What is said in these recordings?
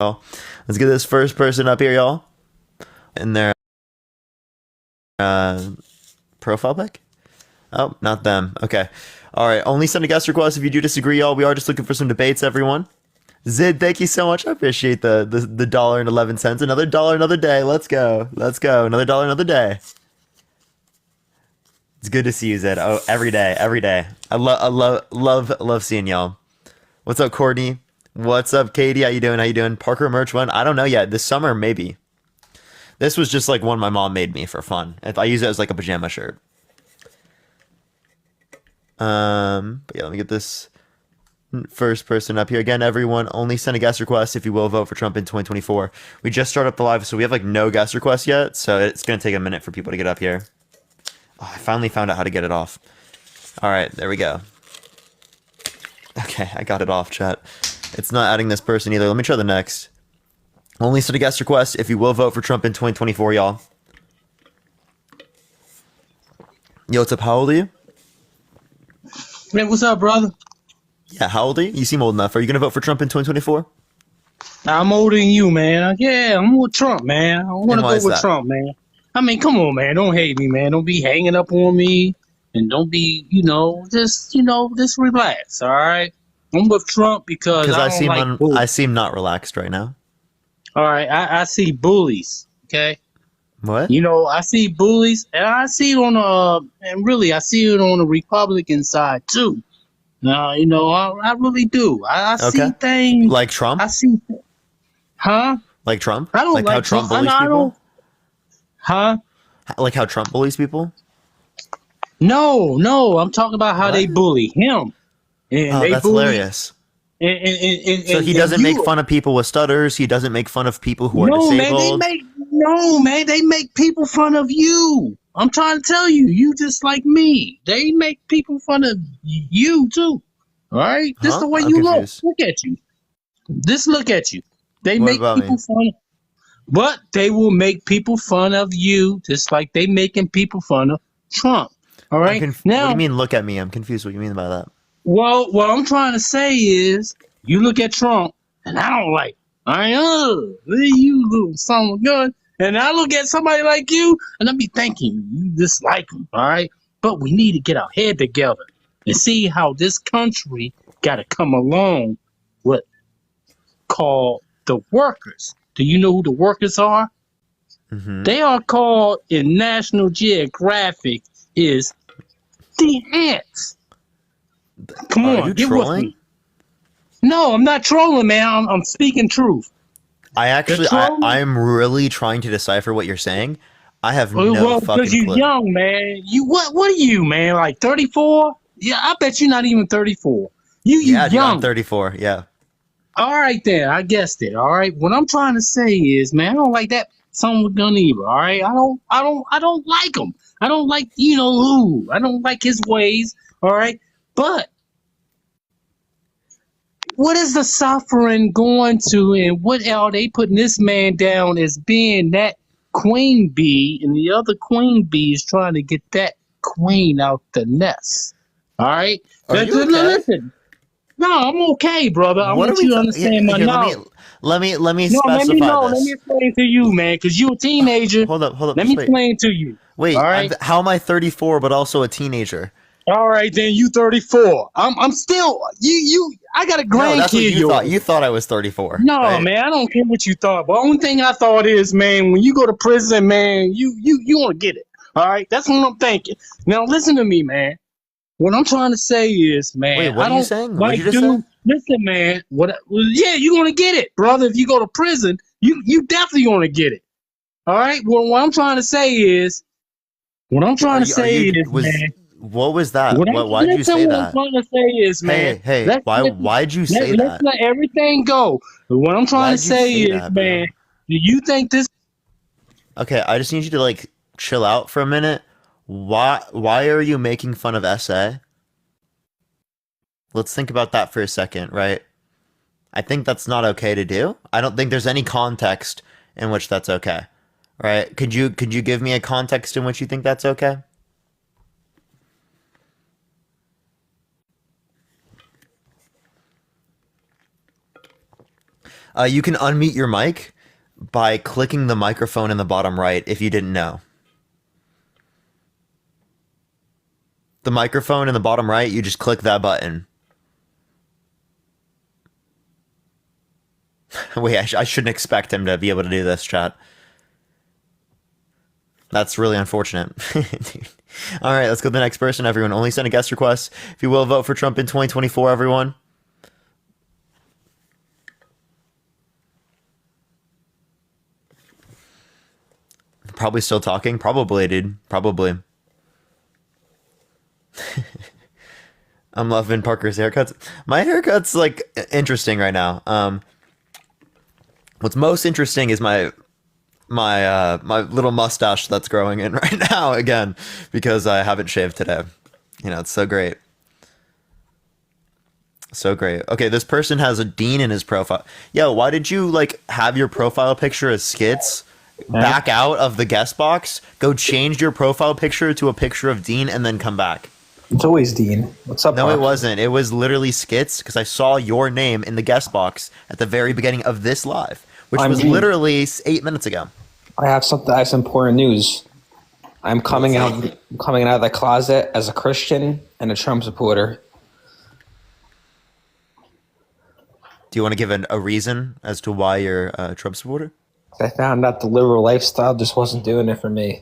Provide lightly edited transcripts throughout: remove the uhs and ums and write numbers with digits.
Let's get this first person up here, y'all. In their profile pic? Oh, not them. Okay. All right. Only send a guest request if you do disagree, y'all. We are just looking for some debates, everyone. Zid, thank you so much. I appreciate the $1.11. Another dollar, another day. Let's go. Let's go. Another dollar, another day. It's good to see you, Zid. Oh, every day, every day. I love seeing y'all. What's up, Courtney? What's up, Katie? How you doing? How you doing? Parker merch one? I don't know yet. This summer, maybe. This was just like one my mom made me for fun. If I use it as like a pajama shirt. But yeah, let me get this first person up here. Again, everyone, only send a guest request if you will vote for Trump in 2024. We just started up the live, so we have like no guest requests yet. So it's going to take a minute for people to get up here. Oh, I finally found out how to get it off. All right, there we go. Okay, I got it off, chat. It's not adding this person either. Let me try the next. Only send a guest request if you will vote for Trump in 2024, y'all. Yo, what's up? How old are you? Man, what's up, brother? Yeah, how old are you? You seem old enough. Are you going to vote for Trump in 2024? I'm older than you, man. Yeah, I'm with Trump, man. I want to why go is with that? Trump, man. I mean, come on, man. Don't hate me, man. Don't be hanging up on me. And don't be, just relax, all right? I'm with Trump because Because I don't like I bullies. seem not relaxed right now. All right, I see bullies, okay? What? You know, I see bullies, and I see it and really, I see it on the Republican side, too. I really do. I Okay. see things. Like Trump? I see, huh? Like Trump? I don't Like how like Trump Trump. bullies I don't. people? Huh? Like how Trump bullies people? No, no. I'm talking about how What? they bully him, and Oh, they that's bully, hilarious. and, So he and doesn't make you. fun of people with stutters. He doesn't make fun of people who are No, man. disabled. They make people fun of you. I'm trying to tell you, you just like me. They make people fun of you too. All right. This Huh? the way I'm you look. confused. Look at you. This look at you. They What make about me? people fun. But they will make people fun of you, just like they making people fun of Trump. All right. What do you Now, mean, look at me? I'm confused what you mean by that. well, what I'm trying to say is, you look at Trump, and I don't like. I you little son of a gun, and I look at somebody like you, and I be thinking you dislike him. All right. But we need to get our head together and see how this country got to come along with called the workers. Do you know who the workers are? Mm-hmm. They are called in National Geographic is the ants. Come Are on, you get with trolling? me. No, I'm not trolling, man. I'm speaking truth. The trolling, I'm really trying to decipher what you're saying. I have no well, because fucking you're clue. young, man. What are you, man? Like 34? Yeah, I bet you're not even 34. You Yeah, dude, I'm young. 34. Yeah. All right then, I guessed it. All right. What I'm trying to say is, man, I don't like that son with gun either. All right. I don't like him. I don't like you know who. I don't like his ways. All right. But what is the suffering going to, and what are they putting this man down as being that queen bee, and the other queen bee is trying to get that queen out the nest. All right. Are you okay? Listen. No, I'm okay, brother. I What are want we? you to understand my Here, knowledge. let me No, let me specify know. Let me this. explain to you, man, because you a teenager. Hold up, Let me just wait. explain to you. All Wait, right. how am I 34 but also a teenager? All right, then you 34. I'm still you. I got a No, that's what grandkid you your thought. age. You thought I was 34, No, right? man, I don't care what you thought. But only thing I thought is, man, when you go to prison, man, you want to get it. All right, that's what I'm thinking. Now listen to me, man. What I'm trying to say is, Wait, man, what I are you don't saying? What'd like you just say? dude. Listen, man. Well, yeah, you're gonna get it, brother. If you go to prison, you definitely gonna get it. All right. Well, what I'm trying to say is, what I'm trying to Are say you is, was man. what was that? Why'd you Listen. say What I'm that? trying to say is, man. Hey, why'd you say Let's that? let everything go. But what I'm trying to Why'd you say say is, that, man. bro? Do you think this? Okay, I just need you to like chill out for a minute. Why are you making fun of SA? Let's think about that for a second, right? I think that's not okay to do. I don't think there's any context in which that's okay. Right? Could you give me a context in which you think that's okay? You can unmute your mic by clicking the microphone in the bottom right if you didn't know. The microphone in the bottom right, you just click that button. Wait, I shouldn't expect him to be able to do this, chat. That's really unfortunate. All right, let's go to the next person, everyone. Only send a guest request. If you will, vote for Trump in 2024, everyone. Probably still talking. Probably, dude. Probably. I'm loving Parker's haircuts. My haircut's like interesting right now. What's most interesting is my little mustache that's growing in right now again because I haven't shaved today. You know, it's so great. So great. Okay, this person has a Dean in his profile. Yo, why did you like have your profile picture as Skits? Back out of the guest box, go change your profile picture to a picture of Dean, and then come back. It's always Dean. What's up? No, Mark? it wasn't. It was literally Skits because I saw your name in the guest box at the very beginning of this live, which I'm was Dean. literally 8 minutes ago. I have something. I have some important news. I'm coming out of the closet as a Christian and a Trump supporter. Do you want to give a reason as to why you're a Trump supporter? I found out the liberal lifestyle just wasn't doing it for me.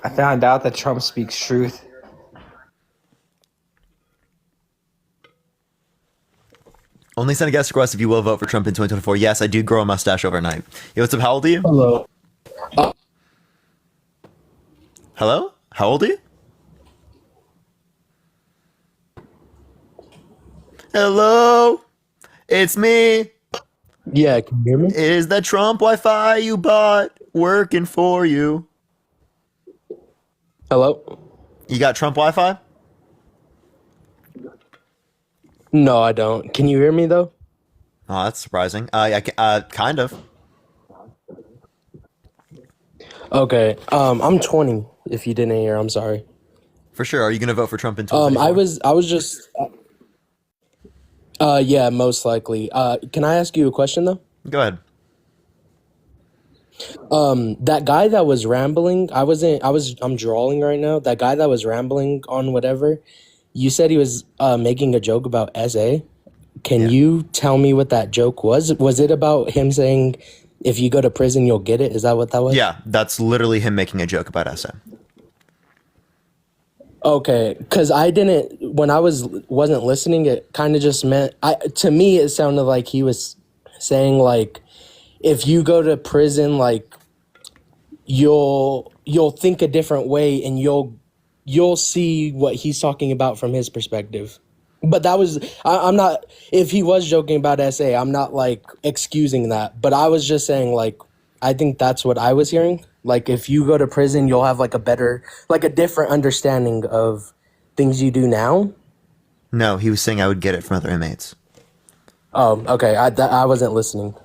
I found out that Trump speaks truth. Only send a guest request if you will vote for Trump in 2024. Yes, I do grow a mustache overnight. Yo, what's up? How old are you? Hello. Hello? How old are you? Hello? It's me. Yeah, can you hear me? Is that Trump Wi-Fi you bought working for you? Hello? You got Trump Wi-Fi? No, I don't. Can you hear me though? Oh, that's surprising. Kind of. Okay. I'm 20. If you didn't hear, I'm sorry. For sure. Are you gonna vote for Trump in 2024? I was just. Yeah, most likely. Can I ask you a question though? Go ahead. That guy that was rambling, I'm drawing right now. That guy that was rambling on whatever, you said he was making a joke about SA. Can you tell me what that joke was? Was it about him saying, if you go to prison, you'll get it? Is that what that was? Yeah, that's literally him making a joke about SM. Okay, because when I wasn't listening, it kind of just meant, to me, it sounded like he was saying, like, if you go to prison, like, you'll think a different way and you'll see what he's talking about from his perspective. But that was, I'm not, if he was joking about SA, I'm not, like, excusing that. But I was just saying, like, I think that's what I was hearing. Like, if you go to prison, you'll have, like, a different understanding of things you do now. No, he was saying I would get it from other inmates. Oh, okay. I wasn't listening.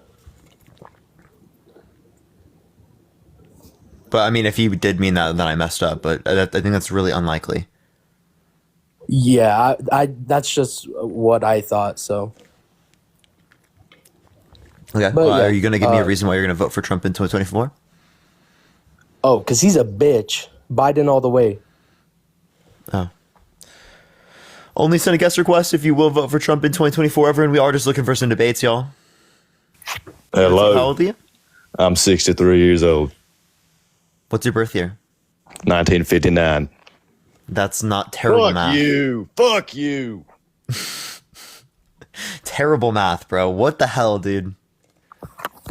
But I mean, if he did mean that, then I messed up. But I think that's really unlikely. Yeah, I that's just what I thought, so. Okay. But Well, yeah, are you going to give me a reason why you're going to vote for Trump in 2024? Oh, because he's a bitch. Biden all the way. Oh. Only send a guest request if you will vote for Trump in 2024. Everyone, we are just looking for some debates, y'all. Hello. How old are you? I'm 63 years old. What's your birth year? 1959. That's not terrible math. You. Fuck you. Terrible math, bro. What the hell, dude?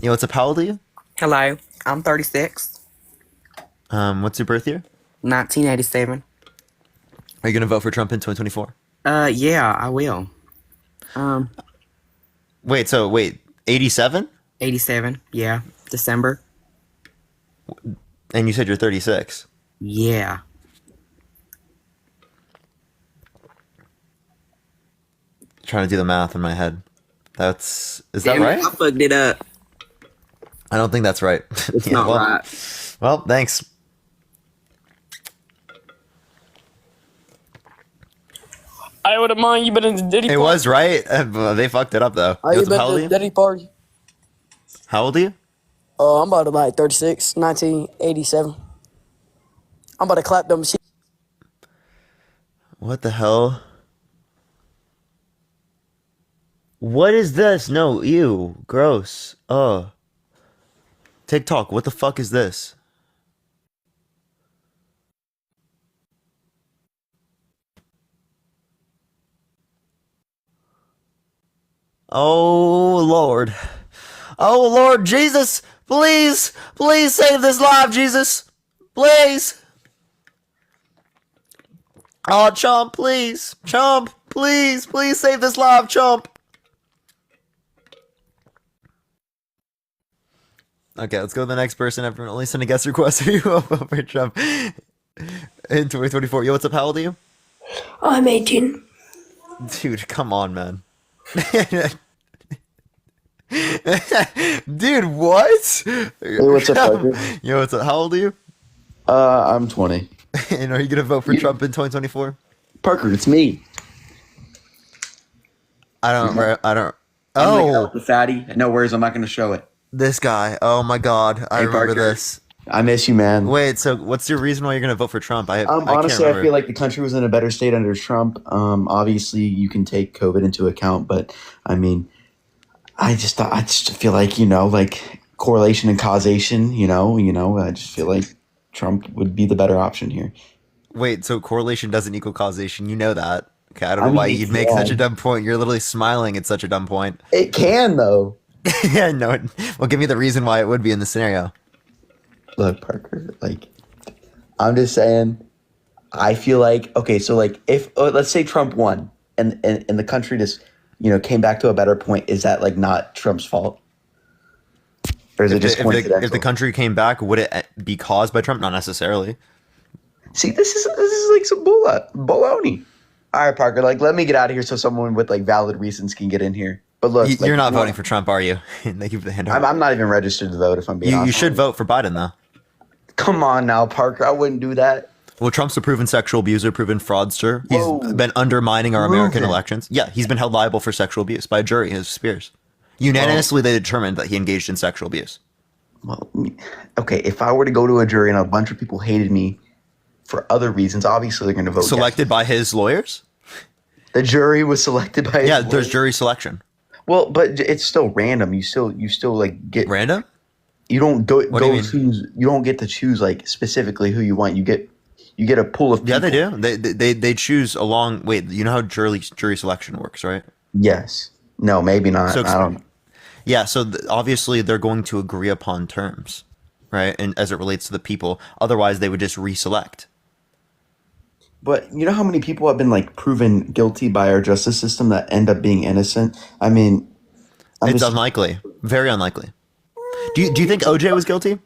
You know, what's up? How old are you? Hello, I'm 36, What's your birth year? 1987. Are you going to vote for Trump in 2024? Yeah, I will. Wait, 87? 87, yeah, December. And you said you're 36. Yeah. Trying to do the math in my head. Is that Damn it, right? I fucked it up. I don't think that's right. It's not right. Well, thanks. I wouldn't mind you been in the Diddy It party. was right. They fucked it up though. Are you What's up, been how old are to you? the Diddy party? How old are you? I'm about to like 36, 1987. I'm about to clap them shit. What the hell? What is this? No, ew, gross. TikTok, what the fuck is this? Oh Lord. Oh Lord Jesus, please, please save this life, Jesus. Please. Oh, Chomp, please. Chomp, please, please save this life, Chomp. Okay, let's go to the next person. Everyone only send a guest request if you vote for Trump in 2024. Yo, what's up? How old are you? I'm 18. Dude, come on, man. Dude, what? Hey, what's up, Parker? Yo, what's up? How old are you? I'm 20. And are you gonna vote for Trump in 2024? Parker, it's me. I don't. I'm Oh, the fatty. No worries, I'm not going to show it. this guy. Oh my God, I Hey, remember Parker. this. I miss you, man. Wait, so what's your reason why you're gonna vote for Trump? I can't Honestly, I remember. feel like the country was in a better state under Trump. Obviously, you can take COVID into account, but I mean, I just feel like, like correlation and causation, I just feel like Trump would be the better option here. Wait, so correlation doesn't equal causation. You know that. Okay, I don't I know why mean, you'd make yeah. such a dumb point. You're literally smiling at such a dumb point. It can, though. Yeah, no. Well, give me the reason why it would be in the scenario. Look, Parker, like, I'm just saying, I feel like, okay, so like if, let's say Trump won and the country just, came back to a better point, is that like not Trump's fault? Or is it just coincidental? If the country came back, would it be caused by Trump? Not necessarily. See, this is like some baloney. All right, Parker, like, let me get out of here so someone with like valid reasons can get in here. But look, You're like, not voting for Trump, are you? Thank you for the hand. I'm not even registered to vote if I'm being You honest. should vote for Biden, though. Come on now, Parker, I wouldn't do that. Well, Trump's a proven sexual abuser, proven fraudster. He's Whoa. been undermining our American Proven. elections. Yeah, he's been held liable for sexual abuse by a jury, his peers. Unanimously, they determined that he engaged in sexual abuse. Well, okay, if I were to go to a jury and a bunch of people hated me for other reasons, obviously they're going to vote yes. Selected by his lawyers? The jury was selected by. Yeah, his there's lawyers. jury selection. Well, but it's still random. You still like get. Random? You don't go What do you mean? choose. You don't get to choose like specifically who you want. You get a pool of. Yeah, they people. do. They choose along. Wait, you know how jury selection works, right? Yes. No, maybe not. So- I don't. Yeah, so obviously they're going to agree upon terms, right? And as it relates to the people, otherwise they would just reselect. But you know how many people have been like proven guilty by our justice system that end up being innocent? I mean, It's unlikely, very unlikely. Do you think OJ was guilty?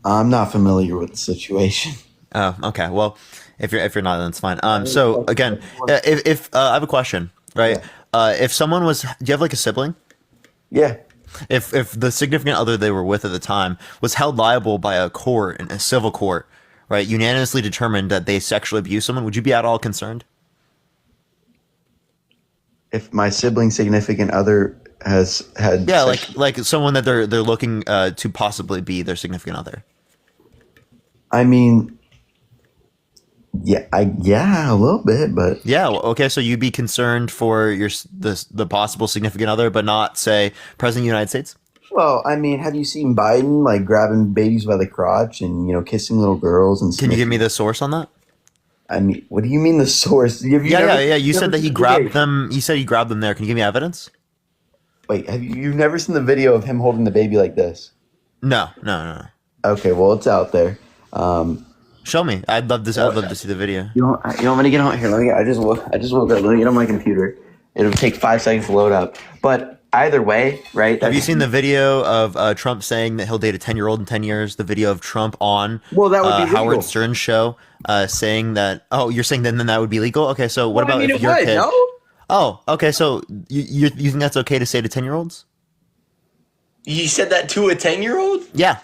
I'm not familiar with the situation. Oh, okay. Well, if you're not, then it's fine. So again, if I have a question, right? If someone was, do you have like a sibling? Yeah. If the significant other they were with at the time was held liable by a court, a civil court, right, unanimously determined that they sexually abused someone, would you be at all concerned? If my sibling significant other has had. Yeah, sexual- like someone that they're looking to possibly be their significant other. I mean. Yeah, a little bit, but Yeah. Well, okay. So you'd be concerned for the possible significant other, but not say President of the United States. well, I mean, have you seen Biden like grabbing babies by the crotch and kissing little girls and? Can you give me the source on that? I mean, what do you mean the source? Have you Yeah. never- You never said that he seen the grabbed video? them. You said he grabbed them there. Can you give me evidence? Wait, you've never seen the video of him holding the baby like this? No. Okay, well, it's out there. Show me. I'd love this. I'd love to see the video. You want me to get on here? I just woke up. Let me get on my computer. It'll take 5 seconds to load up. But either way, right? Have you seen the video of Trump saying that he'll date a 10-year-old in 10 years? The video of Trump on Well, that would be legal. Howard Stern's show saying that. Oh, you're saying then that would be legal? Okay, so what about if your kid? No? Oh, okay. So you think that's okay to say to 10-year-olds? You said that to a 10-year-old? Yeah.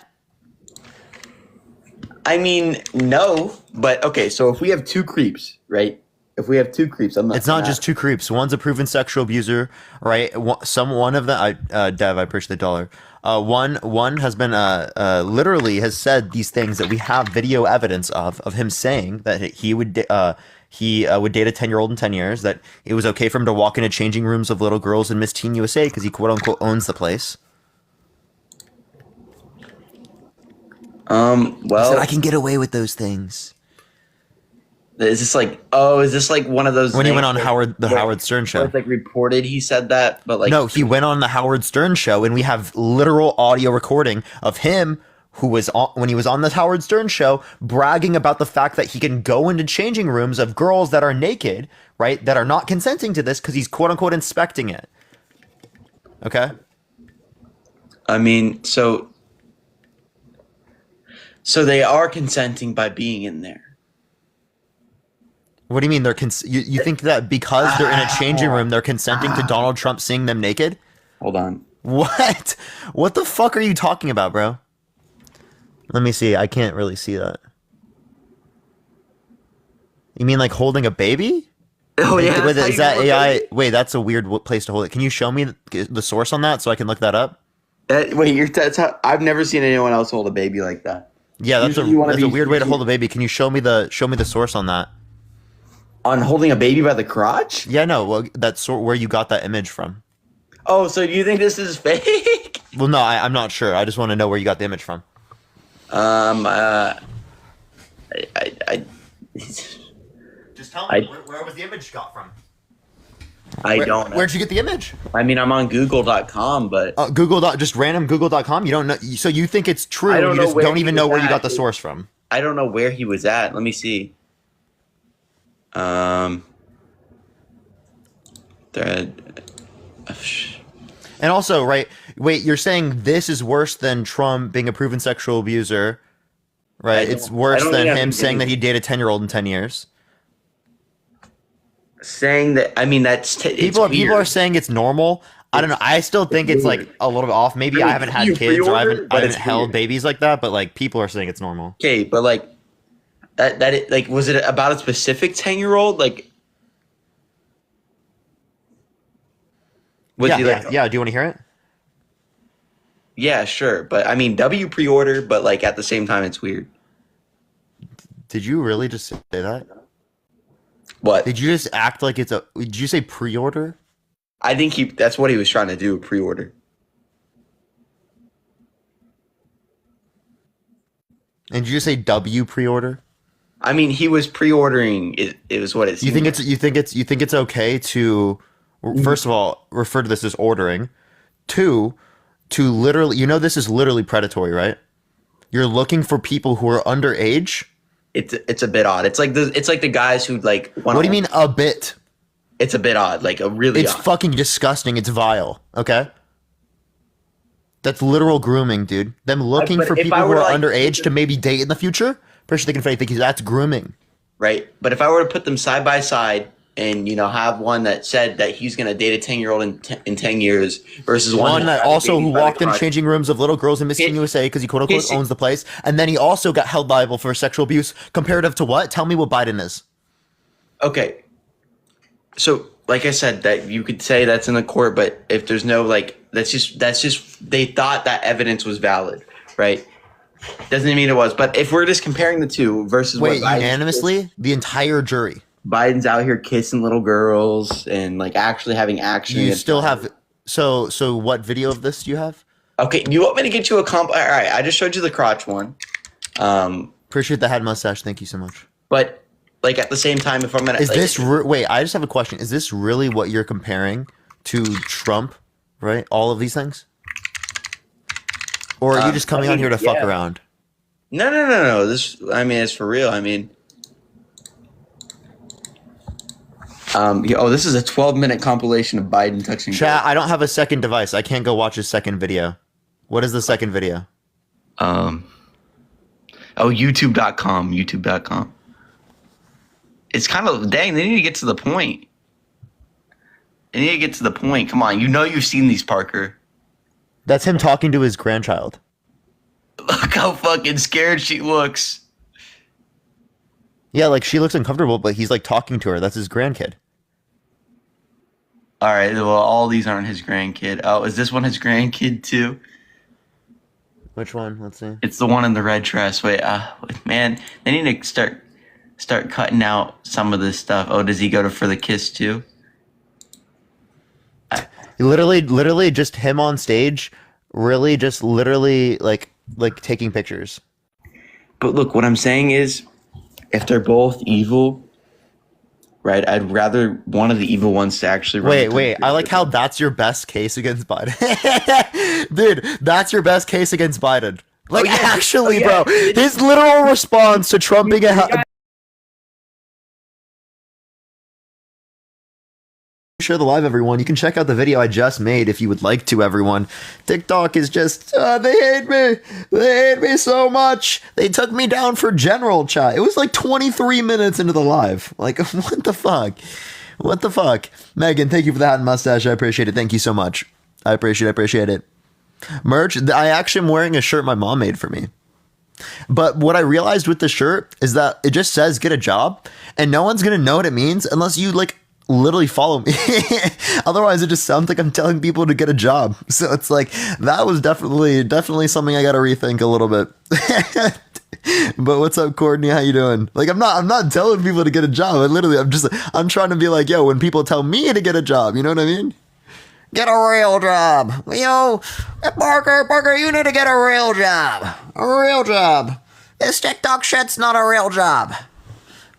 I mean, no. But okay, so if we have two creeps, right? If we have two creeps, I'm not. It's not just two creeps. One's a proven sexual abuser, right? One of them, Dev, I appreciate the dollar. One has been literally has said these things that we have video evidence of him saying that he would date a 10-year-old in 10 years, that it was okay for him to walk into changing rooms of little girls in Miss Teen USA because he quote unquote owns the place. He said, I can get away with those things. Is this like one of those When he things went on Howard Stern show? where it's like reported he said that, but like No, he went on the Howard Stern show, and we have literal audio recording of him who was on, when he was on the Howard Stern show, bragging about the fact that he can go into changing rooms of girls that are naked, right, that are not consenting to this because he's quote unquote inspecting it. Okay. I mean, so they are consenting by being in there. What do you mean they're you think that because they're in a changing room they're consenting to Donald Trump seeing them naked? Hold on. What? What the fuck are you talking about, bro? Let me see. I can't really see that. You mean like holding a baby? Oh yeah. Wait, is that AI? Wait, that's a weird place to hold it. Can you show me the source on that so I can look that up? That's how I've never seen anyone else hold a baby like that. Yeah, that's a weird way to hold a baby. Can you show me the source on that? On holding a baby by the crotch? Yeah, no. Well, that's where you got that image from. Oh, so you think this is fake? Well, no, I'm not sure. I just want to know where you got the image from. Just tell me where was the image got from? I don't know. Where'd you get the image? I mean, I'm on Google.com, but just random Google.com. You don't know. So you think it's true? I don't you know just where don't he even was know where you at. got the source from. I don't know where he was at. Let me see. And also, right? Wait, you're saying this is worse than Trump being a proven sexual abuser, right? It's worse than him saying that he dated a 10-year-old in 10 years. Saying that, I mean, that's People are saying it's normal. I don't know. I still think it's like a little bit off. Maybe I haven't had kids or I haven't held babies like that, but like people are saying it's normal. Okay, but like that was it about a specific 10-year-old? Like, was Yeah, he like, yeah. Do you want to hear it? yeah, sure, but I mean, W pre-order, but like at the same time, it's weird. Did you really just say that? What? Did you just act like it's a? Did you say pre-order? I think that's what he was trying to do, pre-order. And did you just say W pre-order? I mean, he was pre-ordering. It was what it You seemed think it's okay to, first of all, refer to this as ordering. Two, to literally, this is literally predatory, right? You're looking for people who are underage. It's a bit odd. It's like the guys who like. What do you mean a bit? It's a bit odd, like a really. It's odd. fucking disgusting. It's vile. Okay. That's literal grooming, dude. Them looking But for if people I who were are to, like, underage to maybe date in the future. Pretty sure they think that's grooming. Right, but if I were to put them side by side and have one that said that he's going to date a 10-year-old in 10 years versus One that also who walked in crotch. changing rooms of little girls in Miss Teen USA because he quote unquote owns the place, and then he also got held liable for sexual abuse. Comparative to what? Tell me what Biden is. Okay, so like I said, that you could say that's in the court, but if there's no that's just they thought that evidence was valid, right? Doesn't mean it was. But if we're just comparing the two versus Wait, what unanimously, the entire jury. Biden's out here kissing little girls and like actually having action. You against still them. have so what video of this do you have? Okay, you want me to get you a comp? All right, I just showed you the crotch one. Appreciate the head mustache. Thank you so much. But like at the same time, if I'm gonna Is this wait? I just have a question. Is this really what you're comparing to Trump? Right, all of these things, or are you just coming on here to fuck around? No. This, I mean, it's for real. I mean, this is a 12-minute compilation of Biden touching. Chat, I don't have a second device. I can't go watch his second video. What is the second video? YouTube.com. It's kind of, dang, they need to get to the point. Come on, you've seen these, Parker. That's him talking to his grandchild. Look how fucking scared she looks. Yeah, like she looks uncomfortable, but he's like talking to her. That's his grandkid. All right. Well, all these aren't his grandkid. Oh, is this one his grandkid too? Which one? Let's see. It's the one in the red dress. Wait, man, they need to start cutting out some of this stuff. Oh, does he go to for the kiss too? Literally just him on stage, really just literally like taking pictures. But look, what I'm saying is, if they're both evil, right? I'd rather one of the evil ones to actually run into Wait. the I like how that's your best case against Biden. Dude, that's your best case against Biden. Like, actually, bro, his literal response to Trump being a share the live, everyone. You can check out the video I just made if you would like to, everyone. TikTok is just they hate me so much. They took me down for general chat. It was like 23 minutes into the live. Like, what the fuck? Megan, thank you for the hat and mustache. I appreciate it. Thank you so much. I appreciate it. Merch, I actually am wearing a shirt my mom made for me. But what I realized with the shirt is that it just says get a job, and no one's gonna know what it means unless you like literally follow me. Otherwise it just sounds like I'm telling people to get a job. So it's like that was definitely something I gotta rethink a little bit. But what's up, Courtney? How you doing? Like I'm not telling people to get a job. I'm trying to be like, yo, when people tell me to get a job, you know what I mean? Get a real job. You know, Parker, you need to get a real job. A real job. This TikTok shit's not a real job.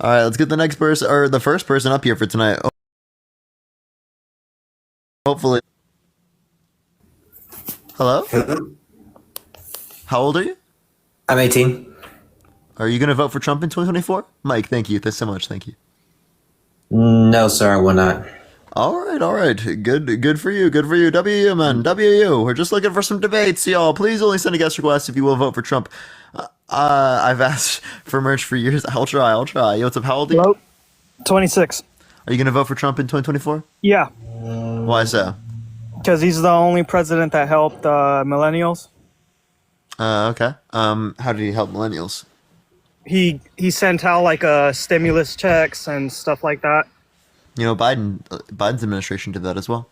All right, let's get the next person, or the first person up here for tonight. Hopefully. Hello? How old are you? I'm 18. Are you going to vote for Trump in 2024? Mike, thank you. Thanks so much. Thank you. No, sir, I will not. All right. Good for you. WU, man. WU. We're just looking for some debates, y'all. Please only send a guest request if you will vote for Trump. I've asked for merch for years. I'll try. Yo, what's up? How old are you? Hello? 26. Are you going to vote for Trump in 2024? Yeah, Why so? because he's the only president that helped millennials. Okay. How did he help millennials? He sent out like stimulus checks and stuff like that. You know, Biden's administration did that as well.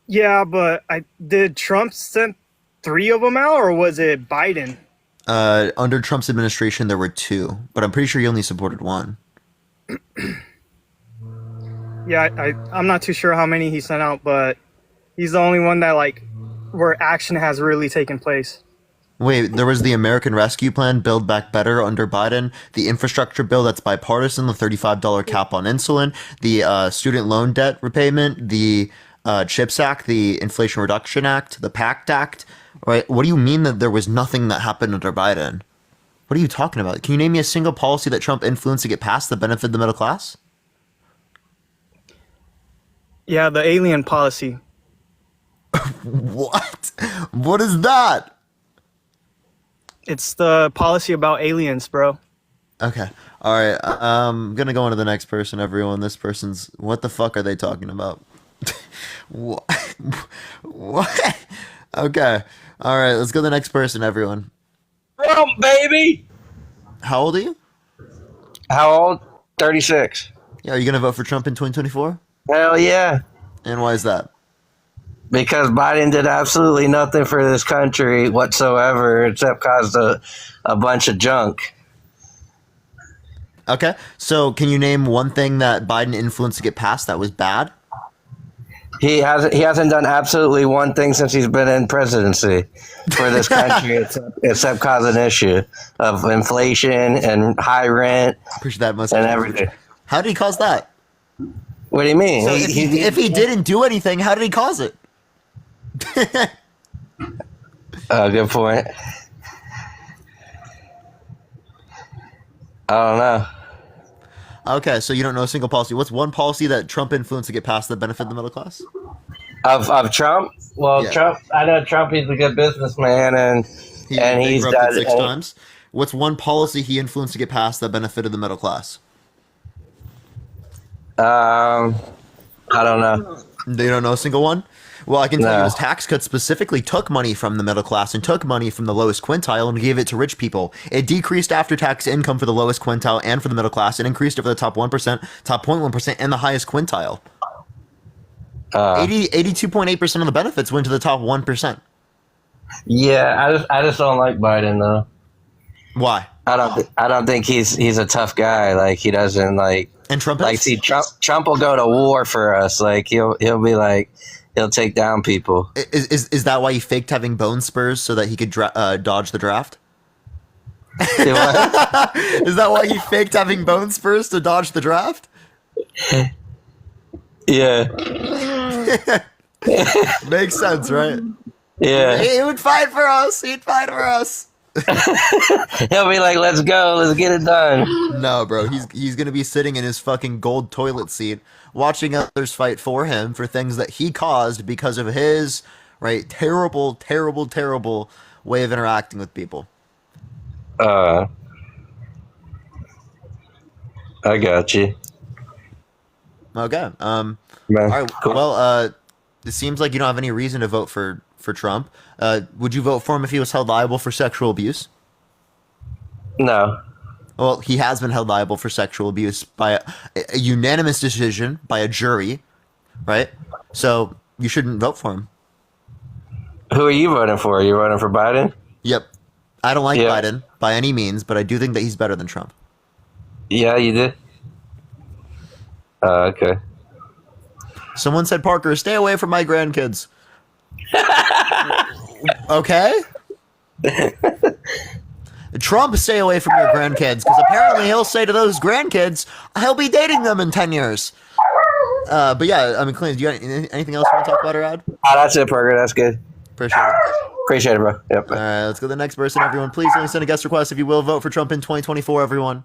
Yeah, but did Trump send 3 of them out, or was it Biden? Under Trump's administration, there were 2, but I'm pretty sure he only supported 1. Yeah, I'm not too sure how many he sent out, but he's the only one that like where action has really taken place. Wait, there was the American Rescue Plan, Build Back Better under Biden, the infrastructure bill that's bipartisan, the $35 cap on insulin, the student loan debt repayment, the CHIPS Act, the Inflation Reduction Act, the PACT Act. Right? What do you mean that there was nothing that happened under Biden? What are you talking about? Can you name me a single policy that Trump influenced to get passed that benefited the middle class? Yeah, the alien policy. What? What is that? It's the policy about aliens, bro. Okay. All right. I'm going to go on to the next person, everyone. This person's... What the fuck are they talking about? What? What? Okay. All right. Let's go to the next person, everyone. Trump, baby. How old are you? How old? 36. Yeah. Are you going to vote for Trump in 2024? Hell yeah. And why is that? Because Biden did absolutely nothing for this country whatsoever except caused a bunch of junk. Okay. So can you name one thing that Biden influenced to get passed that was bad? He hasn't done absolutely one thing since he's been in presidency for this country except cause an issue of inflation and high rent Appreciate that much. and everything. How did he cause that? What do you mean? So if he didn't do anything, how did he cause it? Good point. I don't know. Okay, so you don't know a single policy. What's one policy that Trump influenced to get passed that benefit the middle class? Of Trump? Well, Yeah. Trump. I know Trump. He's a good businessman, and He he's bankrupted done 6 times. What's one policy he influenced to get passed that benefited the middle class? I don't know. You don't know a single one? Well, I can tell you No. his tax cut specifically took money from the middle class and took money from the lowest quintile and gave it to rich people. It decreased after-tax income for the lowest quintile and for the middle class. It increased it for the top 1%, top 0.1%, and the highest quintile. 82.8% of the benefits went to the top 1%. Yeah, I just don't like Biden though. Why? I don't think he's a tough guy. Like he doesn't like. And Trump Like, see, Trump will go to war for us. Like he'll be like, he'll take down people. Is that why he faked having bone spurs so that he could dodge the draft? See what? Is that why he faked having bone spurs to dodge the draft? Yeah, Makes sense, right? yeah. He would fight for us. He'd fight for us. He'll be like, let's go, let's get it done. No, bro. He's gonna be sitting in his fucking gold toilet seat, watching others fight for him for things that he caused because of his terrible, terrible, terrible way of interacting with people. I got you. Okay. Man, All right. cool. Well, it seems like you don't have any reason to vote for Trump. Would you vote for him if he was held liable for sexual abuse? No. Well, he has been held liable for sexual abuse by a unanimous decision by a jury, right? So you shouldn't vote for him. Who are you voting for? Are you voting for Biden? Yep. I don't like Yeah. Biden by any means, but I do think that he's better than Trump. Yeah, you did. Okay. Someone said, Parker, stay away from my grandkids. Okay. Trump, stay away from your grandkids, because apparently he'll say to those grandkids, he'll be dating them in 10 years. But yeah, I mean, Clint, do you got anything else you want to talk about or add? That's it, Parker. That's good. Appreciate it. Appreciate it, bro. Yep. All right, let's go to the next person, everyone. Please only send a guest request if you will. Vote for Trump in 2024, everyone.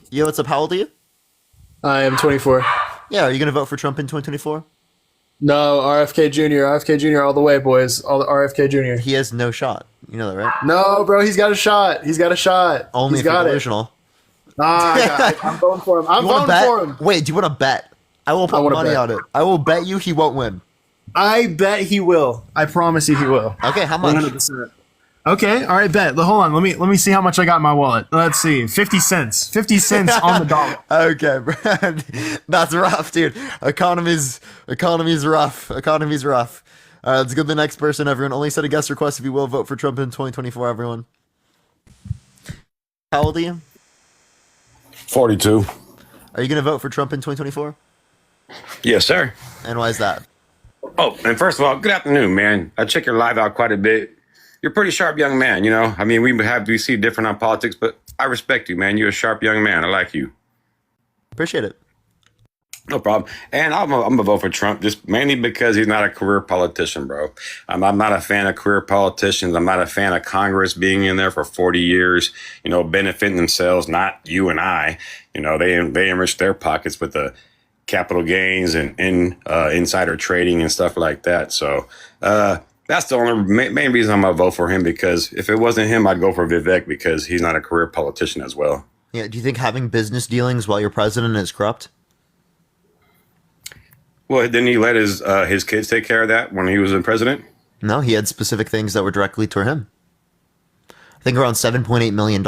Yo, what's up? How old are you? I am 24. Yeah, are you going to vote for Trump in 2024? No, RFK Jr. RFK Jr. all the way, boys. All the RFK Jr. He has no shot. You know that, right? No, bro, he's got a shot. He's got a shot. Only he's if you're got it. delusional. I'm voting for him. I'm You wanna voting bet? for him. Wait, do you want to bet? I will put wanna money bet. on it. I will bet you he won't win. I bet he will. I promise you he will. Okay, how much? 100%. Okay, all right, bet. Hold on. Let me see how much I got in my wallet. Let's see. 50 cents. 50 cents on the dollar. Okay, Brad. That's rough, dude. Economy's rough. Economy's rough. All right, let's go to the next person, everyone. Only set a guest request if you will. Vote for Trump in 2024, everyone. How old are you? 42. Are you going to vote for Trump in 2024? Yes, sir. And why is that? Oh, and first of all, good afternoon, man. I check your live out quite a bit. You're a pretty sharp young man, you know? I mean, we see different on politics, but I respect you, man. You're a sharp young man. I like you. Appreciate it. No problem. And I'm gonna vote for Trump just mainly because he's not a career politician, bro. I'm not a fan of career politicians. I'm not a fan of Congress being in there for 40 years, you know, benefiting themselves, not you and I. You know, they enrich their pockets with the capital gains and insider trading and stuff like that. So that's the only main reason I'm gonna vote for him, because if it wasn't him, I'd go for Vivek because he's not a career politician as well. Yeah. Do you think having business dealings while you're president is corrupt? Well, didn't he let his kids take care of that when he was the president? No, he had specific things that were directly toward him. I think around $7.8 million.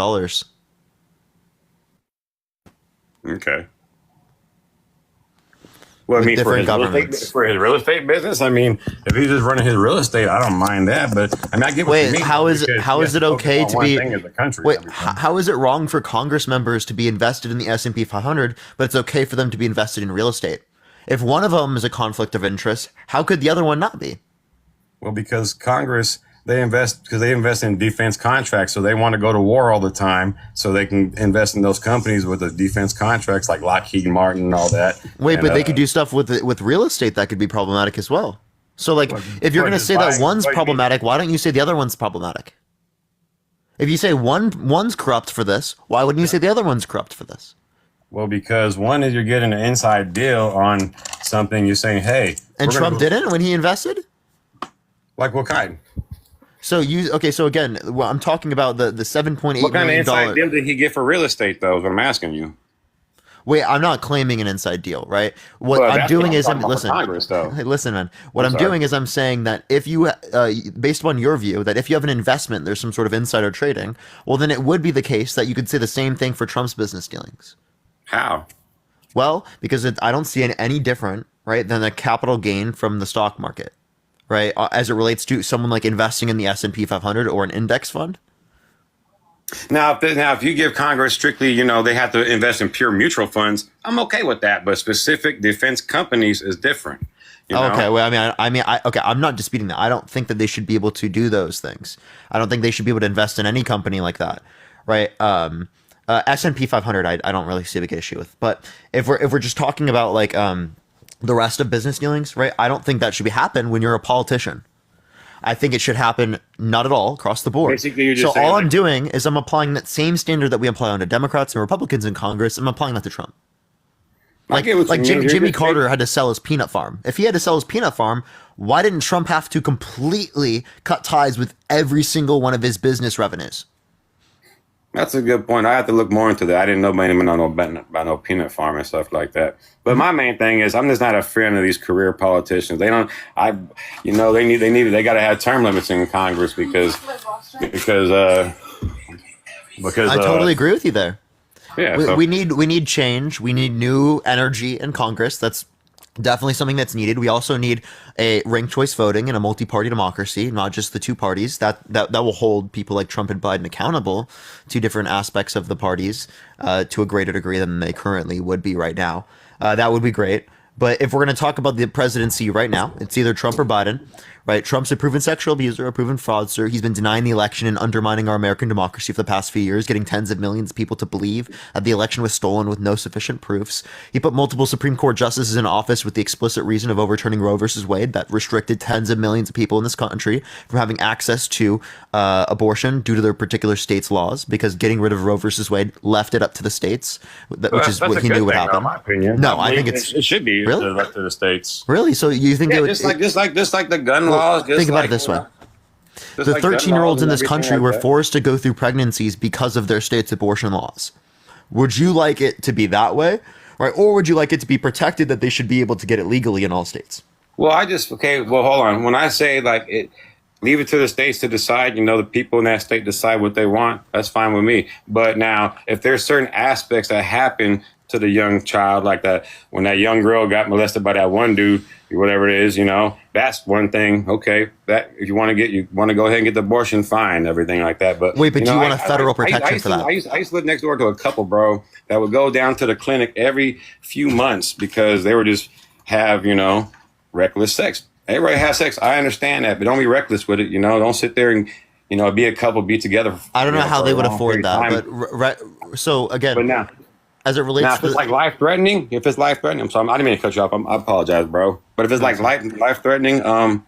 Okay. Well, I With mean, different governments. for his real estate business, I mean, if he's just running his real estate, I don't mind that. But I mean, I get what you Wait, mean. how is because it? How he is has it to focus okay on to one be? thing as a country? Wait, how is it wrong for Congress members to be invested in the S&P 500, but it's okay for them to be invested in real estate? If one of them is a conflict of interest, how could the other one not be? Well, because Congress, they invest in defense contracts, so they want to go to war all the time, so they can invest in those companies with the defense contracts like Lockheed Martin and all that. Wait, And, but they could do stuff with real estate that could be problematic as well. So, like, if you're going to just say that buying- one's what do you mean? problematic, why don't you say the other one's problematic? If you say one's corrupt for this, why wouldn't you say the other one's corrupt for this? Well, because one is you're getting an inside deal on something. You're saying, hey, And we're gonna Trump go- didn't when he invested? Like what kind? So so again, well, I'm talking about the $7.8 What kind of million inside deal did he get for real estate, though? Is what I'm asking you. Wait, I'm not claiming an inside deal, right? What Well, I'm that's doing what is, talking about for listen, Congress, though. hey, listen, man. What I'm sorry. doing is I'm saying that if you, based upon your view, that if you have an investment, there's some sort of insider trading, well, then it would be the case that you could say the same thing for Trump's business dealings. How? Well, because I don't see any different, right, than a capital gain from the stock market, right, as it relates to someone like investing in the S&P 500 or an index fund. Now, if you give Congress strictly, you know, they have to invest in pure mutual funds, I'm okay with that. But specific defense companies is different. You know? Okay, well, okay, I'm not disputing that. I don't think that they should be able to do those things. I don't think they should be able to invest in any company like that, right? S&P 500, I don't really see a big issue with. But if we're just talking about like the rest of business dealings, right? I don't think that should be happen when you're a politician. I think it should happen not at all across the board. Basically, you're just so saying, all like, I'm doing is I'm applying that same standard that we apply on to Democrats and Republicans in Congress. I'm applying that to Trump. Like Jimmy Carter had to sell his peanut farm. If he had to sell his peanut farm, why didn't Trump have to completely cut ties with every single one of his business revenues? That's a good point. I have to look more into that. I didn't know about no peanut farm and stuff like that. But my main thing is I'm just not a fan of these career politicians. They got to have term limits in Congress because I totally agree with you there. Yeah, we need change. We need new energy in Congress. That's definitely something that's needed. We also need a ranked choice voting in a multi-party democracy, not just the two parties. That will hold people like Trump and Biden accountable to different aspects of the parties to a greater degree than they currently would be right now. That would be great. But if we're going to talk about the presidency right now, it's either Trump or Biden, right? Trump's a proven sexual abuser, a proven fraudster. He's been denying the election and undermining our American democracy for the past few years, getting tens of millions of people to believe that the election was stolen with no sufficient proofs. He put multiple Supreme Court justices in office with the explicit reason of overturning Roe versus Wade that restricted tens of millions of people in this country from having access to abortion due to their particular state's laws, because getting rid of Roe versus Wade left it up to the states, which is what he knew would happen. In my opinion. No, I think it should be really left to the states. Really? So you think just like the gun laws? Think about it this way. The 13-year-olds in this country were forced to go through pregnancies because of their state's abortion laws. Would you like it to be that way? Right? Or would you like it to be protected that they should be able to get it legally in all states? Well, hold on. When I say leave it to the states to decide, the people in that state decide what they want, that's fine with me. But now, if there's certain aspects that happen to the young child, like that, when that young girl got molested by that one dude, whatever it is, that's one thing. Okay, that if you want to go ahead and get the abortion, fine, everything like that. But wait, but do you want a federal protection for that? I used to live next door to a couple, bro, that would go down to the clinic every few months because they would just have, reckless sex. Everybody has sex. I understand that, but don't be reckless with it. Don't sit there and, be a couple, be together. I don't know how they would afford that, but so again, but now, as it relates now, if it's life threatening, I'm sorry, I didn't mean to cut you off. I apologize, bro. But if it's life threatening, I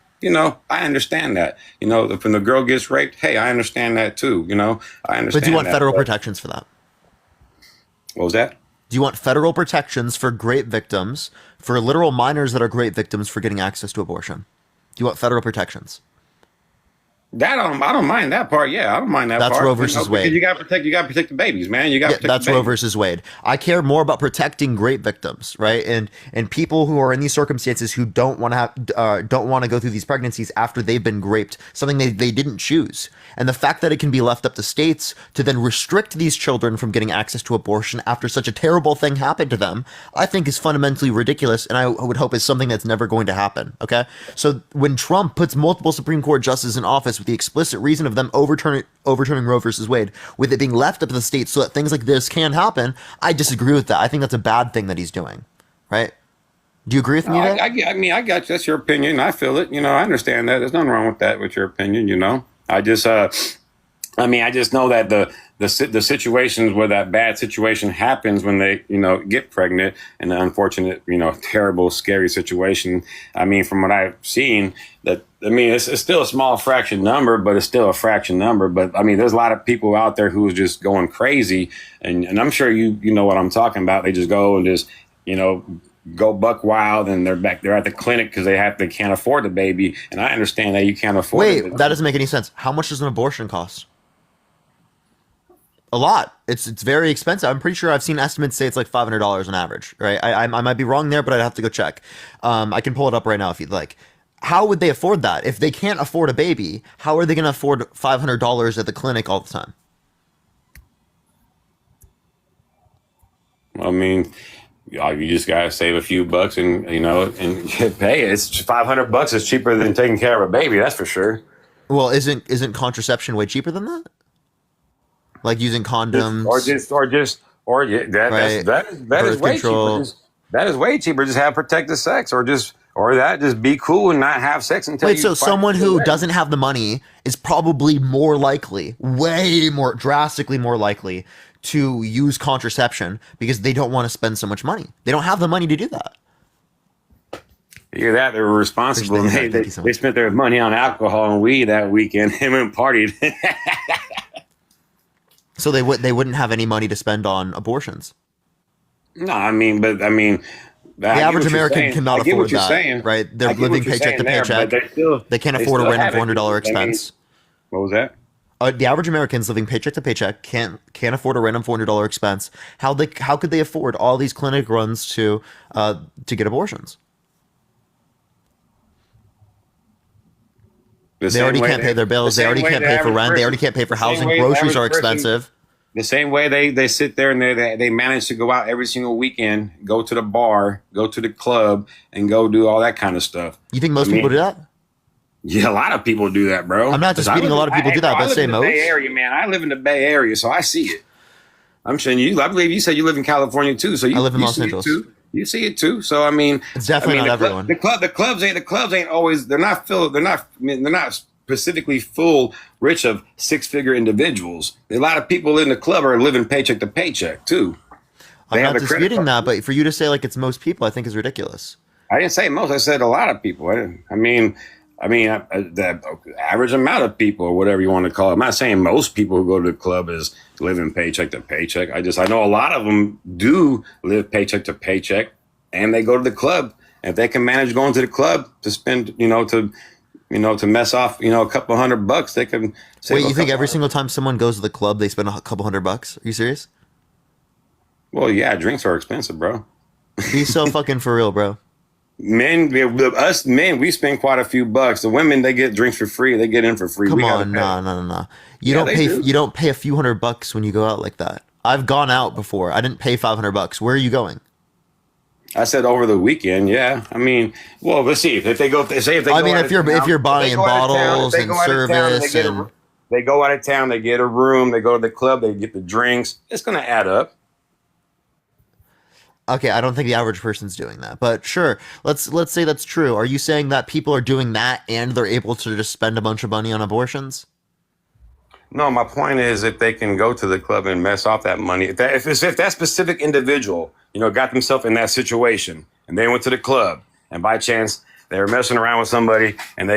understand that. If when the girl gets raped, hey, I understand that too. I understand. But do you want that, federal protections for that? What was that? Do you want federal protections for great victims, for literal minors that are great victims for getting access to abortion? Do you want federal protections? That I don't mind that part. Yeah, I don't mind that part. That's Roe versus Wade. You got to protect the babies, man. You got to protect that's the babies. Roe versus Wade. I care more about protecting great victims, right? And people who are in these circumstances who don't want to go through these pregnancies after they've been raped, something they didn't choose. And the fact that it can be left up to states to then restrict these children from getting access to abortion after such a terrible thing happened to them, I think is fundamentally ridiculous, and I would hope is something that's never going to happen, okay? So when Trump puts multiple Supreme Court justices in office with the explicit reason of them overturning Roe versus Wade, with it being left up to the states so that things like this can happen, I disagree with that. I think that's a bad thing that he's doing, right? Do you agree with me there? I got you. That's your opinion. I feel it. I understand that. There's nothing wrong with that, with your opinion, I just, I just know that the situations where that bad situation happens when they, get pregnant, and the unfortunate, terrible, scary situation. From what I've seen, it's still a small fraction number, but it's still a fraction number. But there's a lot of people out there who are just going crazy, and I'm sure you know what I'm talking about. They just go and just, go buck wild, and they're at the clinic because they can't afford the baby. And I understand that you can't afford it. Wait, that doesn't make any sense. How much does an abortion cost? a lot. It's very expensive. I'm pretty sure I've seen estimates say it's like $500 on average, right? I might be wrong there, but I'd have to go check. I can pull it up right now if you'd like. How would they afford that? If they can't afford a baby, how are they going to afford $500 at the clinic all the time? I mean, you just gotta save a few bucks and pay. It's $500 is cheaper than taking care of a baby. That's for sure. Well, isn't contraception way cheaper than that? Like using condoms, that is way cheaper. That is way cheaper. Just have protected sex, or just be cool and not have sex until. Wait, so someone who doesn't have the money is probably more likely, way more drastically more likely, to use contraception because they don't want to spend so much money. They don't have the money to do that. Either that, they were responsible. And they spent their money on alcohol and weed that weekend and went and partied. So they wouldn't have any money to spend on abortions. No, the average American cannot afford that, right? They're living paycheck to paycheck. They can't afford a random $400 expense. What was that? The average Americans living paycheck to paycheck can't afford a random $400 expense. How could they afford all these clinic runs to get abortions? They already can't pay their bills. They already can't pay for rent. They already can't pay for housing. Groceries are expensive. The same way they sit there and they manage to go out every single weekend, go to the bar, go to the club, and go do all that kind of stuff. You think most people do that? Yeah, a lot of people do that, bro. I'm not disputing a lot of people do that, but say most. Bay Area, man. I live in the Bay Area, so I see it. I'm saying I believe you said you live in California too, so I live in Los Angeles too. You see it too. So it's definitely not everyone. The clubs ain't always. They're not specifically full rich of six-figure individuals. A lot of people in the club are living paycheck to paycheck too. I'm not disputing that, but for you to say like it's most people, I think is ridiculous. I didn't say most. I said a lot of people. The average amount of people, or whatever you want to call it. I'm not saying most people who go to the club is living paycheck to paycheck. I know a lot of them do live paycheck to paycheck, and they go to the club. If they can manage going to the club to spend, to mess off, a couple $100, they can. Wait, you think every single time someone goes to the club, they spend a couple $100? Are you serious? Well, yeah, drinks are expensive, bro. Be so fucking for real, bro. Us men, we spend quite a few bucks. The women, they get drinks for free. They get in for free. Come on, no. You don't pay a few $100 when you go out like that. I've gone out before. I didn't pay $500. Where are you going? I said over the weekend. Yeah, well, let's see if they go. If you're buying bottles and service and they go out of town, they get a room, they go to the club, they get the drinks. It's gonna add up. Okay, I don't think the average person's doing that, but sure. Let's say that's true. Are you saying that people are doing that and they're able to just spend a bunch of money on abortions? No, my point is if they can go to the club and mess off that money, if that specific individual, got themselves in that situation and they went to the club and by chance they were messing around with somebody and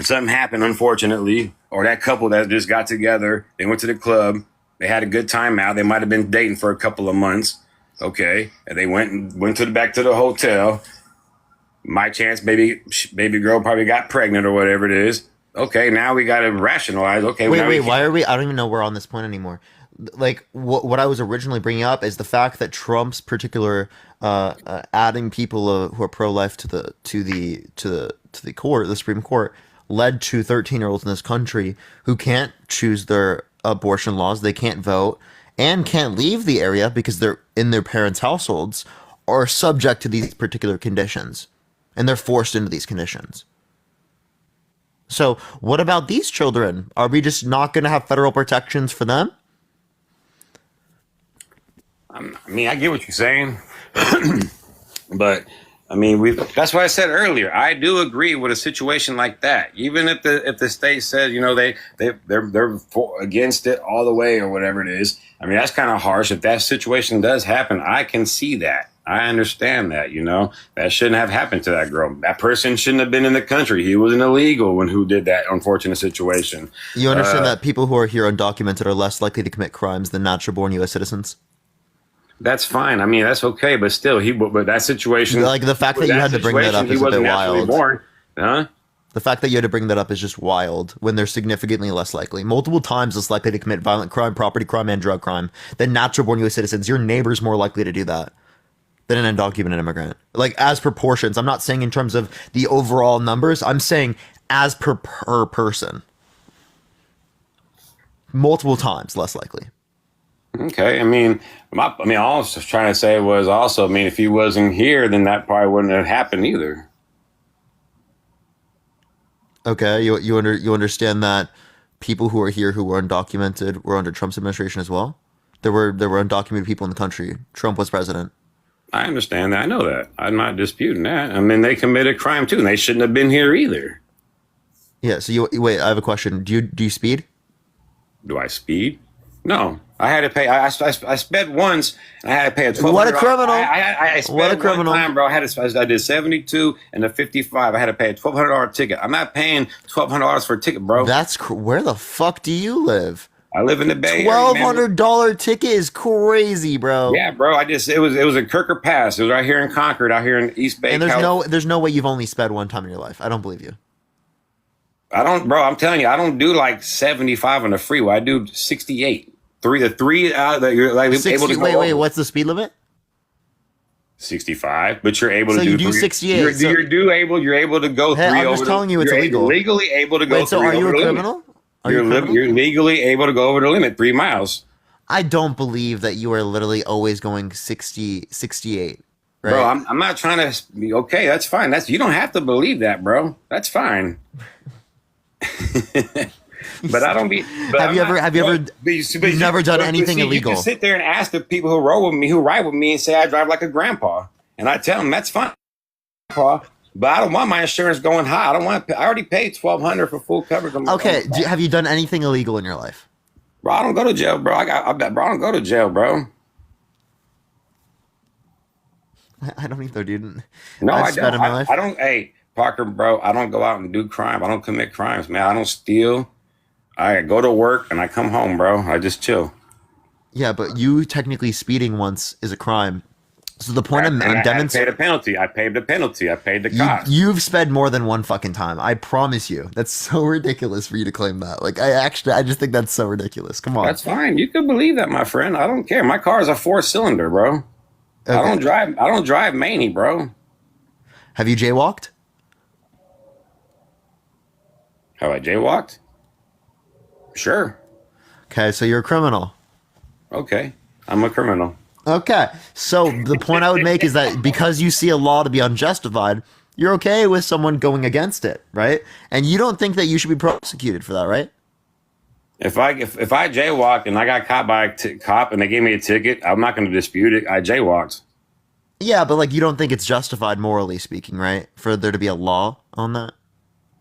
something happened, unfortunately, or that couple that just got together, they went to the club, they had a good time out, they might have been dating for a couple of months. Okay, and they went back to the hotel. My chance, baby girl probably got pregnant or whatever it is. Okay, now we got to rationalize. Okay, wait, why are we? I don't even know we're on this point anymore. Like what I was originally bringing up is the fact that Trump's particular adding people who are pro-life to the court, the Supreme Court, led to 13-year-olds in this country who can't choose their abortion laws. They can't vote. And can't leave the area because they're in their parents' households, are subject to these particular conditions. And they're forced into these conditions. So what about these children? Are we just not going to have federal protections for them? I get what you're saying. But, that's what I said earlier. I do agree with a situation like that. Even if the state says, they're against it all the way or whatever it is. That's kind of harsh. If that situation does happen, I can see that. I understand that, that shouldn't have happened to that girl. That person shouldn't have been in the country. He was an illegal who did that unfortunate situation. You understand that people who are here undocumented are less likely to commit crimes than natural born U.S. citizens? That's fine. that's okay. But still, but that situation, like the fact that you had to bring that up is a bit wild. Born, huh? The fact that you had to bring that up is just wild when they're significantly less likely, multiple times less likely to commit violent crime, property crime, and drug crime than natural born US citizens. Your neighbor's more likely to do that than an undocumented immigrant. Like, as proportions. I'm not saying in terms of the overall numbers. I'm saying as per person. Multiple times less likely. Okay, I mean, all I was trying to say was also, I mean, if he wasn't here, then that probably wouldn't have happened either. Okay, you understand that people who are here who were undocumented were under Trump's administration as well? There were undocumented people in the country. Trump was president. I understand that. I know that. I'm not disputing that. I mean, they committed crime too, and they shouldn't have been here either. Yeah. So you wait. I have a question. Do you speed? Do I speed? No. I had to pay. I sped once, and I had to pay a $1,200. What a criminal! I sped What a criminal! One time, bro. I did 72 and a 55. I had to pay a $1,200 ticket. I'm not paying $1,200 for a ticket, bro. Where the fuck do you live? I live in the Bay Area. $1,200 ticket is crazy, bro. Yeah, bro. it was a Kirker Pass. It was right here in Concord, out here in East Bay. And there's no way you've only sped one time in your life. I don't believe you. I don't, bro. I'm telling you, I don't do like 75 on the freeway. I do 68. That you're like 60, able to go wait, over. what's the speed limit? 65, but you're able So to do you do 3. 68, You're, so- you're able to go Hey, 3 I'm over. just telling you it's you're illegal. Legally able to go. Wait, so 3 are you a over the criminal? limit. You're legally able to go over the limit 3 miles. I don't believe that you are literally always going 68. Right? Bro, I'm not trying to be okay. That's fine. You don't have to believe that, bro. That's fine. But I don't be. But Have you ever? You've never done anything illegal. You can sit there and ask the people who ride with me, and say I drive like a grandpa, and I tell them that's fine, grandpa. But I don't want my insurance going high. I don't want to. I already paid $1,200 for full coverage. Okay, have you done anything illegal in your life? Bro, I don't go to jail, bro. I don't go to jail, bro. I don't either, dude. No, I've I spent don't. in my life. I don't. Hey, Parker, bro. I don't go out and do crime. I don't commit crimes, man. I don't steal. I go to work and I come home, bro. I just chill. Yeah, but you technically speeding once is a crime. So the point I'm I demonstrating. paid a penalty. I paid the penalty. I paid the cost. You've sped more than one fucking time. I promise you. That's so ridiculous for you to claim that. Like, I just think that's so ridiculous. Come on. That's fine. You can believe that, my friend. I don't care. My car is a 4-cylinder, bro. Okay. I don't drive Manny, bro. Have you jaywalked? Have I jaywalked? Sure. Okay, so you're a criminal. Okay. I'm a criminal. Okay, so the point I would make is that because you see a law to be unjustified, you're okay with someone going against it, right? And you don't think that you should be prosecuted for that, right? If I jaywalked and I got caught by a cop and they gave me a ticket, I'm not going to dispute it. I jaywalked. Yeah, but like you don't think it's justified morally speaking, right? For there to be a law on that?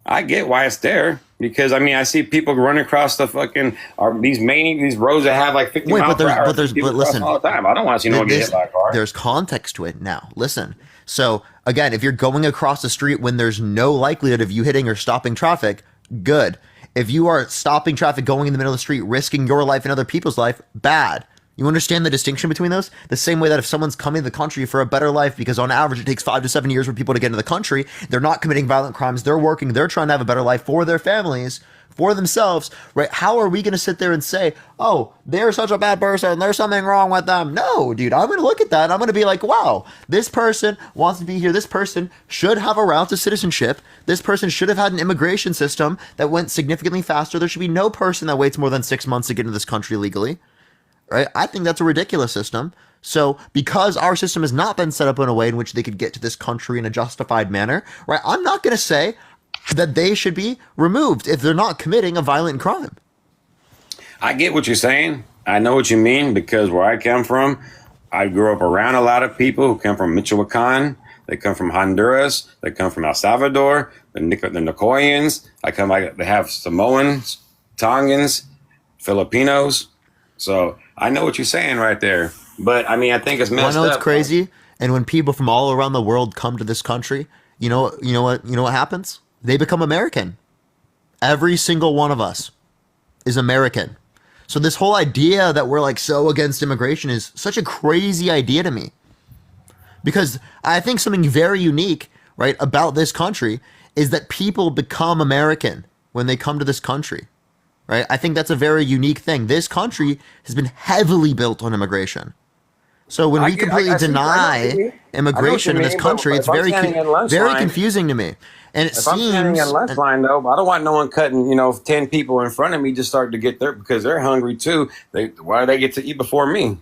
I get why it's there because I see people running across the fucking these roads that have like 50 miles per hour. But listen, all the time. I don't want to see no one get hit by a car. There's context to it now. Listen. So again, if you're going across the street when there's no likelihood of you hitting or stopping traffic, good. If you are stopping traffic, going in the middle of the street, risking your life and other people's life, bad. You understand the distinction between those? The same way that if someone's coming to the country for a better life, because on average it takes 5 to 7 years for people to get into the country, they're not committing violent crimes, they're working, they're trying to have a better life for their families, for themselves, right? How are we going to sit there and say, oh, they're such a bad person, there's something wrong with them? No, dude, I'm going to look at that and I'm going to be like, wow, this person wants to be here. This person should have a route to citizenship. This person should have had an immigration system that went significantly faster. There should be no person that waits more than 6 months to get into this country legally. Right? I think that's a ridiculous system. So because our system has not been set up in a way in which they could get to this country in a justified manner, right? I'm not going to say that they should be removed if they're not committing a violent crime. I get what you're saying. I know what you mean because where I come from, I grew up around a lot of people who come from Michoacan. They come from Honduras. They come from El Salvador. The Nicoyans. They have Samoans, Tongans, Filipinos. So I know what you're saying right there. But I think it's messed up. I know it's crazy. And when people from all around the world come to this country, you know what happens? They become American. Every single one of us is American. So this whole idea that we're like so against immigration is such a crazy idea to me. Because I think something very unique, right, about this country is that people become American when they come to this country, right? I think that's a very unique thing. This country has been heavily built on immigration. So when we completely deny immigration in this country, it's very confusing to me. And it If I'm standing in lunch line, though, I don't want no one cutting, 10 people in front of me just start to get there because they're hungry too. Why do they get to eat before me?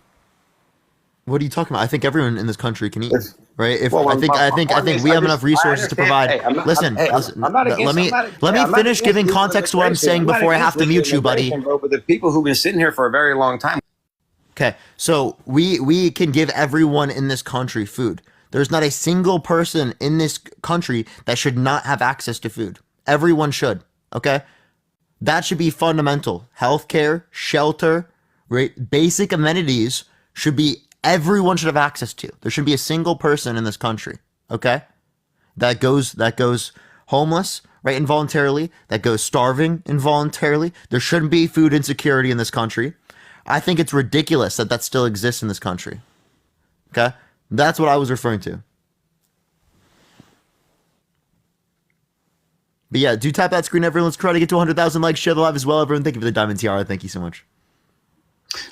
What are you talking about? I think everyone in this country can eat, right? Well, I think we have enough resources to provide. Hey, Listen, let me finish giving context to what I'm saying before I have to mute you, buddy. Bro, but the people who've been sitting here for a very long time. Okay, so we can give everyone in this country food. There's not a single person in this country that should not have access to food. Everyone should, okay? That should be fundamental. Healthcare, shelter, right? Basic amenities everyone should have access to. There shouldn't be a single person in this country, okay? That goes homeless, right, involuntarily, that goes starving involuntarily. There shouldn't be food insecurity in this country. I think it's ridiculous that still exists in this country. Okay? That's what I was referring to. But yeah, do tap that screen, everyone. Let's try to get to 100,000 likes. Share the live as well, everyone. Thank you for the diamond tiara. Thank you so much.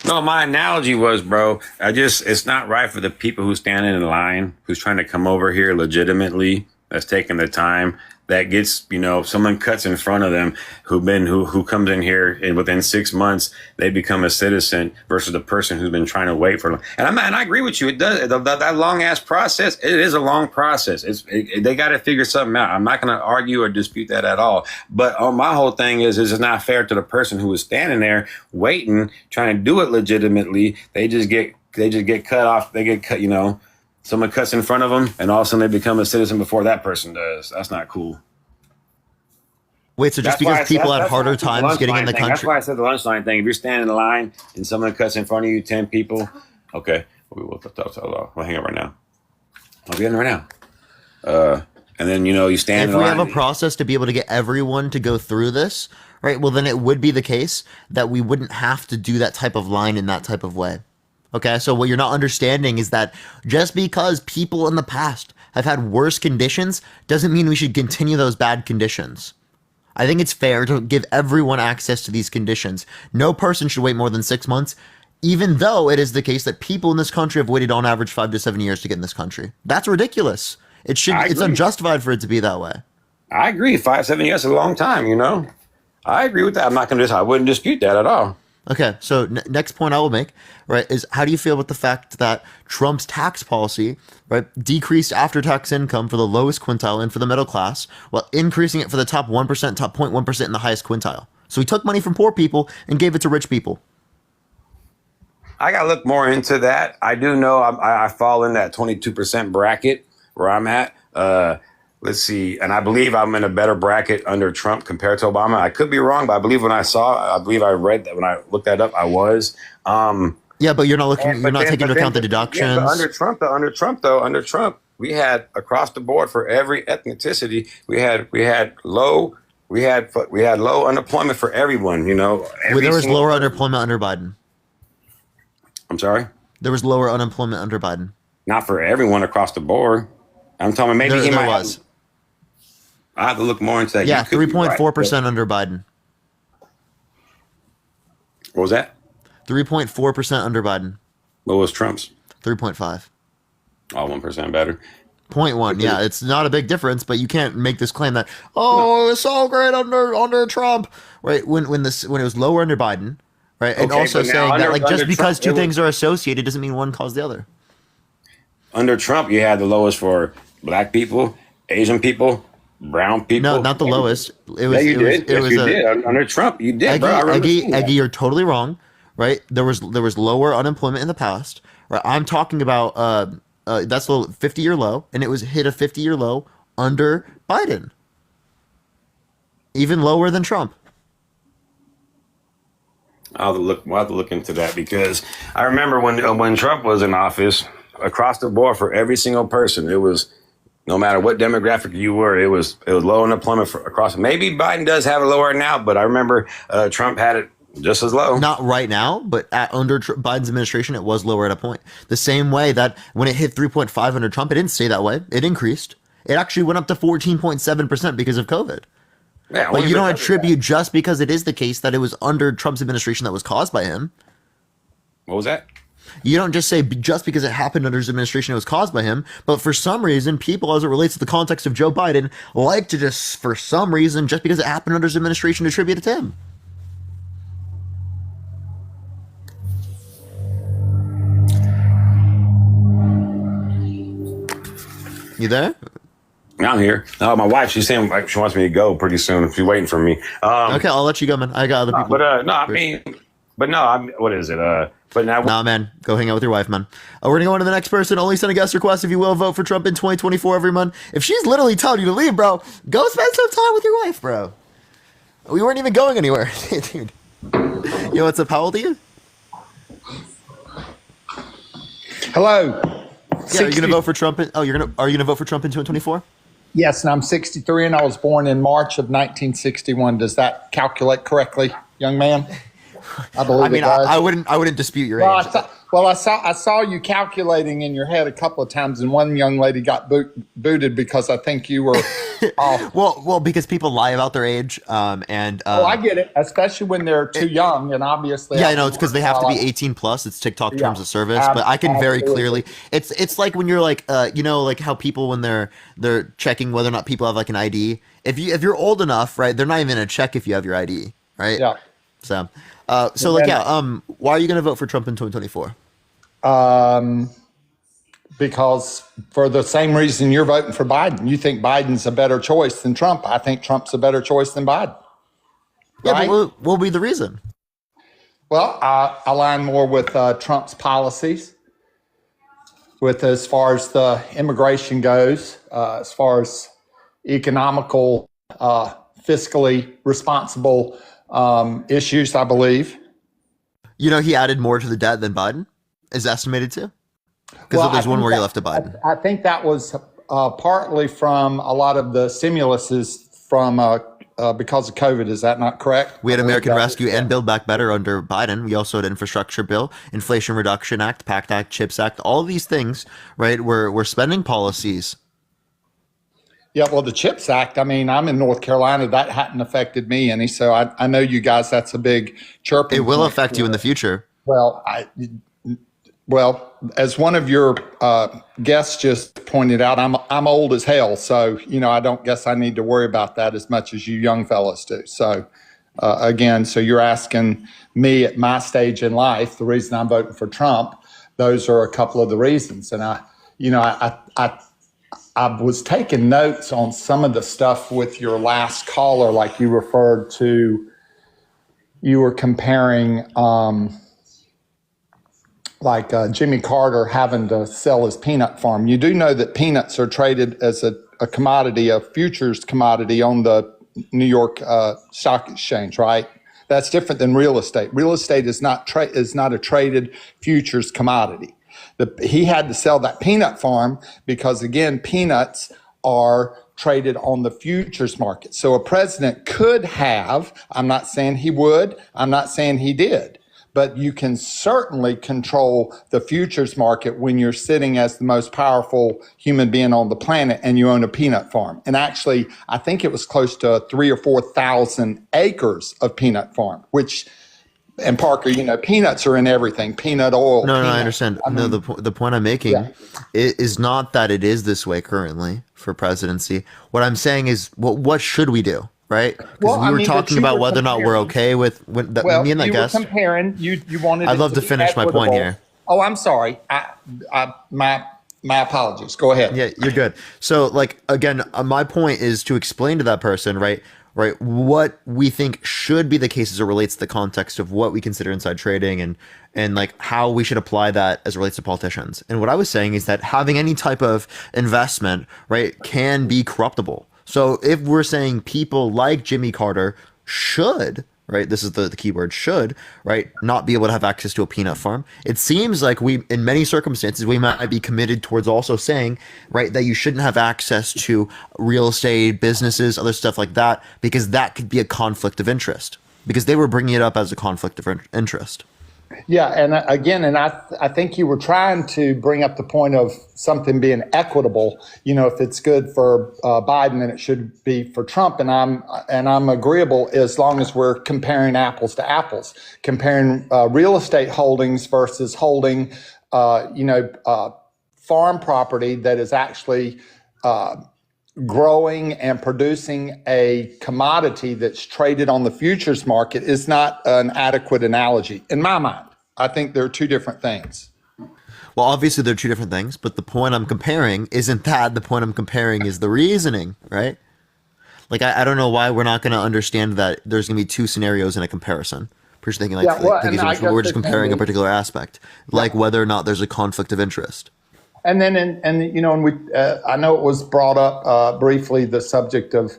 No, my analogy was, bro, it's not right for the people who stand in line, who's trying to come over here legitimately, that's taking the time, that gets, someone cuts in front of them who comes in here and within 6 months, they become a citizen versus the person who's been trying to wait for them. And I agree with you. It does that long ass process. It is a long process. They got to figure something out. I'm not going to argue or dispute that at all. But my whole thing is it's not fair to the person who was standing there waiting, trying to do it legitimately. They just get cut off. They get cut, someone cuts in front of them, and all of a sudden they become a citizen before that person does. That's not cool. Wait, so just because people had harder times getting in the country? That's why I said the lunchtime thing. If you're standing in the line and someone cuts in front of you, 10 people, okay, we'll hang up right now. I'll be in right now. And then, you stand in the line. If we have a process to be able to get everyone to go through this, right, well, then it would be the case that we wouldn't have to do that type of line in that type of way. Okay, so what you're not understanding is that just because people in the past have had worse conditions doesn't mean we should continue those bad conditions. I think it's fair to give everyone access to these conditions. No person should wait more than 6 months, even though it is the case that people in this country have waited on average 5 to 7 years to get in this country. That's ridiculous. It's unjustified for it to be that way. I agree. 5, 7 years is a long time, I agree with that. I wouldn't dispute that at all. Okay, so next point I will make, right, is how do you feel about the fact that Trump's tax policy, right, decreased after-tax income for the lowest quintile and for the middle class, while increasing it for the top 1%, top 0.1% in the highest quintile? So he took money from poor people and gave it to rich people. I got to look more into that. I do know I fall in that 22% bracket where I'm at. Let's see. And I believe I'm in a better bracket under Trump compared to Obama. I could be wrong, but I believe I read that when I looked that up, I was. Yeah, but you're not taking into account the deductions. Yeah, but under Trump, we had across the board for every ethnicity, we had low unemployment for everyone, There was lower unemployment under Biden. I'm sorry? There was lower unemployment under Biden. Not for everyone across the board. I'm talking maybe there was. I have to look more into that. Yeah, 3.4% under Biden. What was that? 3.4% under Biden. What was Trump's? 3.5. All 1% better. 0.1. Yeah, it's not a big difference, but you can't make this claim that it's so great under Trump, right? When it was lower under Biden, right? And also saying that just because two things are associated doesn't mean one caused the other. Under Trump, you had the lowest for black people, Asian people, brown people. No, not the lowest. You did. Under Trump, you did. Eggy, you're totally wrong, right? There was lower unemployment in the past, right? I'm talking about that's the 50-year low, and it was hit a 50-year low under Biden, even lower than Trump. We'll have to look into that because I remember when Trump was in office. Across the board for every single person, it was no matter what demographic you were, it was low unemployment across. Maybe Biden does have it lower now, but I remember Trump had it just as low. Not right now, but under Biden's administration, it was lower at a point. The same way that when it hit 3.5 under Trump, it didn't stay that way. It increased. It actually went up to 14.7% because of COVID. Yeah, Like, you don't attribute just because it is the case that it was under Trump's administration that was caused by him. What was that? You don't just say just because it happened under his administration it was caused by him, but for some reason, people, as it relates to the context of Joe Biden, like to just, for some reason, just because it happened under his administration, attribute it to him. You there? I'm here. My wife, she's saying like, she wants me to go pretty soon. She's waiting for me. Okay, I'll let you go, man. I got other people. What is it? But now, Nah, man, go hang out with your wife, man. We're gonna go on to the next person. Only send a guest request if you will. Vote for Trump in 2024, everyone. If she's literally telling you to leave, bro, go spend some time with your wife, bro. We weren't even going anywhere, dude. Yo, what's up? How old are you? Hello. Yeah, are you gonna vote for Trump? Are you gonna vote for Trump in 2024? Yes, and I'm 63, and I was born in March of 1961. Does that calculate correctly, young man? I believe. I mean, it does. I wouldn't dispute your Well, age. I saw you calculating in your head a couple of times, and one young lady got booted because I think you were off. Well, because people lie about their age, and I get it, especially when they're too young, and obviously. Yeah, I know it's because they have to be 18 plus. It's TikTok terms of service, but I can very clearly. It's like when you're like, like how people when they're checking whether or not people have like an ID. If you're old enough, right, they're not even gonna check if you have your ID, right? Yeah. So, why are you gonna vote for Trump in 2024? Because for the same reason you're voting for Biden, you think Biden's a better choice than Trump. I think Trump's a better choice than Biden. Yeah, right? but what will be the reason? Well, I align more with Trump's policies, with as far as the immigration goes, as far as economical, fiscally responsible issues, I believe. He added more to the debt than Biden is estimated to. Because there's one more year left to Biden. I think that was partly from a lot of the stimuluses from because of COVID. Is that not correct? We had American Rescue and Build Back Better under Biden. We also had Infrastructure Bill, Inflation Reduction Act, PACT Act, CHIPS Act. All of these things, right? We're spending policies. Yeah, well, the CHIPS Act, I mean, I'm in North Carolina. That hadn't affected me any. So I know you guys, that's a big chirping. It will affect you in the future. Well, as one of your guests just pointed out, I'm old as hell. So, I don't guess I need to worry about that as much as you young fellas do. So, again, so you're asking me at my stage in life, the reason I'm voting for Trump, those are a couple of the reasons. And I was taking notes on some of the stuff with your last caller, like you referred to, you were comparing Jimmy Carter having to sell his peanut farm. You do know that peanuts are traded as a commodity, a futures commodity on the New York Stock Exchange, right? That's different than real estate. Real estate is not a traded futures commodity. He had to sell that peanut farm because, again, peanuts are traded on the futures market. So a president could have, I'm not saying he would, I'm not saying he did, but you can certainly control the futures market when you're sitting as the most powerful human being on the planet and you own a peanut farm. And actually, I think it was close to 3,000 or 4,000 acres of peanut farm, which, and Parker, peanuts are in everything, peanut oil. No, I understand. The point I'm making is not that it is this way currently for presidency. What I'm saying is, what should we do? Right? Because we were talking about whether or not we're okay with me and that guest. Comparing, you wanted. I'd love to finish my point here. Oh, I'm sorry. My apologies. Go ahead. Yeah, you're good. So, again, my point is to explain to that person, right, what we think should be the case as it relates to the context of what we consider inside trading and how we should apply that as it relates to politicians. And what I was saying is that having any type of investment, right, can be corruptible. So if we're saying people like Jimmy Carter should, right, this is the keyword should, right, not be able to have access to a peanut farm, it seems like in many circumstances, we might be committed towards also saying, right, that you shouldn't have access to real estate, businesses, other stuff like that, because that could be a conflict of interest, because they were bringing it up as a conflict of interest. Yeah, and again, and I think you were trying to bring up the point of something being equitable. You know, if it's good for Biden, then it should be for Trump. And I'm agreeable as long as we're comparing apples to apples, comparing real estate holdings versus holding, farm property that is actually growing and producing a commodity that's traded on the futures market is not an adequate analogy in my mind. I think they're two different things. Well, obviously they're two different things, but the point I'm comparing isn't that. The point I'm comparing is the reasoning, right? Like, I don't know why we're not going to understand that there's going to be two scenarios in a comparison. We're just thinking we're just comparing a particular aspect, like whether or not there's a conflict of interest. And then, I know it was brought up briefly, the subject of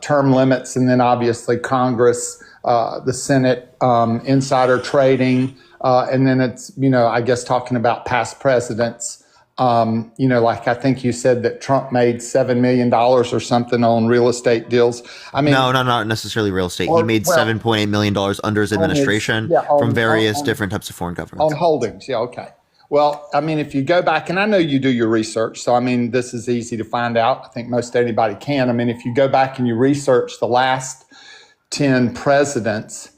term limits, and then obviously Congress, the Senate, insider trading, and then it's, I guess talking about past presidents. Like I think you said that Trump made $7 million or something on real estate deals. I mean, no, not necessarily real estate. He made $7.8 million under his administration from various different types of foreign governments. On holdings, yeah, okay. Well, I mean, if you go back, and I know you do your research, so I mean, this is easy to find out. I think most anybody can. I mean, if you go back and you research the last 10 presidents,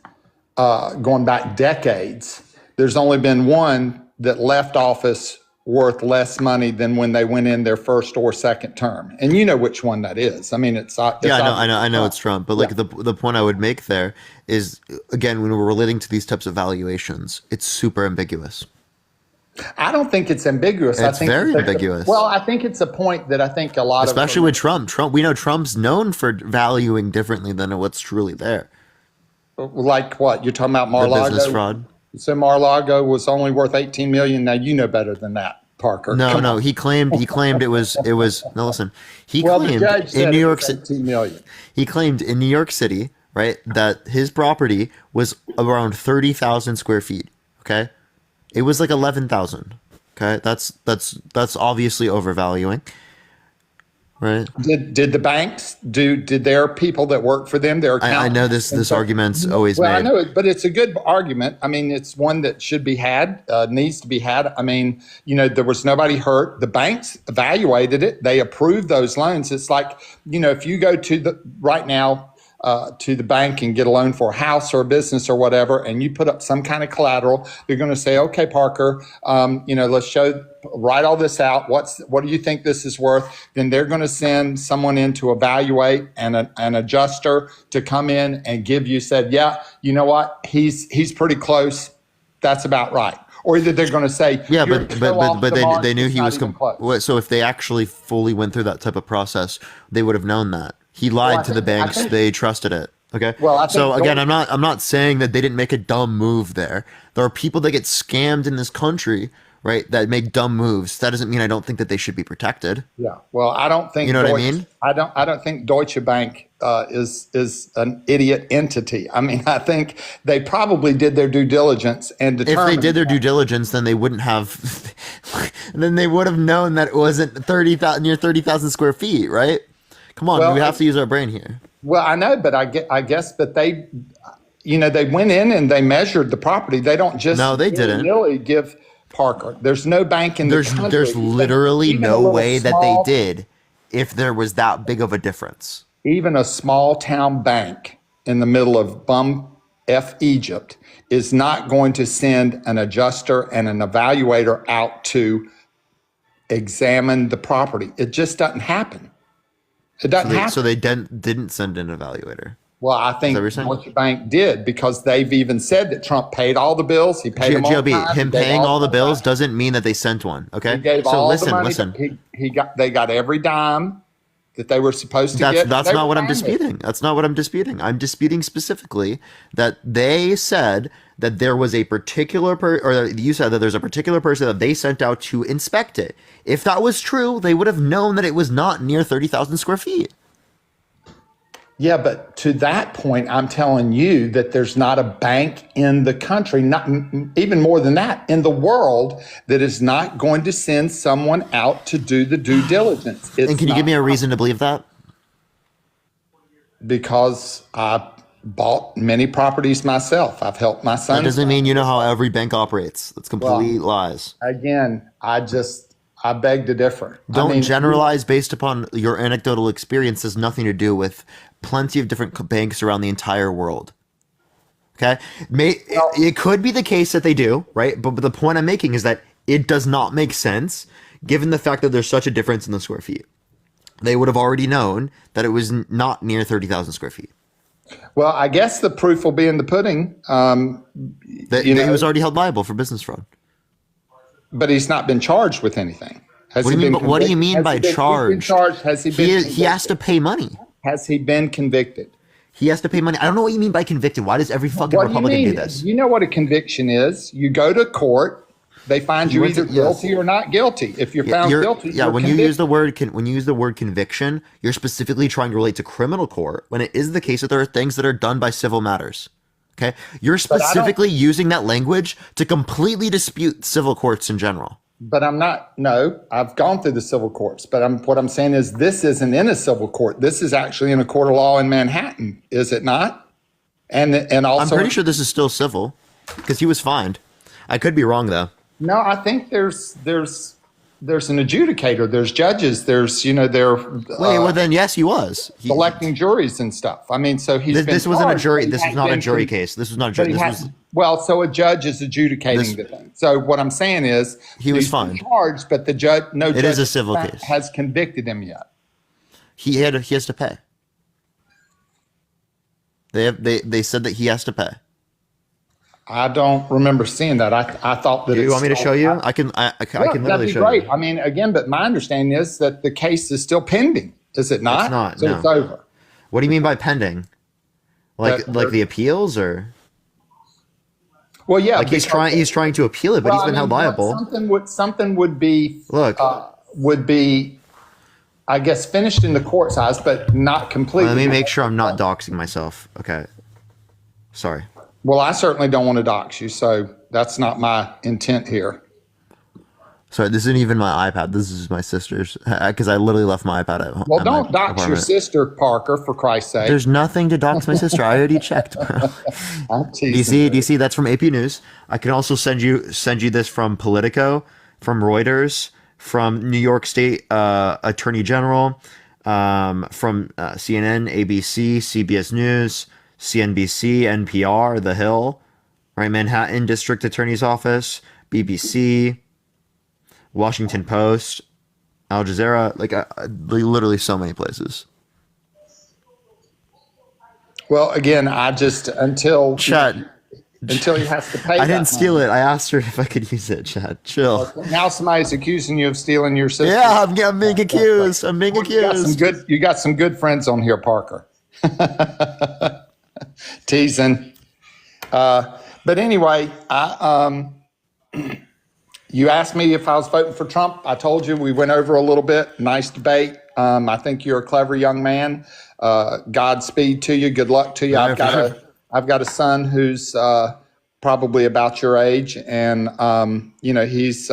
going back decades, there's only been one that left office worth less money than when they went in their first or second term. And you know which one that is. I mean, I know it's Trump, but like the point I would make there is, again, when we're relating to these types of valuations, it's super ambiguous. I don't think it's ambiguous. It's very ambiguous. Well, I think it's a point that I think a lot especially with Trump. We know Trump's known for valuing differently than what's truly there. Like what? You're talking about Mar-a-Lago? The business fraud. So Mar-a-Lago was only worth 18 million. Now you know better than that, Parker. No. He claimed it was. No, listen. He claimed in New York City. 18 million. He claimed in New York City, right, that his property was around 30,000 square feet. Okay. It was like 11,000. Okay, that's obviously overvaluing, right? Did the banks did their people that work for them, their accountants? I know this argument's always made. I know it, but it's a good argument. I mean, it's one that should be had, needs to be had. I mean, there was nobody hurt. The banks evaluated it. They approved those loans. It's like, if you go to right now, to the bank and get a loan for a house or a business or whatever, and you put up some kind of collateral, they're going to say, okay, Parker, let's write all this out. What do you think this is worth? Then they're going to send someone in to evaluate and an adjuster to come in and yeah, you know what? He's pretty close. That's about right. Or either they're going to say, yeah, but they knew he was so if they actually fully went through that type of process, they would have known that. He lied to the banks. They trusted it. Okay. Well, so again, I'm not saying that they didn't make a dumb move there. There are people that get scammed in this country, right? That make dumb moves. That doesn't mean I don't think that they should be protected. Yeah. Well, I don't think what I mean. I don't think Deutsche Bank is an idiot entity. I mean, I think they probably did their due diligence and determined. If they did their due diligence, then they wouldn't have. Then they would have known that it wasn't near 30,000 square feet, right? Come on, we have to use our brain here. Well, I know, but I guess, but they, they went in and they measured the property. They don't just they didn't really give Parker. There's no bank in the country. There's literally no way that they did if there was that big of a difference. Even a small town bank in the middle of bum F Egypt is not going to send an adjuster and an evaluator out to examine the property. It just doesn't happen. It doesn't happen. So they didn't send an evaluator. Well, I think Deutsche Bank did, because they've even said that Trump paid all the bills. He paid them all the time. Him paying all the bills doesn't mean that they sent one. Okay. He gave all the money. Listen. They got every dime that they were supposed to get. That's not what I'm disputing. That's not what I'm disputing. I'm disputing specifically that they said that there was a particular or you said that there's a particular person that they sent out to inspect it. If that was true, they would have known that it was not near 30,000 square feet. Yeah, but to that point, I'm telling you that there's not a bank in the country, not even more than that, in the world, that is not going to send someone out to do the due diligence. And can you give me a reason to believe that? Because bought many properties myself. I've helped my son. That doesn't mean you know how every bank operates. That's complete lies. Again, I beg to differ. Don't generalize based upon your anecdotal experience. Has nothing to do with plenty of different banks around the entire world. Okay, it could be the case that they do, right? But the point I'm making is that it does not make sense given the fact that there's such a difference in the square feet. They would have already known that it was not near 30,000 square feet. Well, I guess the proof will be in the pudding. That he was already held liable for business fraud. But he's not been charged with anything. What do you mean by charged? Has he been convicted? He has to pay money. Has he been convicted? He has to pay money. I don't know what you mean by convicted. Why does every fucking What Republican you do mean? this? You know what a conviction is. You go to court. They find you either guilty or not guilty. If you're found guilty, you're when convicted. you use the word conviction, you're specifically trying to relate to criminal court. When it is the case that there are things that are done by civil matters. Okay, you're specifically using that language to completely dispute civil courts in general. But I'm not. No, I've gone through the civil courts. But what I'm saying is this isn't in a civil court. This is actually in a court of law in Manhattan, is it not? And also, I'm pretty sure this is still civil because he was fined. I could be wrong though. No, I think there's an adjudicator. There's judges. There's they're well then yes, he was selecting juries and stuff. I mean, so he's this been wasn't a charged, jury. but This he was not a hasn't jury been case. This was not a jury. Well, so a judge is adjudicating the thing. So what I'm saying is he was he's been fined. charged, but the judge, It is a civil case. has convicted him yet. He has to pay. They said that he has to pay. I don't remember seeing that. I thought that. You want me to show you? I can literally that'd be show great. you. I mean, again, but my understanding is that the case is still pending. Is it not? It's not. So No. it's over. What do you mean by pending? Like the appeals or? Well, yeah. Like he's trying to appeal it, but he's been held liable. Something would be I guess finished in the court's eyes, but not completely. Let me make sure I'm not doxing myself. Okay. Sorry. Well, I certainly don't want to dox you, so that's not my intent here. Sorry, this isn't even my iPad. This is my sister's because I literally left my iPad at home. Well, don't dox your sister, Parker, for Christ's sake. There's nothing to dox my sister. I already checked, bro. Do you see? That's from AP News. I can also send you this from Politico, from Reuters, from New York State Attorney General, from CNN, ABC, CBS News, CNBC, NPR, The Hill, right? Manhattan District Attorney's Office, BBC, Washington Post, Al Jazeera, literally so many places. Well, again, I just until he has to pay. I didn't steal it. I asked her if I could use it. Chad, chill. Now somebody's accusing you of stealing your sister. Yeah, I'm being accused. I'm being accused. You got some good friends on here, Parker. Teasing. But anyway, you asked me if I was voting for Trump. I told you we went over a little bit. Nice debate. I think you're a clever young man. Godspeed to you. Good luck to you. I've got a son who's probably about your age, and he's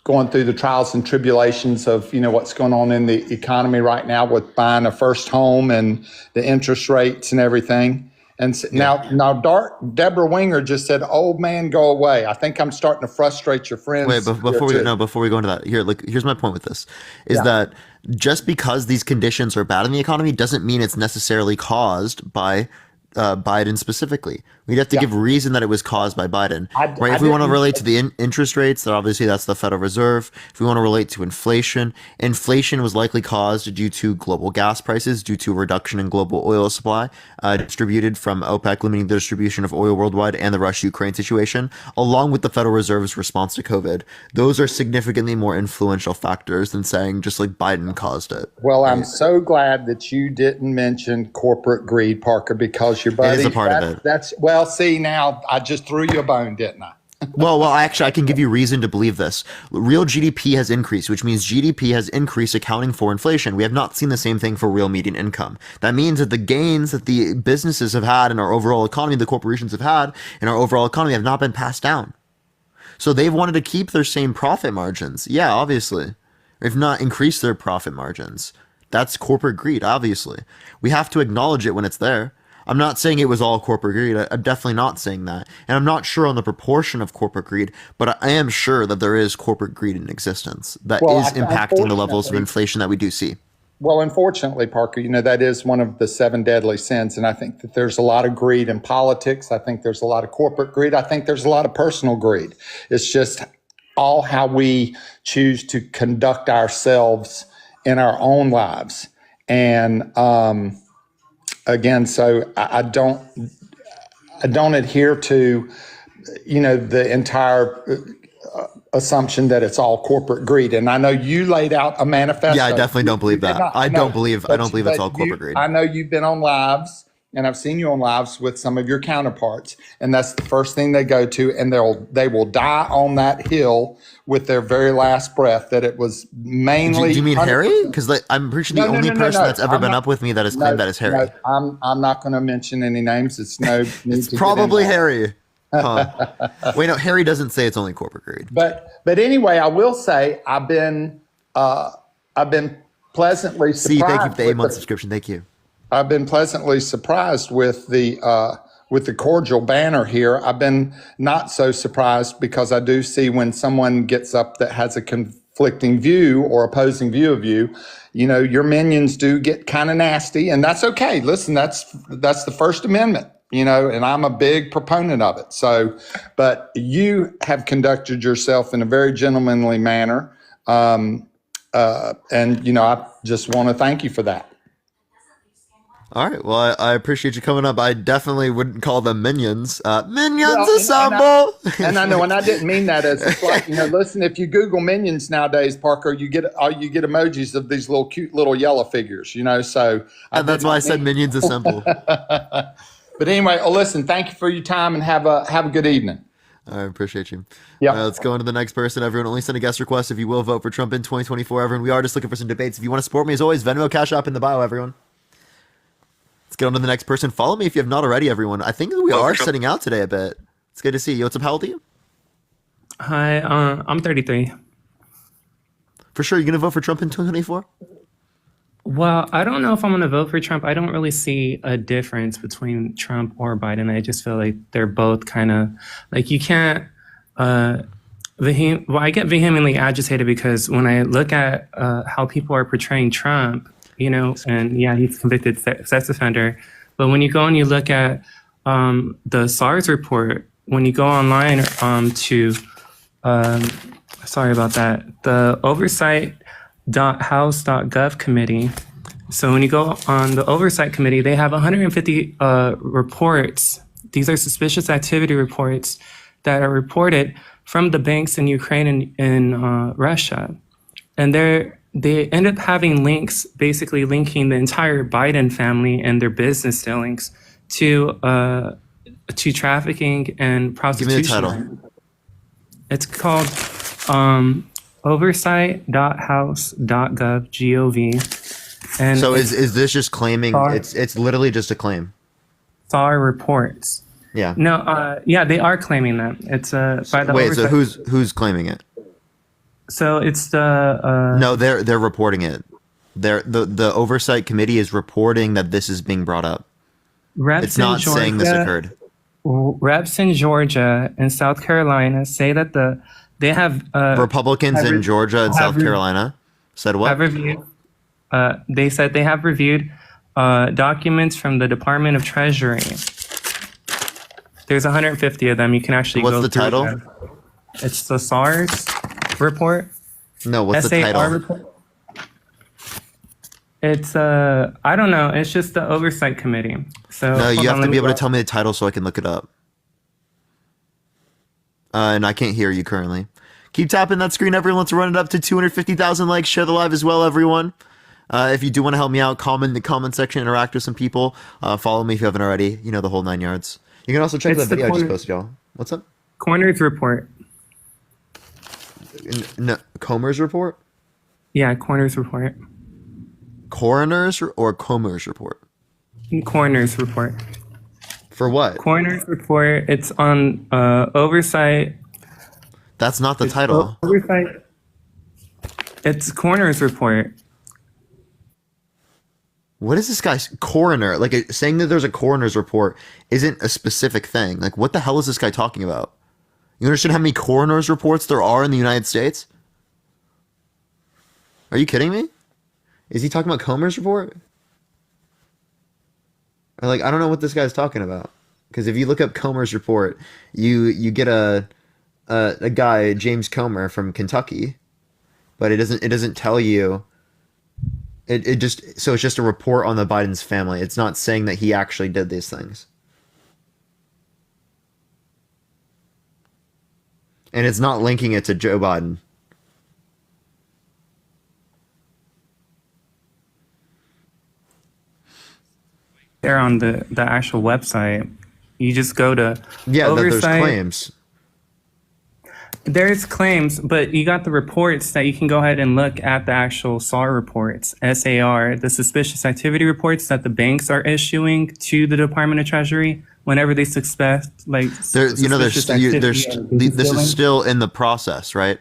going through the trials and tribulations of what's going on in the economy right now with buying a first home and the interest rates and everything. And now, Deborah Winger just said, "Old man, go away." I think I'm starting to frustrate your friends. Wait, before we go into that, here's my point with this: that just because these conditions are bad in the economy doesn't mean it's necessarily caused by Biden specifically. We'd have to give reason that it was caused by Biden, right? If we want to relate to the interest rates, then obviously that's the Federal Reserve. If we want to relate to inflation was likely caused due to global gas prices, due to a reduction in global oil supply distributed from OPEC, limiting the distribution of oil worldwide, and the Russia-Ukraine situation, along with the Federal Reserve's response to COVID. Those are significantly more influential factors than saying just like Biden caused it. Well, I'm so glad that you didn't mention corporate greed, Parker, because your buddy, it is a part of it. Well, see, now I just threw you a bone, didn't I? well, actually, I can give you reason to believe this. Real GDP has increased, which means GDP has increased accounting for inflation. We have not seen the same thing for real median income. That means that the gains that the businesses have had in our overall economy, the corporations have had in our overall economy, have not been passed down. So they've wanted to keep their same profit margins. Yeah, obviously. If not increase their profit margins That's corporate greed, obviously. We have to acknowledge it when it's there. I'm not saying it was all corporate greed. I'm definitely not saying that. And I'm not sure on the proportion of corporate greed, but I am sure that there is corporate greed in existence that Well, is impacting the levels of unfortunately- inflation that we do see. Well, unfortunately, Parker, that is one of the 7 deadly sins. And I think that there's a lot of greed in politics. I think there's a lot of corporate greed. I think there's a lot of personal greed. It's just all how we choose to conduct ourselves in our own lives. And again, so I don't adhere to, the entire assumption that it's all corporate greed. And I know you laid out a manifesto. Yeah, I definitely don't believe that. I don't believe it's all But corporate greed. I know you've been on lives, and I've seen you on lives with some of your counterparts, and that's the first thing they go to, and they will die on that hill with their very last breath. That it was mainly. Do you mean 100%. Harry? Because I'm pretty sure the only person that's ever been up with me that has claimed that is Harry. No, I'm not going to mention any names. It's no need It's to get probably involved. Harry. Huh. Wait, no, Harry doesn't say it's only corporate greed. But anyway, I will say I've been pleasantly surprised. See, thank you for the with 8-month subscription. Thank you. I've been pleasantly surprised with the cordial banner here. I've been not so surprised because I do see when someone gets up that has a conflicting view or opposing view of you, your minions do get kind of nasty, and that's okay. Listen, that's the First Amendment. And I'm a big proponent of it. So, but you have conducted yourself in a very gentlemanly manner. And, I just want to thank you for that. All right. Well, I appreciate you coming up. I definitely wouldn't call them minions. Minions Well, assemble! And I know, and I didn't mean that as it's like, listen, if you Google minions nowadays, Parker, you get emojis of these little cute little yellow figures, so. And that's why I said minions assemble. But anyway, listen, thank you for your time and have a good evening. I appreciate you. Yeah. All right, let's go on to the next person. Everyone, only send a guest request if you will vote for Trump in 2024. Everyone, we are just looking for some debates. If you want to support me, as always, Venmo, Cash App in the bio, everyone. Let's get on to the next person. Follow me if you have not already, everyone. I think we are setting out today a bit. It's good to see you. What's up? How old are you? Hi, I'm 33. For sure, you're going to vote for Trump in 2024? Well, I don't know if I'm going to vote for Trump. I don't really see a difference between Trump or Biden. I just feel like they're both kind of like you can't. I get vehemently agitated because when I look at how people are portraying Trump, and yeah, he's a convicted sex offender. But when you go and you look at the SARS report, when you go online to, sorry about that, the oversight.house.gov committee. So when you go on the oversight committee, they have 150 reports. These are suspicious activity reports that are reported from the banks in Ukraine and Russia. And they end up having links, basically linking the entire Biden family and their business dealings to trafficking and prostitution. Give me the title. It's called oversight.house.gov, and So is this just claiming? It's literally just a claim. SAR reports. Yeah. No, yeah, they are claiming that. It's by the Wait, so oversight. who's claiming it? So it's the No, they're reporting it. The oversight committee is reporting that this is being brought up. reps It's not in Georgia, saying this occurred. Reps in Georgia and South Carolina say that they have Republicans have in re- Georgia and have South re- Carolina said what? have reviewed. They said they have reviewed documents from the Department of Treasury. There's 150 of them. You can actually What's go the through title? them. It's the SARS report. No, what's the SAR title? report. It's I don't know. It's just the oversight committee. So No, hold you on, have let to me be able go- to tell me the title so I can look it up. And I can't hear you currently. Keep tapping that screen, everyone. Let's run it up to 250,000 likes. Share the live as well, everyone. If you do want to help me out, comment in the comment section, interact with some people. Follow me if you haven't already. The whole 9 yards. You can also check It's the the video I just corner- posted, y'all. What's up? Corners report. No, Comer's report? Yeah, Corners report. Coroner's or Comer's report? Corners report. For what? Corners report. It's on oversight. That's not the title. Oversight. It's Corners report. What is this guy's coroner? Like saying that there's a coroner's report isn't a specific thing. Like what the hell is this guy talking about? You understand how many coroner's reports there are in the United States? Are you kidding me? Is he talking about Comer's report? Or like I don't know what this guy's talking about. Because if you look up Comer's report, you get a guy, James Comer from Kentucky, but it doesn't tell you. It's just a report on the Biden's family. It's not saying that he actually did these things. And it's not linking it to Joe Biden. There on the actual website, you just go to That there's oversight. claims. There's claims, but you got the reports that you can go ahead and look at the actual SAR reports, SAR, the suspicious activity reports that the banks are issuing to the Department of Treasury whenever they suspect This is still in the process, right?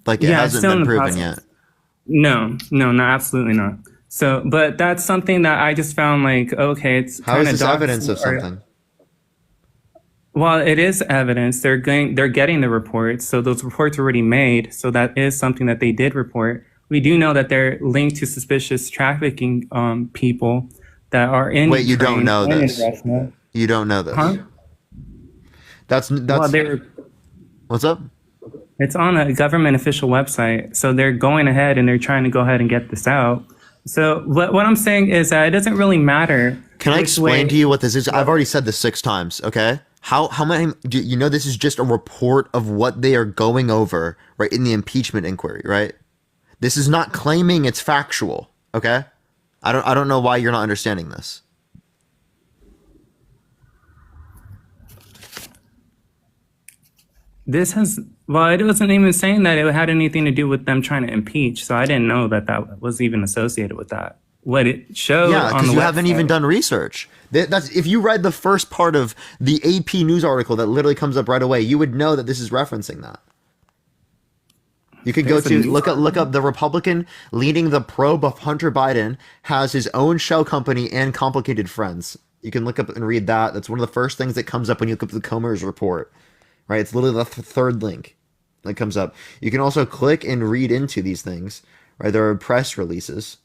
Like it hasn't been proven yet. No, absolutely not. So, but that's something that I just found like, okay, it's How is this evidence of something? Well, it is evidence. They're getting the reports. So those reports were already made. So that is something that they did report. We do know that they're linked to suspicious trafficking people that are in. Wait, you Ukraine don't know and in this? Russia. You don't know this? Huh? That's Well, what's up? it's on a government official website. So they're going ahead and they're trying to go ahead and get this out. So what I'm saying is that it doesn't really matter. Can I which explain way- to you what this is? I've already said this 6 times, okay? How many, you know, this is just a report of what they are going over, right, in the impeachment inquiry, right? This is not claiming it's factual, okay? I don't know why you're not understanding this. It wasn't even saying that it had anything to do with them trying to impeach. So I didn't know that was even associated with that. What it showed Yeah, on because the you haven't website- even done research. That's if you read the first part of the AP news article that literally comes up right away, you would know that this is referencing that. You could There's a news look up the Republican leading the probe of Hunter Biden has his own shell company and complicated friends. You can look up and read that. That's one of the first things that comes up when you look up the Comer's report. Right? It's literally the third link that comes up. You can also click and read into these things. Right? There are press releases.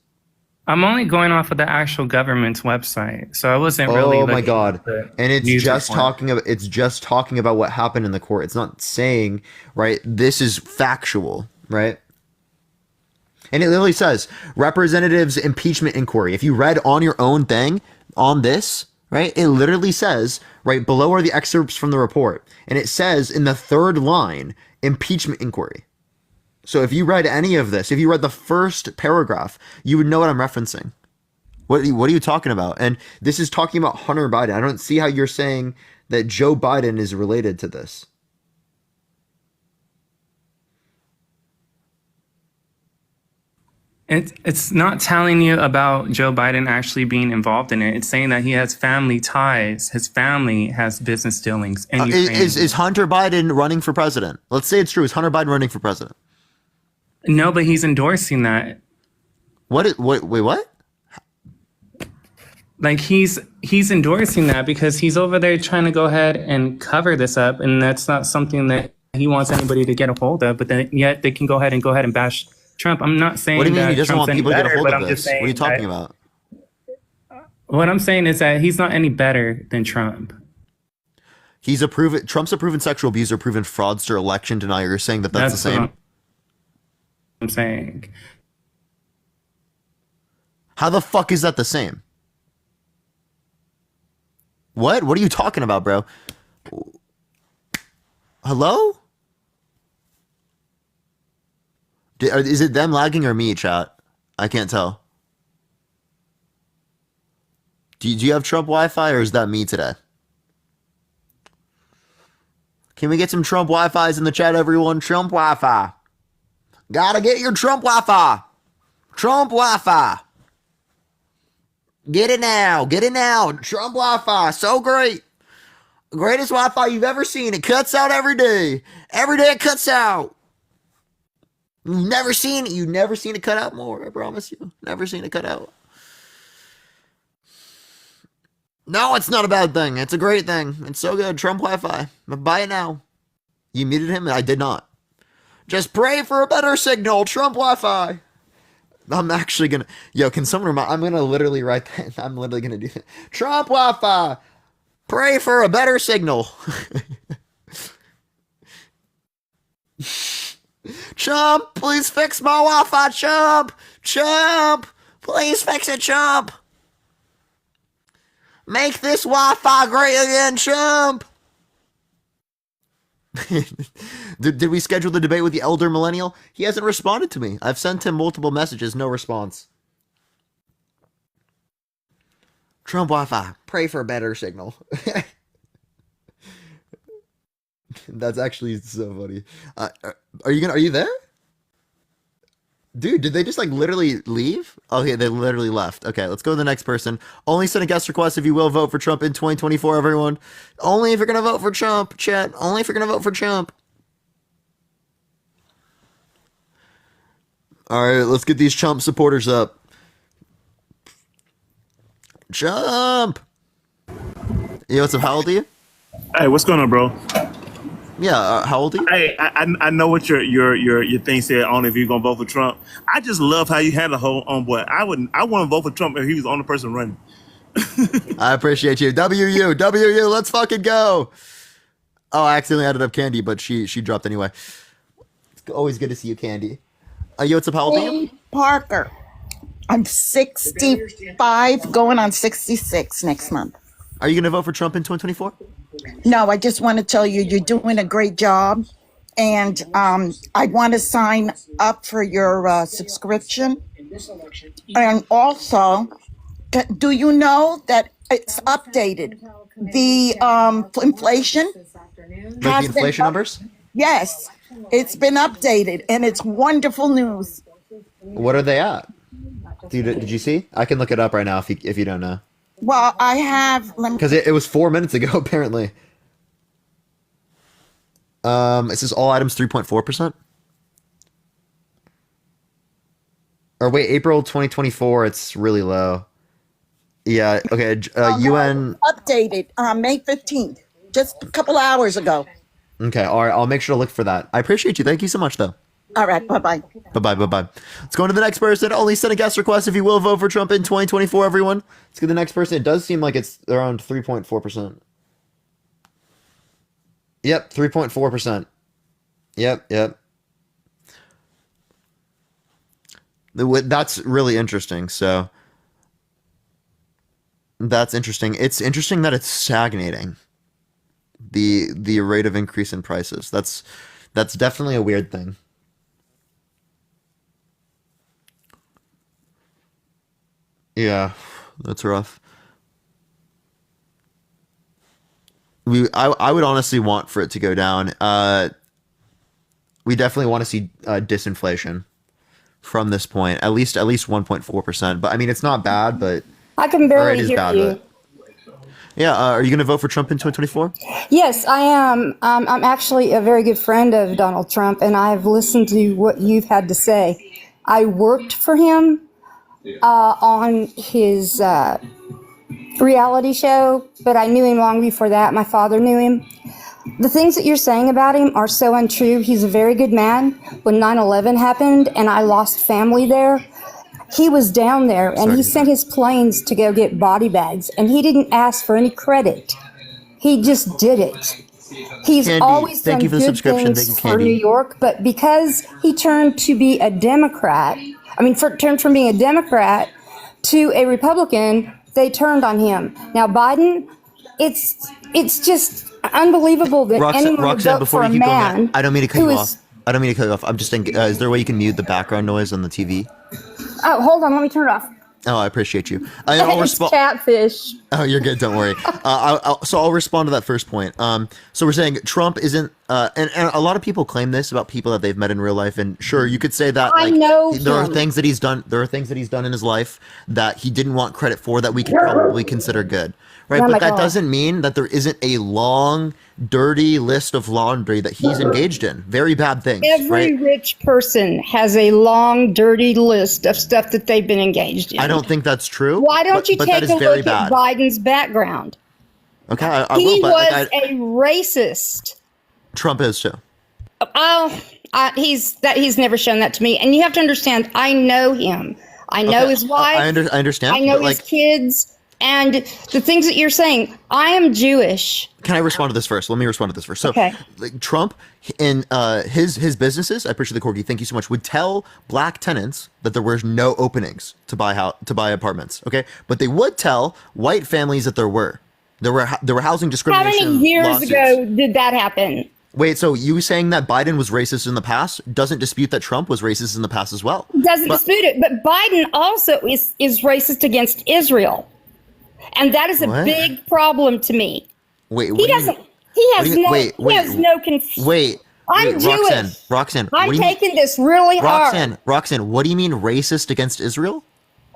I'm only going off of the actual government's website, so I wasn't really. Oh my looking god! at the And it's news just report. talking about what happened in the court. It's not saying, right, this is factual, right? And it literally says representatives impeachment inquiry. If you read on your own thing on this, right, it literally says right below are the excerpts from the report, and it says in the third line impeachment inquiry. So if you read any of this, if you read the first paragraph, you would know what I'm referencing. What are you talking about? And this is talking about Hunter Biden. I don't see how you're saying that Joe Biden is related to this. It's not telling you about Joe Biden actually being involved in it. It's saying that he has family ties. His family has business dealings in Ukraine. Is Hunter Biden running for president? Let's say it's true. Is Hunter Biden running for president? No, but he's endorsing that. Wait, what? Like he's endorsing that because he's over there trying to go ahead and cover this up, and that's not something that he wants anybody to get a hold of. But then yet they can go ahead and bash Trump. I'm not saying What do you mean that he doesn't Trump's want people to any get a better, hold but of I'm this? just saying What are you talking that- about? What I'm saying is that he's not any better than Trump. Trump's a proven sexual abuser, proven fraudster, election denier. You're saying that that's the same? what I'm saying. How the fuck is that the same? What? What are you talking about, bro? Hello? Is it them lagging or me, chat? I can't tell. Do you have Trump Wi-Fi or is that me today? Can we get some Trump Wi-Fi's in the chat, everyone? Trump Wi-Fi. Gotta get your Trump Wi-Fi. Trump Wi-Fi. Get it now. Get it now. Trump Wi-Fi. So great. Greatest Wi-Fi you've ever seen. It cuts out every day. Every day it cuts out. You've never seen it. You've never seen it cut out more. I promise you. Never seen it cut out. No, it's not a bad thing. It's a great thing. It's so good. Trump Wi-Fi. Buy it now. You muted him? I did not. Just pray for a better signal. Trump Wi-Fi. I'm actually gonna. Yo, can someone remind? I'm gonna literally write that. I'm literally gonna do that. Trump Wi-Fi. Pray for a better signal. Chump, please fix my Wi-Fi. Chump, Chump, please fix it. Chump. Make this Wi-Fi great again, Chump. did we schedule the debate with the elder millennial? He hasn't responded to me. I've sent him multiple messages, no response. Trump Wi-Fi, pray for a better signal. That's actually so funny. Are you there? Dude, did they just like literally leave? Okay, they literally left. Okay, let's go to the next person. Only send a guest request if you will vote for Trump in 2024, everyone. Only if you're gonna vote for Trump, chat. Only if you're gonna vote for Trump. Alright, let's get these Trump supporters up. Trump! Yo, what's up? How old are you? Hey, what's going on, bro? Yeah, how old are you? Hey, I know what your thing said. Only if you're gonna vote for Trump. I just love how you handle the whole boy. I want to vote for Trump if he was the only person running. I appreciate you. WU, let's fucking go. Oh, I accidentally added up Candy, but she dropped anyway. It's always good to see you, Candy. Yo, what's up? How old are you? Parker, I'm 65, going on 66 next month. Are you gonna vote for Trump in 2024? No, I just want to tell you, you're doing a great job. And I want to sign up for your subscription. And also, do you know that it's updated? The inflation? Like the inflation numbers? Yes, it's been updated, and it's wonderful news. What are they at? Did you see? I can look it up right now if you don't know. Well, I have. Because it was 4 minutes ago, apparently. It says all items 3.4%. Or wait, April 2024, it's really low. Yeah, okay. UN. Updated May 15th, just a couple hours ago. Okay, all right. I'll make sure to look for that. I appreciate you. Thank you so much, though. All right, bye-bye. Bye-bye. Let's go on to the next person. Only send a guest request if you will vote for Trump in 2024, everyone. Let's get the next person. It does seem like it's around 3.4%. Yep, 3.4%. Yep. That's really interesting. So that's interesting. It's interesting that it's stagnating. The rate of increase in prices. That's definitely a weird thing. Yeah, that's rough. I would honestly want for it to go down. We definitely want to see disinflation from this point, at least 1.4%. But I mean, it's not bad, but I can barely hear you. Yeah, are you going to vote for Trump in 2024? Yes, I am. I'm actually a very good friend of Donald Trump, and I've listened to what you've had to say. I worked for him on his reality show, but I knew him long before that. My father knew him. The things that you're saying about him are so untrue. He's a very good man. When 9/11 happened and I lost family there, he was down there and he sent his planes to go get body bags, and he didn't ask for any credit. He just did it. He's Candy, always thank done you for the good subscription. things Thank you, for Candy. New York, but because he turned to be a Democrat, turned from being a Democrat to a Republican, they turned on him. Now Biden, it's just unbelievable that anyone would Roxanne, vote before for you a keep going, man I don't mean to cut who you is- off. I don't mean to cut you off. I'm just thinking, is there a way you can mute the background noise on the TV? Oh, hold on, let me turn it off. Oh, I appreciate you. I'll It's catfish. Oh, you're good. Don't worry. So I'll respond to that first point. So we're saying Trump isn't And a lot of people claim this about people that they've met in real life. And sure, you could say that I know there are him. things that he's done. There are things that he's done in his life that he didn't want credit for that we could probably consider good, right? Oh my But that God. doesn't mean that there isn't a long, dirty list of laundry that he's engaged in. Very bad things, Every right? rich person has a long, dirty list of stuff that they've been engaged in. I don't think that's true. Why don't you but take that is a very look bad. at Biden's background? Okay, I He will, but was like, a racist. Trump is too. Oh, he's never shown that to me. And you have to understand, I know him. I know Okay, his wife. I understand. I know but, his like, kids. And the things that you're saying, I am Jewish. Can I respond to this first? Let me respond to this first. So, Okay. like, Trump in his businesses, I appreciate the corgi. Thank you so much. Would tell black tenants that there were no openings to buy apartments. Okay, but they would tell white families that there were. There were housing How discrimination. many years lawsuits. ago did that happen? Wait, so you saying that Biden was racist in the past doesn't dispute that Trump was racist in the past as well? Doesn't But- dispute it. But Biden also is racist against Israel. And that is a What? big problem to me. Wait, He what do you doesn't. mean- He what has do you- no. wait, he has no. Wait, I'm Jewish. Roxanne, I'm what do you mean- taking this really hard. Roxanne, what do you mean racist against Israel?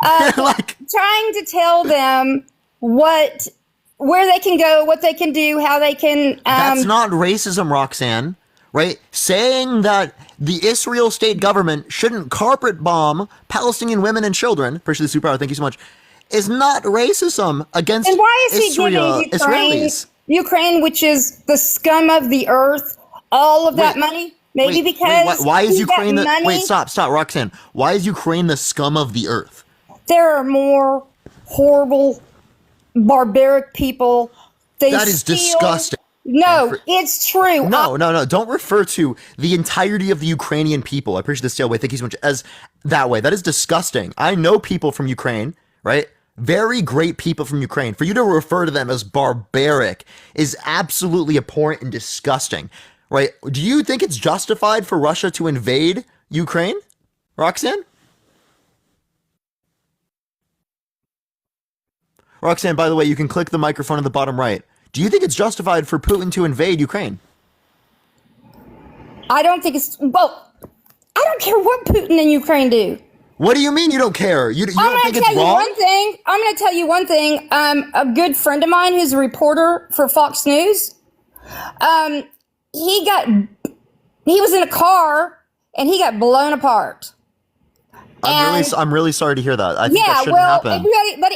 Trying to tell them where they can go, what they can do, how they can. That's not racism, Roxanne, right? Saying that the Israel state government shouldn't carpet bomb Palestinian women and children, appreciate the superpower, thank you so much, is not racism against And why is he Israel, giving Ukraine, Israelis. Ukraine, which is the scum of the earth, all of that money? Maybe because why is he got Ukraine the money? wait? Stop, Roxanne. Why is Ukraine the scum of the earth? There are more horrible, barbaric people. That is disgusting. No, it's true. No. Don't refer to the entirety of the Ukrainian people. I appreciate this tailway. Thank you so much. As that way, that is disgusting. I know people from Ukraine, right? Very great people from Ukraine. For you to refer to them as barbaric is absolutely abhorrent and disgusting, right? Do you think it's justified for Russia to invade Ukraine, Roxanne? Roxanne, by the way, you can click the microphone in the bottom right. Do you think it's justified for Putin to invade Ukraine? I don't think it's. Well, I don't care what Putin and Ukraine do. What do you mean you don't care? You I'm don't going think to it's tell you wrong? one thing. I'm going to tell you one thing. A good friend of mine who's a reporter for Fox News, he was in a car and he got blown apart. I'm really sorry to hear that. I think that shouldn't well, happen.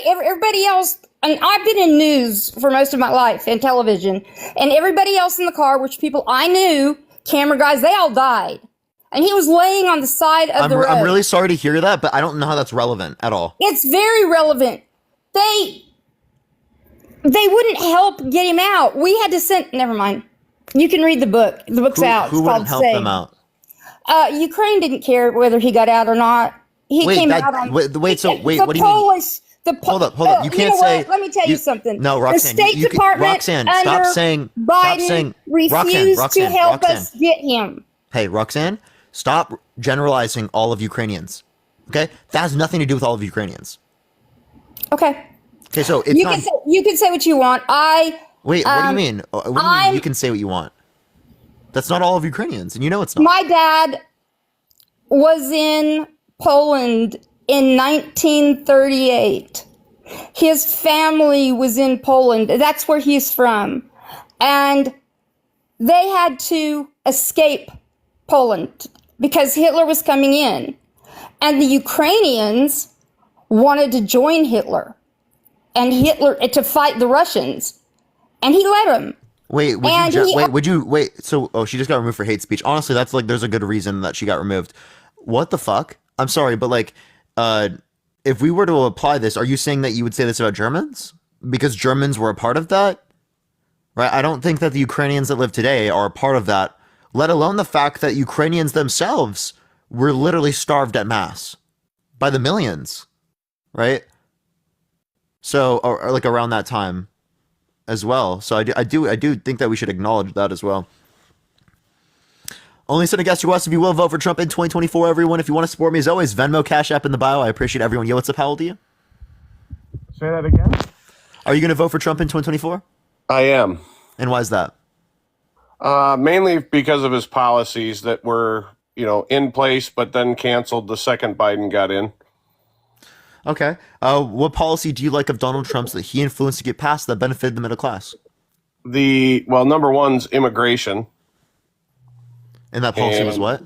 everybody else, and I've been in news for most of my life and television, and everybody else in the car, which people I knew, camera guys, they all died. And he was laying on the side of the road. I'm really sorry to hear that, but I don't know how that's relevant at all. It's very relevant. They wouldn't help get him out. We had to send. Never mind. You can read the book. The book's out. Who It's wouldn't called help Saved. them out? Ukraine didn't care whether he got out or not. He Wait, came that- out on. wait, the what do you mean? Polish. Hold up. You can't know say. what? Let me tell you something. No, Roxanne. The State Department Roxanne, under stop saying. Biden refused to help us get him. Hey, Roxanne, stop generalizing all of Ukrainians. Okay, that has nothing to do with all of Ukrainians. Okay. Okay, so it's not. You can say what you want. Wait, what do you um, mean? What do you mean you can say what you want? That's not all of Ukrainians, and you know it's not. My dad was in Poland in 1938. His family was in Poland. That's where he's from. And they had to escape Poland because Hitler was coming in. And the Ukrainians wanted to join Hitler and to fight the Russians. And he let them. Wait, so she just got removed for hate speech. Honestly, that's like, there's a good reason that she got removed. What the fuck? I'm sorry, but like, if we were to apply this, are you saying that you would say this about Germans? Because Germans were a part of that? Right? I don't think that the Ukrainians that live today are a part of that, let alone the fact that Ukrainians themselves were literally starved at mass by the millions, right? So, or like around that time as well. So I do think that we should acknowledge that as well. Only send a guest request if you will vote for Trump in 2024, everyone. If you want to support me, as always, Venmo, Cash App in the bio. I appreciate everyone. Yo, what's up? How old are you? Say that again. Are you going to vote for Trump in 2024? I am. And why is that? Mainly because of his policies that were, in place, but then canceled the second Biden got in. Okay. What policy do you like of Donald Trump's that he influenced to get passed that benefited the middle class? Number one's immigration. And that policy was what?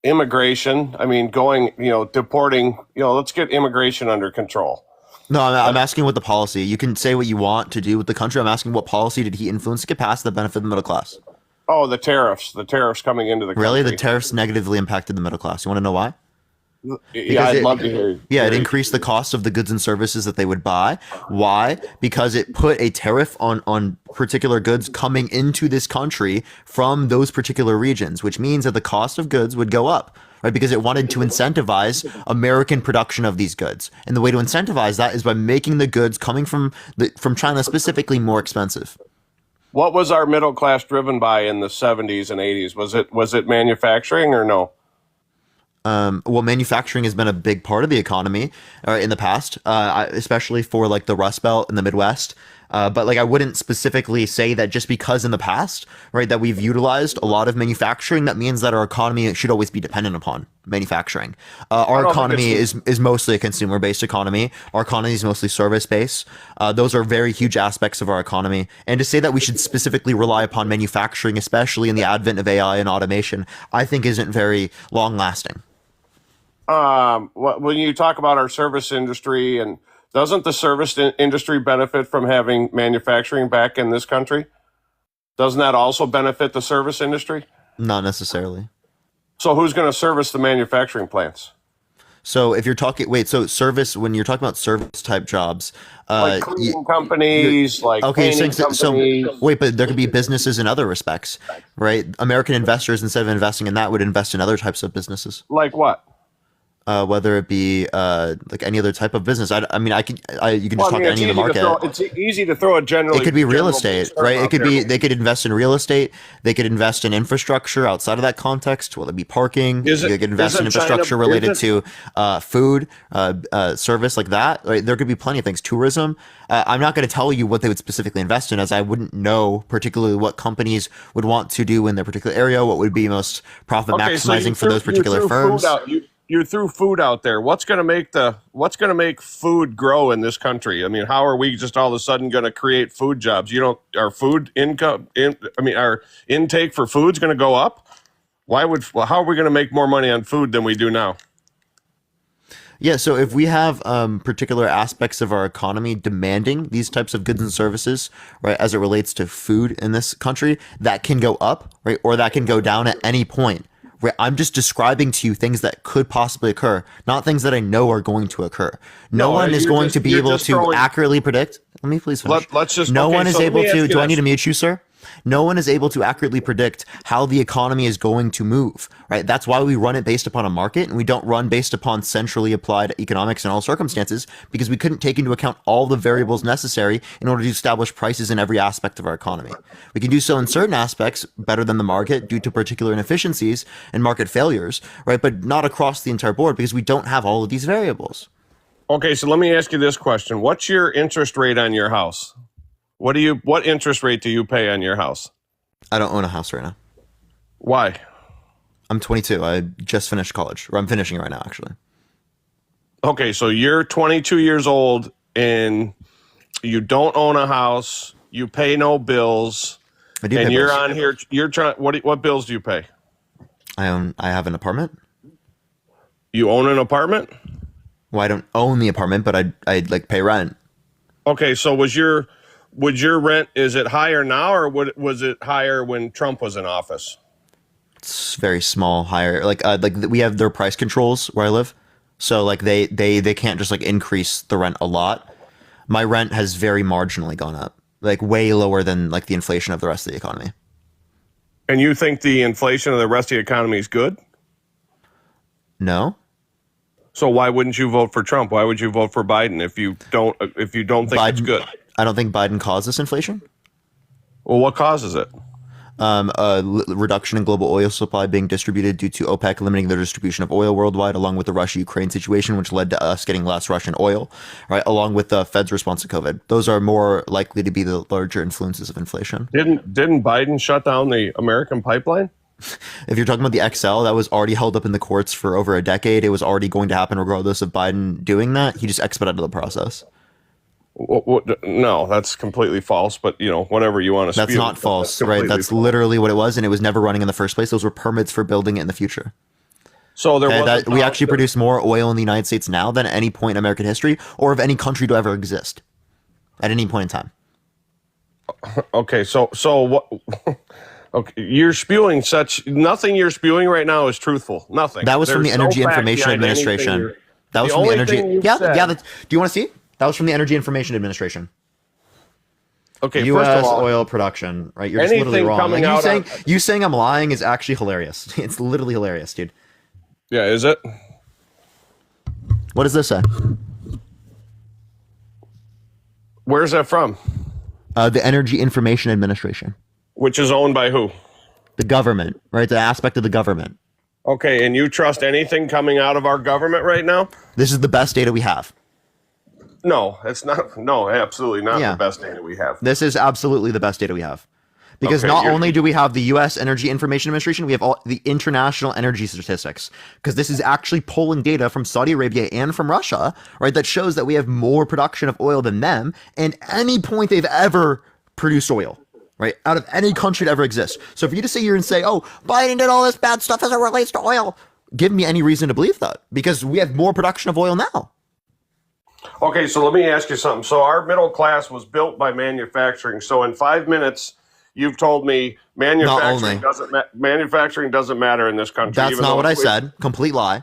Immigration. I mean, deporting, let's get immigration under control. No, I'm asking what the policy. You can say what you want to do with the country. I'm asking what policy did he influence to get passed that benefited the middle class? Oh, the tariffs. The tariffs coming into the country. Really? The tariffs negatively impacted the middle class. You want to know why? Yeah, I'd love to hear you. Yeah, it increased the cost of the goods and services that they would buy. Why? Because it put a tariff on particular goods coming into this country from those particular regions, which means that the cost of goods would go up, right? Because it wanted to incentivize American production of these goods. And the way to incentivize that is by making the goods coming from China specifically more expensive. What was our middle class driven by in the 70s and 80s? Was it manufacturing or no? Well, manufacturing has been a big part of the economy in the past, especially for like the Rust Belt in the Midwest. But like I wouldn't specifically say that just because in the past, right, that we've utilized a lot of manufacturing, that means that our economy should always be dependent upon manufacturing. Our economy is mostly a consumer-based economy. Our economy is mostly service-based. Those are very huge aspects of our economy. And to say that we should specifically rely upon manufacturing, especially in the advent of AI and automation, I think isn't very long-lasting. When you talk about our service industry, and doesn't the service industry benefit from having manufacturing back in this country? Doesn't that also benefit the service industry? Not necessarily. So who's going to service the manufacturing plants? So if you're talking, service, when you're talking about service type jobs, like cleaning companies, like painting companies. Wait, but there could be businesses in other respects, right? American investors, instead of investing in that, would invest in other types of businesses. Like what? Whether it be like any other type of business. You can just talk to any of the market. It's easy to throw a general. It could be real estate, right? It could be, they could invest in real estate. They could invest in infrastructure outside of that context, whether it be parking. They could invest in infrastructure related to food, service like that. Right? There could be plenty of things. Tourism. I'm not going to tell you what they would specifically invest in, as I wouldn't know particularly what companies would want to do in their particular area, what would be most profit maximizing for those particular firms. You threw food out there. What's going to make food grow in this country? I mean, how are we just all of a sudden going to create food jobs? Our food income, our intake for food's going to go up. How are we going to make more money on food than we do now? Yeah, so if we have particular aspects of our economy demanding these types of goods and services, right, as it relates to food in this country, that can go up, right, or that can go down at any point. Right, I'm just describing to you things that could possibly occur, not things that I know are going to occur. No one is going to be able to accurately predict. Let me please finish. No one is able to. Do I need to mute you, sir? No one is able to accurately predict how the economy is going to move, right? That's why we run it based upon a market, and we don't run based upon centrally applied economics in all circumstances, because we couldn't take into account all the variables necessary in order to establish prices in every aspect of our economy. We can do so in certain aspects better than the market due to particular inefficiencies and market failures, right? But not across the entire board, because we don't have all of these variables. Okay, so let me ask you this question. What's your interest rate on your house? What interest rate do you pay on your house? I don't own a house right now. Why? I'm 22. I just finished college, or I'm finishing right now, actually. Okay, so you're 22 years old and you don't own a house. You pay no bills. I do. And pay you're bills. on here. You're trying. What bills do you pay? I have an apartment. You own an apartment? Well, I don't own the apartment, but I like pay rent. Okay, so would your rent, is it higher now, or was it higher when Trump was in office? It's very small, higher. Like we have their price controls where I live, so like they can't just like increase the rent a lot. My rent has very marginally gone up, like way lower than like the inflation of the rest of the economy. And you think the inflation of the rest of the economy is good? No. So why wouldn't you vote for Trump? Why would you vote for Biden if you don't think it's good? I don't think Biden caused this inflation. Well, what causes it? reduction in global oil supply being distributed due to OPEC limiting their distribution of oil worldwide, along with the Russia-Ukraine situation, which led to us getting less Russian oil, right? Along with the Fed's response to COVID. Those are more likely to be the larger influences of inflation. Didn't Biden shut down the American pipeline? If you're talking about the XL, that was already held up in the courts for over a decade. It was already going to happen regardless of Biden doing that. He just expedited the process. No, that's completely false. But whatever you want to. That's not false, right? That's literally what it was, and it was never running in the first place. Those were permits for building it in the future. So we actually produce more oil in the United States now than at any point in American history, or of any country to ever exist, at any point in time. Okay, so what? Okay, you're spewing nothing. You're spewing right now is truthful. Nothing. That was from the Energy Information Administration. That was from the Energy. Yeah. Do you want to see? That was from the Energy Information Administration. Okay, U.S. first of all, oil production. Right? You're just literally wrong. Like you saying I'm lying is actually hilarious. It's literally hilarious, dude. Yeah, is it? What does this say? Where's that from? The Energy Information Administration. Which is owned by who? The government, right? The aspect of the government. Okay, and you trust anything coming out of our government right now? This is the best data we have. No, it's not. No, absolutely not the best data we have. This is absolutely the best data we have. Because not only do we have the U.S. Energy Information Administration, we have all the international energy statistics. Because this is actually pulling data from Saudi Arabia and from Russia, right? That shows that we have more production of oil than them, and any point they've ever produced oil. Right, out of any country to ever exist. So for you to sit here and say, "Oh, Biden did all this bad stuff as it relates to oil," give me any reason to believe that, because we have more production of oil now. Okay, so let me ask you something. So our middle class was built by manufacturing. So in 5 minutes, you've told me manufacturing doesn't matter in this country. That's not what I said. Complete lie.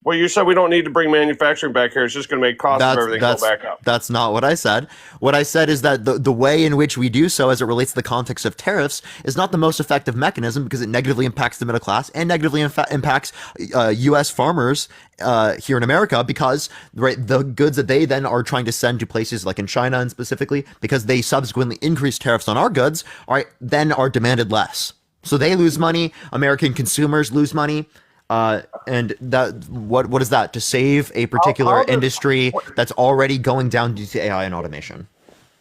Well, you said we don't need to bring manufacturing back here. It's just going to make costs of everything go back up. That's not what I said. What I said is that the way in which we do so as it relates to the context of tariffs is not the most effective mechanism, because it negatively impacts the middle class and negatively impacts U.S. farmers here in America, because the goods that they then are trying to send to places like in China and specifically, because they subsequently increase tariffs on our goods, then are demanded less. So they lose money. American consumers lose money. And that what is that? To save a particular industry that's already going down due to AI and automation.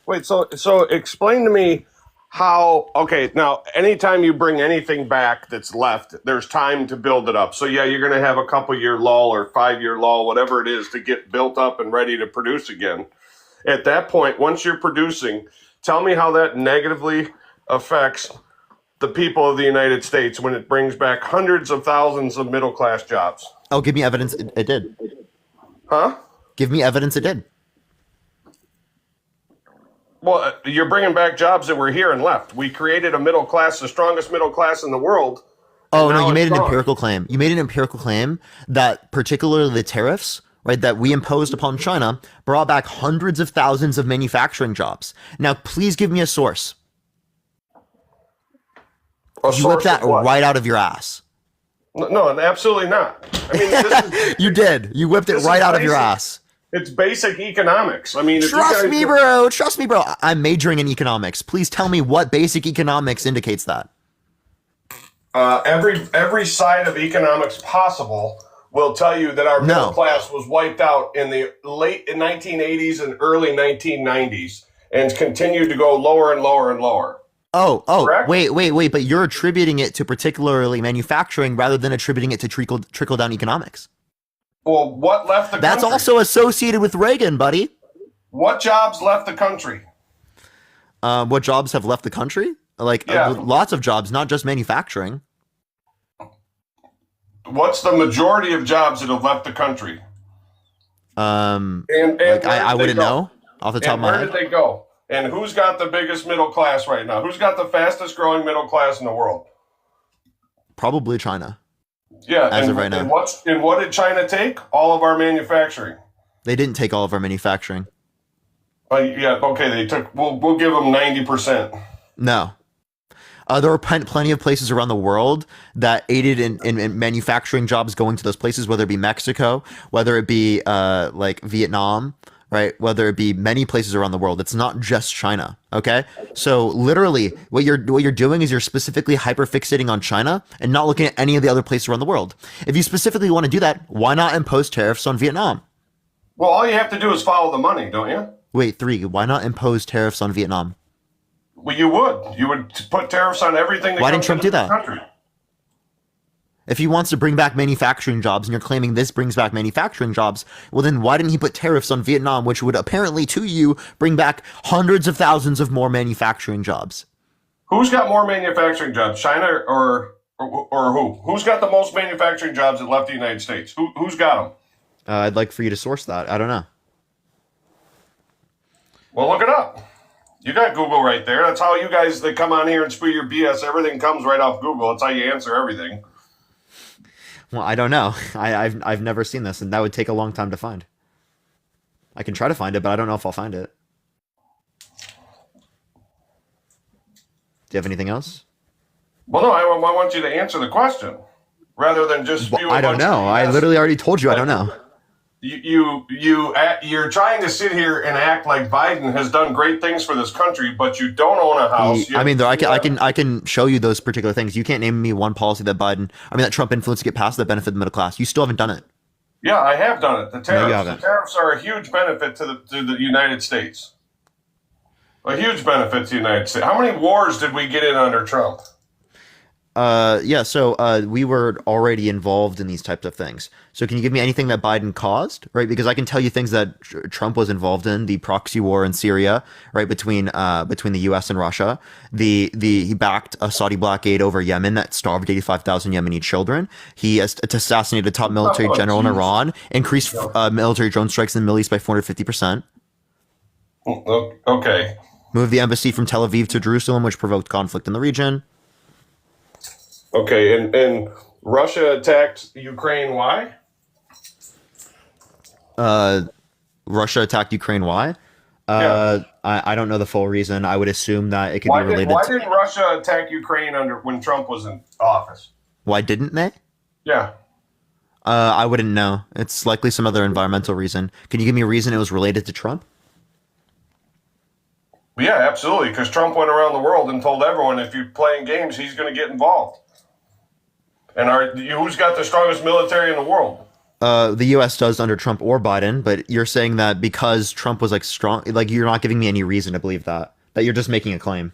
Wait, so explain to me how, okay, now anytime you bring anything back that's left, there's time to build it up. So yeah, you're going to have a couple year lull or 5 year lull, whatever it is, to get built up and ready to produce again. At that point, once you're producing, tell me how that negatively affects the people of the United States when it brings back hundreds of thousands of middle class jobs. Oh, give me evidence it did. Huh? Give me evidence it did. Well, you're bringing back jobs that were here and left. We created a middle class, the strongest middle class in the world. Oh, no, you made an empirical claim. You made an empirical claim that particularly the tariffs, right, that we imposed upon China brought back hundreds of thousands of manufacturing jobs. Now, please give me a source. You whipped that right out of your ass. No, absolutely not. I mean, this is, you did. You whipped it right out of your ass. It's basic economics. I mean, trust me, bro. Trust me, bro. I'm majoring in economics. Please tell me what basic economics indicates that. Every side of economics possible will tell you that our middle class was wiped out in the late 1980s and early 1990s, and continued to go lower and lower and lower. Oh, wait, but you're attributing it to particularly manufacturing rather than attributing it to trickle down economics. Well, what left the country? That's also associated with Reagan, buddy. What jobs left the country? What jobs have left the country? Lots of jobs, not just manufacturing. What's the majority of jobs that have left the country? I wouldn't know off the top of my head. Where did they go? And who's got the biggest middle class right now? Who's got the fastest growing middle class in the world? Probably China. Yeah, as of right now. And what did China take? All of our manufacturing. They didn't take all of our manufacturing. Yeah, okay, they took. We'll give them 90%. No. There were plenty of places around the world that aided in manufacturing jobs going to those places, whether it be Mexico, whether it be like Vietnam, right? Whether it be many places around the world, it's not just China. Okay, so literally, what you're doing is you're specifically hyperfixating on China and not looking at any of the other places around the world. If you specifically want to do that, why not impose tariffs on Vietnam? Well, all you have to do is follow the money, don't you? Wait, 3. Why not impose tariffs on Vietnam? Well, you would. You would put tariffs on everything that Why didn't comes Trump into do the that? country. If he wants to bring back manufacturing jobs and you're claiming this brings back manufacturing jobs, well then why didn't he put tariffs on Vietnam, which would apparently to you bring back hundreds of thousands of more manufacturing jobs? Who's got more manufacturing jobs, China or who? Who's got the most manufacturing jobs that left the United States? Who's got them? I'd like for you to source that. I don't know. Well, look it up. You got Google right there. That's how you guys that come on here and spew your BS. Everything comes right off Google. That's how you answer everything. Well, I don't know. I've never seen this, and that would take a long time to find. I can try to find it, but I don't know if I'll find it. Do you have anything else? Well, no, I want you to answer the question rather than just spew. I don't know. I literally already told you I don't know. You're trying to sit here and act like Biden has done great things for this country, but you don't own a house. I mean, I can show you those particular things. You can't name me one policy that that Trump influenced to get passed that benefit the middle class. You still haven't done it. Yeah, I have done it. No, you haven't. The tariffs are a huge benefit to the United States. A huge benefit to the United States. How many wars did we get in under Trump? So we were already involved in these types of things. So can you give me anything that Biden caused, right? Because I can tell you things that Trump was involved in: the proxy war in Syria, right, between the U.S. and Russia. He backed a Saudi blockade over Yemen that starved 85,000 Yemeni children. He assassinated a top military general in Iran, increased military drone strikes in the Middle East by 450%. Okay. Moved the embassy from Tel Aviv to Jerusalem, which provoked conflict in the region. Okay, and Russia attacked Ukraine. Why? Russia attacked Ukraine. Why? I don't know the full reason. I would assume that it could be related. Why didn't Russia attack Ukraine when Trump was in office? Why didn't they? Yeah. I wouldn't know. It's likely some other environmental reason. Can you give me a reason it was related to Trump? Yeah, absolutely. Because Trump went around the world and told everyone if you're playing games, he's going to get involved. And who's got the strongest military in the world? The U.S. does under Trump or Biden, but you're saying that because Trump was strong, you're not giving me any reason to believe that you're just making a claim.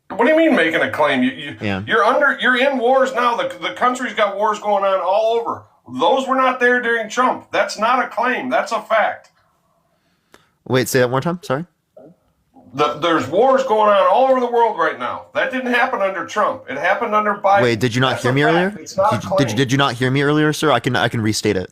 What do you mean making a claim? You're in wars now. The country's got wars going on all over. Those were not there during Trump. That's not a claim. That's a fact. Wait, say that one more time. Sorry. There's wars going on all over the world right now. That didn't happen under Trump. It happened under Biden. Wait, did you not hear me earlier? It's not a claim. Did you not hear me earlier, sir? I can restate it.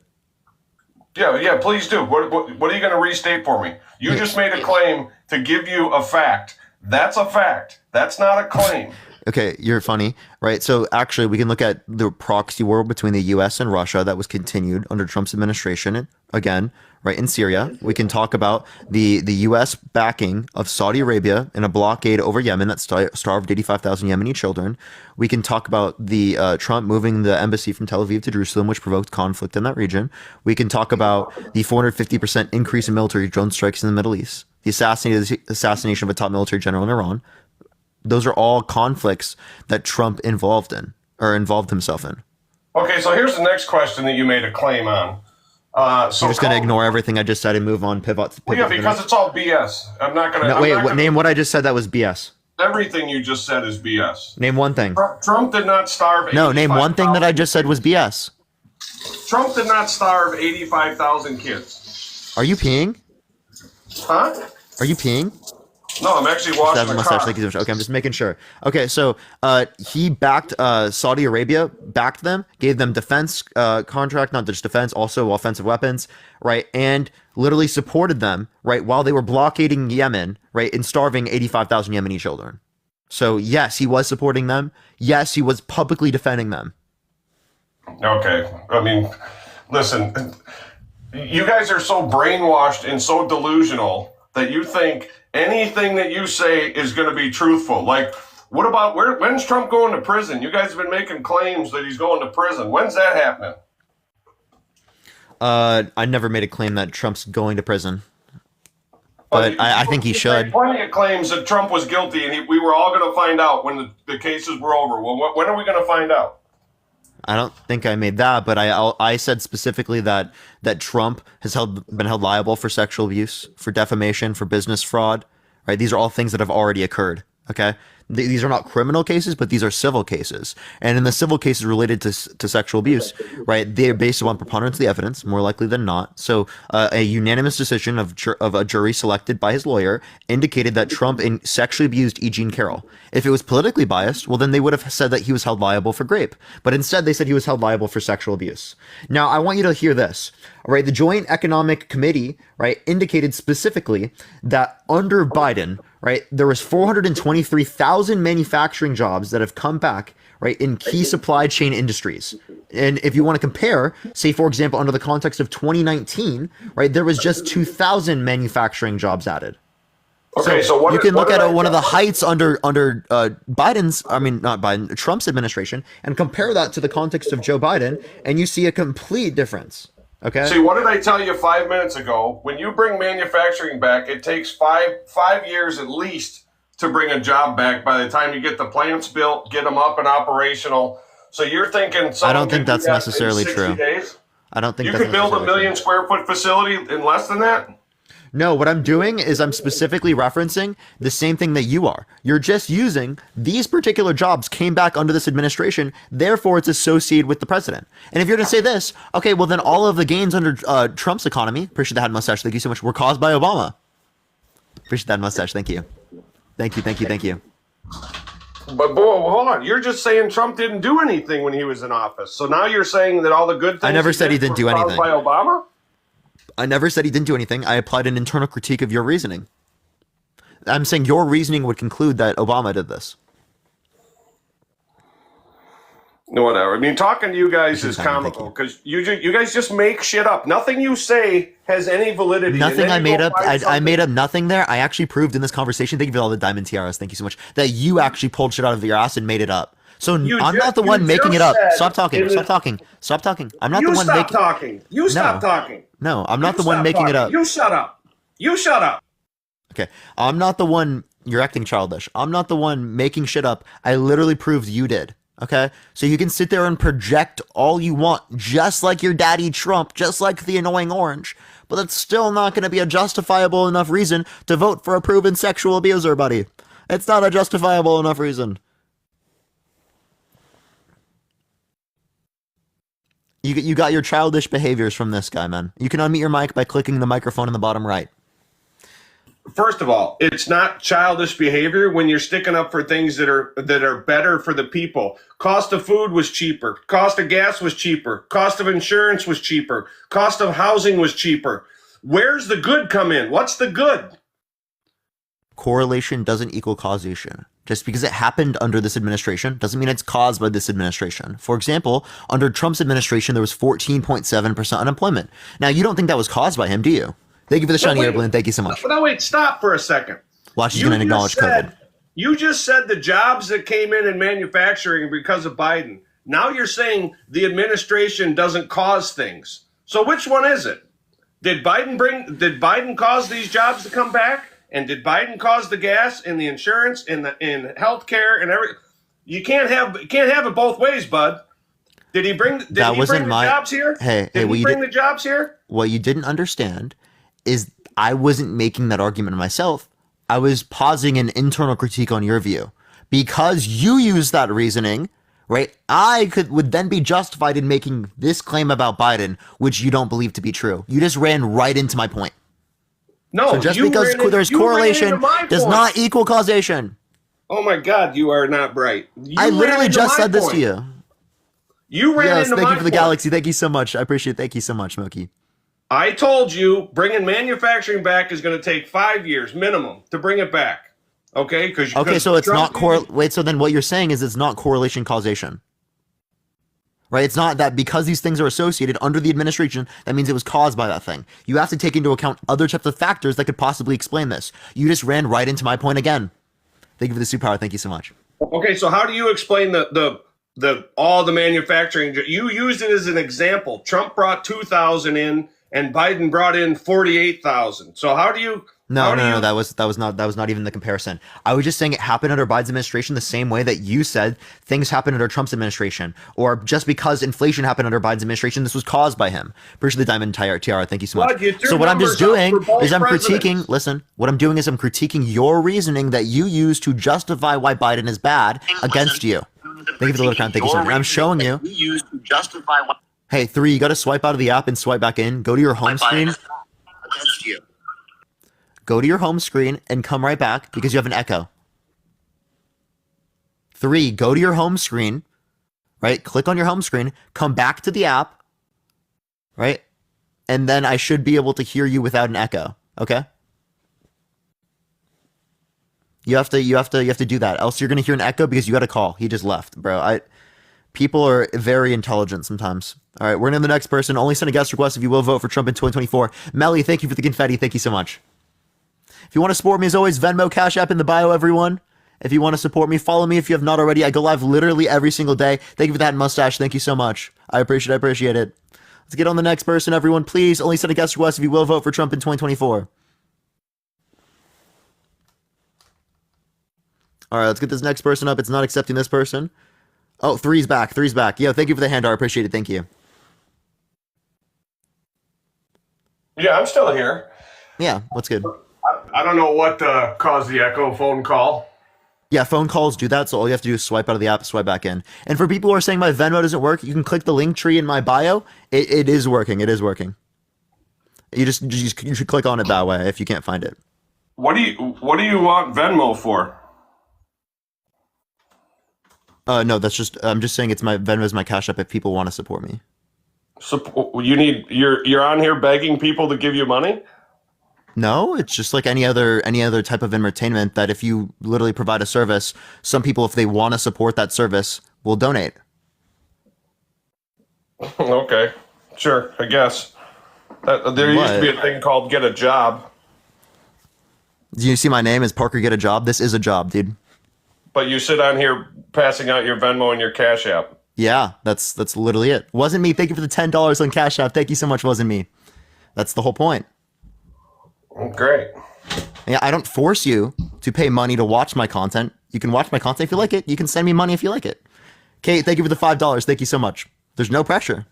Yeah, please do. What are you going to restate for me? You just made a claim to give you a fact. That's a fact. That's not a claim. Okay, you're funny, right? So actually, we can look at the proxy war between the U.S. and Russia that was continued under Trump's administration. Again, right, in Syria. We can talk about the U.S. backing of Saudi Arabia in a blockade over Yemen that starved 85,000 Yemeni children. We can talk about the Trump moving the embassy from Tel Aviv to Jerusalem, which provoked conflict in that region. We can talk about the 450% increase in military drone strikes in the Middle East, the assassination of a top military general in Iran. Those are all conflicts that Trump involved himself in. Okay, so here's the next question that you made a claim on. You're just going to ignore everything I just said and move on, pivot. Yeah, because it's all BS. I'm not going to... Wait, name what I just said that was BS. Everything you just said is BS. Name one thing. Trump did not starve... No, name one thing that I just said was BS. Trump did not starve 85,000 kids. Are you peeing? Huh? Are you peeing? No, I'm actually washing my car. Okay, I'm just making sure. Okay, so he backed Saudi Arabia, backed them, gave them defense contract, not just defense, also offensive weapons, right? And literally supported them, right, while they were blockading Yemen, right, and starving 85,000 Yemeni children. So yes, he was supporting them. Yes, he was publicly defending them. Okay, I mean, listen, you guys are so brainwashed and so delusional that you think anything that you say is going to be truthful. Like, what about when's Trump going to prison? You guys have been making claims that he's going to prison. When's that happening? I never made a claim that Trump's going to prison, but I think he You should. made plenty of claims that Trump was guilty, and we were all going to find out when the cases were over. Well, when are we going to find out? I don't think I made that, but I said specifically that Trump has been held liable for sexual abuse, for defamation, for business fraud. Right? These are all things that have already occurred. Okay. These are not criminal cases, but these are civil cases. And in the civil cases related to sexual abuse, right, they are based upon preponderance of the evidence, more likely than not. So a unanimous decision of a jury selected by his lawyer indicated that Trump sexually abused E. Jean Carroll. If it was politically biased, well, then they would have said that he was held liable for rape. But instead, they said he was held liable for sexual abuse. Now, I want you to hear this. All right, the Joint Economic Committee, right, indicated specifically that under Biden, right, there was 423,000 manufacturing jobs that have come back, right, in key supply chain industries. And if you want to compare, say, for example, under the context of 2019, right, there was just 2,000 manufacturing jobs added. Okay, so what you can what look did at I- one of the heights under Trump's administration, and compare that to the context of Joe Biden, and you see a complete difference. Okay. See, what did I tell you 5 minutes ago? When you bring manufacturing back, it takes five years at least to bring a job back by the time you get the plants built, get them up and operational. So you're thinking I someone don't think can do that's that in necessarily 60 true. days? I don't think You that's could build a necessarily million square foot facility in less than that? No, what I'm doing is I'm specifically referencing the same thing that you are. You're just using these particular jobs came back under this administration, therefore it's associated with the president. And if you're going to say this, okay, well then all of the gains under Trump's economy, appreciate the hat mustache, thank you so much, were caused by Obama. Appreciate that mustache, thank you. Thank you. But hold on, you're just saying Trump didn't do anything when he was in office. So now you're saying that all the good things I never said he did didn't do were caused anything. by Obama? I never said he didn't do anything. I applied an internal critique of your reasoning. I'm saying your reasoning would conclude that Obama did this. No, whatever. I mean, talking to you guys is comical because you guys just make shit up. Nothing you say has any validity. Nothing I And then you made go up. find I something- made up nothing there. I actually proved in this conversation. Thank you for all the diamond tiaras. Thank you so much. That you actually pulled shit out of your ass and made it up. So You I'm ju- not the you one making just it up. said Stop talking. in Stop the- talking. Stop talking. I'm not You the one stop making. talking. You stop talking. No, I'm not You the one stop making it talking. up. You shut up. You shut up. Okay, I'm not the one. You're acting childish. I'm not the one making shit up. I literally proved you did. Okay, so you can sit there and project all you want, just like your daddy Trump, just like the annoying orange, but that's still not going to be a justifiable enough reason to vote for a proven sexual abuser, buddy. It's not a justifiable enough reason. You got your childish behaviors from this guy, man. You can unmute your mic by clicking the microphone in the bottom right. First of all, it's not childish behavior when you're sticking up for things that are better for the people. Cost of food was cheaper. Cost of gas was cheaper. Cost of insurance was cheaper. Cost of housing was cheaper. Where's the good come in? What's the good? Correlation doesn't equal causation. Just because it happened under this administration doesn't mean it's caused by this administration. For example, under Trump's administration, there was 14.7% unemployment. Now, you don't think that was caused by him, do you? Thank you for the shiny wait. airplane. Thank you so much. No, wait, stop for a second. Watch, he's You going to just acknowledge COVID. You just said the jobs that came in manufacturing because of Biden. Now you're saying the administration doesn't cause things. So which one is it? Did Biden cause these jobs to come back? And did Biden cause the gas and the insurance and the healthcare and everything? You can't have it both ways, bud. Did he bring the jobs here? Hey, did what he you bring did- the jobs here? What you didn't understand is I wasn't making that argument myself. I was pausing an internal critique on your view. Because you use that reasoning, right? Would then be justified in making this claim about Biden, which you don't believe to be true. You just ran right into my point. No, So just you because ran in- there's you ran correlation into my does point. not equal causation. Oh my God, you are not bright. You I ran literally into just my said this point. to you. You ran Yes, into thank my you for the point. galaxy. Thank you so much. I appreciate it. Thank you so much, Smokey. I told you bringing manufacturing back is going to take 5 years minimum to bring it back. Okay? Okay, so it's not wait, so then what you're saying is it's not correlation causation. Right? It's not that because these things are associated under the administration, that means it was caused by that thing. You have to take into account other types of factors that could possibly explain this. You just ran right into my point again. Thank you for the superpower. Thank you so much. Okay, so how do you explain the all the manufacturing. You used it as an example. Trump brought 2,000 in, and Biden brought in 48,000. So how do you? No, that was not even the comparison. I was just saying it happened under Biden's administration the same way that you said things happened under Trump's administration, or just because inflation happened under Biden's administration, this was caused by him. Appreciate the diamond tiara. Thank you so much. Well, you threw So what I'm just numbers out doing for both is I'm presidents. critiquing. Listen, what I'm doing is I'm critiquing your reasoning that you use to justify why Biden is bad against you. Thank you for the little crown. Thank you so much. And I'm showing you. Hey, 3, you got to swipe out of the app and swipe back in. Go to your home screen. Go to your home screen and come right back because you have an echo. 3, go to your home screen, right? Click on your home screen, come back to the app, right? And then I should be able to hear you without an echo, okay? You have to do that. Else you're going to hear an echo because you got a call. He just left, bro. People are very intelligent sometimes. All right, we're going to the next person. Only send a guest request if you will vote for Trump in 2024. Melly, thank you for the confetti. Thank you so much. If you want to support me, as always, Venmo, Cash App in the bio, everyone. If you want to support me, follow me if you have not already. I go live literally every single day. Thank you for that mustache. Thank you so much. I appreciate it. Let's get on the next person, everyone. Please, only send a guest request if you will vote for Trump in 2024. All right, let's get this next person up. It's not accepting this person. Oh, 3's back. Yo, thank you for the hand, I appreciate it. Thank you. Yeah, I'm still here. Yeah, what's good? I don't know what caused the echo phone call. Yeah, phone calls do that, so all you have to do is swipe out of the app, swipe back in. And for people who are saying my Venmo doesn't work, you can click the link tree in my bio. It is working. You should click on it that way if you can't find it. What do you want Venmo for? No, I'm just saying it's my Venmo's my Cash App if people want to support me. You're on here begging people to give you money? No, it's just like any other type of entertainment that if you literally provide a service, some people, if they want to support that service, will donate. Okay, sure, I guess. There used to be a thing called Get a Job. Do you see my name as Parker Get a Job? This is a job, dude. But you sit on here passing out your Venmo and your Cash App. Yeah, that's literally it. Wasn't me. Thank you for the $10 on Cash App. Thank you so much. Wasn't me. That's the whole point. Great. Yeah, I don't force you to pay money to watch my content. You can watch my content if you like it. You can send me money if you like it. Kate, thank you for the $5. Thank you so much. There's no pressure.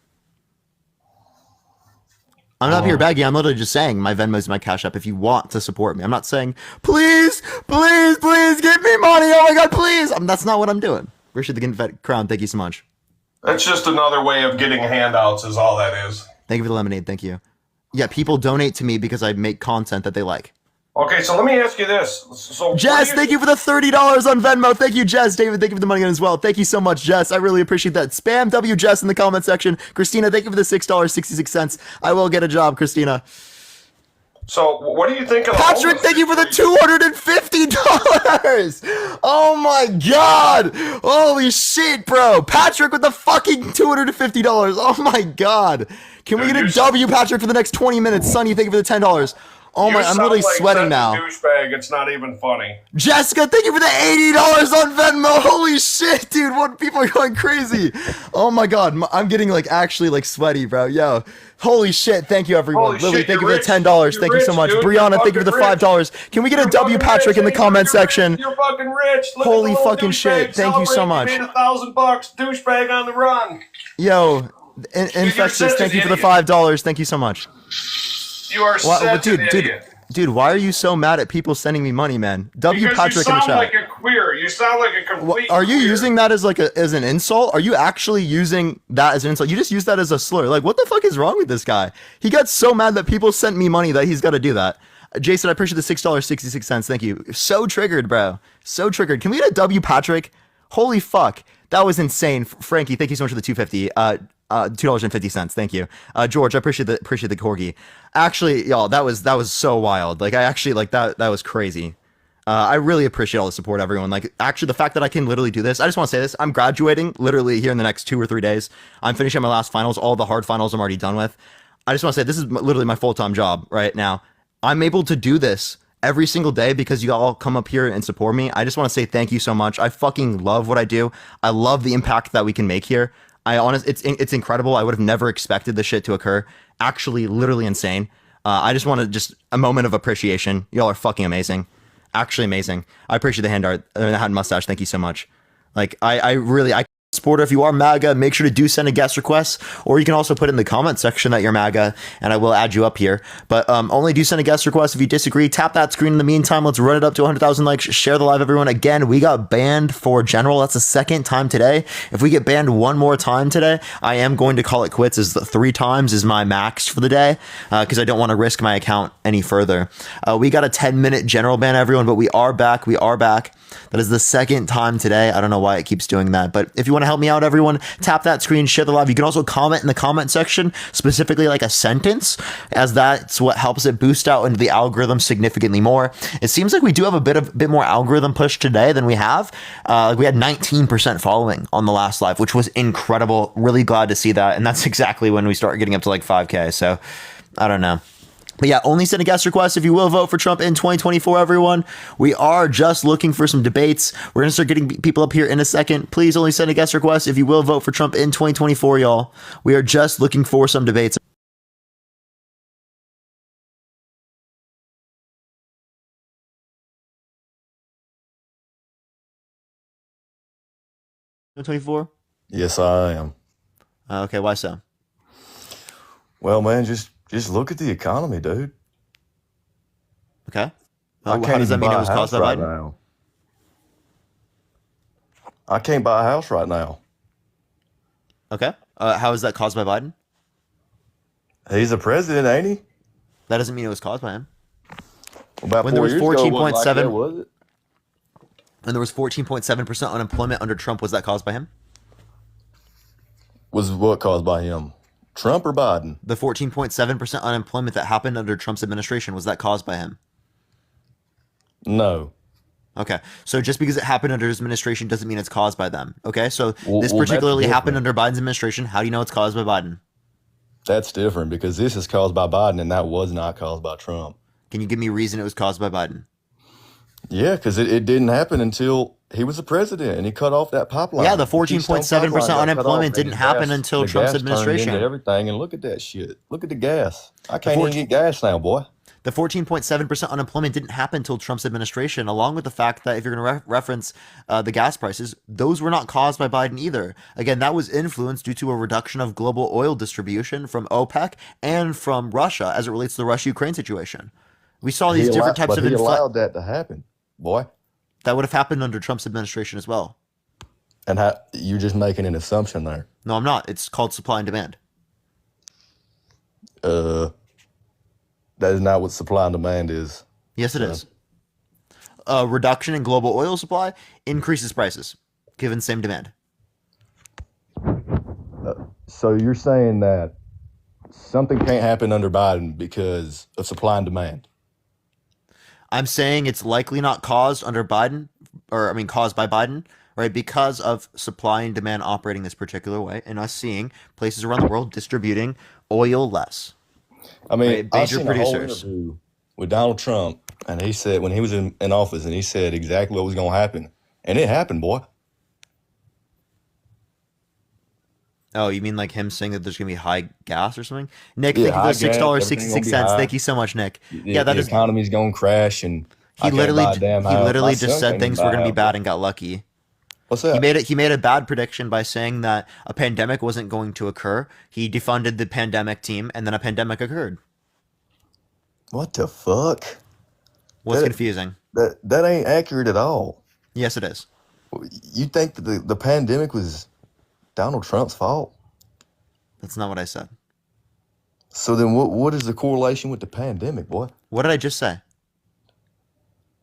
I'm not here begging. I'm literally just saying my Venmo is my Cash App if you want to support me. I'm not saying, please give me money. Oh my God, please. That's not what I'm doing. Appreciate the confetti crown. Thank you so much. That's just another way of getting handouts is all that is. Thank you for the lemonade. Thank you. Yeah, people donate to me because I make content that they like. Okay, so let me ask you this. So Jess, thank you for the $30 on Venmo. Thank you, Jess. David, thank you for the money as well. Thank you so much, Jess. I really appreciate that. Spam W Jess in the comment section. Christina, thank you for the $6.66. I will get a job, Christina. So what do you think of Patrick, thank you for the $250. Oh my God. Holy shit, bro. Patrick with the fucking $250. Oh my God. Can we get a W, Patrick, for the next 20 minutes? Sonny, thank you for the $10. Oh my, I'm literally sweating now. Douchebag, it's not even funny. Jessica, thank you for the $80 on Venmo. Holy shit, dude. What, people are going crazy. Oh my God. I'm getting actually sweaty, bro. Yo. Holy shit. Thank you, everyone. Lily, thank you for the $10. Thank you so much. Brianna, thank you for the $5. Can we get a W, Patrick, in the comment section? You're fucking rich. Holy fucking shit. Thank you so much. You made $1,000. Douchebag on the run. Yo, Infectious, thank you for the $5. Thank you so much. You are such an idiot. Dude, why are you so mad at people sending me money, man? W Because Patrick you in the sound chat. like a queer. You sound like a complete Are you queer. using that as as an insult? Are you actually using that as an insult? You just use that as a slur. What the fuck is wrong with this guy? He got so mad that people sent me money that he's got to do that. Jason, I appreciate the $6.66. Thank you. So triggered, bro. So triggered. Can we get a W, Patrick? Holy fuck. That was insane. Frankie, thank you so much for the $2.50. $2.50. Thank you. George, I appreciate the corgi. Actually, y'all, that was so wild. That was crazy. I really appreciate all the support, everyone. Actually, the fact that I can literally do this, I just want to say this. I'm graduating literally here in the next 2 or 3 days. I'm finishing my last finals. All the hard finals I'm already done with. I just want to say this is literally my full-time job right now. I'm able to do this every single day because you all come up here and support me. I just want to say thank you so much. I fucking love what I do. I love the impact that we can make here. It's incredible. I would have never expected this shit to occur. Actually, literally insane. I just want to just a moment of appreciation. Y'all are fucking amazing. Actually amazing. I appreciate the hand mustache. Thank you so much. Like I really supporter. If you are MAGA, make sure to do send a guest request, or you can also put in the comment section that you're MAGA, and I will add you up here. But only do send a guest request if you disagree. Tap that screen in the meantime. Let's run it up to 100,000 likes. Share the live, everyone. Again, we got banned for general. That's the second time today. If we get banned one more time today, I am going to call it quits. As 3 times is my max for the day, because I don't want to risk my account any further. We got a 10-minute general ban, everyone, but we are back. We are back. That is the second time today. I don't know why it keeps doing that, but if you want to help me out, everyone, tap that screen, share the live. You can also comment in the comment section, specifically like a sentence, as that's what helps it boost out into the algorithm significantly more. It seems like we do have a bit more algorithm push today than we have. We had 19% following on the last live, which was incredible. Really glad to see that, and that's exactly when we start getting up to like 5K. So I don't know. But yeah, only send a guest request if you will vote for Trump in 2024, everyone. We are just looking for some debates. We're going to start getting people up here in a second. Please only send a guest request if you will vote for Trump in 2024, y'all. We are just looking for some debates. '24? Yes, I am. Okay, why so? Well, man, just look at the economy, dude. Okay. I How can't does that even mean buy it a was caused house by right Biden? now. I can't buy a house right now. Okay. How is that caused by Biden? He's the president, ain't he? That doesn't mean it was caused by him. About When 4 there was years ago, it wasn't like 14.7 that, was it? When there was 14.7% unemployment under Trump, was that caused by him? Was what caused by him? Trump or Biden? The 14.7% unemployment that happened under Trump's administration, was that caused by him? No. Okay. So just because it happened under his administration doesn't mean it's caused by them. Okay. So this Well, that's particularly happened different. under Biden's administration. How do you know it's caused by Biden? That's different because this is caused by Biden and that was not caused by Trump. Can you give me a reason it was caused by Biden? Yeah, because it didn't happen until he was the president and he cut off that pipeline. Yeah, the The Keystone 14.7% pipeline got cut unemployment off, didn't and the happen gas- until the Trump's gas turned administration. into everything, and look at that shit. Look at the gas. I can't even get gas now, boy. The 14.7% unemployment didn't happen until Trump's administration, along with the fact that if you're going to reference the gas prices, those were not caused by Biden either. Again, that was influenced due to a reduction of global oil distribution from OPEC and from Russia as it relates to the Russia-Ukraine situation. We saw these different types of he allowed that to happen, boy. That would have happened under Trump's administration as well. And you're just making an assumption there. No, I'm not. It's called supply and demand. That is not what supply and demand is. Yes, it is. A reduction in global oil supply increases prices, given same demand. So you're saying that something can't happen under Biden because of supply and demand? I'm saying it's likely not caused under Biden, caused by Biden, right? Because of supply and demand operating this particular way, and us seeing places around the world distributing oil less. I mean, right? I Major seen a whole producers. interview with Donald Trump, and he said when he was in office, and he said exactly what was going to happen, and it happened, boy. Oh, you mean like him saying that there's gonna be high gas or something? Nick, Yeah, thank you for high the $6.66. gas, everything gonna be high. Thank you so much, Nick. Yeah, that the is. economy's going to crash, and I He can't literally, buy a damn he house. literally My just son said can't things buy were a gonna be house. bad and got lucky. What's that? He made a bad prediction by saying that a pandemic wasn't going to occur. He defunded the pandemic team, and then a pandemic occurred. What the fuck? What's That- confusing? That ain't accurate at all. Yes, it is. You think that the pandemic was Donald Trump's fault? That's not what I said. So then what is the correlation with the pandemic, boy? What did I just say?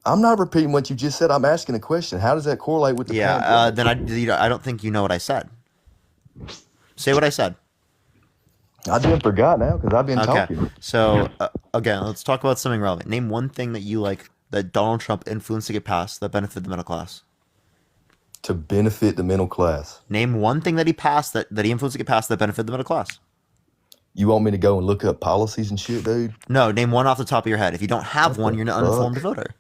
I'm not repeating what you just said. I'm asking a question. How does that correlate with the pandemic? Then I don't think you know what I said. Say what I said. I didn't forgot now because I've been Okay. talking. So again, let's talk about something relevant. Name one thing that you like that Donald Trump influenced to get passed that benefited the middle class. To benefit the middle class. Name one thing that he passed that he influenced to get passed that benefited the middle class. You want me to go and look up policies and shit, dude? No, name one off the top of your head. If you don't have What one, the you're an fuck? uninformed voter.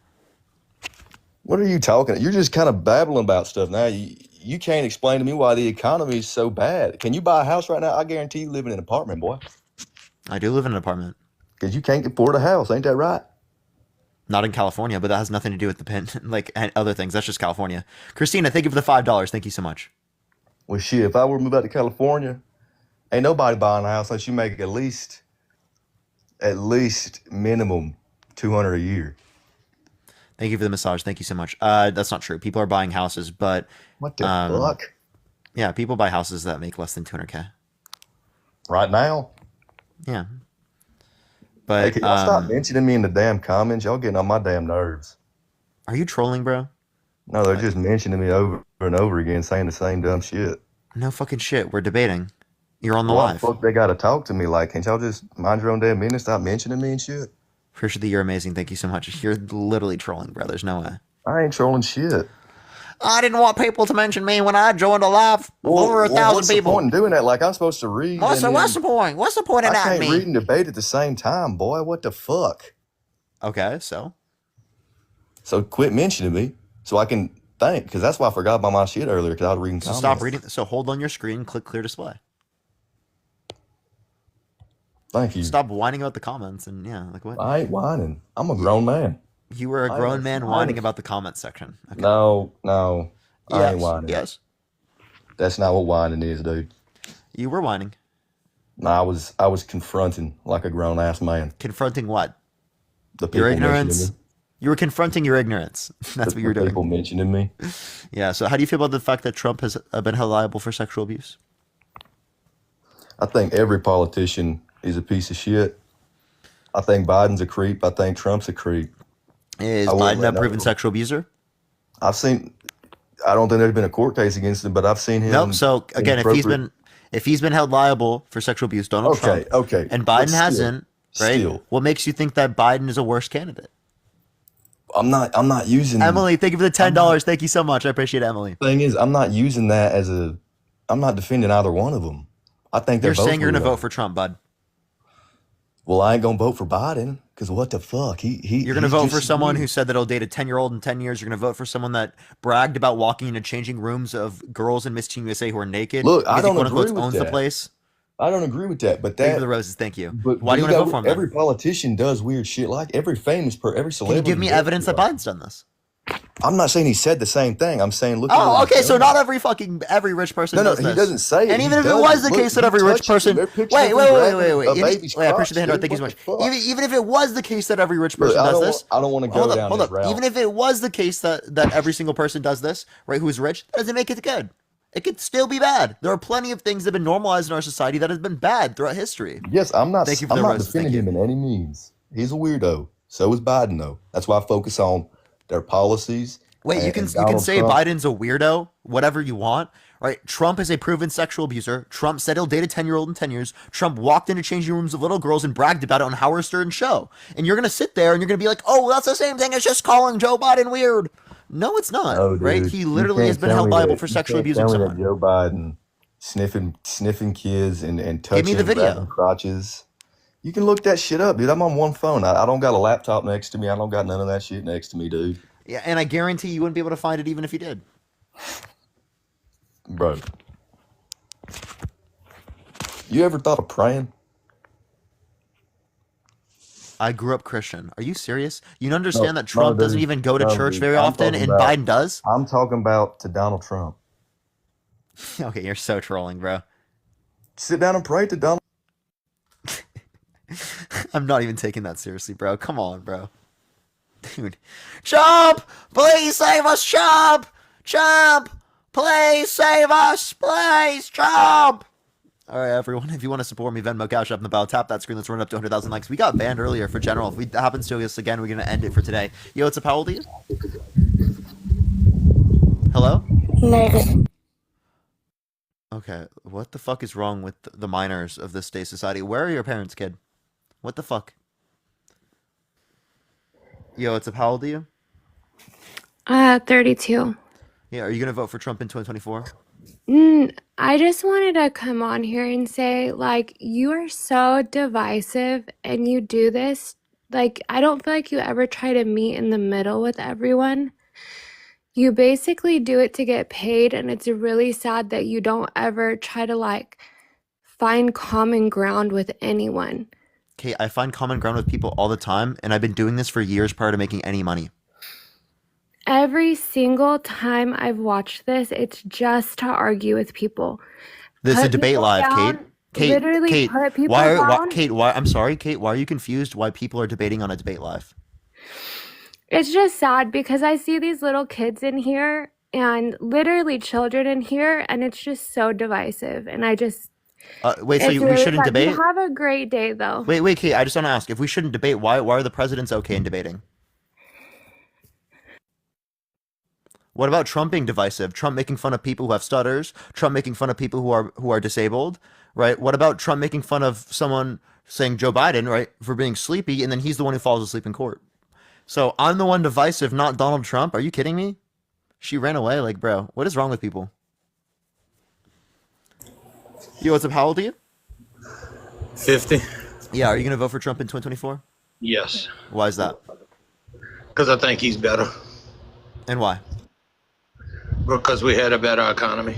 What are you talking? You're just kind of babbling about stuff now. You can't explain to me why the economy is so bad. Can you buy a house right now? I guarantee you live in an apartment, boy. I do live in an apartment. Because you can't afford a house. Ain't that right? Not in California, but that has nothing to do with the pin, like, and other things. That's just California. Christina, thank you for the $5. Thank you so much. Well, shit, if I were to move out to California, ain't nobody buying a house unless you make at least minimum 200 a year. Thank you for the massage. Thank you so much. That's not true. People are buying houses, but What the fuck? yeah, people buy houses that make less than 200K. Right now? Yeah. Hey, But can y'all stop mentioning me in the damn comments? Y'all getting on my damn nerves. are you trolling, bro? No, they're just mentioning me over and over again, saying the same dumb shit. No fucking shit. We're debating. You're on the Why the live. fuck they gotta talk to me? Like, can't y'all just mind your own damn business? Stop mentioning me and shit. Appreciate that you're amazing. Thank you so much. You're literally trolling, bro. There's no way. I ain't trolling shit. I didn't want people to mention me when I joined a live over 1,000 what's people. the point in doing that? Like, I'm supposed to read. What's and the then- point? What's the point of I that can't me? read and debate at the same time, boy. What the fuck? Okay, so So quit mentioning me so I can think, because that's why I forgot about my shit earlier, because I was reading So comments. stop reading. So hold on your screen, click clear display. Thank you. Stop whining about the comments and yeah, like what? I ain't whining. I'm a grown man. You were a I grown ain't man whining. whining about the comments section. Okay. No, I Yes, ain't whining. yes. That's not what whining is, dude. You were whining. No, I was confronting like a grown ass man. Confronting what? The people Your mentioning ignorance. me. You were confronting your ignorance. That's what you were The doing. people mentioning me. Yeah. So how do you feel about the fact that Trump has been held liable for sexual abuse? I think every politician is a piece of shit. I think Biden's a creep. I think Trump's a creep. Is I wouldn't Biden let a proven no- sexual abuser? I don't think there's been a court case against him, but I've seen him. Nope. So again, if he's been held liable for sexual abuse, Donald Trump, okay, and but Biden still, hasn't, right? still. What makes you think that Biden is a worse candidate? I'm not using Emily, thank you for the $10. Thank you so much. I appreciate it, Emily. Thing is, I'm not using that as I'm not defending either one of them. I think they're You're both saying you're going to weirdo. vote for Trump, bud. Well, I ain't gonna vote for Biden because what the fuck? You're going to vote for someone who said that he'll date a 10-year-old in 10 years. You're going to vote for someone that bragged about walking into changing rooms of girls in Miss Teen USA who are naked. Look, I because he don't quote-unquote agree with owns that. the place. I don't agree with that, but Thank you that. for the roses. Thank you. But Why do you want to vote for him? Then? Every politician does weird shit. Like every Can celebrity. you give me does evidence shit that like Biden's done this? I'm not saying he said the same thing. I'm saying look. at Oh, what he's okay. So done. not every rich person No, does he this. doesn't say it. And He even if it does was it. the Look, case that he every rich touches person, their pictures wait, of wait, him wait, grabbing wait, a wait. baby's Wait, I appreciate the crotch, handout. dude. Thank you so What much. the fuck? Even if it was the case that every rich Look, person does this, I don't want to go hold down up, this hold up. route. Even if it was the case that every single person does this, right, who is rich, that doesn't make it good. It could still be bad. There are plenty of things that have been normalized in our society that have been bad throughout history. Yes, I'm not. Thank you for I'm the not roses. defending Thank him in any means. He's a weirdo. So is Biden, though. That's why I focus on their policies. Wait, you and can Donald say Trump. Biden's a weirdo, whatever you want, right? Trump is a proven sexual abuser. Trump said he'll date a 10-year-old in 10 years. Trump walked into changing rooms of little girls and bragged about it on Howard Stern's show. And you're gonna sit there and you're gonna be like, "Oh, that's the same thing as just calling Joe Biden weird." No, it's not. No, right? dude. He You literally can't has been tell held me liable that- for you sexually can't abusing tell me someone. that Joe Biden sniffing kids and touching me the and video. grabbing crotches. You can look that shit up, dude. I'm on one phone. I don't got a laptop next to me. I don't got none of that shit next to me, dude. Yeah, and I guarantee you wouldn't be able to find it even if you did. Bro. You ever thought of praying? I grew up Christian. Are you serious? You understand No, that Trump no, doesn't dude. even go to No, church dude. very I'm often, talking and about- Biden does? I'm talking about to Donald Trump. Okay, you're so trolling, bro. Sit down and pray to Donald. I'm not even taking that seriously, bro. Come on, bro. Dude. Trump! Please save us, Trump! Trump! Please save us! Please, Trump! All right, everyone, if you want to support me, Venmo, Cash App, and the bell, tap that screen. Let's run up to 100,000 likes. We got banned earlier for general. If it happens to us again, we're going to end it for today. Yo, what's up? How old are you? Hello? Negative. Okay, what the fuck is wrong with the minors of this day society? Where are your parents, kid? What the fuck? Yo, what's up? How old are you? 32. Yeah, are you going to vote for Trump in 2024? I just wanted to come on here and say, like, you are so divisive and you do this. Like, I don't feel like you ever try to meet in the middle with everyone. You basically do it to get paid, and it's really sad that you don't ever try to, like, find common ground with anyone. Okay, I find common ground with people all the time, and I've been doing this for years prior to making any money. Every single time I've watched this, it's just to argue with people. This is a Put debate people live, down, Kate. literally Kate, put people why, down. Kate, why, I'm sorry, Kate, why are you confused why people are debating on a debate live? It's just sad because I see these little kids in here and literally children in here, and it's just so divisive. And I just, Wait, so it's we really shouldn't sad. debate? You have a great day, though. Wait, Kate, I just want to ask, if we shouldn't debate, why are the presidents okay in debating? What about Trump being divisive? Trump making fun of people who have stutters, Trump making fun of people who are disabled, right? What about Trump making fun of someone saying Joe Biden, right, for being sleepy, and then he's the one who falls asleep in court? So I'm the one divisive, not Donald Trump. Are you kidding me? She ran away. Like, bro, what is wrong with people? Yo, what's up? How old are you? 50. Yeah, are you gonna vote for Trump in 2024? Yes. Why is that? Because I think he's better. And why? Because we had a better economy.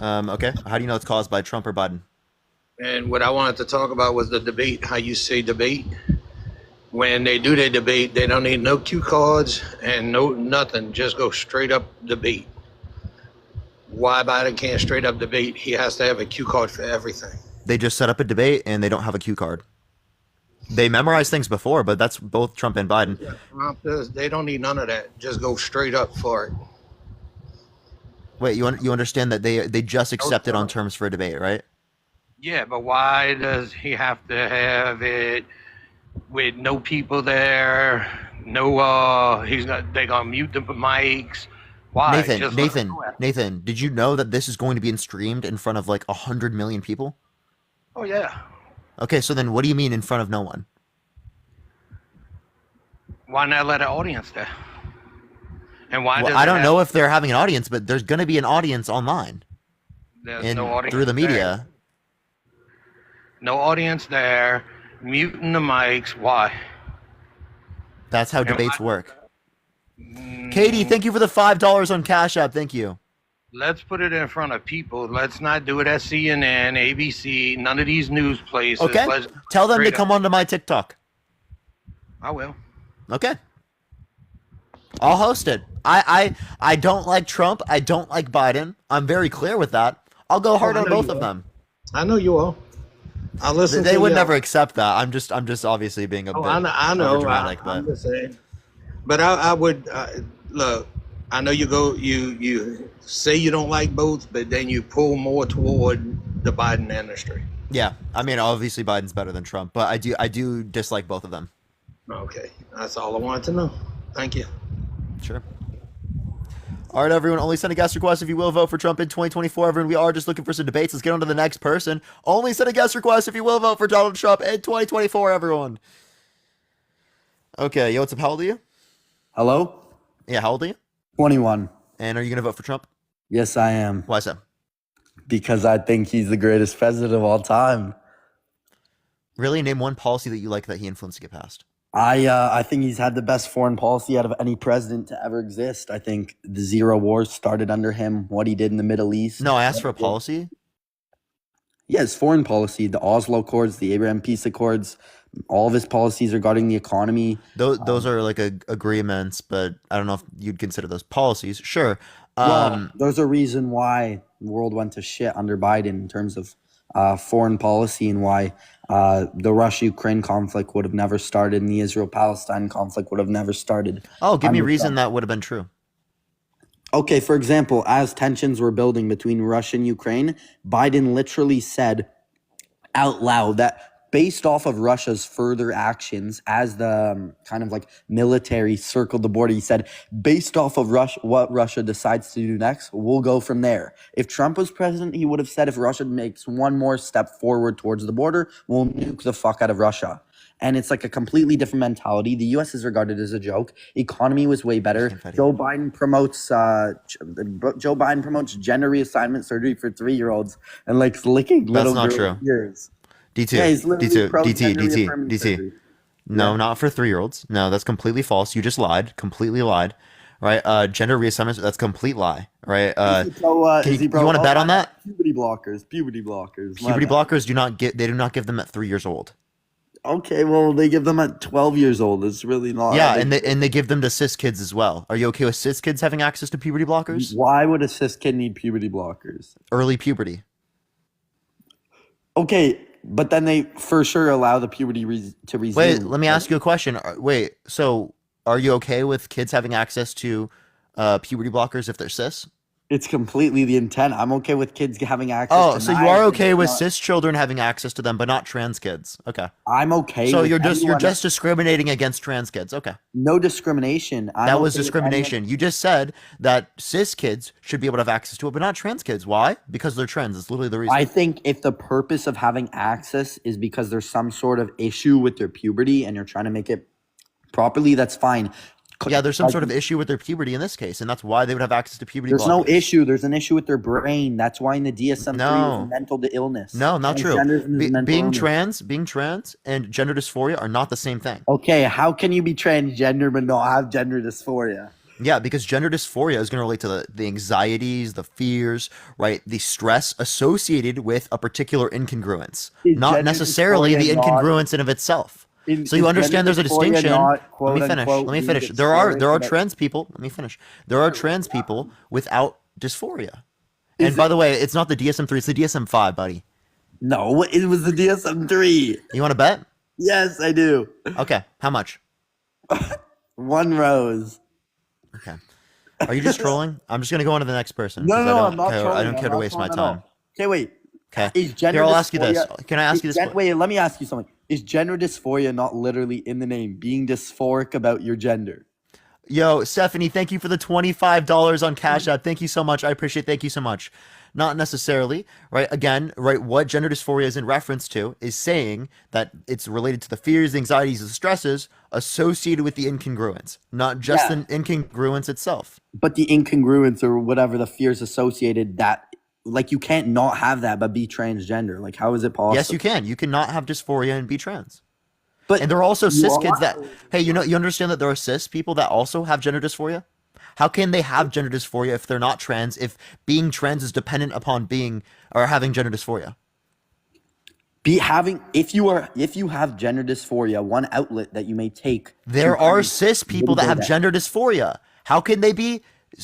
Okay. How do you know it's caused by Trump or Biden? And what I wanted to talk about was the debate, how you say debate. When they do their debate, they don't need no cue cards and no nothing. Just go straight up debate. Why Biden can't straight up debate? He has to have a cue card for everything. They just set up a debate and they don't have a cue card. They memorized things before, but that's both Trump and Biden. Yeah, they don't need none of that. Just go straight up for it. Wait, you understand that they just accepted on terms for a debate, right? Yeah, but why does he have to have it with no people there? No, he's not. They gonna mute the mics. Why? Just let him do it. Nathan, did you know that this is going to be streamed in front of like 100 million people? Oh yeah. Okay, so then what do you mean in front of no one? Why not let an audience there? And why? Well, I don't know if they're having an audience, but there's going to be an audience online There's no audience through the media. there. No audience there. Muting the mics. Why? That's how debates work. Katie, thank you for the $5 on Cash App. Thank you. Let's put it in front of people. Let's not do it at CNN, ABC, none of these news places. Okay. Let's Tell them to straight come up. onto my TikTok. I will. Okay. I'll host it. I don't like Trump. I don't like Biden. I'm very clear with that. I'll go hard on both of them. I know you will. I listen. They to would you. never accept that. I'm just obviously being a bit I know. overdramatic, I'm but just saying. But I would look. I know you say you don't like both, but then you pull more toward the Biden industry. yeah. I mean, obviously Biden's better than Trump, but I do dislike both of them. Okay, that's all I wanted to know. Thank you. Sure. All right, everyone. Only send a guest request if you will vote for Trump in 2024. Everyone, we are just looking for some debates. Let's get on to the next person. Only send a guest request if you will vote for Donald Trump in 2024. Everyone. Okay, yo, what's up? How old are you? Hello? Yeah, how old are you? 21. And are you gonna vote for Trump? Yes, I am. Why so? Because I think he's the greatest president of all time. Really, name one policy that you like that he influenced to get passed. I think he's had the best foreign policy out of any president to ever exist. I think the Zero Wars started under him, what he did in the Middle East. No, I asked for a policy. Yes, foreign policy, the Oslo Accords, the Abraham Peace Accords, all of his policies regarding the economy. Those are like agreements, but I don't know if you'd consider those policies. Sure. Well, there's a reason why the world went to shit under Biden in terms of foreign policy and why the Russia-Ukraine conflict would have never started and the Israel-Palestine conflict would have never started. Oh, give me a under reason Trump. that would have been true. Okay, for example, as tensions were building between Russia and Ukraine, Biden literally said out loud that based off of Russia's further actions as the kind of like military circled the border, he said, based off of what Russia decides to do next, we'll go from there. If Trump was president, he would have said if Russia makes one more step forward towards the border, we'll nuke the fuck out of Russia. and it's like a completely different mentality. The U.S. is regarded as a joke. Economy was way better. Joe Biden promotes gender reassignment surgery for 3-year-olds and like licking That's little not girls' true. ears. D2, Yeah, he's literally D2, pro DT, gender DT, reaffirming DT. surgery. No, not for 3-year-olds. No, that's completely false. You just lied. Completely lied. Right? Gender reassignment, that's a complete lie. Right? You want to bet on that? Puberty blockers. Puberty blockers they do not give them at 3 years old. Okay, well, they give them at 12 years old. It's really not. Yeah, and they give them to cis kids as well. Are you okay with cis kids having access to puberty blockers? Why would a cis kid need puberty blockers? Early puberty. Okay, but then they for sure allow the puberty to resume. Wait, let me ask you a question. Wait, so are you okay with kids having access to puberty blockers if they're cis? It's completely the intent. I'm okay with kids having access. Oh, to so you knives, are but okay it's with not- cis children having access to them, but not trans kids. Okay. I'm okay. So with you're anyone just discriminating against trans kids. Okay. no discrimination. That was discrimination. You just said that cis kids should be able to have access to it, but not trans kids. Why? Because they're trans. That's literally the reason. I think if the purpose of having access is because there's some sort of issue with their puberty and you're trying to make it properly, that's fine. Yeah, there's some sort of issue with their puberty in this case, and that's why they would have access to puberty There's no blockers. issue. There's an issue with their brain. That's why in the DSM-3 No. is mental illness. No, not true. Transgenderism is mental Being illness. trans, and gender dysphoria are not the same thing. Okay, how can you be transgender but not have gender dysphoria? Yeah, because gender dysphoria is going to relate to the anxieties, the fears, right? The stress associated with a particular incongruence, Is not gender necessarily the dysphoria not- incongruence in of itself. So you is understand there's a gender dysphoria distinction. not, quote, Let me finish. unquote, Let me being finish. There are dysphoric trans people. Let me finish. There are trans people without dysphoria. And by the way, it's not the DSM-3, it's the DSM-5, buddy. No, it was the DSM-3. You want to bet? Yes, I do. Okay. How much? 1 rose. Okay. Are you just trolling? I'm just gonna go on to the next person. No, 'cause no, I I'm don't not care, trolling. I don't I'm care to not waste my trolling at all. time. Okay, wait. Okay. Is gender Here, I'll ask you this. dysphoria- Can I ask you this? Wait, let me ask you something. Is gender dysphoria not literally in the name, being dysphoric about your gender? Yo, Stephanie, thank you for the $25 on Cash App. Thank you so much. I appreciate. Thank you so much. Not necessarily, right? Again, right? What gender dysphoria is in reference to is saying that it's related to the fears, the anxieties, the stresses associated with the incongruence, not just Yeah. the incongruence itself. But the incongruence or whatever the fears associated that, like, you can't not have that but be transgender. Like, how is it possible? Yes, you can. You cannot have dysphoria and be trans. But and there are also you cis are- kids that, hey, you understand that there are cis people that also have gender dysphoria? How can they have gender dysphoria if they're not trans, if being trans is dependent upon being or having gender dysphoria? If you have gender dysphoria, one outlet that you may take. There to are kind of cis people that mitigate have gender dysphoria. How can they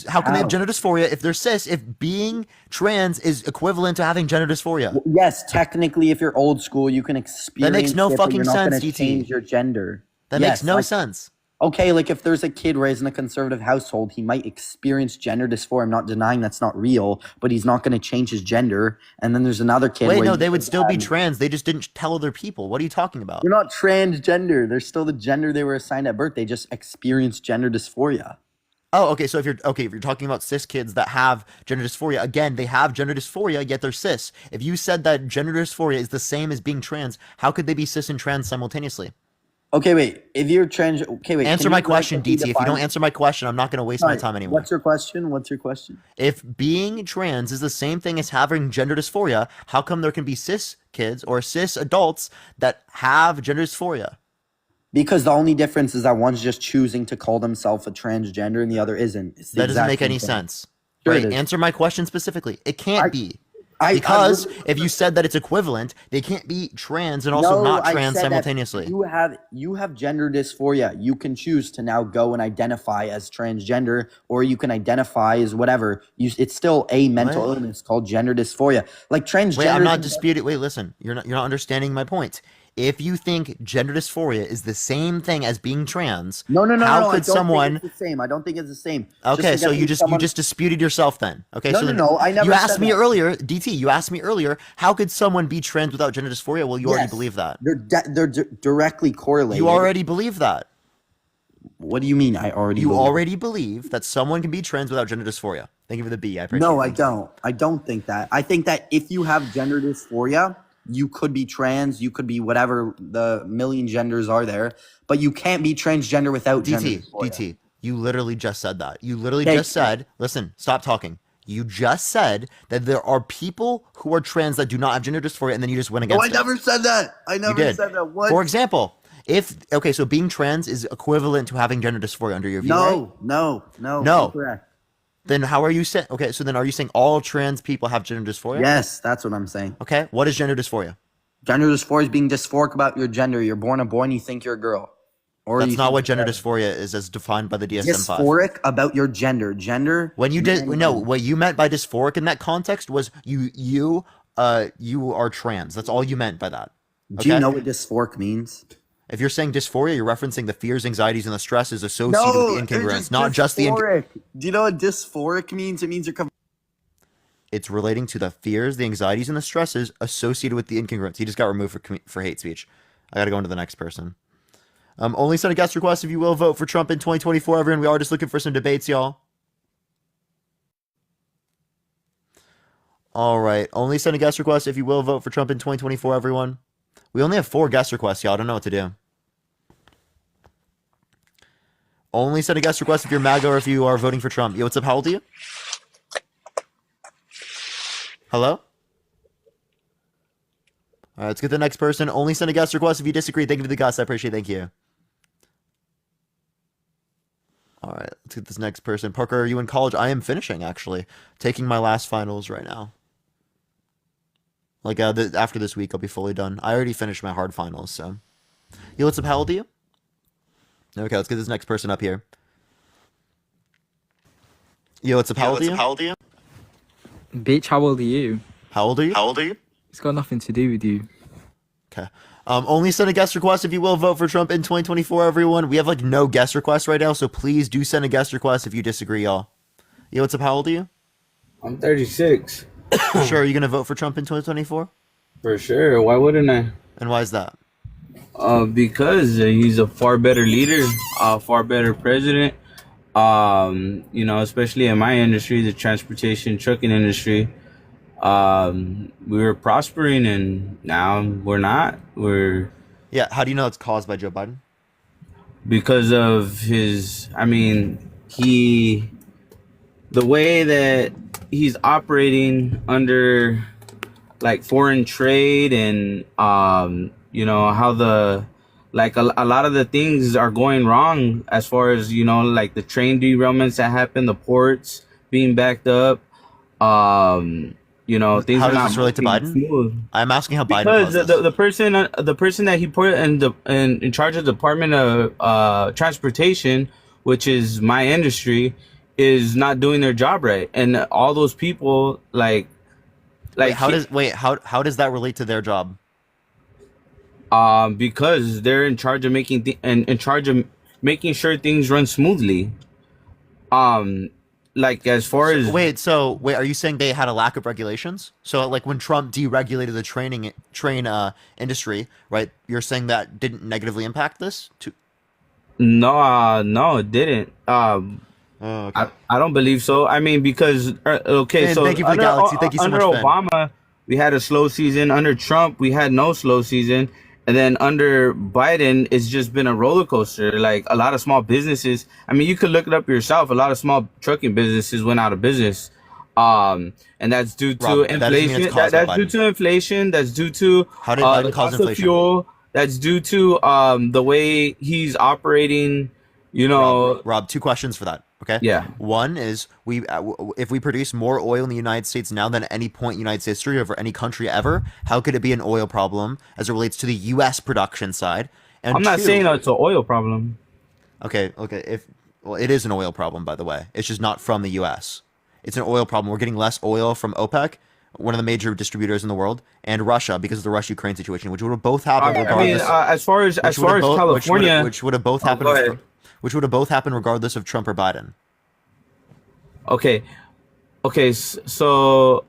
have How? gender dysphoria if they're cis, if being trans is equivalent to having gender dysphoria? Yes, technically, if you're old school, you can experience. no it, but fucking you're not sense, gonna DT. change your gender. That Yes, makes no like- sense. Okay, like if there's a kid raised in a conservative household, he might experience gender dysphoria. I'm not denying that's not real, but he's not going to change his gender. And then there's another kid. Wait, where no, he they would doesn't still be have- trans. They just didn't tell other people. What are you talking about? They're not transgender. They're still the gender they were assigned at birth. They just experience gender dysphoria. Oh, okay. So if you're talking about cis kids that have gender dysphoria, again, they have gender dysphoria, yet they're cis. If you said that gender dysphoria is the same as being trans, how could they be cis and trans simultaneously? Okay, wait. If you're trans, okay, wait. Answer can my you question, directly DT. If you define- don't answer my question, I'm not going to waste my Sorry, time anymore. What's your question? What's your question? If being trans is the same thing as having gender dysphoria, how come there can be cis kids or cis adults that have gender dysphoria? Because the only difference is that one's just choosing to call themselves a transgender and the other isn't. It's the That doesn't exact make same any thing. sense. Sure Right? it is. Answer my question specifically. It can't be. I Because would- if you said that it's equivalent, they can't be trans and also not I trans said that simultaneously. You have gender dysphoria. You can choose to now go and identify as transgender, or you can identify as whatever. It's still a mental What? illness called gender dysphoria. Like transgender. Wait, I'm not disputing. Wait, listen. You're not understanding my point. If you think gender dysphoria is the same thing as being trans, No. how I could don't someone? think it's the same. I don't think it's the same. Okay, so because you just someone- you just disputed yourself then. Okay, No, so then no, I never You asked said me that. earlier, DT. You asked me earlier, how could someone be trans without gender dysphoria? Well, you already Yes. believe that. They're directly correlated. You already believe that. What do you mean? I already. You believe? already believe that someone can be trans without gender dysphoria. Thank you for the B. I appreciate No, it. I don't. I don't think that. I think that if you have gender dysphoria, you could be trans, you could be whatever the million genders are there, but you can't be transgender without gender DT, dysphoria. DT, you literally just said that. You literally Okay. just said, listen, stop talking. You just said that there are people who are trans that do not have gender dysphoria, and then you just went No, against I it. never said that. I You never did. said that. What? For example, so being trans is equivalent to having gender dysphoria under your view, right? No. Incorrect. Then how are you saying? Okay, so then are you saying all trans people have gender dysphoria? Yes, that's what I'm saying. Okay, what is gender dysphoria? Gender dysphoria is being dysphoric about your gender. You're born a boy and you think you're a girl. Or That's you not think what gender you're dysphoria is as defined by the DSM-5. dysphoric about your gender. Gender. When you did no, what you meant by dysphoric in that context was you are trans. That's all you meant by that. Do you know what dysphoric means? If you're saying dysphoria, you're referencing the fears, anxieties, and the stresses associated with the incongruence, not just the. dysphoric. Do you know what dysphoric means? It means you're. It's relating to the fears, the anxieties, and the stresses associated with the incongruence. He just got removed for hate speech. I got to go on to the next person. Only send a guest request if you will vote for Trump in 2024. Everyone, we are just looking for some debates, y'all. All right. Only send a guest request if you will vote for Trump in 2024, everyone. We only have 4 guest requests, y'all. I don't know what to do. Only send a guest request if you're MAGA or if you are voting for Trump. Yo, what's up? How old are you? Hello? All right, let's get the next person. Only send a guest request if you disagree. Thank you for the guest. I appreciate it. Thank you. All right, let's get this next person. Parker, are you in college? I am finishing, actually. Taking my last finals right now. Like, after this week, I'll be fully done. I already finished my hard finals, so. Yo, what's up? How old are you? Okay, let's get this next person up here. Yo, what's up? How old are you? Bitch, how old are you? How old are you? It's got nothing to do with you. Okay. Only send a guest request if you will vote for Trump in 2024, everyone. We have, like, no guest requests right now, so please do send a guest request if you disagree, y'all. Yo, what's up? How old are you? I'm 36. For sure, are you going to vote for Trump in 2024? For sure. Why wouldn't I? And why is that? Because he's a far better leader, a far better president. You know, especially in my industry, the transportation trucking industry. We were prospering and now we're not. Yeah, how do you know it's caused by Joe Biden? Because of the way that he's operating under like foreign trade and you know how a lot of the things are going wrong as far as, you know, like the train derailments that happen, the ports being backed up. You know, things How are does not this relate to moving Biden? smooth. I'm asking how Biden Because caused this. the person that he put in charge of the Department of Transportation, which is my industry, is not doing their job right, and all those people How does that relate to their job? Because they're in charge of making sure things run smoothly. Like as far as Wait, are you saying they had a lack of regulations? So like when Trump deregulated the train industry, right? You're saying that didn't negatively impact this? No, it didn't. Okay. I don't believe so. I mean, because Man, so thank you for the galaxy. Thank you so under much, Ben. Obama, we had a slow season. Under Trump, we had no slow season. And then under Biden, it's just been a roller coaster. Like a lot of small businesses. I mean, you could look it up yourself. A lot of small trucking businesses went out of business. And that's due to Rob, that doesn't mean inflation. it's caused by That's due Biden. to inflation. That's due to How did Biden the cause cost of inflation? fuel. That's due to the way he's operating. You know, Rob, 2 questions for that. Okay. Yeah. One is if we produce more oil in the United States now than at any point in United States history over any country ever, how could it be an oil problem as it relates to the U.S. production side? And I'm not 2, saying it's an oil problem. Okay. Well, it is an oil problem, by the way. It's just not from the U.S. It's an oil problem. We're getting less oil from OPEC, one of the major distributors in the world, and Russia because of the Russia-Ukraine situation, which would have both happened regardless. As far as California, which would have both Oh, happened. go ahead. Which would have both happened regardless of Trump or Biden. Okay, so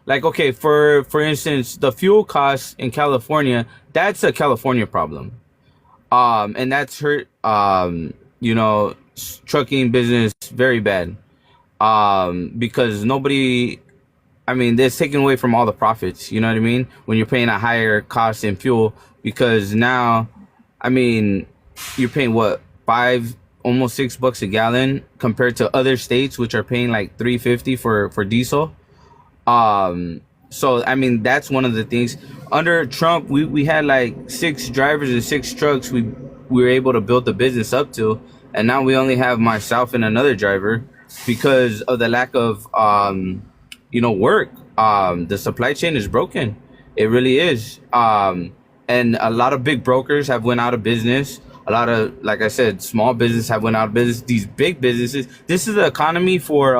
for instance, the fuel costs in California, that's a California problem, and that's hurt you know, trucking business very bad, because nobody I mean, that's taking away from all the profits. You know what I mean? When you're paying a higher cost in fuel, because now, I mean, you're paying what, almost $6 a gallon compared to other states which are paying like $3.50 for diesel. So I mean, that's one of the things. Under Trump, we had like 6 drivers and 6 trucks we were able to build the business up to, and now we only have myself and another driver because of the lack of work. The supply chain is broken. It really is. And a lot of big brokers have went out of business. A lot of, like I said, small business have went out of business. These big businesses. This is the economy for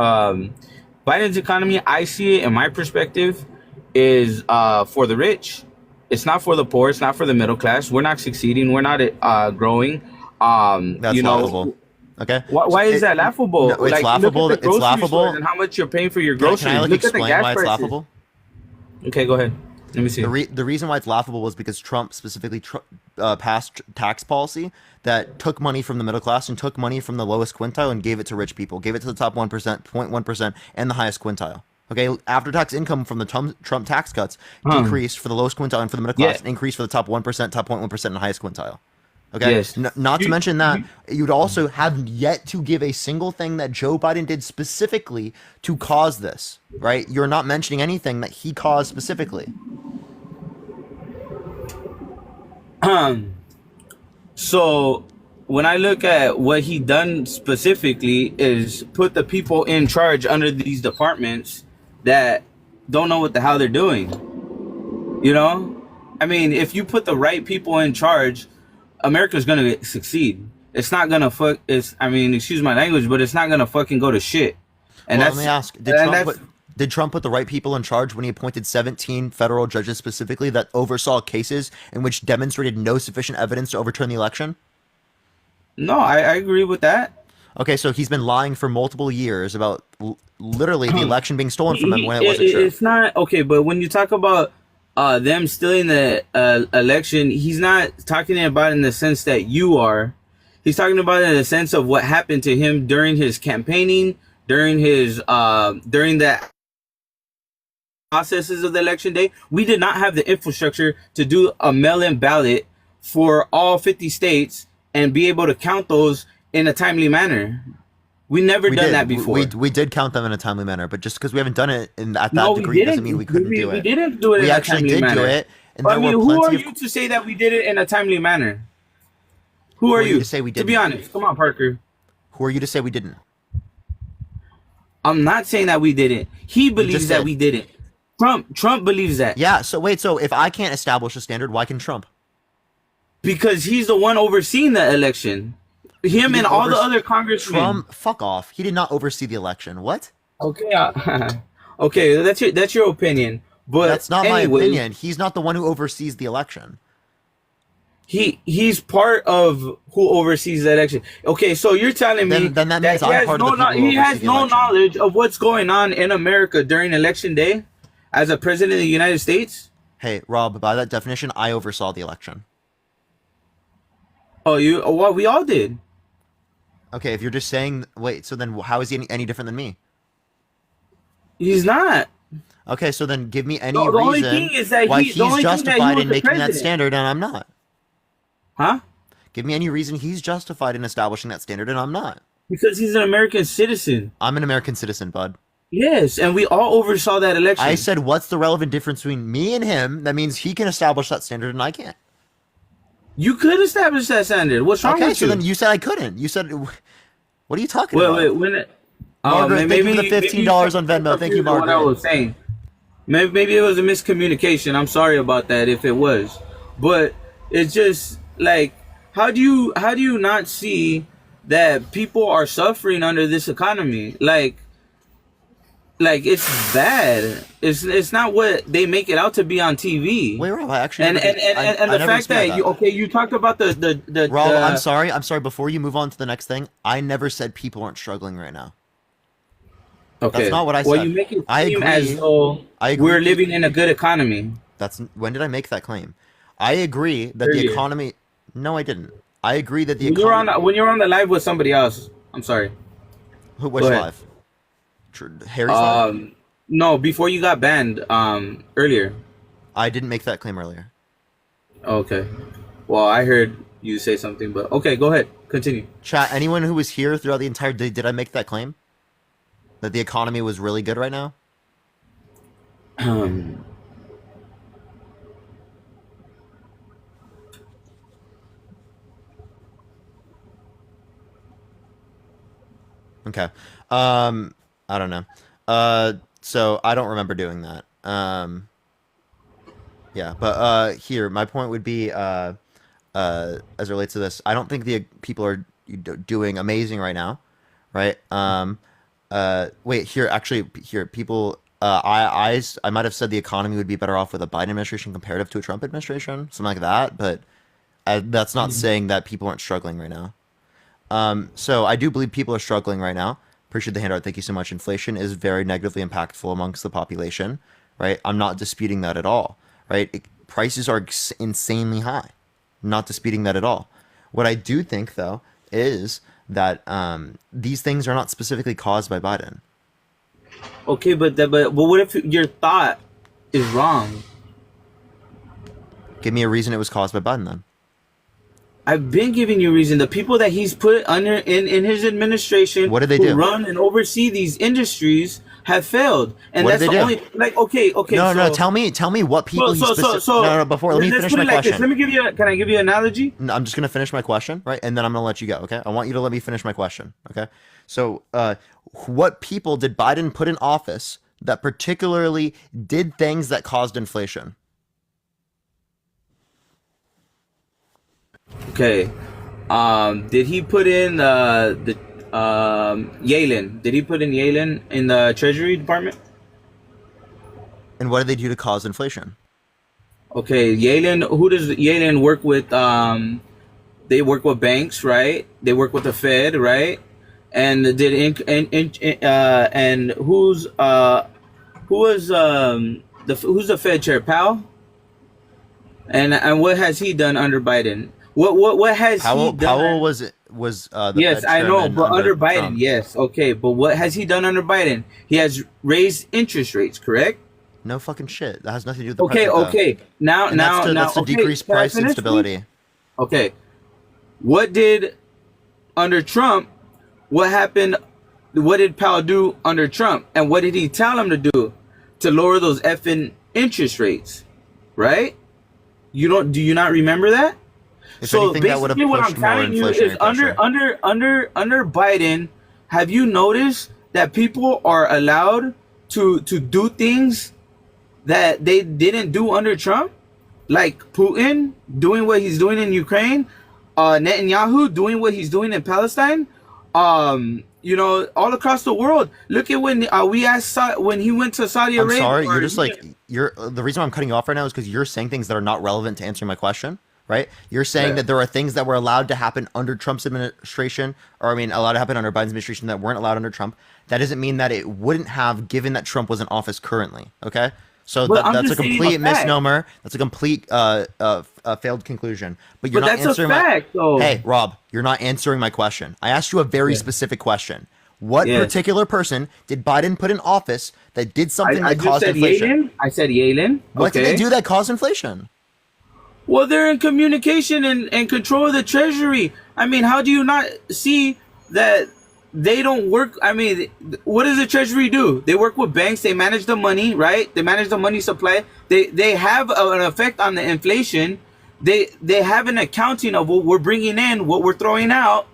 Biden's economy. I see it in my perspective is for the rich. It's not for the poor. It's not for the middle class. We're not succeeding. We're not growing. That's laughable. Okay. Why is that laughable? No, it's laughable. Look at the It's grocery laughable. stores and how much you're paying for your groceries. Can I Look at the explain gas why it's prices. laughable? Okay, go ahead. Let me see. The reason why it's laughable was because Trump specifically passed tax policy that took money from the middle class and took money from the lowest quintile and gave it to rich people, gave it to the top 1%, 0.1%, and the highest quintile. Okay, after-tax income from the Trump tax cuts decreased for the lowest quintile and for the middle class, and increased for the top 1%, top 0.1%, and the highest quintile. Okay, Yes. Not to mention that you'd also have yet to give a single thing that Joe Biden did specifically to cause this, right? You're not mentioning anything that he caused specifically. So when I look at what he done specifically is put the people in charge under these departments that don't know what the hell they're doing. You know? I mean, if you put the right people in charge, America's gonna succeed. It's not gonna excuse my language, but it's not gonna fucking go to shit. And Well, that's, let me ask: Did Trump put the right people in charge when he appointed 17 federal judges specifically that oversaw cases in which demonstrated no sufficient evidence to overturn the election? No, I agree with that. Okay, so he's been lying for multiple years about literally the election being stolen from him when it wasn't true. It's not okay, but when you talk about them stealing the election, he's not talking about it in the sense that you are. He's talking about it in the sense of what happened to him during his campaigning, during the processes of the election day. We did not have the infrastructure to do a mail-in ballot for all 50 states and be able to count those in a timely manner. We never done that before. We did count them in a timely manner, but just because we haven't done it at that No, we degree doesn't didn't. mean we couldn't do it. We didn't do it We in a actually timely did manner. do it, and I there mean, were who are plenty of. you to say that we did it in a timely manner? Who are you to say we To didn't? be honest, come on, Parker. Who are you to say we didn't? I'm not saying that we didn't. He believes just that said- we didn't. Trump believes that. Yeah. So wait. So if I can't establish a standard, why can Trump? Because he's the one overseeing the election. Him He and didn't all the oversee- other congressmen. Trump, fuck off. He did not oversee the election. What? Okay, okay, that's your opinion. But That's not my anyways, opinion. He's not the one who oversees the election. He's part of who oversees the election. Okay, so you're telling me Then that means he I'm has part of no the people who he has oversee the no election. knowledge of what's going on in America during election day as a president of the United States. Hey, Rob, by that definition, I oversaw the election. Oh, well, we all did. Okay, if you're just saying, wait, so then how is he any different than me? He's not. Okay, so then give me any The only reason thing is that why the only he's thing that he justified was in the making that president. standard and I'm not. Huh? Give me any reason he's justified in establishing that standard and I'm not. Because he's an American citizen. I'm an American citizen, bud. Yes, and we all oversaw that election. I said, what's the relevant difference between me and him? That means he can establish that standard and I can't. You could establish that standard. What's wrong Okay, with so you? then you said I couldn't. You said, what are you talking Wait, about? wait, when Margaret, thank you for the $15 on Venmo. Thank you, What I Margaret. was saying. Maybe it was a miscommunication. I'm sorry about that if it was. But it's just like, how do you not see that people are suffering under this economy? Like it's bad. It's not what they make it out to be on TV. Wait, Rob, I actually and never did- and I the never fact said that you talked about the Rob, I'm sorry. Before you move on to the next thing, I never said people aren't struggling right now. Okay. That's not what I said. Well, you make it I seem agree. as though I agree. we're living in a good economy. When did I make that claim? I agree that the Earlier. economy. No, I didn't. I agree that the When economy. you're on the live with somebody else. I'm sorry. Which Go ahead. live? Harry's live? No, before you got banned, earlier. I didn't make that claim earlier. Okay. Well, I heard you say something, but okay, go ahead. Continue. Chat, anyone who was here throughout the entire day, did I make that claim? That the economy was really good right now? Okay. I don't know. So I don't remember doing that. Yeah, but here, my point would be, as it relates to this, I don't think the people are doing amazing right now, right? Wait, here, actually, here, people, I might have said the economy would be better off with a Biden administration comparative to a Trump administration, something like that, but that's not saying that people aren't struggling right now. So I do believe people are struggling right now. Appreciate the handout. Thank you so much. Inflation is very negatively impactful amongst the population, right? I'm not disputing that at all, right? Prices are insanely high. Not disputing that at all. What I do think, though, is that these things are not specifically caused by Biden. Okay, but what if your thought is wrong? Give me a reason it was caused by Biden, then. I've been giving you a reason. The people that he's put under in his administration, what did they who do? Run and oversee these industries have failed, and What that's did they the do? only like. Okay. No, tell me what people. No, before let me finish my question. Let me give you. Can I give you an analogy? No, I'm just gonna finish my question, right, and then I'm gonna let you go. Okay, I want you to let me finish my question. Okay, so what people did Biden put in office that particularly did things that caused inflation? Okay. Did he put in the Yellen? Did he put in Yellen in the Treasury Department? And what did they do to cause inflation? Okay, Yellen. Who does Yellen work with? They work with banks, right? They work with the Fed, right? And and who's who's the Fed chair? Powell. And what has he done under Biden? What has he done? Powell was the yes, Fed I know, chairman but under Biden, Trump. yes, okay, but what has he done under Biden? He has raised interest rates, correct? No fucking shit. That has nothing to do with the Okay, president, though. okay. Now, And that's to okay, decrease can I price finish, instability. please? Okay. What did under Trump? What happened? What did Powell do under Trump? And what did he tell him to do to lower those effing interest rates? Right? Do you not remember that? If So anything, that would have basically, what I'm pushed more telling you is inflationary pressure. under Biden, have you noticed that people are allowed to do things that they didn't do under Trump? Like Putin doing what he's doing in Ukraine, Netanyahu doing what he's doing in Palestine, all across the world. Look at when we asked when he went to Saudi I'm Arabia. sorry, you're just like the reason why I'm cutting you off right now is because you're saying things that are not relevant to answering my question, right? You're saying that there are things that were allowed to happen under Trump's administration, or I mean, allowed to happen under Biden's administration that weren't allowed under Trump. That doesn't mean that it wouldn't have, given that Trump was in office currently. Okay, so But I'm that's a just stating a complete fact. misnomer. That's a complete failed conclusion. But you're But not that's a answering fact, though. Hey, Rob, you're not answering my question. I asked you a very specific question. What Yes. particular person did Biden put in office that did something I that just caused said inflation? Yellen. I said Yellen. What did okay. they do that caused inflation? Well, they're in communication and control of the Treasury. I mean, how do you not see that they don't work? I mean, what does the Treasury do? They work with banks. They manage the money, right? They manage the money supply. They have an effect on the inflation. They have an accounting of what we're bringing in, what we're throwing out.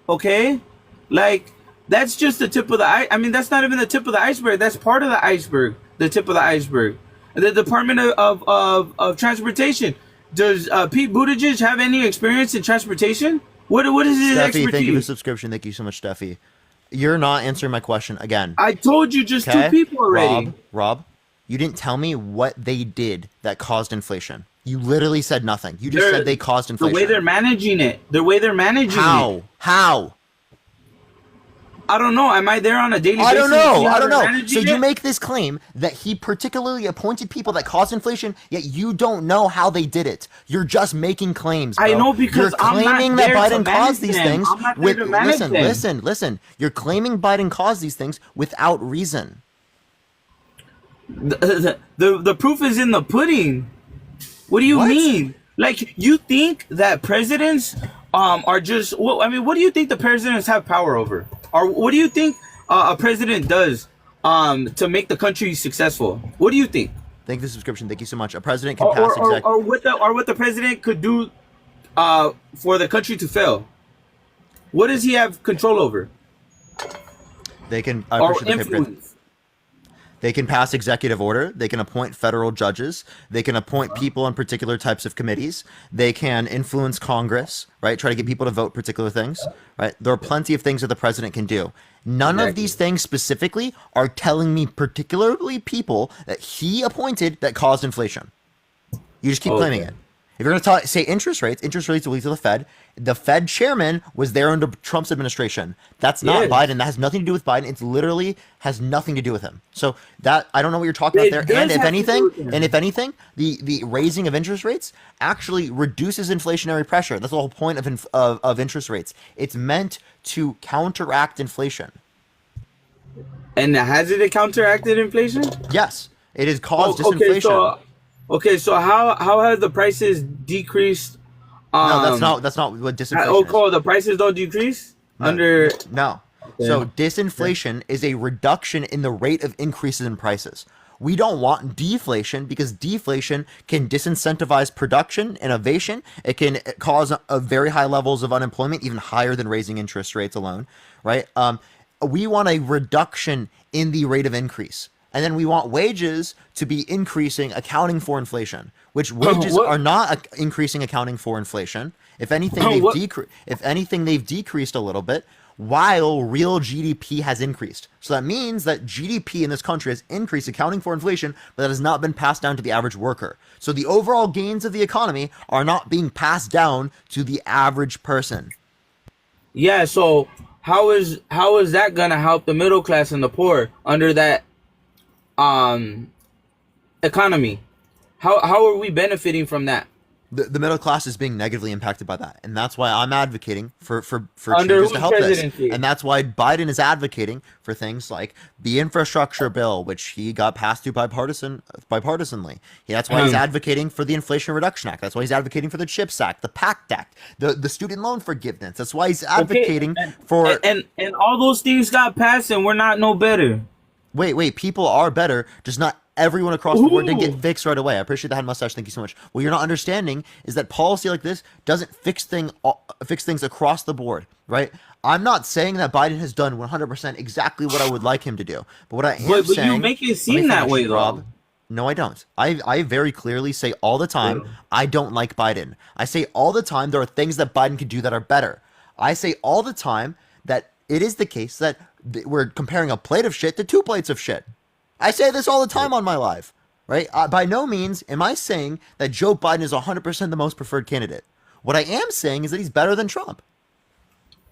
Okay, like that's just the tip of the I mean, that's not even the tip of the iceberg. That's part of the iceberg. The tip of the iceberg. The Department of Transportation. Does Pete Buttigieg have any experience in transportation? What is his Steffi, expertise? thank you for the subscription. Thank you so much, Steffi. You're not answering my question again. I told you just Okay? two people already. Rob, you didn't tell me what they did that caused inflation. You literally said nothing. You just said they caused inflation. The way they're managing it. The way they're managing it. How? I don't know. Am I there on a daily basis? I don't to see know. how I don't they're know. managing So you it? make this claim that he particularly appointed people that caused inflation, yet you don't know how they did it. You're just making claims. Bro. I know because you're I'm not claiming there that to Biden manage caused these them. things I'm not there to manage them. listen. You're claiming Biden caused these things without reason. The proof is in the pudding. What do you mean? Like, you think that presidents are just? Well, I mean, what do you think the presidents have power over? Or what do you think a president does to make the country successful? What do you think? Thank you for the subscription. Thank you so much. A president can pass Or what the president could do for the country to fail. What does he have control over? They can Or influence? They can pass executive order. They can appoint federal judges. They can appoint people on particular types of committees. They can influence Congress, right? Try to get people to vote particular things, right? There are plenty of things that the president can do. None of these things specifically are telling me particularly people that he appointed that caused inflation. You just keep claiming it. If you're going to say interest rates will lead to the Fed. The Fed chairman was there under Trump's administration. That's not Biden. That has nothing to do with Biden. It's literally has nothing to do with him. So that I don't know what you're talking about there. And if anything, the raising of interest rates actually reduces inflationary pressure. That's the whole point of interest rates. It's meant to counteract inflation. And has it counteracted inflation? Yes, it has caused disinflation. Okay, so how have the prices decreased? No, that's not what disinflation is. The prices don't decrease under. No. Okay. So disinflation is a reduction in the rate of increases in prices. We don't want deflation because deflation can disincentivize production, innovation. It can cause very high levels of unemployment, even higher than raising interest rates alone, right? We want a reduction in the rate of increase. And then we want wages to be increasing, accounting for inflation, which wages are not increasing, accounting for inflation. If anything, they've decreased a little bit, while real GDP has increased. So that means that GDP in this country has increased, accounting for inflation, but that has not been passed down to the average worker. So the overall gains of the economy are not being passed down to the average person. Yeah. So how is that gonna help the middle class and the poor under that economy? How are we benefiting from that? The middle class is being negatively impacted by that, and that's why I'm advocating for Under changes to help this, presidency? and that's why Biden is advocating for things like the infrastructure bill, which he got passed through bipartisanly. That's why he's advocating for the Inflation Reduction Act. That's why he's advocating for the CHIPS Act, the PACT Act, the student loan forgiveness. That's why he's advocating for and all those things got passed, and we're not no better. Wait, people are better, just not everyone across the board didn't get fixed right away. I appreciate the head mustache. Thank you so much. What you're not understanding is that policy like this doesn't fix things across the board, right? I'm not saying that Biden has done 100% exactly what I would like him to do, but what I am saying, you make it seem that way, Rob. No, I don't. I very clearly say all the time, I don't like Biden. I say all the time there are things that Biden could do that are better. I say all the time that it is the case that we're comparing a plate of shit to 2 plates of shit. I say this all the time on my live, right? By no means am I saying that Joe Biden is 100% the most preferred candidate. What I am saying is that he's better than Trump.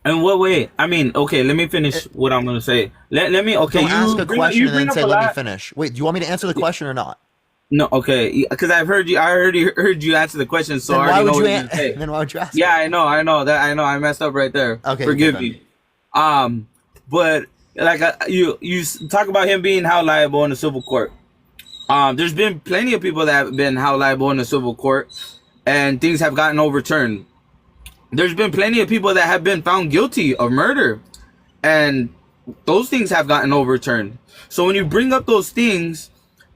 In what way? I mean, okay, let me finish what I'm going to say. Let me, okay. Don't ask a question and then say, let me finish. Wait, do you want me to answer the question or not? No, okay, because I already heard you answer the question, so I already know what you're saying. Then why would you ask? Yeah, I know, I messed up right there. Okay, forgive me. But like you talk about him being held liable in the civil court. There's been plenty of people that have been held liable in the civil court, and things have gotten overturned. There's been plenty of people that have been found guilty of murder, and those things have gotten overturned. So when you bring up those things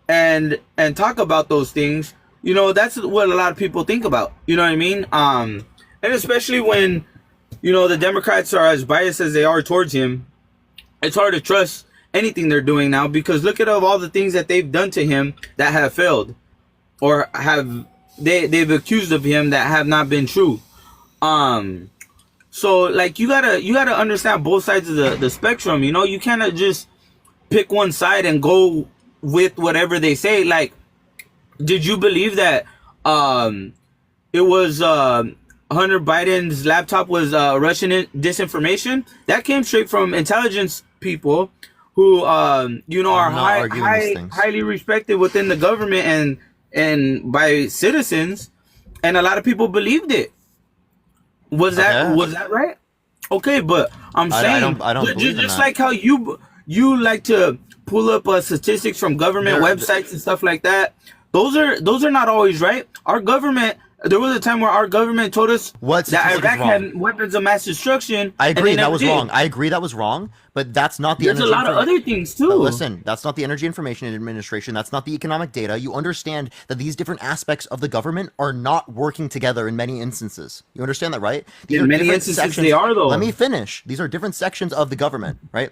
and talk about those things, you know, that's what a lot of people think about. You know what I mean? And especially when, you know, the Democrats are as biased as they are towards him, it's hard to trust anything they're doing now, because look at all the things that they've done to him that have failed, or they've accused of him that have not been true. So like you gotta understand both sides of the spectrum. You know, you cannot just pick one side and go with whatever they say. Like, did you believe that it was Hunter Biden's laptop was Russian disinformation? That came straight from intelligence people who you know, are highly respected within the government and by citizens, and a lot of people believed it. Was that right? Okay, but I'm saying I don't believe in just that. like how you like to pull up statistics from government There- websites and stuff like that, those are not always right. Our government. There was a time where our government told us What that statistic is Iraq wrong? had weapons of mass destruction. I and agree they that never was did. wrong. I agree that was wrong, but that's not the There's a energy lot of other things too. But listen, that's not the Energy Information Administration. That's not the economic data. You understand that these different aspects of the government are not working together in many instances. You understand that, right? These In are many different instances, they are, though. Let me finish. These are different sections of the government, right?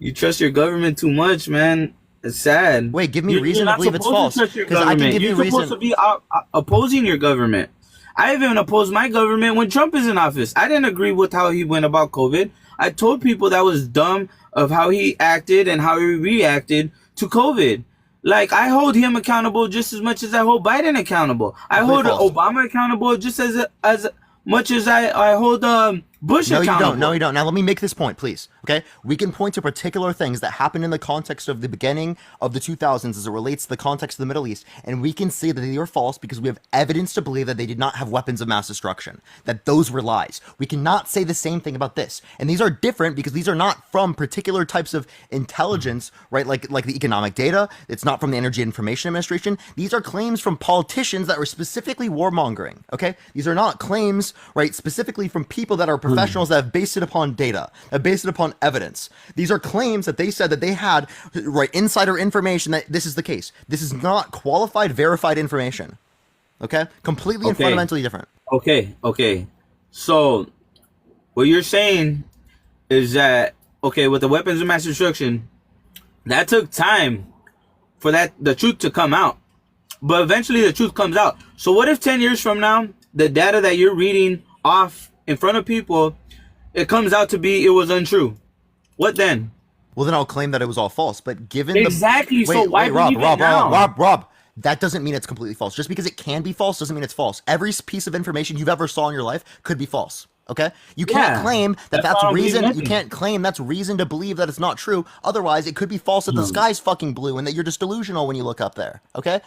You trust your government too much, man. It's sad. Wait, give me You're reason to not believe it's supposed false. to trust your 'Cause I can government. give you You're reason. supposed to be opposing your government. I even opposed my government when Trump is in office. I didn't agree with how he went about COVID. I told people that was dumb of how he acted and how he reacted to COVID. Like, I hold him accountable just as much as I hold Biden accountable. I hold false. Obama accountable just as much as I hold Bush No, you accountable. don't. No, you don't. Now, let me make this point, please. Okay? We can point to particular things that happened in the context of the beginning of the 2000s as it relates to the context of the Middle East, and we can say that they are false because we have evidence to believe that they did not have weapons of mass destruction, that those were lies. We cannot say the same thing about this. And these are different because these are not from particular types of intelligence, right? Like the economic data. It's not from the Energy Information Administration. These are claims from politicians that were specifically warmongering, okay? These are not claims, right, specifically from people that are professionals that have based it upon data, have based it upon evidence. These are claims that they said that they had, right, insider information that this is the case. This is not qualified, verified information. Okay? Completely and Okay. fundamentally different. Okay. So, what you're saying is that, okay, with the weapons of mass destruction, that took time for the truth to come out. But eventually the truth comes out. So what if 10 years from now, the data that you're reading off in front of people, it comes out to be it was untrue? What then? Well, then I'll claim that it was all false. But given Exactly, the so why believe it now? Rob, that doesn't mean it's completely false. Just because it can be false doesn't mean it's false. Every piece of information you've ever saw in your life could be false. Okay? You can't Yeah, claim that that's that's why I don't believe reason. You nothing. can't claim that's reason to believe that it's not true. Otherwise, it could be false that the sky's fucking blue and that you're just delusional when you look up there. Okay?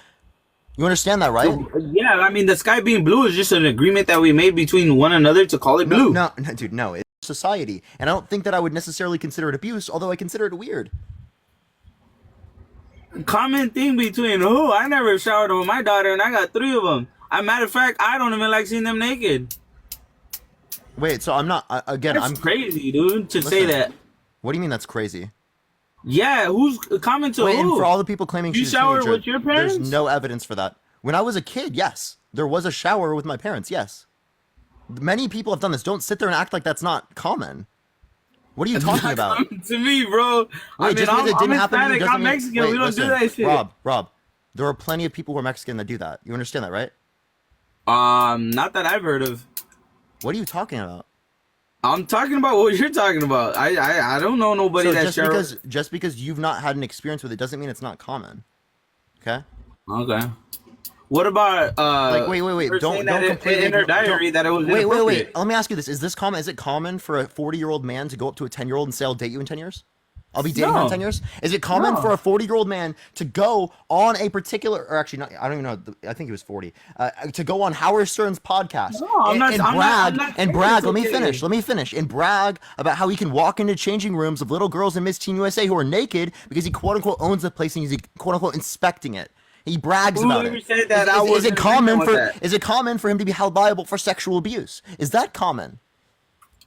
You understand that, right? Yeah, I mean, the sky being blue is just an agreement that we made between one another to call it blue. No, dude, no. It's society. And I don't think that I would necessarily consider it abuse, although I consider it weird. Common thing between who? I never showered with my daughter, and I got 3 of them. As a matter of fact, I don't even like seeing them naked. Wait, so I'm not, again, That's I'm crazy, dude, to say Listen, that. What do you mean that's crazy? Yeah, who's common to Wait, and who? for all the people claiming You she's a shower teenager, with your parents? there's no evidence for that. When I was a kid, yes. There was a shower with my parents, yes. Many people have done this. Don't sit there and act like that's not common. What are you talking about? To me, bro. I mean, just because it I'm didn't happen to you Hispanic, doesn't I'm mean- Mexican. wait, We don't listen, do that shit. Rob, there are plenty of people who are Mexican that do that. You understand that, right? Not that I've heard of. What are you talking about? I'm talking about what you're talking about. I don't know nobody So that just because you've not had an experience with it doesn't mean it's not common. Okay? Okay. What about like wait, her don't saying that completely in her don't- diary that it was wait. inappropriate? Let me ask you this: Is this common? Is it common for a 40-year-old man to go up to a 10-year-old and say, "I'll date you in 10 years"? I'll be dating her in No. 10 years. Is it common No. for a 40-year-old man to go on a particular, or actually, not, I don't even know. I think he was 40. To go on Howard Stern's podcast No, I'm not- and I'm brag not and saying brag. it's Let me okay. finish. Let me finish and brag about how he can walk into changing rooms of little girls in Miss Teen USA who are naked because he quote unquote owns the place and he's quote unquote inspecting it. He brags about Whoever it. said that, I Is wasn't it common agreeing for with that. is it common for him to be held liable for sexual abuse? Is that common?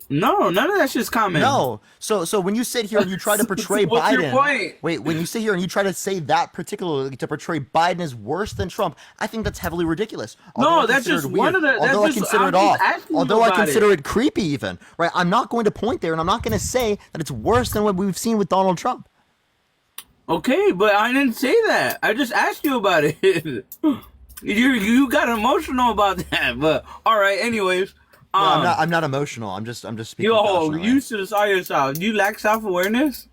No, none of that shit's common. No. So when you sit here and you try to portray What's your Biden, point? wait, when you sit here and you try to say that particularly to portray Biden as worse than Trump, I think that's heavily ridiculous. No, Although I that's consider just it weird, one of the- that's Although I just- consider I'm it just off. asking you Although I about consider it. it creepy, even right. I'm not going to point there, and I'm not going to say that it's worse than what we've seen with Donald Trump. Okay, but I didn't say that. I just asked you about it. you got emotional about that. But all right, anyways. No, I'm not emotional. I'm just speaking. Yo, passionately. you should have saw yourself. Do you lack self-awareness?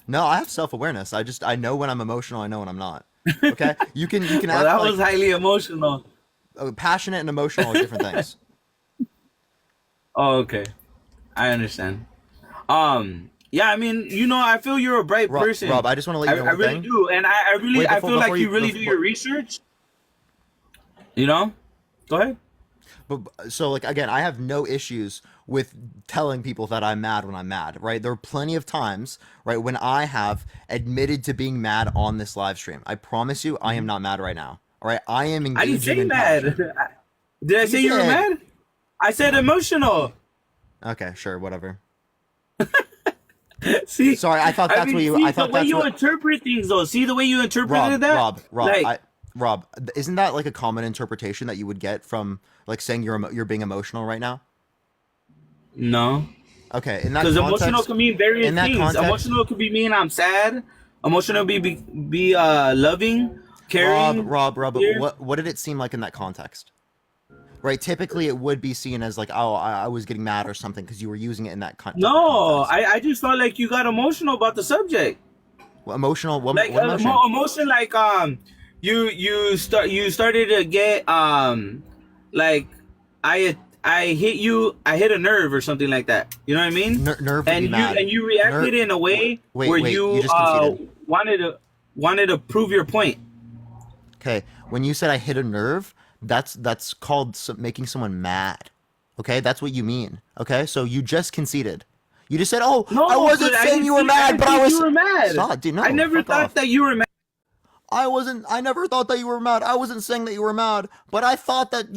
No, I have self-awareness. I know when I'm emotional. I know when I'm not. Okay, you can Well, act that like was highly emotional. passionate and emotional are different things. Oh, okay. I understand. Yeah, I mean, I feel you're a bright person. Rob, I just want to let you know I one really thing. do, and I really, Wait, I before- feel like before you you- really do before- your research. Go ahead. But so like again, I have no issues with telling people that I'm mad when I'm mad, right? There are plenty of times, right, when I have admitted to being mad on this live stream. I promise you, I am not mad right now. All right, I am I didn't engaging say in mad. passion. Did I say you were did. mad? I said emotional. Okay, sure, whatever. See, Sorry, I thought that's mean, what you. see, I thought the way that's you what. interpret things, though. See the way you interpreted Rob, that. Rob, Like, Rob, isn't that like a common interpretation that you would get from like saying you're being emotional right now? no, Okay, in that because context, emotional can mean various in that things. context, Emotional could be mean I'm sad. Emotional be loving, caring. Rob, here. what did it seem like in that context? Right, typically it would be seen as like, oh, I was getting mad or something because you were using it in that context. No, I just felt like you got emotional about the subject. Well, emotional, what Like emotion? emotion, like you started to get like I hit a nerve or something like that. You know what I mean? Nerve would and be you mad. and you reacted in a way Wait, where you you just conceded. wanted to prove your point. Okay, when you said I hit a nerve, that's called making someone mad. Okay, that's what you mean. Okay, so you just conceded. You just said, "Oh, No, I wasn't dude, saying you were mad, but I was." You were mad. Stop, dude, no, I never fuck thought off. that you were mad. I wasn't. I never thought that you were mad. I wasn't saying that you were mad, but I thought that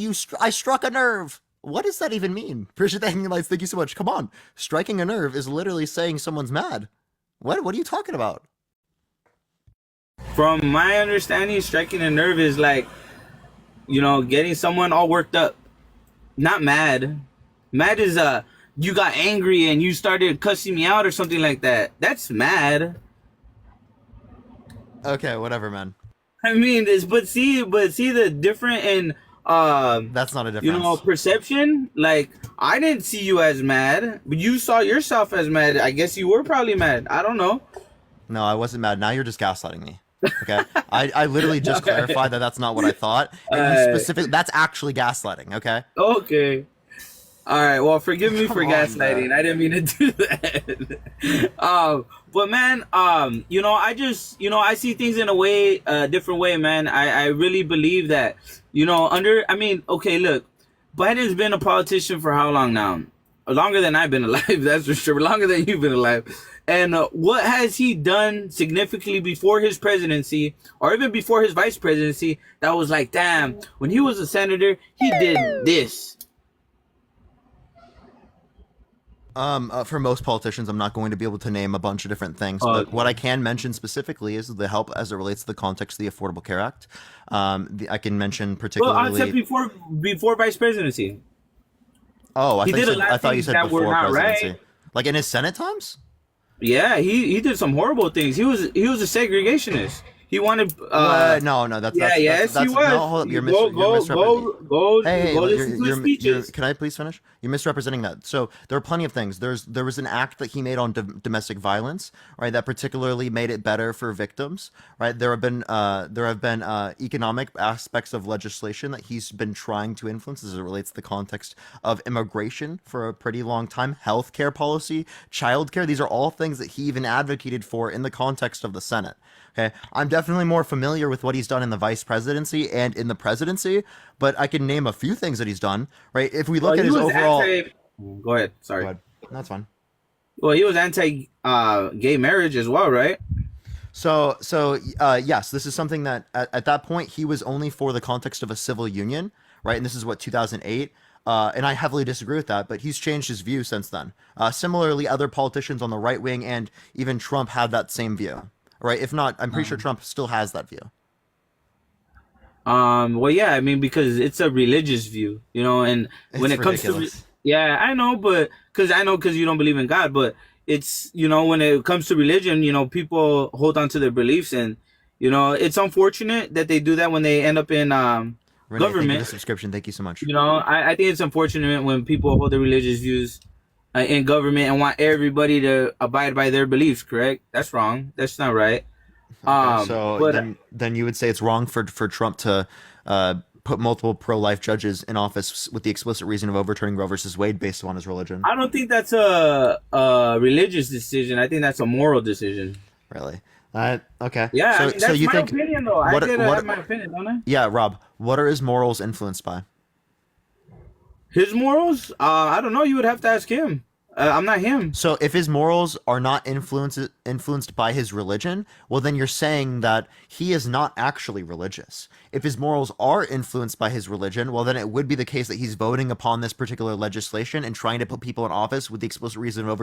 I struck a nerve. What does that even mean? Appreciate the hanging lights. Thank you so much. Come on, striking a nerve is literally saying someone's mad. What are you talking about? From my understanding, striking a nerve is like, getting someone all worked up. Not mad. Mad is you got angry and you started cussing me out or something like that. That's mad. Okay, whatever, man. I mean, but see the different in that's not a difference. Perception. Like, I didn't see you as mad, but you saw yourself as mad. I guess you were probably mad. I don't know. No, I wasn't mad. Now you're just gaslighting me. Okay, I literally just clarified that that's not what I thought. And that's actually gaslighting. Okay. Okay. All right. Well, forgive me for on, gaslighting. I didn't mean to do that. But man, I just, I see things in a different way, man. I really believe that, okay, look, Biden's been a politician for how long now? Longer than I've been alive, that's for sure. Longer than you've been alive. And what has he done significantly before his presidency, or even before his vice presidency, that was like, damn, when he was a senator, he did this. For most politicians, I'm not going to be able to name a bunch of different things, but what I can mention specifically is the help as it relates to the context of the Affordable Care Act. I can mention particularly. Well, I said before vice presidency. Oh, I thought you said that were before not presidency. right. Like in his Senate times? Yeah, he did some horrible things. He was a segregationist. He wanted. No, that's he was. No, hold up. You're misrepresenting. Hey, listen to his speeches. Can I please finish? You're misrepresenting that. So there are plenty of things. There was an act that he made on domestic violence, right? That particularly made it better for victims, right? There have been economic aspects of legislation that he's been trying to influence as it relates to the context of immigration for a pretty long time. Healthcare policy, childcare. These are all things that he even advocated for in the context of the Senate. Okay, I'm definitely more familiar with what he's done in the vice presidency and in the presidency, but I can name a few things that he's done, right? If we look at his overall... Go ahead. Sorry. Go ahead. That's fine. Well, he was anti-gay marriage as well, right? So yes, this is something that at that point he was only for the context of a civil union, right? And this is what, 2008? And I heavily disagree with that, but he's changed his view since then. Similarly, other politicians on the right wing and even Trump had that same view. Right. If not, I'm pretty sure Trump still has that view. Well, yeah, I mean, because it's a religious view, and when it comes to, yeah, I know, but because you don't believe in God, but it's, when it comes to religion, people hold on to their beliefs, and, it's unfortunate that they do that when they end up in Renee, government. thank you for the subscription. Thank you so much. I think it's unfortunate when people hold their religious views in government and want everybody to abide by their beliefs. Correct? That's wrong. That's not right. Then you would say it's wrong for Trump to put multiple pro-life judges in office with the explicit reason of overturning Roe versus Wade based on his religion. I don't think that's a religious decision. I think that's a moral decision. Really? Okay. Yeah, So you my think? opinion, though. I have my opinion, don't I? Yeah, Rob. What are his morals influenced by? His morals? I don't know. You would have to ask him. I'm not him. So if his morals are not influenced by his religion, well, then you're saying that he is not actually religious. If his morals are influenced by his religion, well, then it would be the case that he's voting upon this particular legislation and trying to put people in office with the explicit reason of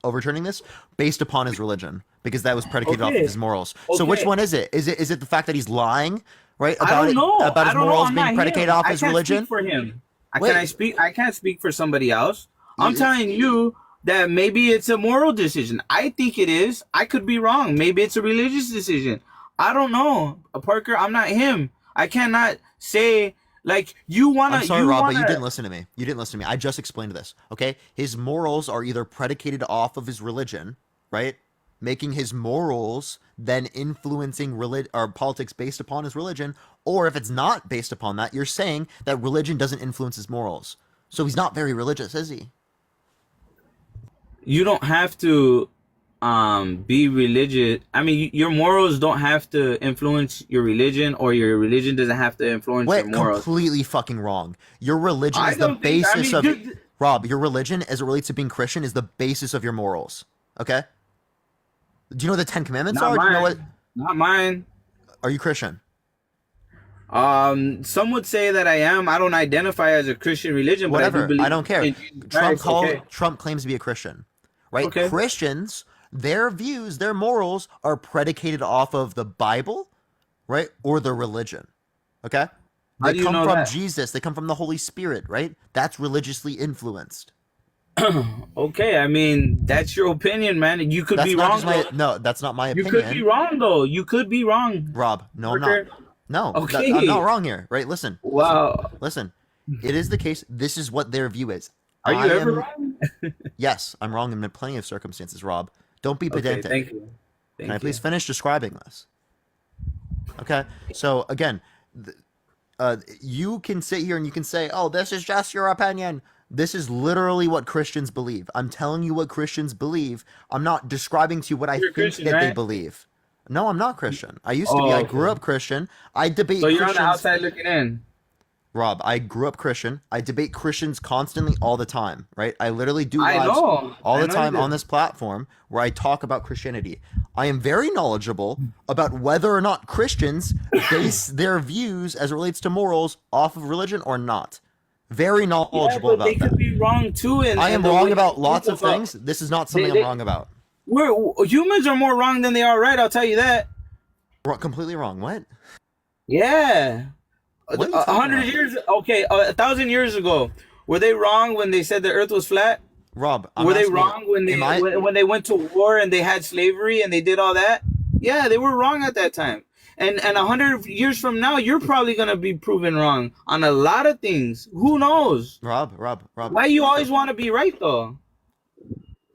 overturning this based upon his religion, because that was predicated off of his morals. So which one is it? Is it the fact that he's lying, right? I don't know. About his morals I'm being not predicated him. off I his can't religion? Speak for him. Wait. I can't speak for somebody else. I'm telling you that maybe it's a moral decision. I think it is. I could be wrong. Maybe it's a religious decision. I don't know. Parker, I'm not him. I cannot say like you wanna. I'm sorry, Rob, but you didn't listen to me. You didn't listen to me. I just explained this. Okay, his morals are either predicated off of his religion, right? Making his morals then influencing or politics based upon his religion, or if it's not based upon that, you're saying that religion doesn't influence his morals. So he's not very religious, is he? You don't have to be religious. I mean, your morals don't have to influence your religion, or your religion doesn't have to influence your morals. Completely fucking wrong. Your religion is the basis of Rob. Your religion, as it relates to being Christian, is the basis of your morals. Okay. Do you know what the Ten Commandments are? Do you know what? Not mine. Are you Christian? Some would say that I am. I don't identify as a Christian religion, but Whatever. I do believe I don't care. in Jesus Christ. Trump claims to be a Christian, right? Okay. Christians, their views, their morals are predicated off of the Bible, right, or the religion. Okay. How They do you come know from that? Jesus. They come from the Holy Spirit, right? That's religiously influenced. Okay, I mean that's your opinion, man. You could That's be not wrong. just no, that's not my You opinion. could be wrong, though. You could be wrong, Rob. No, I'm Parker. not. No, Okay. I'm not wrong here, right? Listen. Wow. Listen. It is the case. This is what their view is. Are you I ever am- wrong? Yes, I'm wrong in plenty of circumstances, Rob. Don't be Okay, pedantic. thank you. Can I please finish describing this? Okay. So again, you can sit here and you can say, "Oh, this is just your opinion." This is literally what Christians believe. I'm telling you what Christians believe. I'm not describing to you what I You're think Christian, that they right? believe. No, I'm not Christian. I used to be. Oh, I grew okay. up Christian. I debate So you're on Christians. the outside looking in. Rob, I grew up Christian. I debate Christians constantly all the time, right? I literally do I lives know. all I the know time you do. on this platform where I talk about Christianity. I am very knowledgeable about whether or not Christians base their views as it relates to morals off of religion or not. Very knowledgeable but about they that. could be wrong too. And I am and the wrong way about they lots think of about- things. This is not something They- I'm wrong about. Humans are more wrong than they are right. I'll tell you that. Completely wrong. What? Yeah. What are you 100 talking years. Okay, 1,000 years ago, were they wrong when they said the Earth was flat? Rob, I'm Were they asking you, wrong when they am I- when they went to war and they had slavery and they did all that? Yeah, they were wrong at that time. And 100 years from now, you're probably gonna be proven wrong on a lot of things. Who knows? Rob. Why you always want to be right though?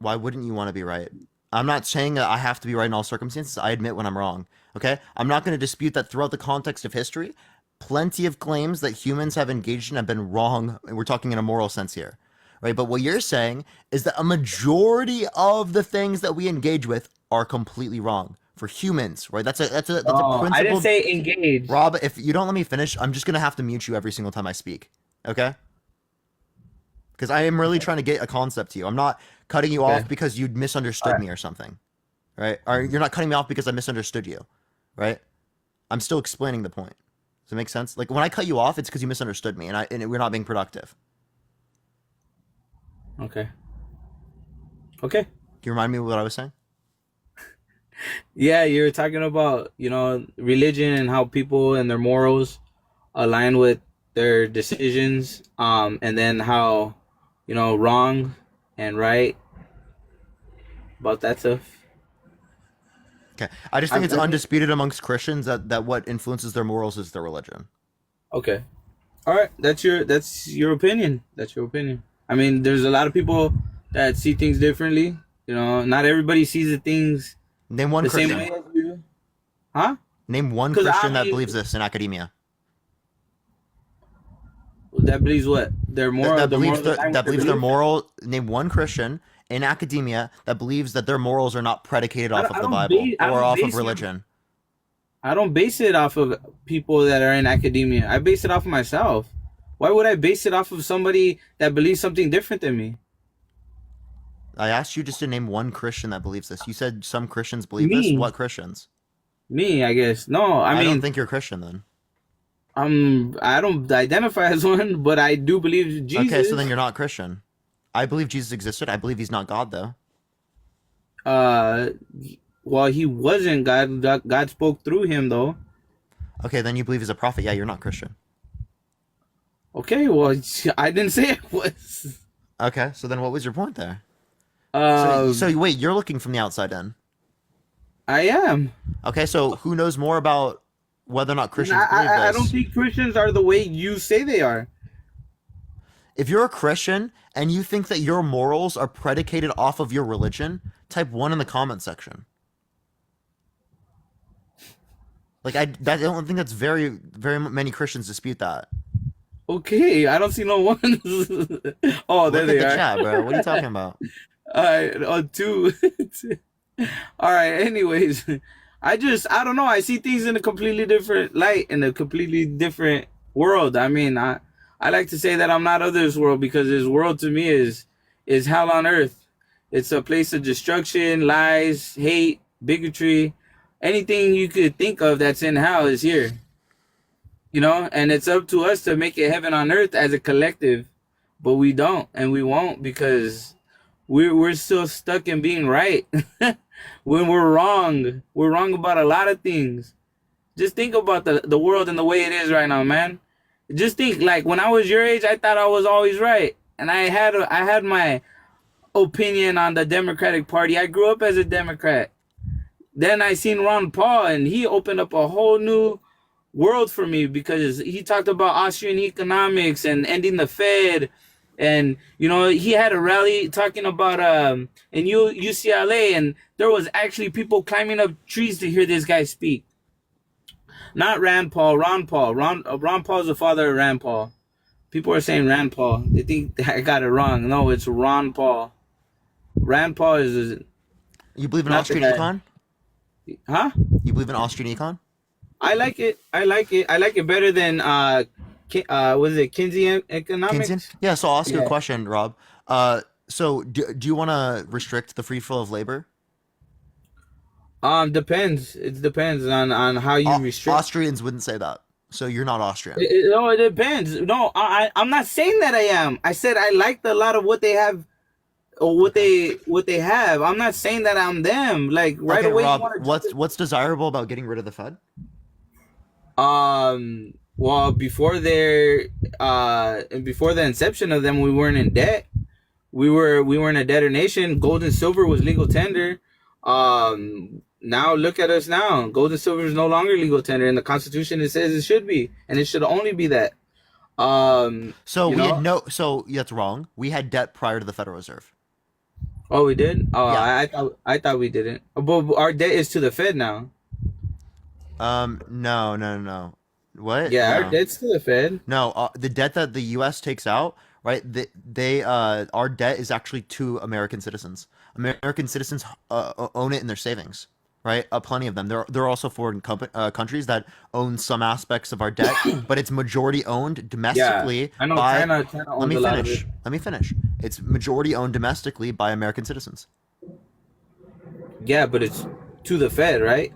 Why wouldn't you want to be right? I'm not saying that I have to be right in all circumstances. I admit when I'm wrong. Okay? I'm not going to dispute that throughout the context of history, plenty of claims that humans have engaged in have been wrong. We're talking in a moral sense here. Right? But what you're saying is that a majority of the things that we engage with are completely wrong for humans, right? That's a principle. I didn't say engage. Rob, if you don't let me finish, I'm just going to have to mute you every single time I speak. Okay? Because I am really trying to get a concept to you. I'm not cutting you off because you misunderstood me or something, right? Or you're not cutting me off because I misunderstood you, right? I'm still explaining the point. Does it make sense? Like when I cut you off, it's because you misunderstood me, and we're not being productive. Okay. Can you remind me of what I was saying? Yeah, you're talking about, religion and how people and their morals align with their decisions, and then how, wrong and right about that stuff. Okay. I just think it's undisputed amongst Christians that what influences their morals is their religion. Okay. All right, that's your opinion. That's your opinion. I mean, there's a lot of people that see things differently. Not everybody sees the things Name one the Christian. same way as you. Huh? Name one 'Cause Christian I that mean- believes this in academia. That believes what? Their moral. That their believes moral align with their belief? moral. Name one Christian in academia that believes that their morals are not predicated off I of the don't Bible I or don't off base of my- religion. I don't base it off of people that are in academia. I base it off of myself. Why would I base it off of somebody that believes something different than me? I asked you just to name one Christian that believes this. You said some Christians believe this. Me. What Christians? Me, I guess. No, I I mean, don't think you're a Christian then. I don't identify as one, but I do believe Jesus. Okay, so then you're not Christian. I believe Jesus existed. I believe he's not God though. Well, he wasn't God. God spoke through him, though. Okay, then you believe he's a prophet. Yeah, you're not Christian. Okay, well, I didn't say it was. Okay, so then what was your point there? So wait, you're looking from the outside in. I am. Okay, so who knows more about whether or not Christians believe this? I don't think Christians are the way you say they are. If you're a Christian and you think that your morals are predicated off of your religion, type 1 in the comment section. Like I don't think that's very many Christians dispute that. Okay, I don't see no one. Oh, there Look they at the are. chat, bro. What are you talking about? All right, two. All right. Anyways, I don't know. I see things in a completely different light, in a completely different world. I mean, I like to say that I'm not of this world because this world to me is hell on earth. It's a place of destruction, lies, hate, bigotry, anything you could think of that's in hell is here. You know, and it's up to us to make it heaven on earth as a collective, but we don't and we won't because we're still stuck in being right when we're wrong. We're wrong about a lot of things. Just think about the world and the way it is right now, man. Just think, like when I was your age, I thought I was always right, and I had my opinion on the Democratic Party. I grew up as a Democrat. Then I seen Ron Paul, and he opened up a whole new world for me because he talked about Austrian economics and ending the Fed, and you know he had a rally talking about in UCLA, and there was actually people climbing up trees to hear this guy speak. Not Rand Paul, Ron Paul. Ron Paul's the father of Rand Paul. People are saying Rand Paul. They think I got it wrong. No, it's Ron Paul. Rand Paul is. You believe in not Austrian the guy. econ? Huh? You believe in Austrian econ? I like it. I like it better than was it Keynesian economics? Keynesian? Yeah, so I'll ask you a Yeah. question, Rob. So do you want to restrict the free flow of labor? Depends. It depends on how you restrict. Austrians wouldn't say that. So you're not Austrian. No, it depends. No, I'm not saying that I am. I said I liked a lot of what they have, or what they have. I'm not saying that I'm them. Like right Okay, away. you Rob, wanna- what's desirable about getting rid of the Fed? Well, before the inception of them, we weren't in debt. We were in a debtor nation. Gold and silver was legal tender. Now look at us now. Gold and silver is no longer legal tender. In the Constitution, it says it should be, and it should only be that. So you we know? had no. So that's wrong. We had debt prior to the Federal Reserve. Oh, we did. Oh, Yeah. I thought we didn't. But our debt is to the Fed now. No. What? Yeah, No. our debt's to the Fed. No, the debt that the U.S. takes out, right? Our debt is actually to American citizens. American citizens own it in their savings, right? Plenty of them. There are also foreign countries that own some aspects of our debt, but it's majority owned domestically. I know by. China Let owns me a lot of finish. it. Let me finish. It's majority owned domestically by American citizens. Yeah, but it's to the Fed, right?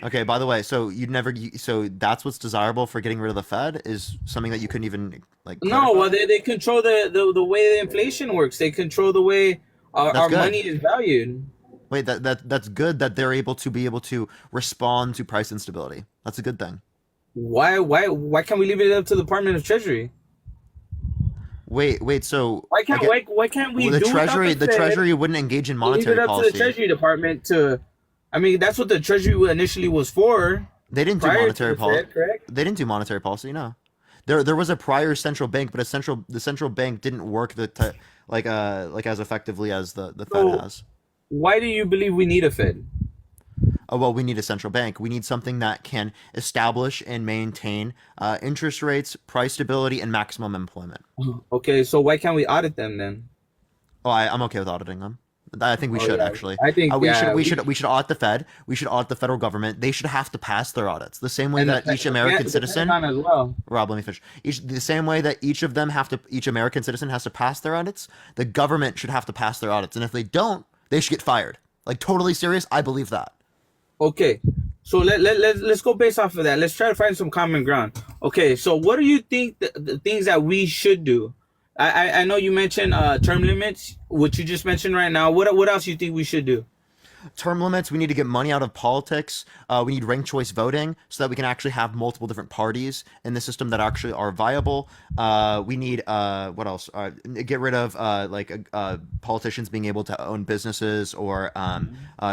Okay. By the way, so so that's what's desirable for getting rid of the Fed is something that you couldn't even like. No, well, they control the way the inflation works. They control the way our That's good. money is valued. Wait, that's good that they're able to respond to price instability. That's a good thing. Why can't we leave it up to the Department of Treasury? Wait. So Why can't we well, the do without Treasury? the The Fed? Treasury wouldn't engage in Leave it monetary up policy. to the Treasury Department to. I mean, that's what the Treasury initially was for. They didn't do prior to monetary the policy. Fed, correct? They didn't do monetary policy. No, there was a prior central bank, but the central bank didn't work like as effectively as the So- Fed has. Why do you believe we need a Fed? Oh, well, we need a central bank. We need something that can establish and maintain interest rates, price stability, and maximum employment. Okay, so why can't we audit them then? Oh, I'm okay with auditing them. I think we Oh, should yeah. actually. I think, we yeah, should audit the Fed. We should audit the federal government. They should have to pass their audits the same way and that each American the citizen. Pentagon as well. Rob, let me finish. The same way that each American citizen has to pass their audits, the government should have to pass their audits. And if they don't, they should get fired. Like, totally serious. I believe that. Okay, so let's go based off of that. Let's try to find some common ground. Okay, so what do you think the things that we should do? I know you mentioned term limits, which you just mentioned right now. What else do you think we should do? Term limits. We need to get money out of politics. We need ranked choice voting so that we can actually have multiple different parties in the system that actually are viable. We need what else? Get rid of politicians being able to own businesses or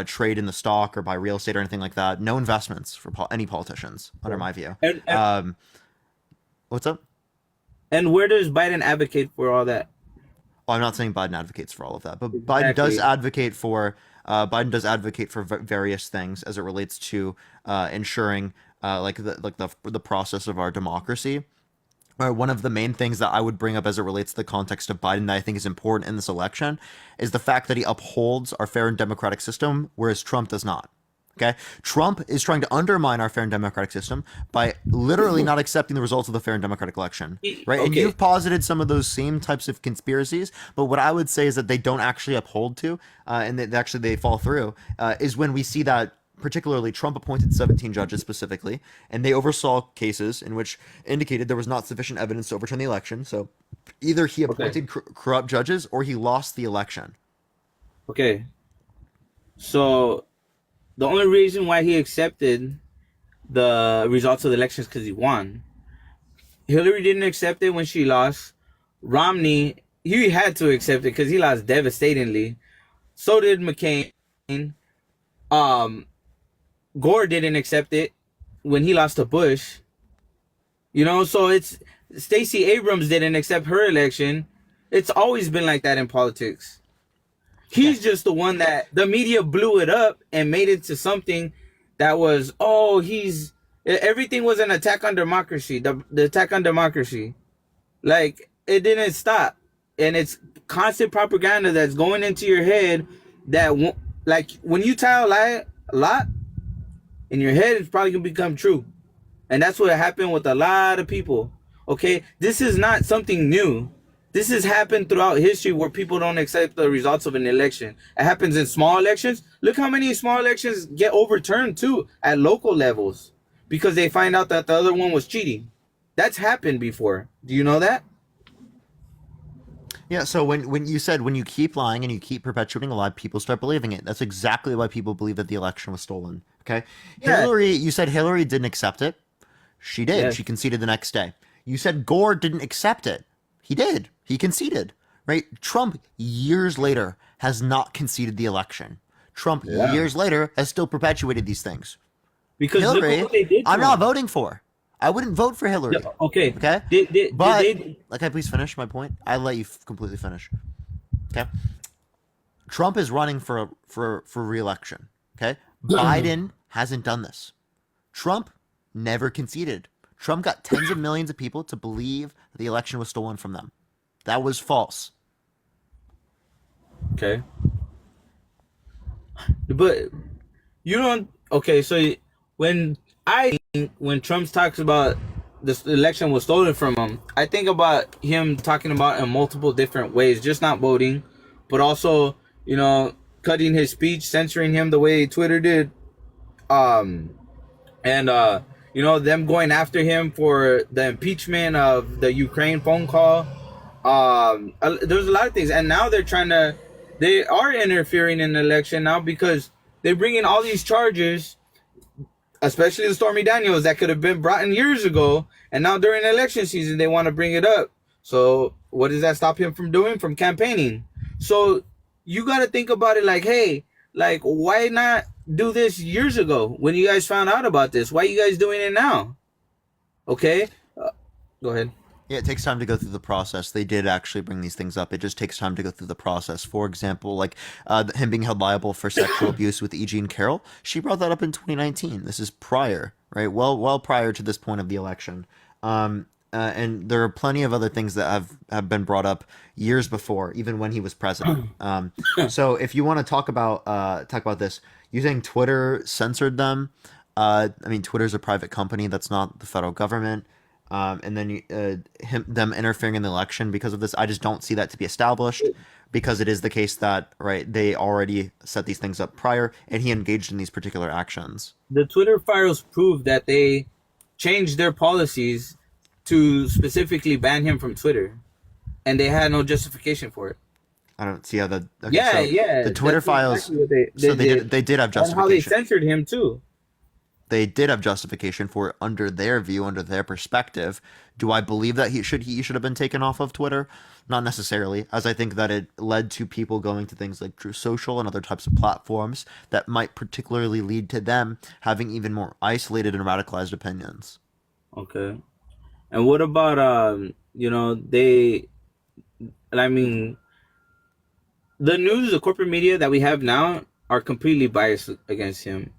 trade in the stock or buy real estate or anything like that. No investments for any politicians, under my view. What's up? And where does Biden advocate for all that? Well, I'm not saying Biden advocates for all of that, but Biden does advocate for various things as it relates to ensuring the process of our democracy. One of the main things that I would bring up as it relates to the context of Biden that I think is important in this election is the fact that he upholds our fair and democratic system, whereas Trump does not. Okay, Trump is trying to undermine our fair and democratic system by literally not accepting the results of the fair and democratic election, right? And you've posited some of those same types of conspiracies, but what I would say is that they don't actually uphold to, and that actually they fall through, is when we see that particularly Trump appointed 17 judges specifically, and they oversaw cases in which indicated there was not sufficient evidence to overturn the election. So either he appointed corrupt judges or he lost the election. Okay, so the only reason why he accepted the results of the elections because he won. Hillary didn't accept it when she lost. Romney, he had to accept it because he lost devastatingly. So did McCain. Gore didn't accept it when he lost to Bush. You know, so it's Stacey Abrams didn't accept her election. It's always been like that in politics. He's just the one that the media blew it up and made it to something that was, everything was an attack on democracy. The attack on democracy. Like, it didn't stop. And it's constant propaganda that's going into your head that, like, when you tell a lie a lot, in your head, it's probably going to become true. And that's what happened with a lot of people. Okay? This is not something new. This has happened throughout history where people don't accept the results of an election. It happens in small elections. Look how many small elections get overturned too at local levels because they find out that the other one was cheating. That's happened before. Do you know that? Yeah, so when you keep lying and you keep perpetuating a lie, people start believing it. That's exactly why people believe that the election was stolen. Okay? Yeah. You said Hillary didn't accept it. She did. Yes. She conceded the next day. You said Gore didn't accept it. He did. He conceded, right? Trump, years later, has not conceded the election. Trump, years later, has still perpetuated these things. Because Hillary, look what they did to I'm not him. voting for. I wouldn't vote for Hillary. Yeah, okay. Okay? But, can I please finish my point? I let you completely finish. Okay? Trump is running for re-election. Okay? Biden hasn't done this. Trump never conceded. Trump got tens of millions of people to believe the election was stolen from them. That was false. Okay. But you don't. Okay, so when Trump talks about this election was stolen from him, I think about him talking about in multiple different ways, just not voting, but also, cutting his speech, censoring him the way Twitter did, them going after him for the impeachment of the Ukraine phone call. There's a lot of things, and now they are interfering in the election now because they bring in all these charges, especially the Stormy Daniels that could have been brought in years ago, and now during election season they want to bring it up. So what does that stop him from doing? From campaigning. So you got to think about it like, hey, like, why not do this years ago when you guys found out about this? Why are you guys doing it now? Okay, go ahead. Yeah, it takes time to go through the process. They did actually bring these things up. It just takes time to go through the process. For example, like him being held liable for sexual abuse with E. Jean Carroll. She brought that up in 2019. This is prior, right? Well prior to this point of the election. and there are plenty of other things that have been brought up years before, even when he was president. So if you want to talk about this, you think Twitter censored them? I mean, Twitter's a private company that's not the federal government. And then them interfering in the election because of this, I just don't see that to be established, because it is the case that, right, they already set these things up prior, and he engaged in these particular actions. The Twitter files prove that they changed their policies to specifically ban him from Twitter, and they had no justification for it. I don't see how that. Okay, Yeah, so yeah. The Twitter that's files. exactly what They did have and how they justification. censored him too. They did have justification for it under their view, under their perspective. Do I believe that he should have been taken off of Twitter? Not necessarily, as I think that it led to people going to things like True Social and other types of platforms that might particularly lead to them having even more isolated and radicalized opinions. Okay. And what about I mean, the news, the corporate media that we have now are completely biased against him.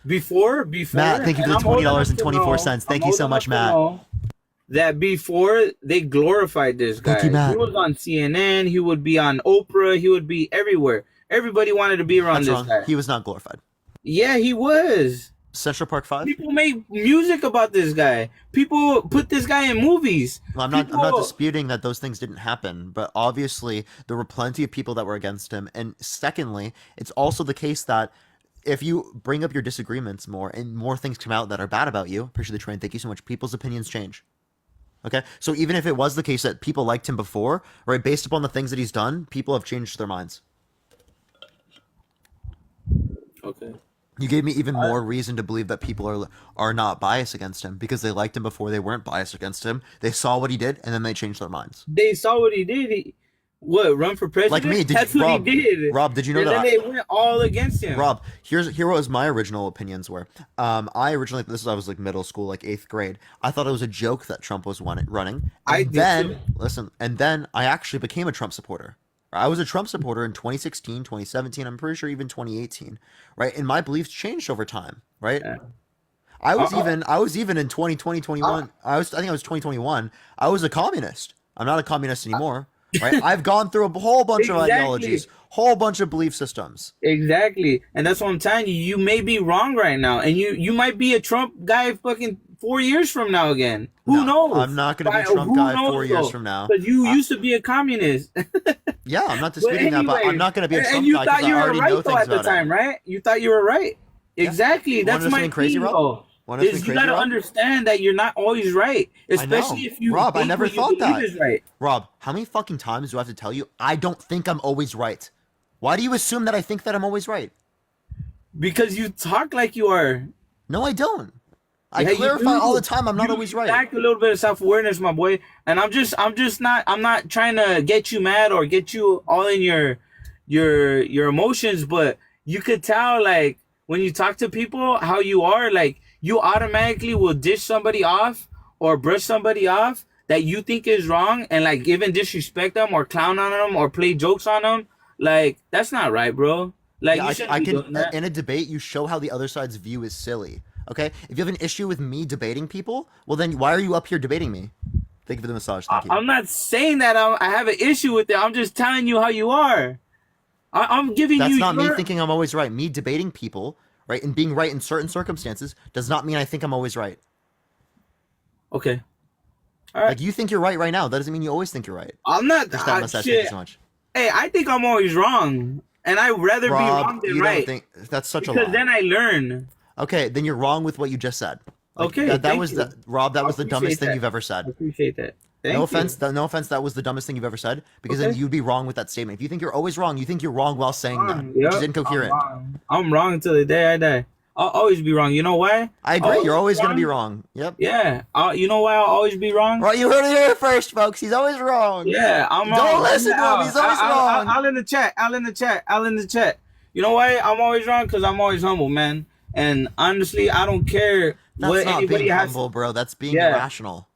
Before Matt, thank you for the $20.24. Thank you so much, Matt. That before they glorified this guy. Thank you, Matt. He was on CNN, he would be on Oprah, he would be everywhere. Everybody wanted to be around That's this wrong. guy. He was not glorified. Yeah, he was. Central Park 5? People make music about this guy. People put this guy in movies. Well, I'm not disputing that those things didn't happen, but obviously there were plenty of people that were against him. And secondly, it's also the case that if you bring up your disagreements more and more things come out that are bad about you, appreciate the train, thank you so much, people's opinions change. Okay? So even if it was the case that people liked him before, right, based upon the things that he's done, people have changed their minds. Okay. You gave me even more reason to believe that people are not biased against him, because they liked him before, they weren't biased against him. They saw what he did, and then they changed their minds. They saw what he did. Run for president? Like me, That's what he did. Rob, did you know and that? then they went all against him. Rob, here was my original opinions were. I originally, I was like middle school, like 8th grade. I thought it was a joke that Trump was running. And then I actually became a Trump supporter. I was a Trump supporter in 2016, 2017, I'm pretty sure even 2018, right? And my beliefs changed over time, right? Yeah. I was even in 2020, 21. I think I was 2021. I was a communist. I'm not a communist anymore, right? I've gone through a whole bunch of ideologies, whole bunch of belief systems. Exactly. And that's what I'm telling you. You may be wrong right now, and you might be a Trump guy fucking 4 years from now again. Who knows? I'm not going to be a Trump guy 4 years from now. Because you used to be a communist. Yeah, I'm not disputing that, but I'm not going to be a Trump and you guy thought because you I were already right know though things at the about time, it. right? You thought you were right. Exactly. You That's want to my something crazy, thing, Rob? though. Want to Is you got to understand that you're not always right, especially if you. Rob, I think never what you thought believe that. is right. Rob, how many fucking times do I have to tell you? I don't think I'm always right. Why do you assume that I think that I'm always right? Because you talk like you are. No, I don't. I Yeah, you clarify do. all the time. I'm not always right. Lack a little bit of self-awareness, my boy. And I'm not trying to get you mad or get you all in your emotions, but you could tell, like, when you talk to people how you are, like, you automatically will dish somebody off or brush somebody off that you think is wrong, and like even disrespect them or clown on them or play jokes on them. Like, that's not right, bro. Like, Yeah, you shouldn't be doing that. in a debate, you show how the other side's view is silly. Okay? If you have an issue with me debating people, well then why are you up here debating me? Thank you for the massage. Thank you. I'm not saying that I have an issue with it. I'm just telling you how you are. I'm giving That's you. not me thinking I'm always right. Me debating people, right, and being right in certain circumstances does not mean I think I'm always right. Okay. All right. Like, you think you're right now. That doesn't mean you always think you're right. I'm not. Just that mustache. Thank Shit. you so much. Hey, I think I'm always wrong, and I'd rather be Rob, wrong than you right. don't think that's such a because lie. then I learn. Okay, then you're wrong with what you just said. Like, Okay, that thank was you. the Rob. That was the dumbest appreciate thing that. you've ever said. I appreciate that. Thank No you. offense. No offense. That was the dumbest thing you've ever said, because then Okay. you'd be wrong with that statement. If you think you're always wrong, you think you're wrong while saying that, which is Yep, incoherent. I'm wrong until the day I die. I'll always be wrong. You know why? I agree. I'll You're always going to be wrong. wrong. Yep. Yeah. You know why I'll always be wrong? Right. You heard it here first, folks. He's always wrong. Yeah, I'm wrong. Don't listen to him. He's always wrong. I'll in the chat. I'll in the chat. You know why I'm always wrong? Because I'm always humble, man. And honestly, I don't care That's what not anybody being has. humble, bro. That's being Yeah. irrational.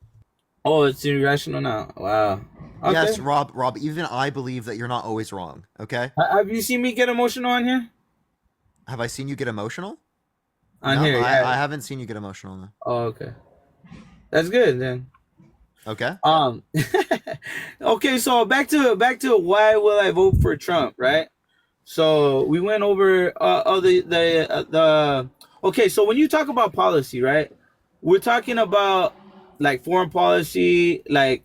Oh, it's irrational now. Wow. Okay. Yes, Rob. Even I believe that you're not always wrong. Okay. Have you seen me get emotional on here? Have I seen you get emotional? On No, here, yeah. I haven't seen you get emotional. No. Oh, okay. That's good then. Okay. Okay, so back to why will I vote for Trump, right? So we went over the okay. So when you talk about policy, right, we're talking about like foreign policy, like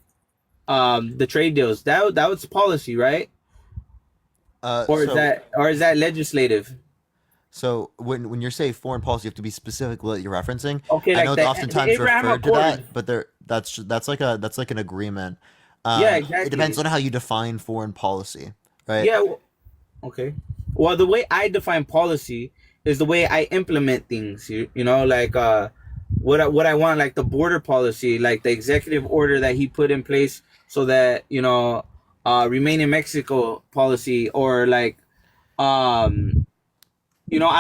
the trade deals. That was policy, right? Or is that legislative? So when you're saying foreign policy, you have to be specific what you're referencing. Okay, I like know the oftentimes Abraham referred to Accords. that, but that's like an agreement. Yeah, exactly. It depends on how you define foreign policy, right? Yeah. Okay. Well, the way I define policy is the way I implement things. You know, like what I want, like the border policy, like the executive order that he put in place so that remain in Mexico policy, or like I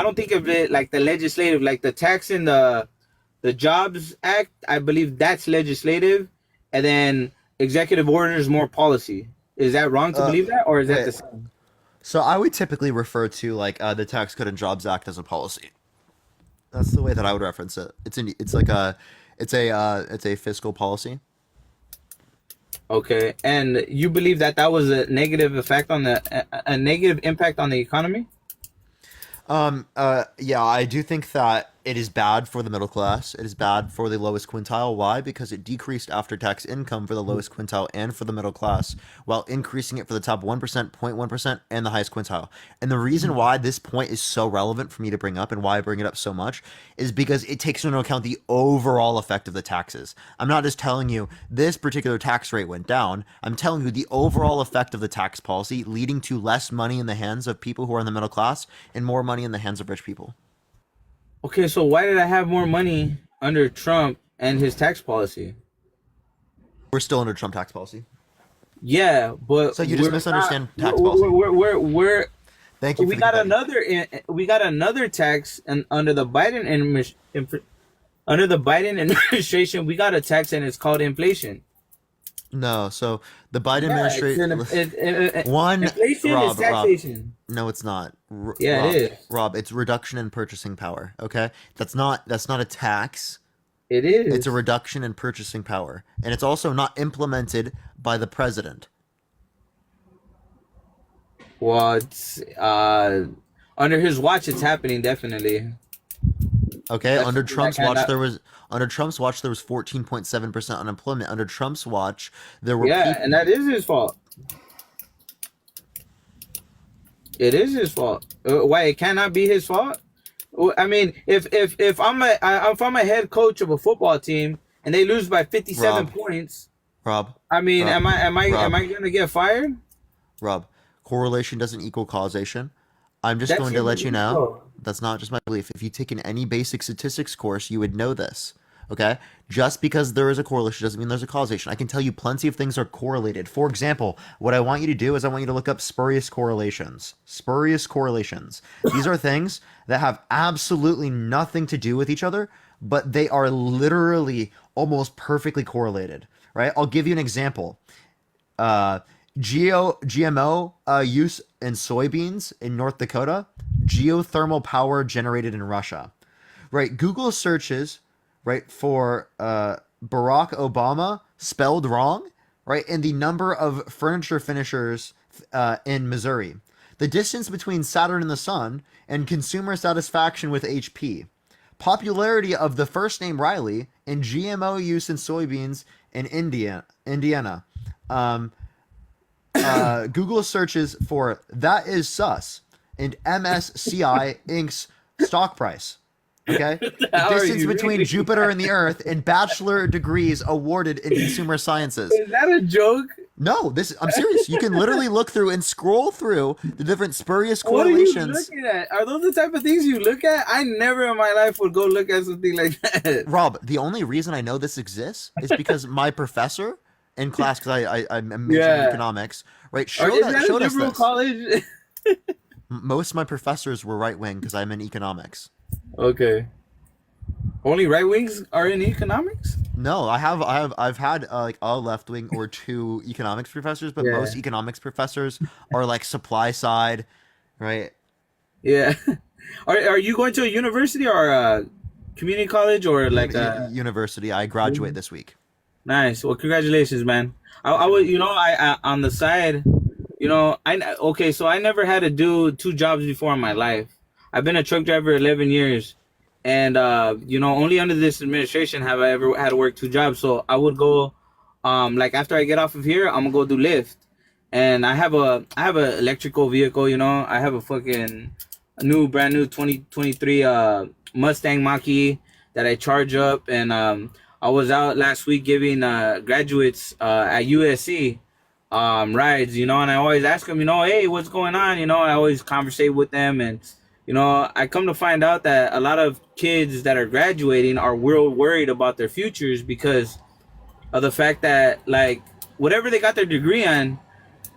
don't think of it like the legislative, like the tax in the Jobs Act. I believe that's legislative, and then executive order is more policy. Is that wrong to believe that, or is that the same? So I would typically refer to like the Tax Cut and Jobs Act as a policy. That's the way that I would reference it. It's a fiscal policy. Okay, and you believe that was a negative effect on a negative impact on the economy? Yeah, I do think that it is bad for the middle class. It is bad for the lowest quintile. Why? Because it decreased after-tax income for the lowest quintile and for the middle class, while increasing it for the top 1%, 0.1%, and the highest quintile. And the reason why this point is so relevant for me to bring up, and why I bring it up so much, is because it takes into account the overall effect of the taxes. I'm not just telling you this particular tax rate went down. I'm telling you the overall effect of the tax policy, leading to less money in the hands of people who are in the middle class and more money in the hands of rich people. Okay, so why did I have more money under Trump and his tax policy? We're still under Trump tax policy. Yeah, but so you just misunderstand tax policy. We're thank you. We got another tax, and under the Biden administration, we got a tax, and it's called inflation. No, so the Biden administration. Inflation is taxation. Rob, no, it's not. Yeah, Rob, it is. Rob, it's reduction in purchasing power. Okay, that's not a tax. It is. It's a reduction in purchasing power, and it's also not implemented by the president. Well, it's under his watch, it's happening definitely. Okay, under Trump's watch there was 14.7% unemployment. Under Trump's watch, there were and that is his fault. It is his fault. Why it cannot be his fault? I mean, if I'm a head coach of a football team and they lose by 57 points, Rob. I mean, Rob, am I gonna get fired? Rob, correlation doesn't equal causation. I'm just going to let you know that's not just my belief. If you take in any basic statistics course, you would know this. Okay? Just because there is a correlation doesn't mean there's a causation. I can tell you plenty of things are correlated. For example, what I want you to do is I want you to look up spurious correlations. Spurious correlations. These are things that have absolutely nothing to do with each other, but they are literally almost perfectly correlated. Right? I'll give you an example. GMO use in soybeans in North Dakota, geothermal power generated in Russia. Right? Google searches, right, for Barack Obama spelled wrong, right, and the number of furniture finishers in Missouri. The distance between Saturn and the Sun, and consumer satisfaction with HP. Popularity of the first name Riley, and GMO use in soybeans in Indiana. Google searches for "that is sus" and MSCI Inc.'s stock price. Okay, the distance between Jupiter and the Earth, and bachelor degrees awarded in consumer sciences. Is that a joke? No, I'm serious. You can literally look through and scroll through the different spurious correlations. What are you looking at? Are those the type of things you look at? I never in my life would go look at something like that. Rob, the only reason I know this exists is because my professor in class, because I'm majoring in economics, right? Showed us this. College? Most of my professors were right wing because I'm in economics. Okay. Only right wings are in economics? No, I've had like a left wing or two economics professors, but most economics professors are like supply side, right? Yeah. Are you going to a university or community college or like a university. I graduate this week. Nice. Well, congratulations, man. I would, I on the side, so I never had to do 2 jobs before in my life. I've been a truck driver 11 years, and only under this administration have I ever had to work 2 jobs. So I would go, like after I get off of here, I'm gonna go do Lyft, and I have a electrical vehicle. I have a brand new 2023 Mustang Mach-E that I charge up, and I was out last week giving graduates at USC rides, and I always ask them, hey, what's going on? I always conversate with them, and I come to find out that a lot of kids that are graduating are real worried about their futures because of the fact that, like, whatever they got their degree on,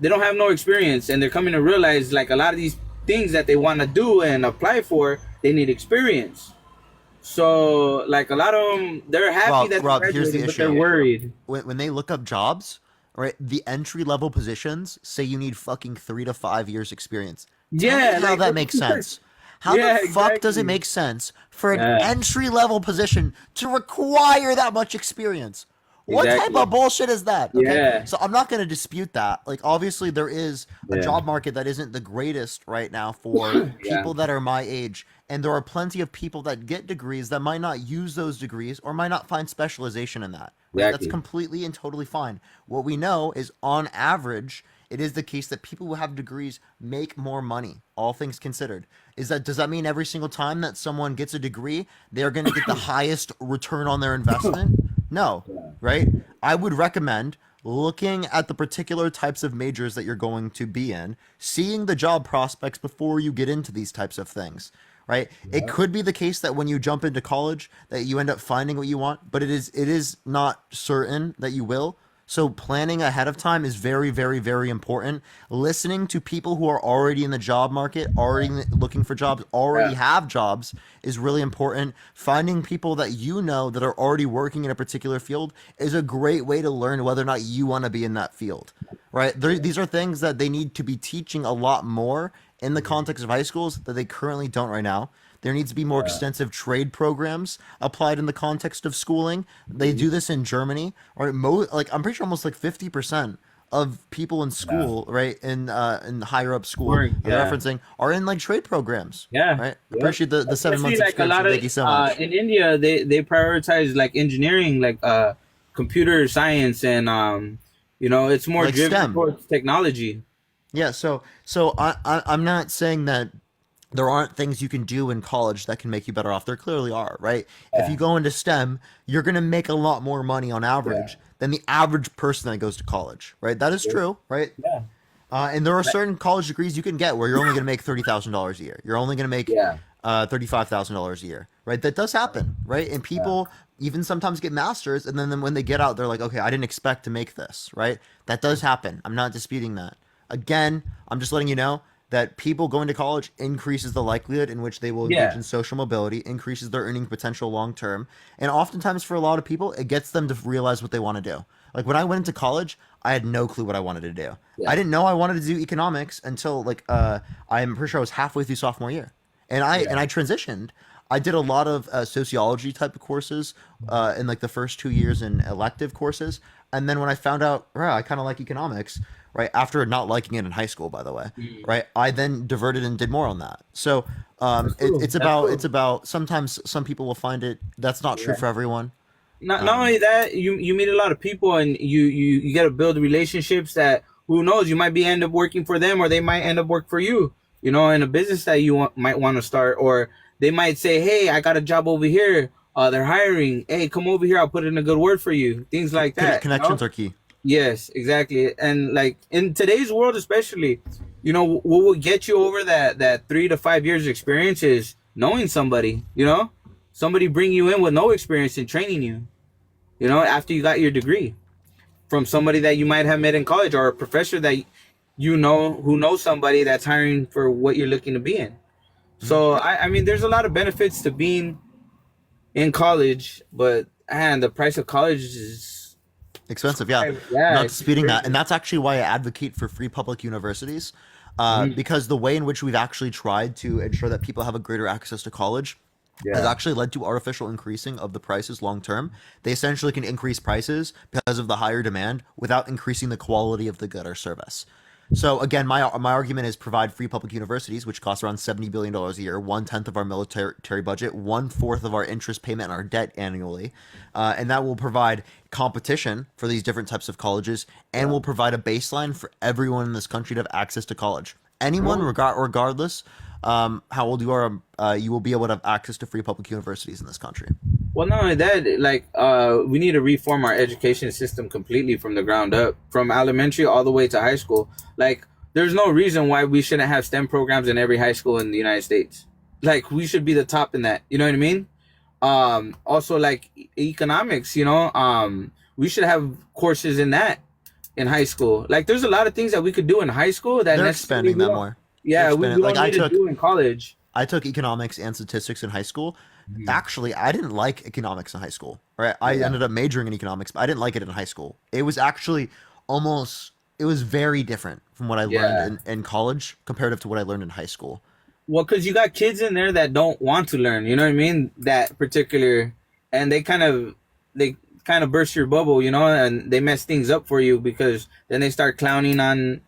they don't have no experience, and they're coming to realize, like, a lot of these things that they want to do and apply for, they need experience. So, like, a lot of them, they're happy that Rob, they're here's the graduating, but issue. they're worried. When they look up jobs, right, the entry level positions say you need fucking 3 to 5 years experience. Tell me how that makes sense. How the fuck does it make sense for an entry level position to require that much experience? What type of bullshit is that? Okay? Yeah. So I'm not going to dispute that. Like, obviously, there is a job market that isn't the greatest right now for people that are my age. And there are plenty of people that get degrees that might not use those degrees or might not find specialization in that. Right? That's completely and totally fine. What we know is, on average, it is the case that people who have degrees make more money, all things considered. Does that mean every single time that someone gets a degree, they're going to get the highest return on their investment? No, right? I would recommend looking at the particular types of majors that you're going to be in, seeing the job prospects before you get into these types of things, right? It could be the case that when you jump into college that you end up finding what you want, but it is not certain that you will. So planning ahead of time is very, very, very important. Listening to people who are already in the job market, already looking for jobs, already have jobs is really important. Finding people that that are already working in a particular field is a great way to learn whether or not you want to be in that field, right? These are things that they need to be teaching a lot more in the context of high schools that they currently don't right now. There needs to be more extensive trade programs applied in the context of schooling. They do this in Germany, or I'm pretty sure almost like 50% of people in school, right, in higher up school, referencing, are in like trade programs. Yeah, right. Appreciate the 7 months like a lot of Thank you so much. in India, they prioritize like engineering, like computer science, and it's more Like driven STEM. towards technology. Yeah, so I'm not saying that there aren't things you can do in college that can make you better off. There clearly are, right? If you go into STEM, you're going to make a lot more money on average than the average person that goes to college, right? That is true, right? Yeah. And there are certain college degrees you can get where you're only going to make $30,000 a year. You're only going to make $35,000 a year, right? That does happen, right? And people even sometimes get masters, and then when they get out, they're like, okay, I didn't expect to make this, right? That does happen. I'm not disputing that. Again, I'm just letting you know that people going to college increases the likelihood in which they will engage in social mobility, increases their earning potential long term. And oftentimes for a lot of people, it gets them to realize what they want to do. Like when I went into college, I had no clue what I wanted to do. I didn't know I wanted to do economics until I'm pretty sure I was halfway through sophomore year. And I transitioned. I did a lot of sociology type of courses in like the first 2 years in elective courses. And then when I found out, I kind of like economics, right, after not liking it in high school, by the way, right, I then diverted and did more on that. So it's about sometimes some people will find it, that's not true for everyone. Not only that, you meet a lot of people, and you got to build relationships that, who knows, you might end up working for them, or they might end up work for you, in a business that you might want to start, or they might say, hey, I got a job over here. They're hiring. Hey, come over here. I'll put in a good word for you. Things like that. Connections are key. Yes, exactly. And like in today's world, especially, what will get you over that 3 to 5 years experience is knowing somebody, somebody bring you in with no experience and training you, after you got your degree from somebody that you might have met in college, or a professor that who knows somebody that's hiring for what you're looking to be in. So, I mean, there's a lot of benefits to being in college, but the price of college is expensive. Not disputing that. And that's actually why I advocate for free public universities, because the way in which we've actually tried to ensure that people have a greater access to college has actually led to artificial increasing of the prices long term. They essentially can increase prices because of the higher demand without increasing the quality of the good or service. So again, my argument is provide free public universities, which cost around $70 billion a year, 1/10 of our military budget, 1/4 of our interest payment on our debt annually, and that will provide competition for these different types of colleges, and will provide a baseline for everyone in this country to have access to college. Anyone, regardless how old you are, you will be able to have access to free public universities in this country. Well, not only that, like we need to reform our education system completely from the ground up, from elementary all the way to high school. Like, there's no reason why we shouldn't have STEM programs in every high school in the United States. Like, we should be the top in that. You know what I mean? Also, like economics. We should have courses in that in high school. Like, there's a lot of things that we could do in high school that they're expanding that more. Yeah, we don't need to do in college. I took economics and statistics in high school. Actually, I didn't like economics in high school. Right? I ended up majoring in economics, but I didn't like it in high school. It was actually it was very different from what I learned in college comparative to what I learned in high school. Well, because you got kids in there that don't want to learn, you know what I mean? That particular, and they kind of burst your bubble, and they mess things up for you, because then they start clowning on,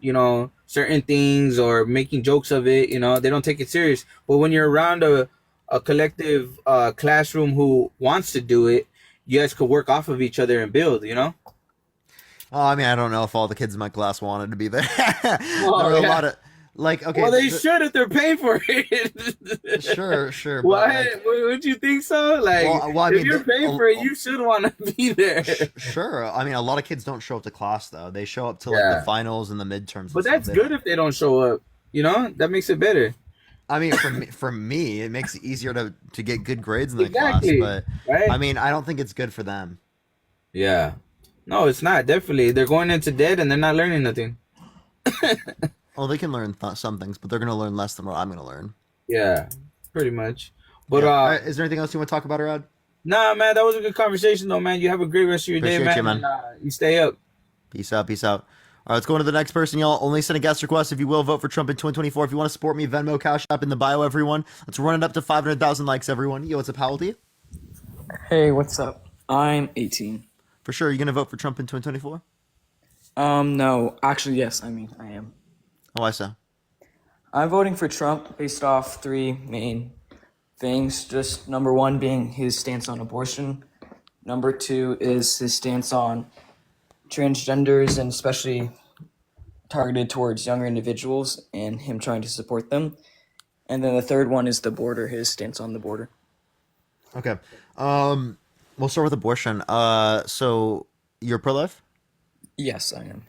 certain things or making jokes of it, they don't take it serious. But when you're around a collective classroom who wants to do it, you guys could work off of each other and build, I mean, I don't know if all the kids in my class wanted to be there. There were a lot of, like, okay. Well, they should if they're paying for it. Sure. Why? Would you think so? Like, I if mean, you're paying for it, you should want to be there. Sure. I mean, a lot of kids don't show up to class, though. They show up to, like, the finals and the midterms. But that's good if they don't show up. That makes it better. I mean, for me, it makes it easier to get good grades in the class. But, right? I mean, I don't think it's good for them. Yeah. No, it's not. Definitely. They're going into debt and they're not learning nothing. Well, they can learn some things, but they're going to learn less than what I'm going to learn. Yeah, pretty much. But right, is there anything else you want to talk about, Arad? Nah, man, that was a good conversation, though, man. You have a great rest of your day, man. You, man. And, you stay up. Peace out. All right, let's go on to the next person, y'all. Only send a guest request if you will vote for Trump in 2024. If you want to support me, Venmo, Cash App in the bio, everyone. Let's run it up to 500,000 likes, everyone. Yo, what's up? How old are you? Hey, what's up? I'm 18. For sure. Are you going to vote for Trump in 2024? No. Actually, yes. I am. Oh, why so? I'm voting for Trump based off three main things. Just number one being his stance on abortion. Number two is his stance on transgenders, and especially targeted towards younger individuals, and him trying to support them. And then the third one is the border, his stance on the border. Okay. We'll start with abortion. So you're pro-life? Yes, I am.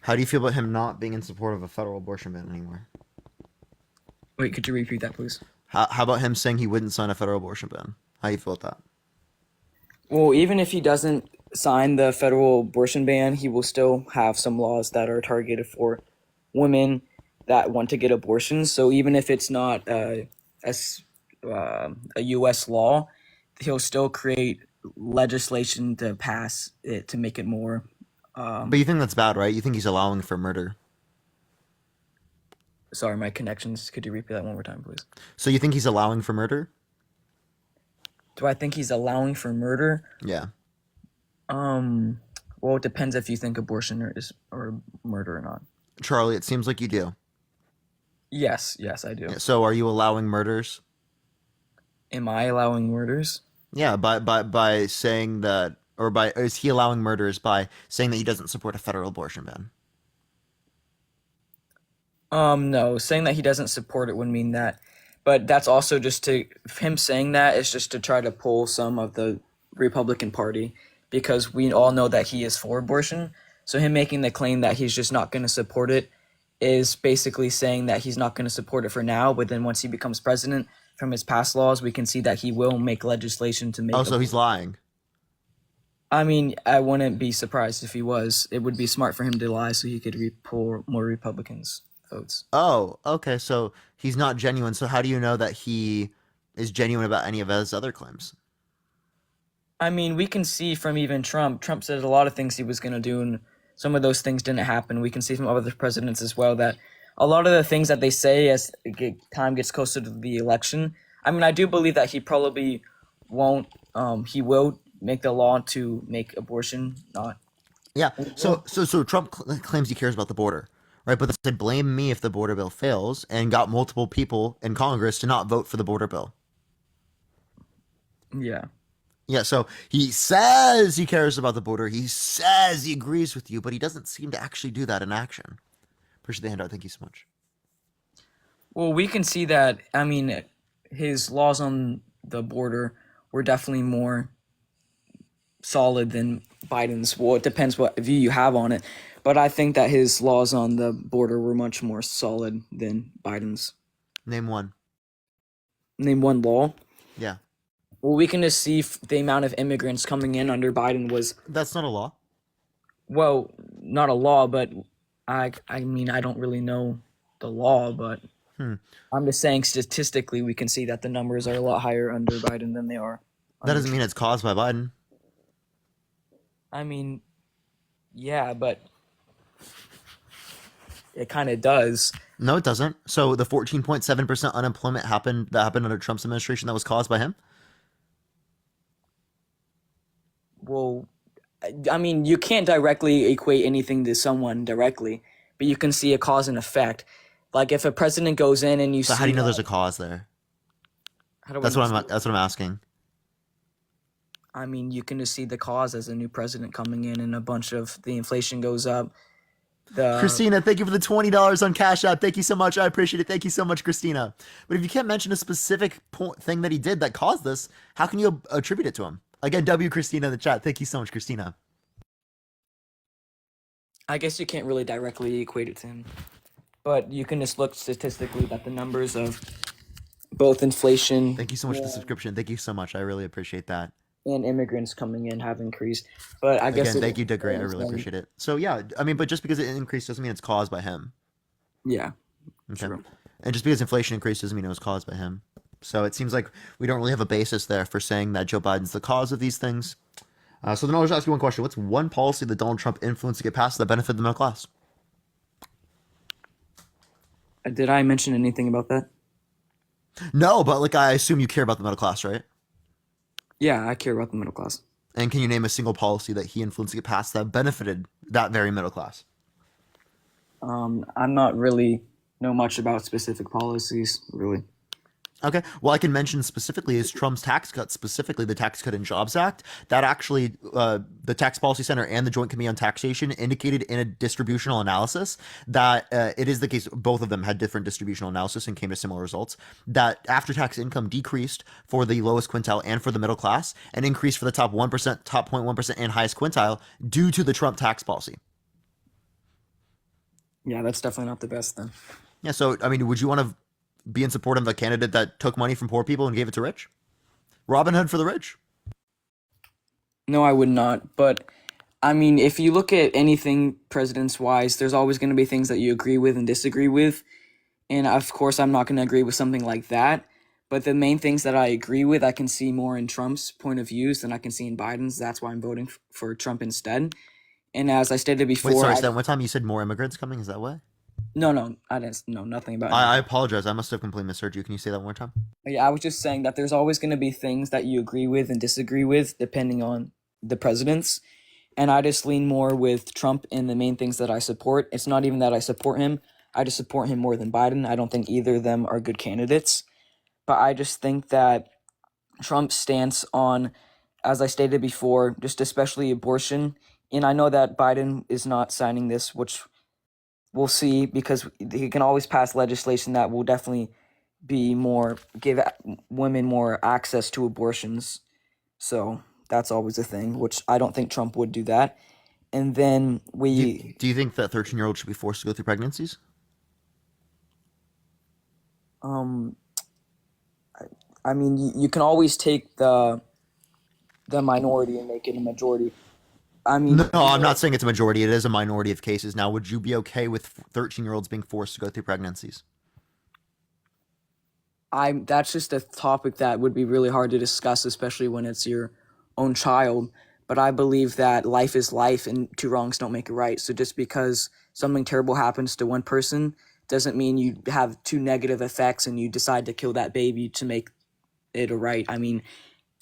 How do you feel about him not being in support of a federal abortion ban anymore? Wait, could you repeat that, please? How about him saying he wouldn't sign a federal abortion ban? How do you feel about that? Well, even if he doesn't sign the federal abortion ban, he will still have some laws that are targeted for women that want to get abortions. So even if it's not a U.S. law, he'll still create legislation to pass it to make it more. But you think that's bad, right? You think he's allowing for murder? Sorry, my connections. Could you repeat that one more time, please? So you think he's allowing for murder? Do I think he's allowing for murder? Yeah. Well, it depends if you think abortion is murder or not. Charlie, it seems like you do. Yes, I do. So are you allowing murders? Am I allowing murders? Yeah, by saying that, or is he allowing murders by saying that he doesn't support a federal abortion ban? No, saying that he doesn't support it would mean that. But that's also just him saying that is just to try to pull some of the Republican Party, because we all know that he is for abortion. So him making the claim that he's just not going to support it is basically saying that he's not going to support it for now, but then once he becomes president, from his past laws, we can see that he will make legislation to make... Oh, so he's lying. I mean, I wouldn't be surprised if he was. It would be smart for him to lie so he could pull more Republicans' votes. Oh, okay, so he's not genuine. So how do you know that he is genuine about any of his other claims? I mean, we can see from even Trump. Trump said a lot of things he was going to do, and some of those things didn't happen. We can see from other presidents as well that a lot of the things that they say as time gets closer to the election, I mean, I do believe that he probably won't. He will make the law to make abortion not. Yeah. So Trump claims he cares about the border, right? But they said blame me if the border bill fails, and got multiple people in Congress to not vote for the border bill. Yeah. Yeah. So he says he cares about the border. He says he agrees with you, but he doesn't seem to actually do that in action. Appreciate the handout. Thank you so much. Well, we can see that. I mean, his laws on the border were definitely more solid than Biden's. Well, it depends what view you have on it, but I think that his laws on the border were much more solid than Biden's. Name one. Name one law. Yeah. Well, we can just see the amount of immigrants coming in under Biden was. That's not a law. Well, not a law, but I mean, I don't really know the law, but I'm just saying statistically, we can see that the numbers are a lot higher under Biden than they are. That doesn't mean it's caused by Biden. I mean, yeah, but it kind of does. No, it doesn't. So the 14.7% unemployment happened under Trump's administration that was caused by him? Well, I mean, you can't directly equate anything to someone directly, but you can see a cause and effect. Like if a president goes in and you So see. how do you know there's a cause there? That's what I'm asking. I mean, you can just see the cause as a new president coming in and a bunch of the inflation goes up. Christina, thank you for the $20 on Cash App. Thank you so much. I appreciate it. Thank you so much, Christina. But if you can't mention a specific thing that he did that caused this, how can you attribute it to him? Again, W Christina in the chat. Thank you so much, Christina. I guess you can't really directly equate it to him, but you can just look statistically at the numbers of both inflation. Thank you so much for the subscription. Thank you so much. I really appreciate that. And immigrants coming in have increased. But I guess again, thank you, Dick Gray. I really appreciate it. So yeah, I mean, but just because it increased doesn't mean it's caused by him. Yeah. Okay. True. And just because inflation increased doesn't mean it was caused by him. So it seems like we don't really have a basis there for saying that Joe Biden's the cause of these things. So then I'll just ask you one question. What's one policy that Donald Trump influenced to get passed that benefited the middle class? Did I mention anything about that? No, but like I assume you care about the middle class, right? Yeah, I care about the middle class. And can you name a single policy that he influenced to get passed that benefited that very middle class? I'm not really know much about specific policies, really. Okay. Well, I can mention specifically is Trump's tax cut, specifically the Tax Cut and Jobs Act. That actually, the Tax Policy Center and the Joint Committee on Taxation indicated in a distributional analysis that it is the case, both of them had different distributional analysis and came to similar results, that after-tax income decreased for the lowest quintile and for the middle class and increased for the top 1%, top 0.1% and highest quintile due to the Trump tax policy. Yeah, that's definitely not the best then. Yeah, so, I mean, would you want to be in support of the candidate that took money from poor people and gave it to rich? Robin Hood for the rich? No, I would not. But I mean, if you look at anything presidents wise, there's always going to be things that you agree with and disagree with. And of course, I'm not going to agree with something like that. But the main things that I agree with, I can see more in Trump's point of views than I can see in Biden's. That's why I'm voting for Trump instead. And as I stated before, wait, sorry, Stan, one time you said more immigrants coming. Is that why? No, I didn't know nothing about it. I apologize. I must have completely misheard you. Can you say that one more time? Yeah, I was just saying that there's always going to be things that you agree with and disagree with depending on the presidents. And I just lean more with Trump in the main things that I support. It's not even that I support him. I just support him more than Biden. I don't think either of them are good candidates. But I just think that Trump's stance on, as I stated before, just especially abortion. And I know that Biden is not signing this, which we'll see, because he can always pass legislation that will definitely be more, give women more access to abortions. So that's always a thing, which I don't think Trump would do that. And then Do you think that 13-year-olds should be forced to go through pregnancies? I mean, you can always take the minority and make it a majority. I mean, no, I'm not saying it's a majority. It is a minority of cases. Now, would you be okay with 13-year-olds being forced to go through pregnancies? That's just a topic that would be really hard to discuss, especially when it's your own child. But I believe that life is life and two wrongs don't make a right. So just because something terrible happens to one person doesn't mean you have two negative effects and you decide to kill that baby to make it right. I mean,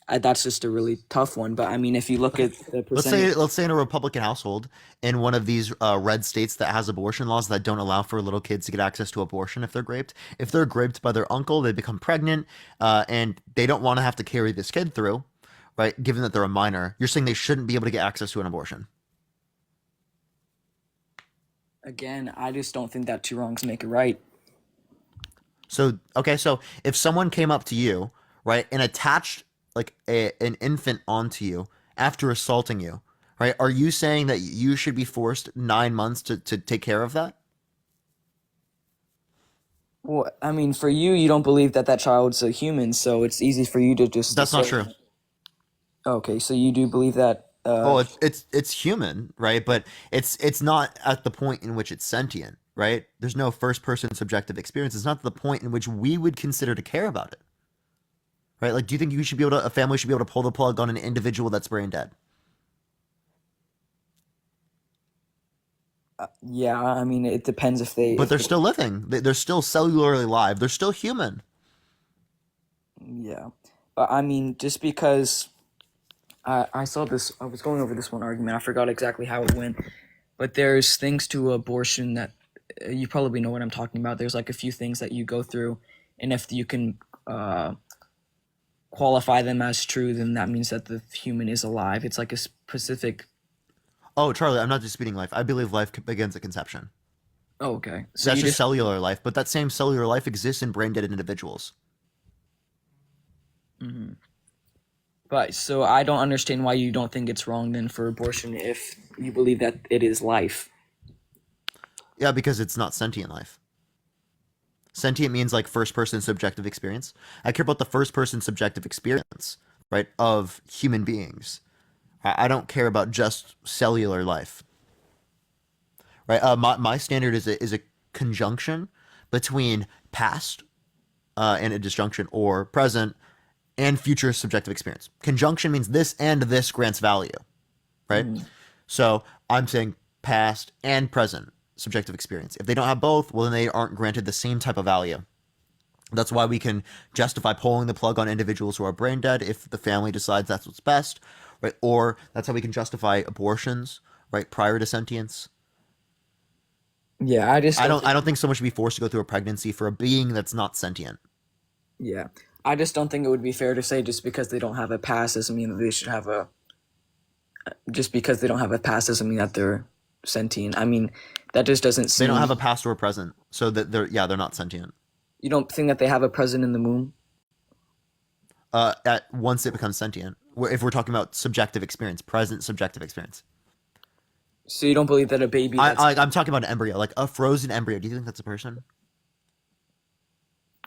that's just a really tough one. But I mean, if you look at the Let's percentage, say in a Republican household in one of these red states that has abortion laws that don't allow for little kids to get access to abortion if they're raped. If they're raped by their uncle, they become pregnant, and they don't want to have to carry this kid through, right? Given that they're a minor, you're saying they shouldn't be able to get access to an abortion. again, I just don't think that two wrongs make it right. So okay, so if someone came up to you, right, and attached like an infant onto you after assaulting you, right, are you saying that you should be forced 9 months to take care of that? Well, I mean, for you, you don't believe that that child's a human, so it's easy for you to just. That's not say- true. Okay, so you do believe that. Oh, it's human, right? But it's not at the point in which it's sentient, right? There's no first person subjective experience. It's not the point in which we would consider to care about it, right? Like, do you think you should be able to, a family should be able to pull the plug on an individual that's brain dead? Yeah, I mean, it depends if they. But if they're they- still living. They're still cellularly alive. They're still human. Yeah, but I mean, just because I saw this, I was going over this one argument. I forgot exactly how it went, but there's things to abortion that you probably know what I'm talking about. There's like a few things that you go through, and if you can qualify them as true, then that means that the human is alive. It's like a specific. Oh, Charlie, I'm not disputing life. I believe life begins at conception. Oh, okay. So that's just cellular life, but that same cellular life exists in brain dead individuals. Mhm. But so I don't understand why you don't think it's wrong then for abortion if you believe that it is life. Yeah, because it's not sentient life. Sentient means like first person subjective experience. I care about the first person subjective experience, right, of human beings. I don't care about just cellular life. Right? My standard is a conjunction between past and a disjunction, or present and future subjective experience. Conjunction means this and this grants value, right? So I'm saying past and present subjective experience. If they don't have both, well, then they aren't granted the same type of value. That's why we can justify pulling the plug on individuals who are brain dead if the family decides that's what's best, right? Or that's how we can justify abortions, right, prior to sentience. Yeah, I don't think someone should be forced to go through a pregnancy for a being that's not sentient. Yeah. I just don't think it would be fair to say just because they don't have a pass doesn't mean that they should have a. Just because they don't have a pass doesn't mean that they're sentient. I mean, that just doesn't seem. They don't have a past or a present, so that they're not sentient. You don't think that they have a present in the moon? At once it becomes sentient. If we're talking about subjective experience, present subjective experience. So you don't believe that a baby? I'm talking about an embryo, like a frozen embryo. Do you think that's a person?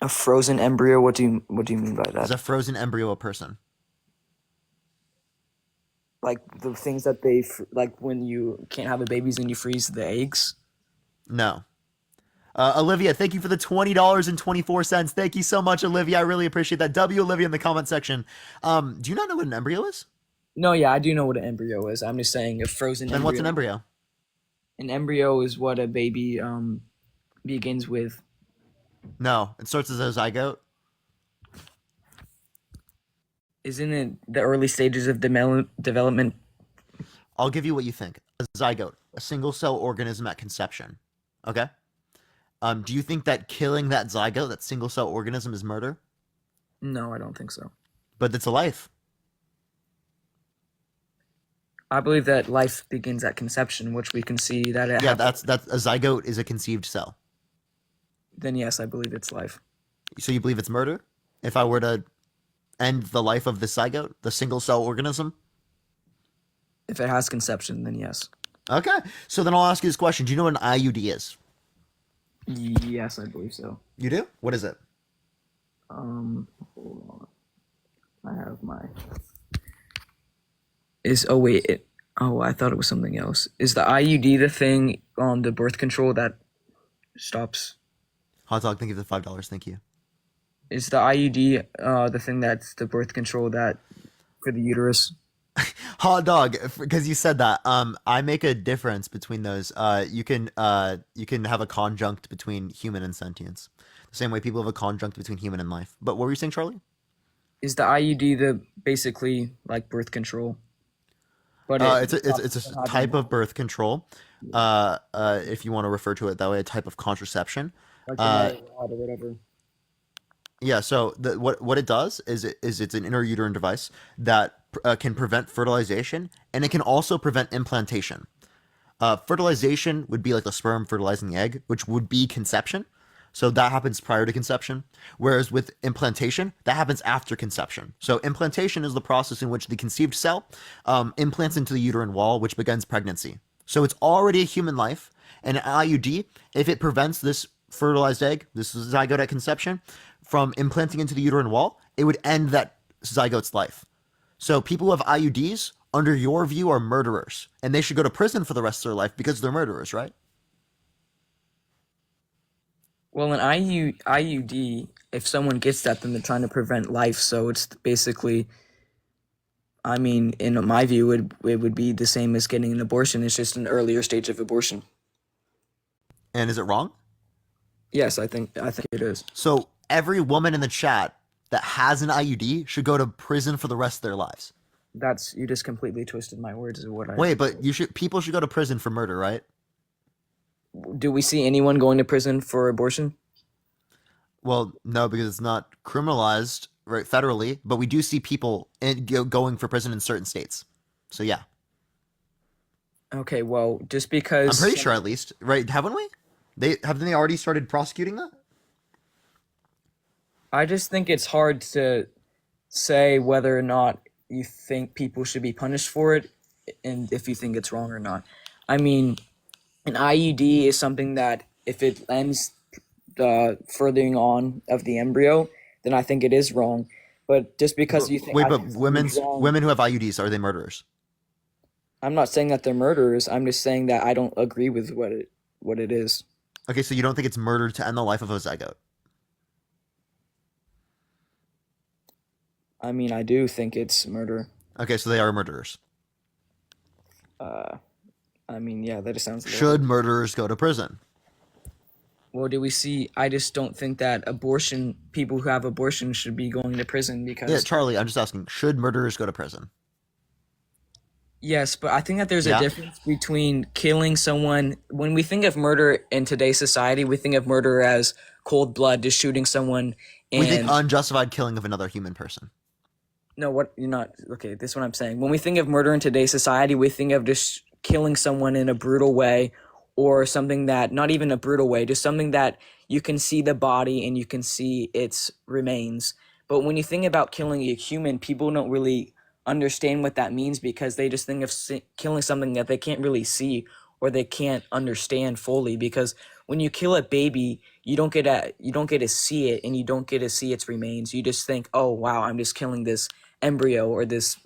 A frozen embryo? What do you mean by that? Is a frozen embryo a person? Like the things that they like when you can't have a babies and you freeze the eggs? No. Olivia, thank you for the $20.24. Thank you so much, Olivia. I really appreciate that. W Olivia in the comment section. Do you not know what an embryo is? No, yeah, I do know what an embryo is. I'm just saying a frozen Then embryo. what's an embryo? An embryo is what a baby begins with. No, it starts as a zygote. Isn't it the early stages of development? I'll give you what you think. A zygote, a single cell organism at conception. Okay? Do you think that killing that zygote, that single cell organism, is murder? No, I don't think so. But it's a life. I believe that life begins at conception, which we can see that it Yeah, happens. that's a zygote is a conceived cell. Then yes, I believe it's life. So you believe it's murder? If I were to end the life of the zygote, the single cell organism? If it has conception, then yes. Okay. So then I'll ask you this question. Do you know what an IUD is? Yes, I believe so. You do? What is it? Hold on. I have my. I thought it was something else. Is the IUD the thing on the birth control that stops? Hot dog, thank you for the $5. Thank you. Is the IUD the thing that's the birth control that for the uterus? Hot dog, because you said that. I make a difference between those. You can have a conjunct between human and sentience. The same way people have a conjunct between human and life. But what were you saying, Charlie? Is the IUD the basically like birth control? But It's a type of birth control, if you want to refer to it that way, a type of contraception. like the Marijuana or whatever. Yeah, so what it does is it's an intrauterine device that can prevent fertilization, and it can also prevent implantation. Fertilization would be like the sperm fertilizing the egg, which would be conception. So that happens prior to conception. Whereas with implantation, that happens after conception. So implantation is the process in which the conceived cell implants into the uterine wall, which begins pregnancy. So it's already a human life. And an IUD, if it prevents this fertilized egg, this zygote at conception, from implanting into the uterine wall, it would end that zygote's life. So people who have IUDs, under your view, are murderers, and they should go to prison for the rest of their life because they're murderers, right? Well, an IUD, if someone gets that, then they're trying to prevent life. So it's basically, I mean, in my view, it would be the same as getting an abortion. It's just an earlier stage of abortion. And is it wrong? Yes, I think it is. So every woman in the chat that has an IUD should go to prison for the rest of their lives. You just completely twisted my words. Is what I Wait, but people should go to prison for murder, right? Do we see anyone going to prison for abortion? Well, no, because it's not criminalized right federally, but we do see people going for prison in certain states. So yeah, Okay, well, just because I'm pretty sure at least, right? Haven't we? Haven't they already started prosecuting that? I just think it's hard to say whether or not you think people should be punished for it, and if you think it's wrong or not. I mean, an IUD is something that if it ends the furthering on of the embryo, then I think it is wrong. But just because you think Wait, I but think women something's wrong, who have IUDs, are they murderers? I'm not saying that they're murderers. I'm just saying that I don't agree with what it is. Okay, so you don't think it's murder to end the life of a zygote? I mean, I do think it's murder. Okay, so they are murderers. I mean, yeah, that just sounds. Should murderers go to prison? Well, do we see? I just don't think that people who have abortion should be going to prison because. Yeah, Charlie, I'm just asking, should murderers go to prison? Yes, but I think that there's Yeah. a difference between killing someone. When we think of murder in today's society, we think of murder as cold blood, just shooting someone. And We think unjustified killing of another human person. no, what you're not okay. This is what I'm saying. When we think of murder in today's society, we think of just killing someone in a brutal way, or something that not even a brutal way, just something that you can see the body and you can see its remains. But when you think about killing a human, people don't really understand what that means because they just think of killing something that they can't really see or they can't understand fully. Because when you kill a baby, you don't get to see it and you don't get to see its remains. You just think, oh wow, I'm just killing this embryo or this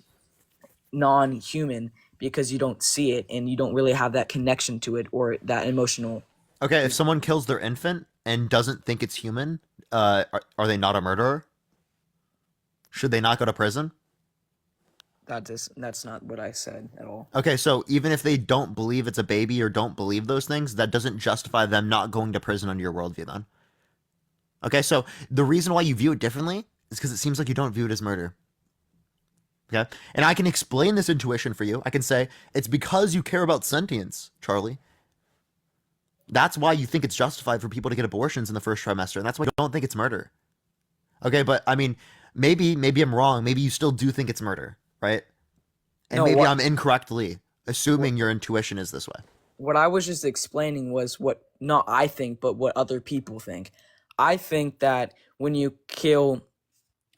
non-human, because you don't see it and you don't really have that connection to it or that emotional. Okay, if someone kills their infant and doesn't think it's human, are they not a murderer? Should they not go to prison? That's not what I said at all. Okay, so even if they don't believe it's a baby or don't believe those things, that doesn't justify them not going to prison under your worldview then. Okay, so the reason why you view it differently is because it seems like you don't view it as murder. Okay, and I can explain this intuition for you. I can say, it's because you care about sentience, Charlie. That's why you think it's justified for people to get abortions in the first trimester, and that's why you don't think it's murder. Okay, but I mean, maybe I'm wrong. Maybe you still do think it's murder, right? And No, maybe what- I'm incorrectly assuming your intuition is this way. What I was just explaining was what not I think, but what other people think. I think that when you kill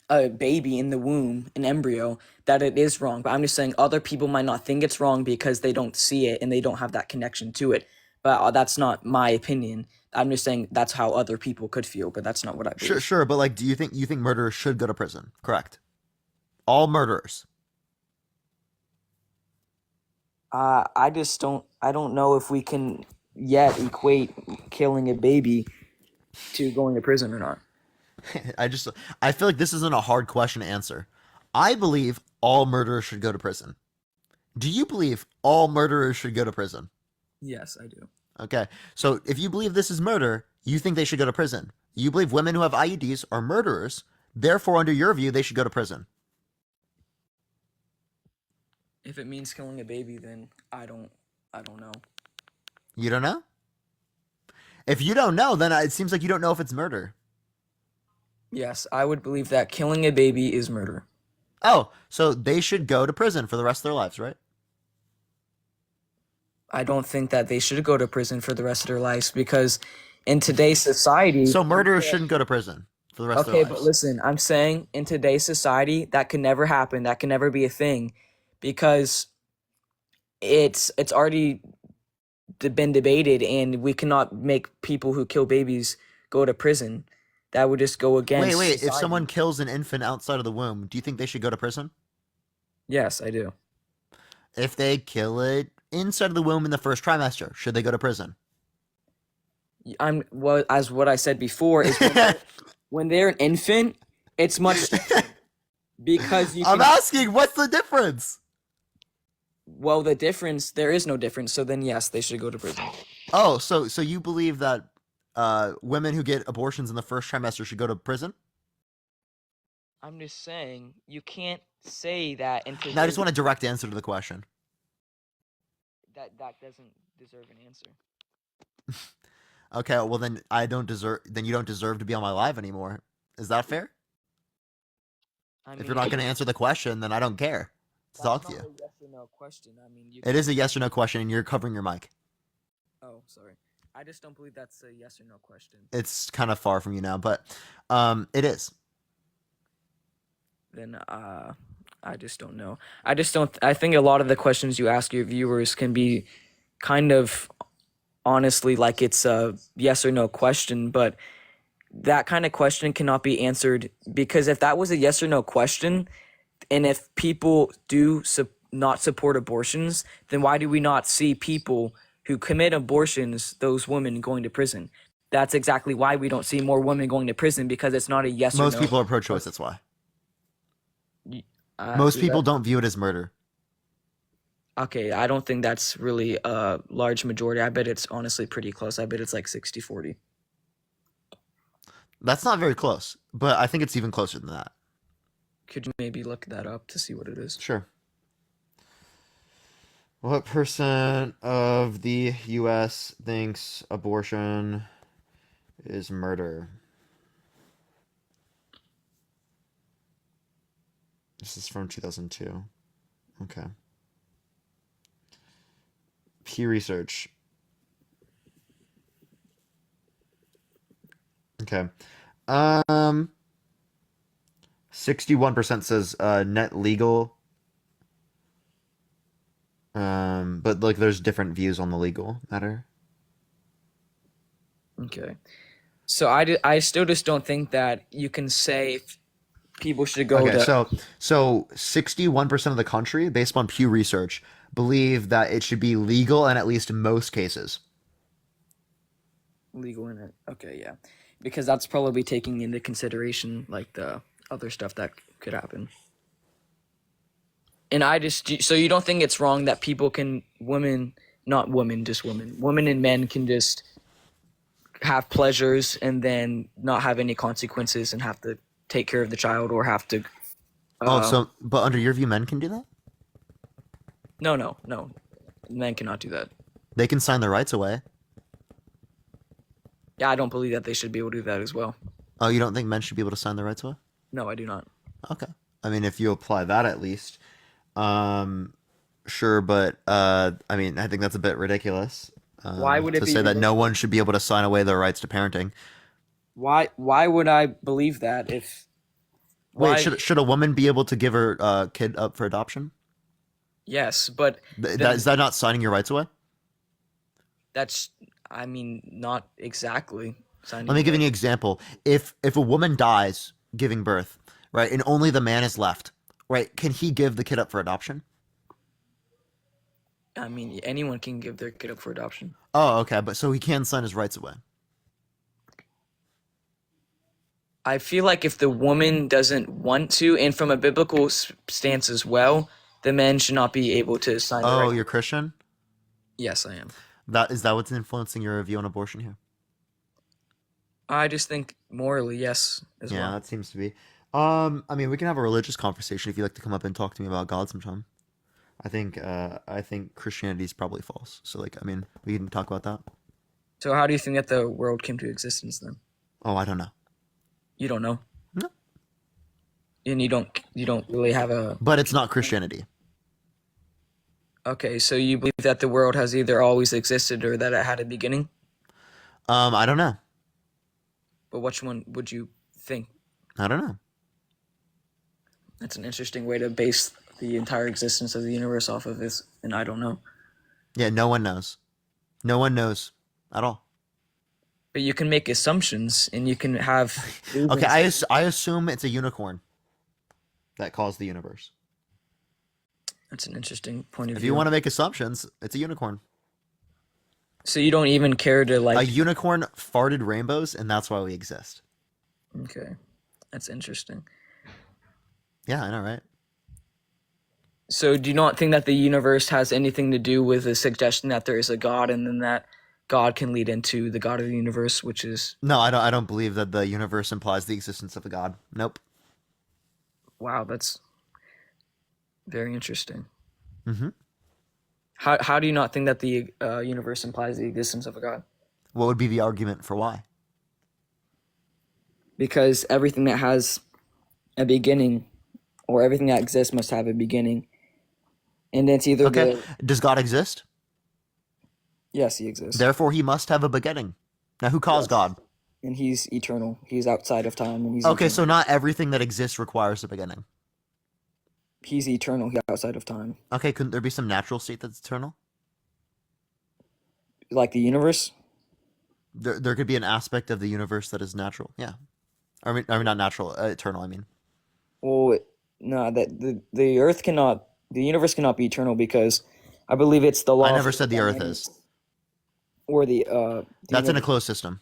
a baby in the womb, an embryo, that it is wrong. But I'm just saying other people might not think it's wrong because they don't see it and they don't have that connection to it. But that's not my opinion. I'm just saying that's how other people could feel, but that's not what I believe. Sure, but like, do you think murderers should go to prison? Correct. All murderers. I just don't. I don't know if we can yet equate killing a baby to going to prison or not. I feel like this isn't a hard question to answer. I believe all murderers should go to prison. Do you believe all murderers should go to prison? Yes, I do. Okay, so if you believe this is murder, you think they should go to prison. You believe women who have IUDs are murderers Therefore, under your view, they should go to prison. If it means killing a baby, then I don't know. You don't know? If you don't know, then it seems like you don't know if it's murder. Yes, I would believe that killing a baby is murder. Oh, so they should go to prison for the rest of their lives, right? I don't think that they should go to prison for the rest of their lives because in today's society. So murderers shouldn't go to prison for the rest of their Okay, lives. but listen, I'm saying in today's society that can never happen. That can never be a thing because it's already been debated, and we cannot make people who kill babies go to prison. That would just go against. Wait. If society. someone kills an infant outside of the womb, do you think they should go to prison? Yes, I do. If they kill it inside of the womb in the first trimester, should they go to prison? As what I said before is when they're an infant, it's much because you. I'm asking, what's the difference? Well, there is no difference. So then, yes, they should go to prison. Oh, so you believe that women who get abortions in the first trimester should go to prison? I'm just saying you can't say that. No, I just want a direct answer to the question. That doesn't deserve an answer. Okay, well then you don't deserve to be on my live anymore. Is that fair? If you're not going to answer the question, then I don't care to talk to you. That's not a yes or no question. I mean, It is a yes or no question, and you're covering your mic. Oh, sorry. I just don't believe that's a yes or no question. It's kind of far from you now, but it is. Then I just don't know. I think a lot of the questions you ask your viewers can be kind of honestly like it's a yes or no question, but that kind of question cannot be answered because if that was a yes or no question, and if people do not support abortions, then why do we not see people who commit abortions, those women going to prison? That's exactly why we don't see more women going to prison because it's not a yes or no. Most people are pro-choice, that's why. Most people don't view it as murder. Okay, I don't think that's really a large majority. I bet it's honestly pretty close. I bet it's like 60-40. That's not very close, but I think it's even closer than that. Could you maybe look that up to see what it is? Sure. What percent of the U.S. thinks abortion is murder? This is from 2002. Okay. Pew Research. Okay. 61% says net legal. But like there's different views on the legal matter. Okay. So I still just don't think that you can say people should go Okay, to so 61% of the country, based on Pew Research, believe that it should be legal in at least most cases. legal in it. Okay, yeah. Because that's probably taking into consideration like the other stuff that could happen. And so you don't think it's wrong that people women and men can just have pleasures and then not have any consequences and have to take care of the child or have to. But under your view, men can do that? No. Men cannot do that. They can sign their rights away. Yeah, I don't believe that they should be able to do that as well. Oh, you don't think men should be able to sign their rights away? No, I do not. Okay. I mean, if you apply that at least, sure, but I mean, I think that's a bit ridiculous. Why would it to be say that no ridiculous? one should be able to sign away their rights to parenting? Why would I believe that if? Wait, should a woman be able to give her kid up for adoption? Yes, but Is that not signing your rights away? that's. I mean, not exactly. Let me give you an example. If a woman dies giving birth, right, and only the man is left, right, can he give the kid up for adoption? I mean, anyone can give their kid up for adoption. Oh, okay, but so he can sign his rights away. I feel like if the woman doesn't want to, and from a biblical stance as well, the men should not be able to sign. the Oh, right- you're Christian? Yes, I am. Is that what's influencing your view on abortion here? I just think morally, yes, as Yeah, well. that seems to be. I mean, we can have a religious conversation if you'd like to come up and talk to me about God sometime. I think Christianity is probably false. So, like, I mean, we can talk about that. So how do you think that the world came to existence then? Oh, I don't know. You don't know? No. And you don't really have a... But it's not Christianity. Okay, so you believe that the world has either always existed or that it had a beginning? I don't know. But which one would you think? I don't know. That's an interesting way to base the entire existence of the universe off of this, and I don't know. Yeah, no one knows. No one knows at all. But you can make assumptions, and you can have... Okay, I assume it's a unicorn that caused the universe. That's an interesting point of If view. you want to make assumptions, it's a unicorn. So you don't even care to, like... A unicorn farted rainbows, and that's why we exist. Okay, that's interesting. Yeah, I know, right? So do you not think that the universe has anything to do with the suggestion that there is a God, and then that God can lead into the God of the universe, which is... No, I don't believe that the universe implies the existence of a God. Nope. Wow, that's very interesting. Mm-hmm. How do you not think that the universe implies the existence of a God? What would be the argument for why? Because everything that has a beginning, or everything that exists, must have a beginning. And it's either Okay. Does God exist? Yes, he exists. Therefore, he must have a beginning. Now, who caused God? And he's eternal. He's outside of time. And he's Okay, eternal. so not everything that exists requires a beginning. He's eternal. He's outside of time. Okay, couldn't there be some natural state that's eternal? Like the universe? There could be an aspect of the universe that is natural. Yeah. I mean not natural, eternal, I mean. Well, no, that the Earth cannot, the universe cannot be eternal because I believe it's the law. I never said the Earth is. Or the That's in a closed system.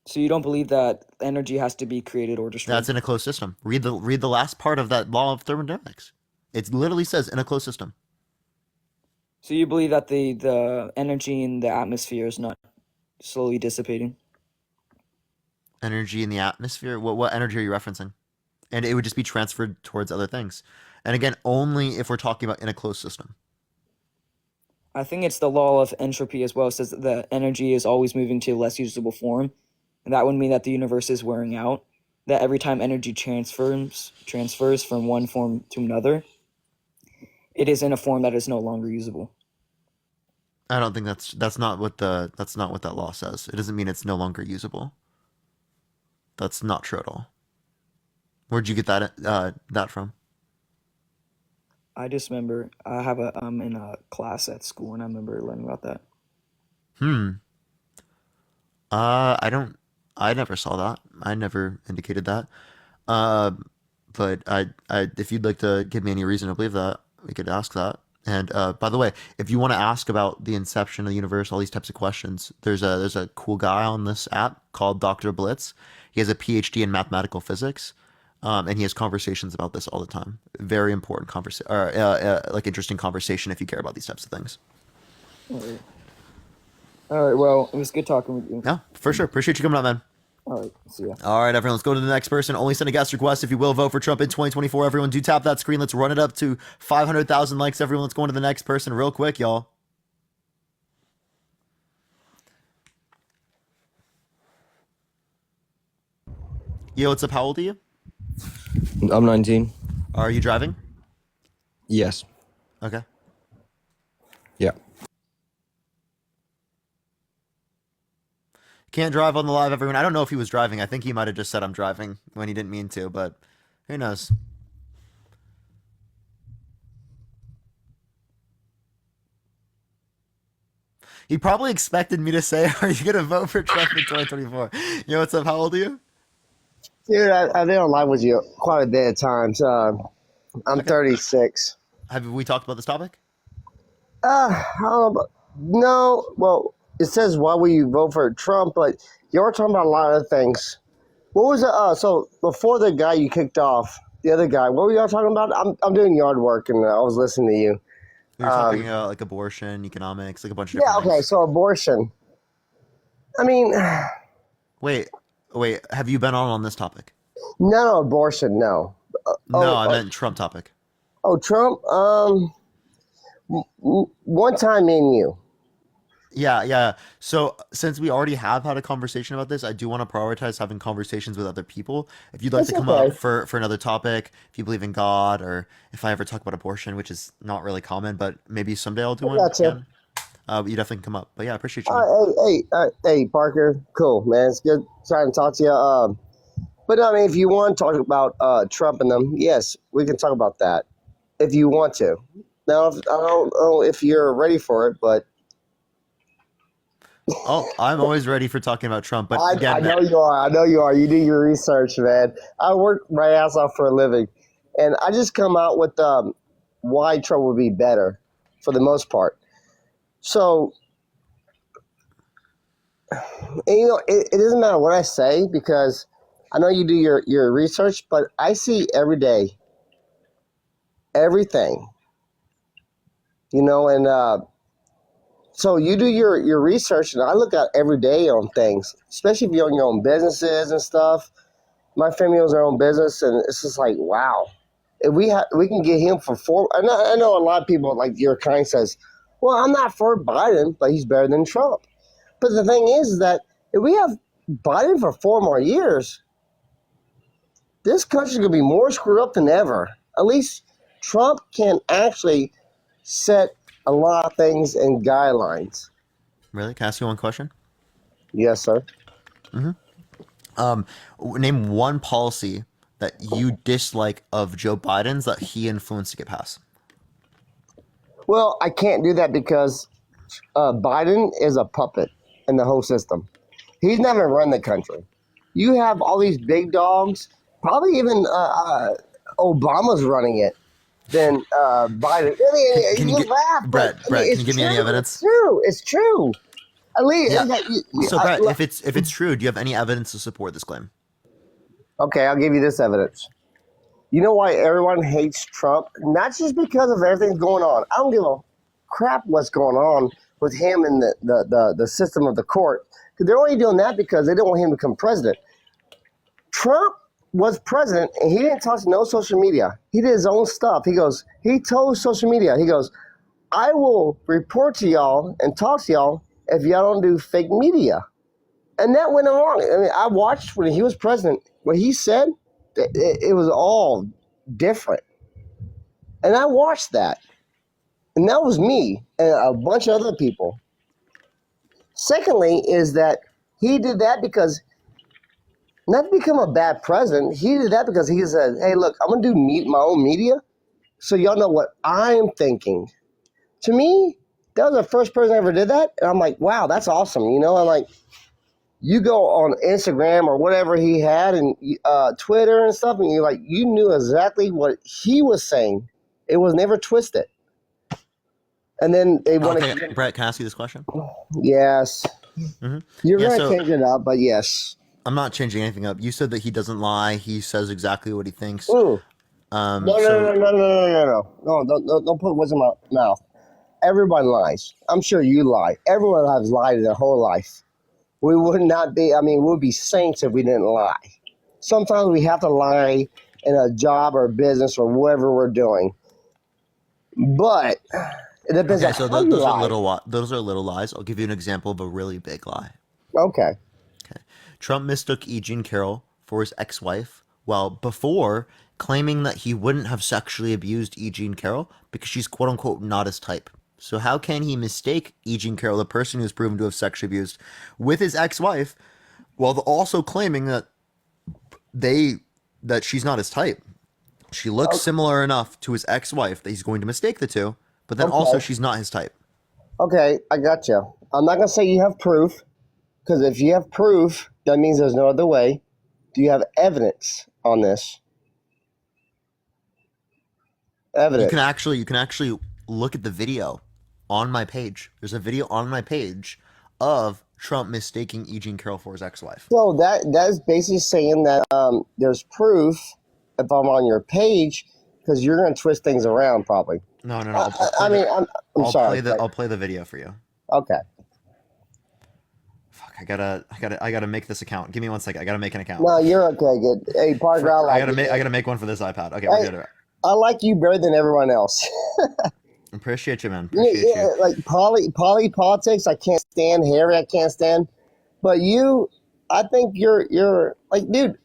So you don't believe that energy has to be created or destroyed? That's in a closed system. Read the last part of that law of thermodynamics. It literally says in a closed system. So you believe that the energy in the atmosphere is not slowly dissipating? Energy in the atmosphere? What energy are you referencing? And it would just be transferred towards other things. And again, only if we're talking about in a closed system. I think it's the law of entropy as well. It says that the energy is always moving to a less usable form. And that would mean that the universe is wearing out. That every time energy transfers from one form to another, it is in a form that is no longer usable. I don't think that's not what that law says. It doesn't mean it's no longer usable. That's not true at all. Where'd you get that from? I just remember I'm in a class at school and I remember learning about that. I never saw that. I never indicated that. But if you'd like to give me any reason to believe that, we could ask that. And by the way, if you want to ask about the inception of the universe, all these types of questions, there's a cool guy on this app called Dr. Blitz. He has a PhD in mathematical physics, and he has conversations about this all the time. Very important conversation, like interesting conversation if you care about these types of things. All right. Well, it was good talking with you. Yeah, for sure. Appreciate you coming on, man. All right. See ya. All right, everyone, let's go to the next person. Only send a guest request if you will vote for Trump in 2024. Everyone, do tap that screen. Let's run it up to 500,000 likes. Everyone, let's go on to the next person real quick, y'all. Yo, what's up? How old are you? I'm 19. Are you driving? Yes. Okay. Yeah. Can't drive on the live, everyone. I don't know if he was driving. I think he might have just said I'm driving when he didn't mean to, but who knows? He probably expected me to say, are you going to vote for Trump in 2024? Yo, what's up? How old are you? Dude, I've been online with you quite a bit of times. I'm 36. Have we talked about this topic? I don't know, no. Well, it says why will you vote for Trump, but you were talking about a lot of things. What was it? So before the guy you kicked off, the other guy, what were y'all talking about? I'm doing yard work and I was listening to you. We were talking about like abortion, economics, like a bunch of different Yeah, okay, so abortion. I mean, Wait, have you been on this topic? No, abortion, no. No, I meant Trump topic. Oh, Trump. One time, me and you. Yeah. So since we already have had a conversation about this, I do want to prioritize having conversations with other people. If you'd like That's to come okay. up for another topic, if you believe in God, or if I ever talk about abortion, which is not really common, but maybe someday I'll do one Gotcha. again. You definitely can come up. But yeah, I appreciate you. Man. Hey, Parker. Cool, man. It's good trying to talk to you. But I mean, if you want to talk about Trump and them, yes, we can talk about that if you want to. Now, I don't know if you're ready for it, but Oh, I'm always ready for talking about Trump. But I again, know you are. I know you are. You do your research, man. I work my ass off for a living, and I just come out with why Trump would be better for the most part. So, and, it doesn't matter what I say because I know you do your research, but I see every day, everything, and so you do your research, and I look at every day on things, especially if you own your own businesses and stuff. My family owns their own business, and it's just like, wow. If we can get him for four. I know a lot of people, like your kind, says, well, I'm not for Biden, but he's better than Trump. But the thing is that if we have Biden for 4 more years, this country's going to be more screwed up than ever. At least Trump can actually set a lot of things and guidelines. really, can I ask you one question? Yes, sir. Name one policy that you dislike of Joe Biden's that he influenced to get passed. Well, I can't do that because Biden is a puppet in the whole system. He's never run the country. You have all these big dogs, probably even Obama's running it. Then Biden. Can you laugh, Brett, but, I mean, can you give me any true. evidence? It's true. At least, Yeah. that So Brett, if it's true, do you have any evidence to support this claim? okay, I'll give you this evidence. You know why everyone hates Trump? Not just because of everything going on. I don't give a crap what's going on with him and the system of the court. They're only doing that because they don't want him to become president. Trump was president, and he didn't talk to no social media. He did his own stuff. He told social media, he goes, I will report to y'all and talk to y'all if y'all don't do fake media. And that went along. I mean, I watched when he was president, what he said, it was all different. And I watched that. And that was me and a bunch of other people. Secondly, is that he did that because, not to become a bad president, he did that because he said, hey, look, I'm going to do my own media so y'all know what I'm thinking. To me, that was the first person that ever did that. And I'm like, wow, that's awesome. I'm like, you go on Instagram or whatever he had and Twitter and stuff, and you knew exactly what he was saying. It was never twisted. And then they want Okay, to. Brett, can I ask you this question? Yes. Mm-hmm. You're Yeah, going to so- change it up, but yes. I'm not changing anything up. You said that he doesn't lie. He says exactly what he thinks. Ooh. So- No, don't put words in my mouth. Everyone lies. I'm sure you lie. Everyone has lied their whole life. We would not be, we'd be saints if we didn't lie. Sometimes we have to lie in a job or business or whatever we're doing. But it depends Okay, on so how you those are lie. those are little lies. I'll give you an example of a really big lie. Okay. Trump mistook E. Jean Carroll for his ex-wife, while before claiming that he wouldn't have sexually abused E. Jean Carroll because she's quote-unquote not his type. So how can he mistake E. Jean Carroll, the person who's proven to have sexually abused, with his ex-wife, while also claiming that she's not his type? She looks similar enough to his ex-wife that he's going to mistake the two, but then also she's not his type. Okay, I got you. I'm not going to say you have proof, because if you have proof, that means there's no other way. Do you have evidence on this? Evidence. You can actually look at the video on my page. There's a video on my page of Trump mistaking E. Jean Carroll for his ex-wife. So that is basically saying that there's proof if I'm on your page, because you're going to twist things around probably. No. I'm sorry. I'll play the video for you. Okay. Fuck, I gotta make this account. Give me 1 second. I gotta make an account. No, you're okay. Good. Hey, Parker, I like I you. gotta make one for this iPad. Okay, Hey, we're good. I like you better than everyone else. Appreciate you, man. Yeah, Appreciate you. like politics, I can't stand. Harry, I can't stand. But you, I think you're like, dude.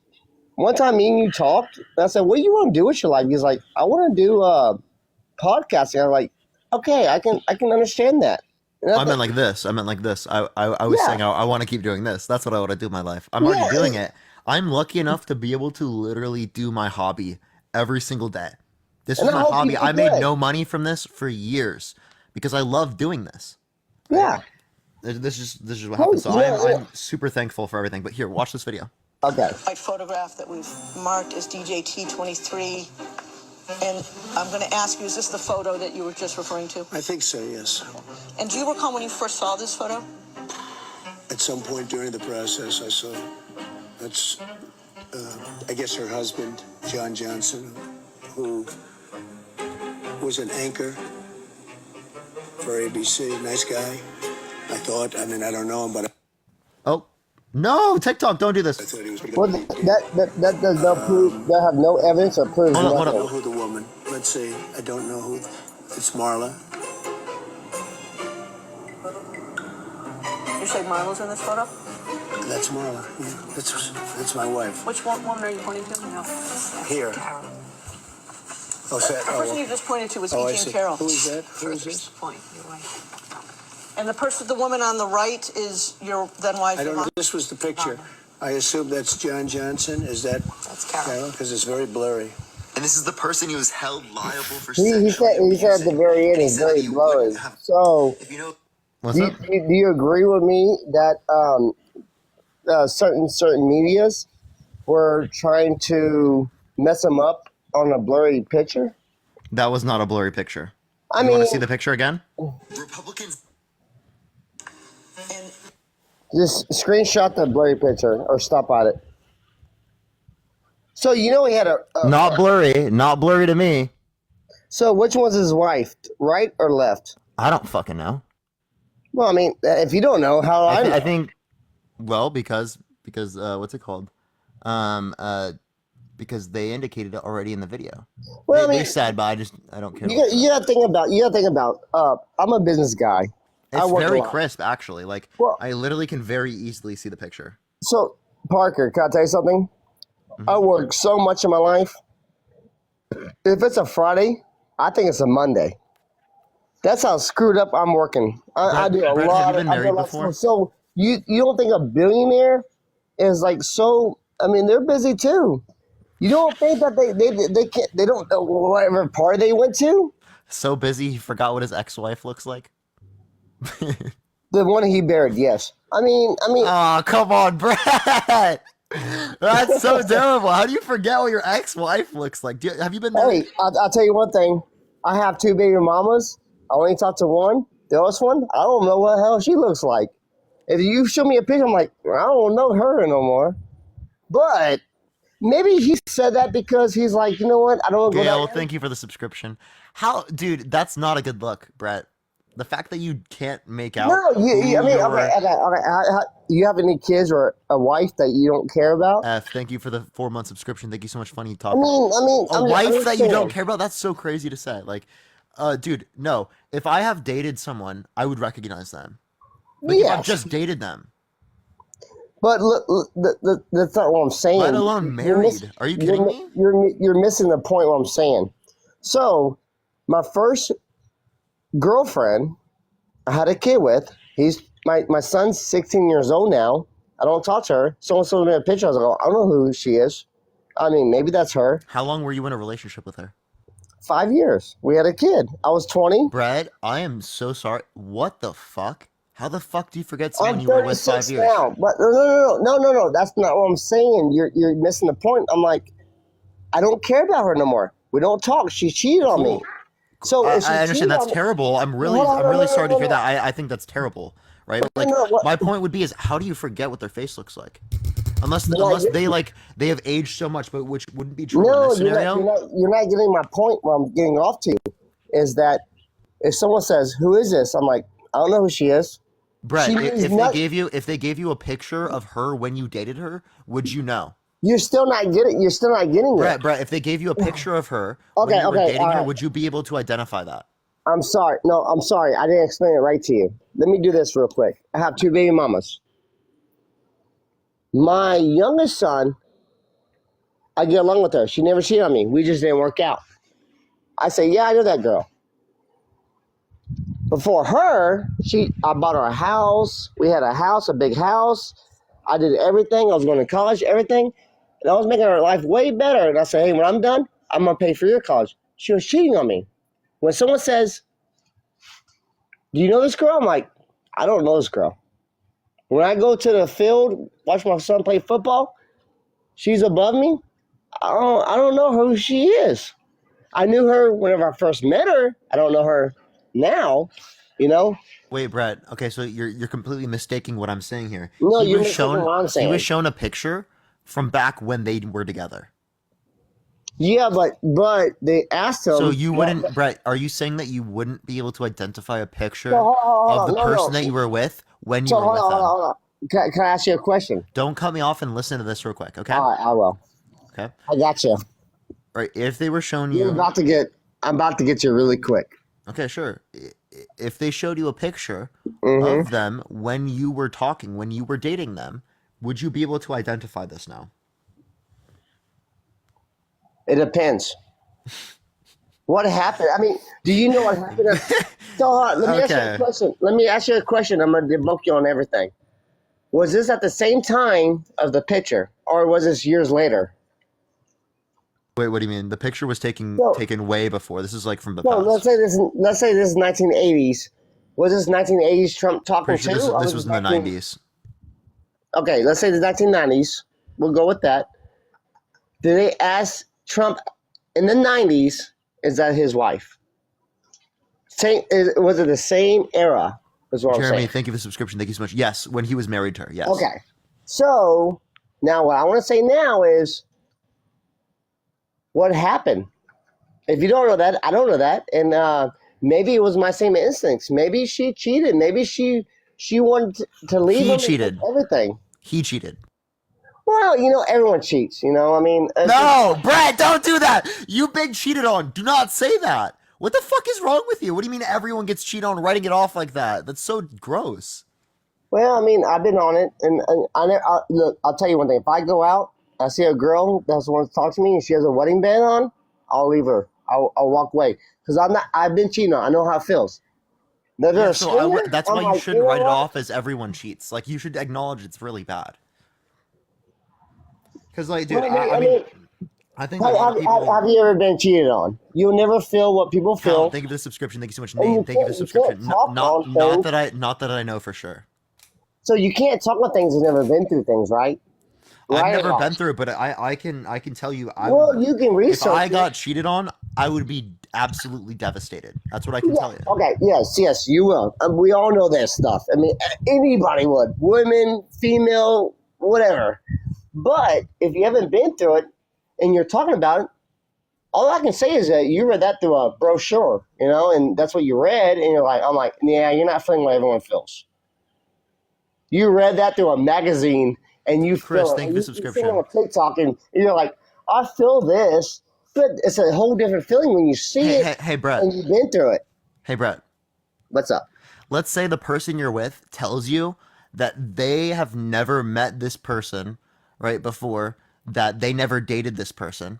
One time, me and you talked, and I said, "What do you want to do with your life?" He's like, "I want to do podcasting." I'm like, "Okay, I can understand that." And I meant like this. I was saying I want to keep doing this. That's what I want to do in my life. I'm already doing it. I'm lucky enough to be able to literally do my hobby every single day. This is And I my hope hobby. you do I made good. no money from this for years because I love doing this. Yeah. This is what happened. So yeah, yeah. I'm super thankful for everything. But here, watch this video. Okay. White photograph that we've marked as DJT23. And I'm going to ask you, is this the photo that you were just referring to? I think so, yes. And do you recall when you first saw this photo? At some point during the process, I saw that's, I guess, her husband, John Johnson, who was an anchor for ABC. Nice guy, I thought. I mean, I don't know him, but Oh no, TikTok! Don't do this. I thought he was pretty Well, good. that does not prove. That have no evidence or proves I nothing. don't know who the woman. Let's see. I don't know who. It's Marla. You say Marla's in this photo? That's Marla. Yeah, that's my wife. Which woman are you pointing to? No. Here. Oh, The person you just pointed to was I E. see. Jean Carroll. Who is that? Who is this? Point, your wife. And the woman on the right is your then wife. I don't know. Yvonne? This was the picture. I assume that's John Johnson. Is that Carol? Because it's very blurry. And this is the person who was held liable for He said at the very end, he's very blurry. So, What's up? do you agree with me that certain medias were trying to mess him up on a blurry picture? That was not a blurry picture. I You mean, want to see the picture again? just screenshot the blurry picture or stop at it. So he had a Not blurry to me. So which one's his wife, right or left? I don't fucking know. Well, I mean, if you don't know, how do I know? I think, well, because what's it called? Because they indicated it already in the video. Well, They said, but I don't care. You gotta think about. I'm a business guy. I It's work a very lot. crisp, actually. Like, I literally can very easily see the picture. So, Parker, can I tell you something? I work so much in my life. If it's a Friday, I think it's a Monday. That's how screwed up I'm working. I do a Brett, lot. have you been I do a married lot before? So you don't think a billionaire is like so? I mean, they're busy too. You don't think that they don't know whatever party they went to? So busy, he forgot what his ex-wife looks like. The one he buried, yes. I mean. Oh, come on, Brett. That's so terrible. How do you forget what your ex-wife looks like? Have you been there? Hey, I'll tell you one thing. I have 2 baby mamas. I only talked to one. The other one, I don't know what the hell she looks like. If you show me a picture, I'm like, I don't know her no more. But maybe he said that because he's like, you know what? I don't want to go Gail, that thank you for the subscription. Dude, that's not a good look, Brett. The fact that you can't make out. No, you, I who mean, your- okay. You have any kids or a wife that you don't care about? F, thank you for the 4-month subscription. Thank you so much, funny talk. I mean, a I'm wife just that you don't saying. care about. That's so crazy to say. Like, dude, no. If I have dated someone, I would recognize them. Like, if I've Yes. just dated them, But look, that's not what I'm saying. let alone married. Are you kidding me? You're missing the point. What I'm saying. So, my first girlfriend, I had a kid with. He's my son's 16 years old now. I don't talk to her. Someone showed me a picture. I was like, I don't know who she is. I mean, maybe that's her. How long were you in a relationship with her? 5 years. We had a kid. I was 20. Brad, I am so sorry. What the fuck? How the fuck do you forget someone I'm you were with 36 5 years? now. But no. That's not what I'm saying. You're missing the point. I'm like, I don't care about her no more. We don't talk. She cheated on me. So if she I cheated understand that's on me- terrible. I'm really Hold on, no, sorry to no, hear no. that. I think that's terrible, right? Like, no, what- my point would be is how do you forget what their face looks like? Unless Well, they have aged so much, but which wouldn't be true in No, this scenario. you're not getting my point. What I'm getting off to is that if someone says, "Who is this?" I'm like, I don't know who she is. Brett, She means nothing. if they gave you a picture of her when you dated her, would you know? You're still not getting. You're still not getting it. Brett, if they gave you a picture of her Okay, when you were okay, dating all her, right. would you be able to identify that? I'm sorry. No, I'm sorry. I didn't explain it right to you. Let me do this real quick. I have 2 baby mamas. My youngest son, I get along with her. She never cheated on me. We just didn't work out. I say, yeah, I know that girl. Before her, I bought her a house. We had a house, a big house. I did everything. I was going to college, everything. And I was making her life way better. And I said, hey, when I'm done, I'm going to pay for your college. She was cheating on me. When someone says, do you know this girl? I'm like, I don't know this girl. When I go to the field, watch my son play football, she's above me. I don't know who she is. I knew her whenever I first met her. I don't know her now, you know. Wait, Brett. Okay, so you're completely mistaking what I'm saying here. No, He you're was mistaking what I'm saying. He was shown a picture from back when they were together. Yeah, but they asked him. So you wouldn't, Brett, are you saying that you wouldn't be able to identify a picture No, hold of the on, no, person no. that you were with when you So were with them? hold on. Can I ask you a question? Don't cut me off and listen to this real quick, okay? All right, I will. Okay. I got you. All right, if they were showing I'm you... about to get you really quick. Okay, sure. If they showed you a picture Mhm. of them when you were talking, when you were dating them, would you be able to identify this now? It depends. What happened? I mean, do you know what happened? So let me ask you a Okay. question. I'm gonna debunk you on everything. Was this at the same time of the picture, or was this years later? Wait, what do you mean? The picture was taken way before. This is like from the No, past. let's say this is 1980s. Was this 1980s Trump talking Pretty sure to? or this was in the 19 90s. Okay, let's say the 1990s. We'll go with that. Did they ask Trump in the 90s? Is that his wife? Was it the same era? Is what I'm Jeremy, saying. thank you for the subscription. Thank you so much. Yes, when he was married to her. Yes. Okay. So now what I want to say now is what happened. If you don't know that, I don't know that, and maybe it was my same instincts. Maybe she cheated. Maybe she wanted to leave He him. cheated. Everything. He cheated. Well, you know, everyone cheats. You know, I mean. No, Brett, don't do that. You've been cheated on. Do not say that. What the fuck is wrong with you? What do you mean everyone gets cheated on, writing it off like that? That's so gross. Well, I mean, I've been on it, and look. I'll tell you one thing. If I go out, I see a girl that wants to talk to me, and she has a wedding band on, I'll leave her. I'll walk away because I've been cheating on. I know how it feels. Now, Yeah, there's so swinger, that's I'm why you like, shouldn't know write it what? off as everyone cheats. Like, you should acknowledge it's really bad. Because, like, dude, I think a lot of people... Have you ever been cheated on? You'll never feel what people feel. Colin, thank you for the subscription. Thank you so much, And you Nate. Thank you for the can't- you can't subscription. talk on things. Not that I know for sure. So you can't talk about things you've never been through things, right? Right I've or never wrong? been through it, but I can tell you, Well, you can research if I it. got cheated on, I would be absolutely devastated. That's what I can tell you. Okay, yes, you will. We all know that stuff. I mean, anybody would. Women, female, whatever. But if you haven't been through it and you're talking about it, all I can say is that you read that through a brochure, you know, and that's what you read, and I'm like, yeah, you're not feeling what everyone feels. You read that through a magazine, and you Chris, feel it. thank And you for the you see subscription. on TikTok, and you're like, I feel this, but it's a whole different feeling when you see it Hey, Brett. and you've been through it. Hey, Brett. What's up? Let's say the person you're with tells you that they have never met this person right before, that they never dated this person,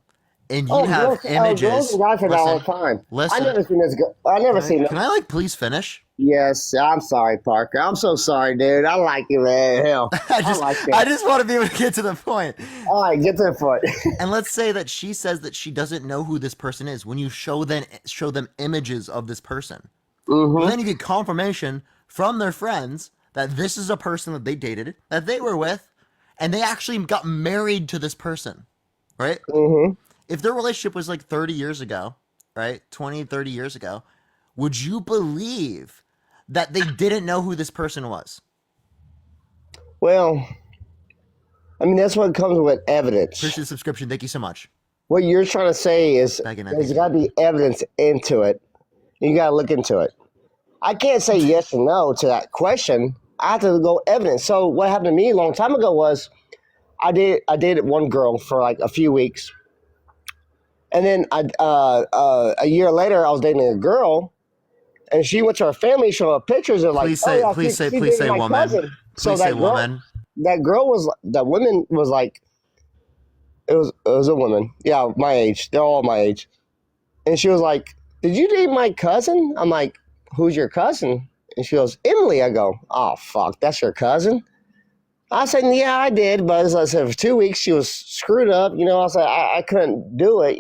and you have images. Girls and guys are that all the time. Listen. I never seen this. I never seen that. Can I please finish? Yes, I'm sorry, Parker. I'm so sorry, dude. I like you, man. Hell, I just want to be able to get to the point. All right, get to the point. And let's say that she says that she doesn't know who this person is. When you show them images of this person, well, then you get confirmation from their friends that this is a person that they dated, that they were with, and they actually got married to this person, right? If their relationship was like 30 years ago, right, 20, 30 years ago, would you believe that they didn't know who this person was? Well, I mean, that's what comes with evidence. Appreciate the subscription. Thank you so much. What you're trying to say is there's got to be evidence into it. You got to look into it. I can't say yes or no to that question. I have to go evidence. So what happened to me a long time ago was I dated one girl for like a few weeks, and then a year later I was dating a girl, and she went to her family, showed her pictures of like, Please say my woman. cousin. Please say woman. That woman was like, it was a woman, yeah, my age. They're all my age, and she was like, "Did you date my cousin?" I'm like, "Who's your cousin?" And she goes, "Emily." I go, "Oh, fuck, that's your cousin?" I said, "Yeah, I did." But as I said, for 2 weeks, she was screwed up. I said, I couldn't do it,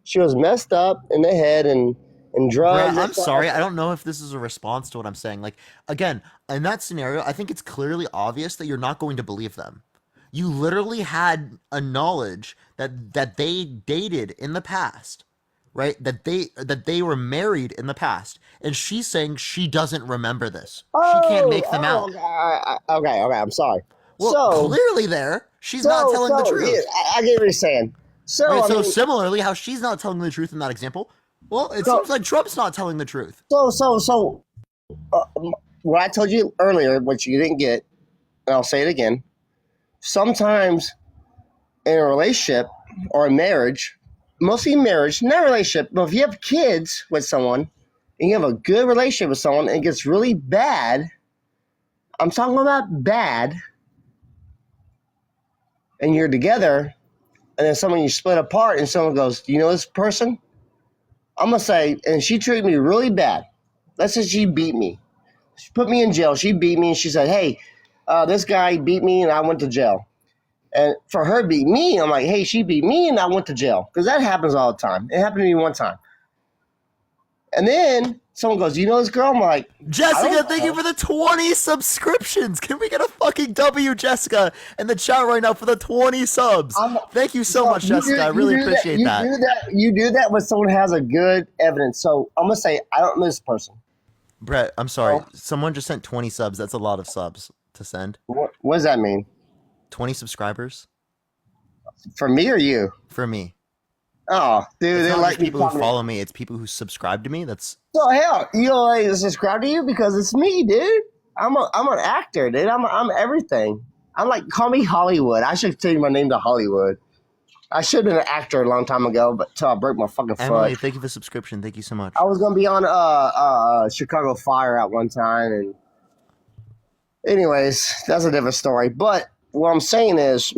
She was messed up in the head and drugs. Brett, I'm sorry. I don't know if this is a response to what I'm saying. Like, again, in that scenario, I think it's clearly obvious that you're not going to believe them. You literally had a knowledge that they dated in the past. Right, that they were married in the past, and she's saying she doesn't remember this. She can't make them out. Okay, I'm sorry. Well, clearly she's not telling the truth. Yeah, I get what you're saying. So Similarly, how she's not telling the truth in that example, well, it seems like Trump's not telling the truth. So, what I told you earlier, which you didn't get, and I'll say it again. Sometimes in a relationship or a marriage, mostly marriage, not relationship, but if you have kids with someone and you have a good relationship with someone and it gets really bad, I'm talking about bad, and you're together, and then someone you split apart and someone goes, "Do you know this person?" I'm going to say, and she treated me really bad. Let's say she beat me. She put me in jail. She beat me and she said, "Hey, this guy beat me and I went to jail." And for her to beat me, I'm like, "Hey, she beat me and I went to jail." Because that happens all the time. It happened to me one time. And then someone goes, "Do you know this girl?" I'm like, Jessica, thank you for the 20 subscriptions. Can we get a fucking W, Jessica, in the chat right now for the 20 subs? Thank you so much, Jessica. I really appreciate that. You do that when someone has a good evidence. So I'm going to say, I don't know this person. Brett, I'm sorry. Someone just sent 20 subs. That's a lot of subs to send. What does that mean? 20 subscribers. For me or you? For me. Oh, dude, It's they not like just me people who talking. follow me. It's people who subscribe to me. That's So hell, you don't like to subscribe to you because it's me, dude. I'm an actor, dude. I'm everything. I'm like, call me Hollywood. I should change my name to Hollywood. I should have been an actor a long time ago, but till I broke my fucking foot. Emily, thank you for the subscription. Thank you so much. I was gonna be on Chicago Fire at one time, and anyways, that's a different story. But what I'm saying is,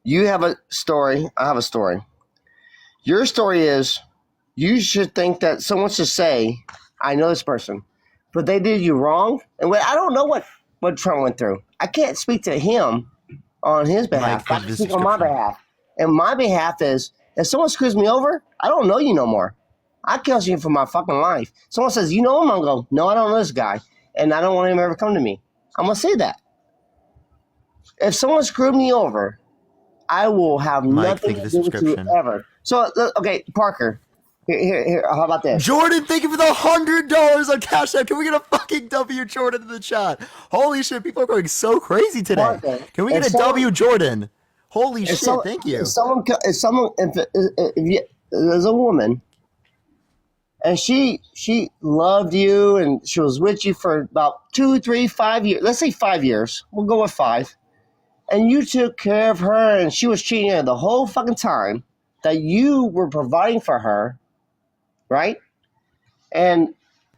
you have a story, I have a story. Your story is, you should think that someone should say, "I know this person," but they did you wrong. And I don't know what Trump went through. I can't speak to him on his behalf. I can speak on my behalf. And my behalf is, if someone screws me over, I don't know you no more. I cancel you for my fucking life. Someone says, "You know him?" I'm going to go, "No, I don't know this guy. And I don't want him to ever come to me." I'm going to say that. If someone screwed me over, I will have nothing to do with you ever. So, okay, Parker, here, how about this? Jordan, thank you for the $100 on Cash App. Can we get a fucking W, Jordan, in the chat? Holy shit, people are going so crazy today. Parker, Can we get a W, Jordan? Holy shit, thank you. If there's a woman, and she loved you, and she was with you for about 2, 3, 5 years. Let's say 5 years. We'll go with 5. And you took care of her, and she was cheating on you the whole fucking time that you were providing for her, right? And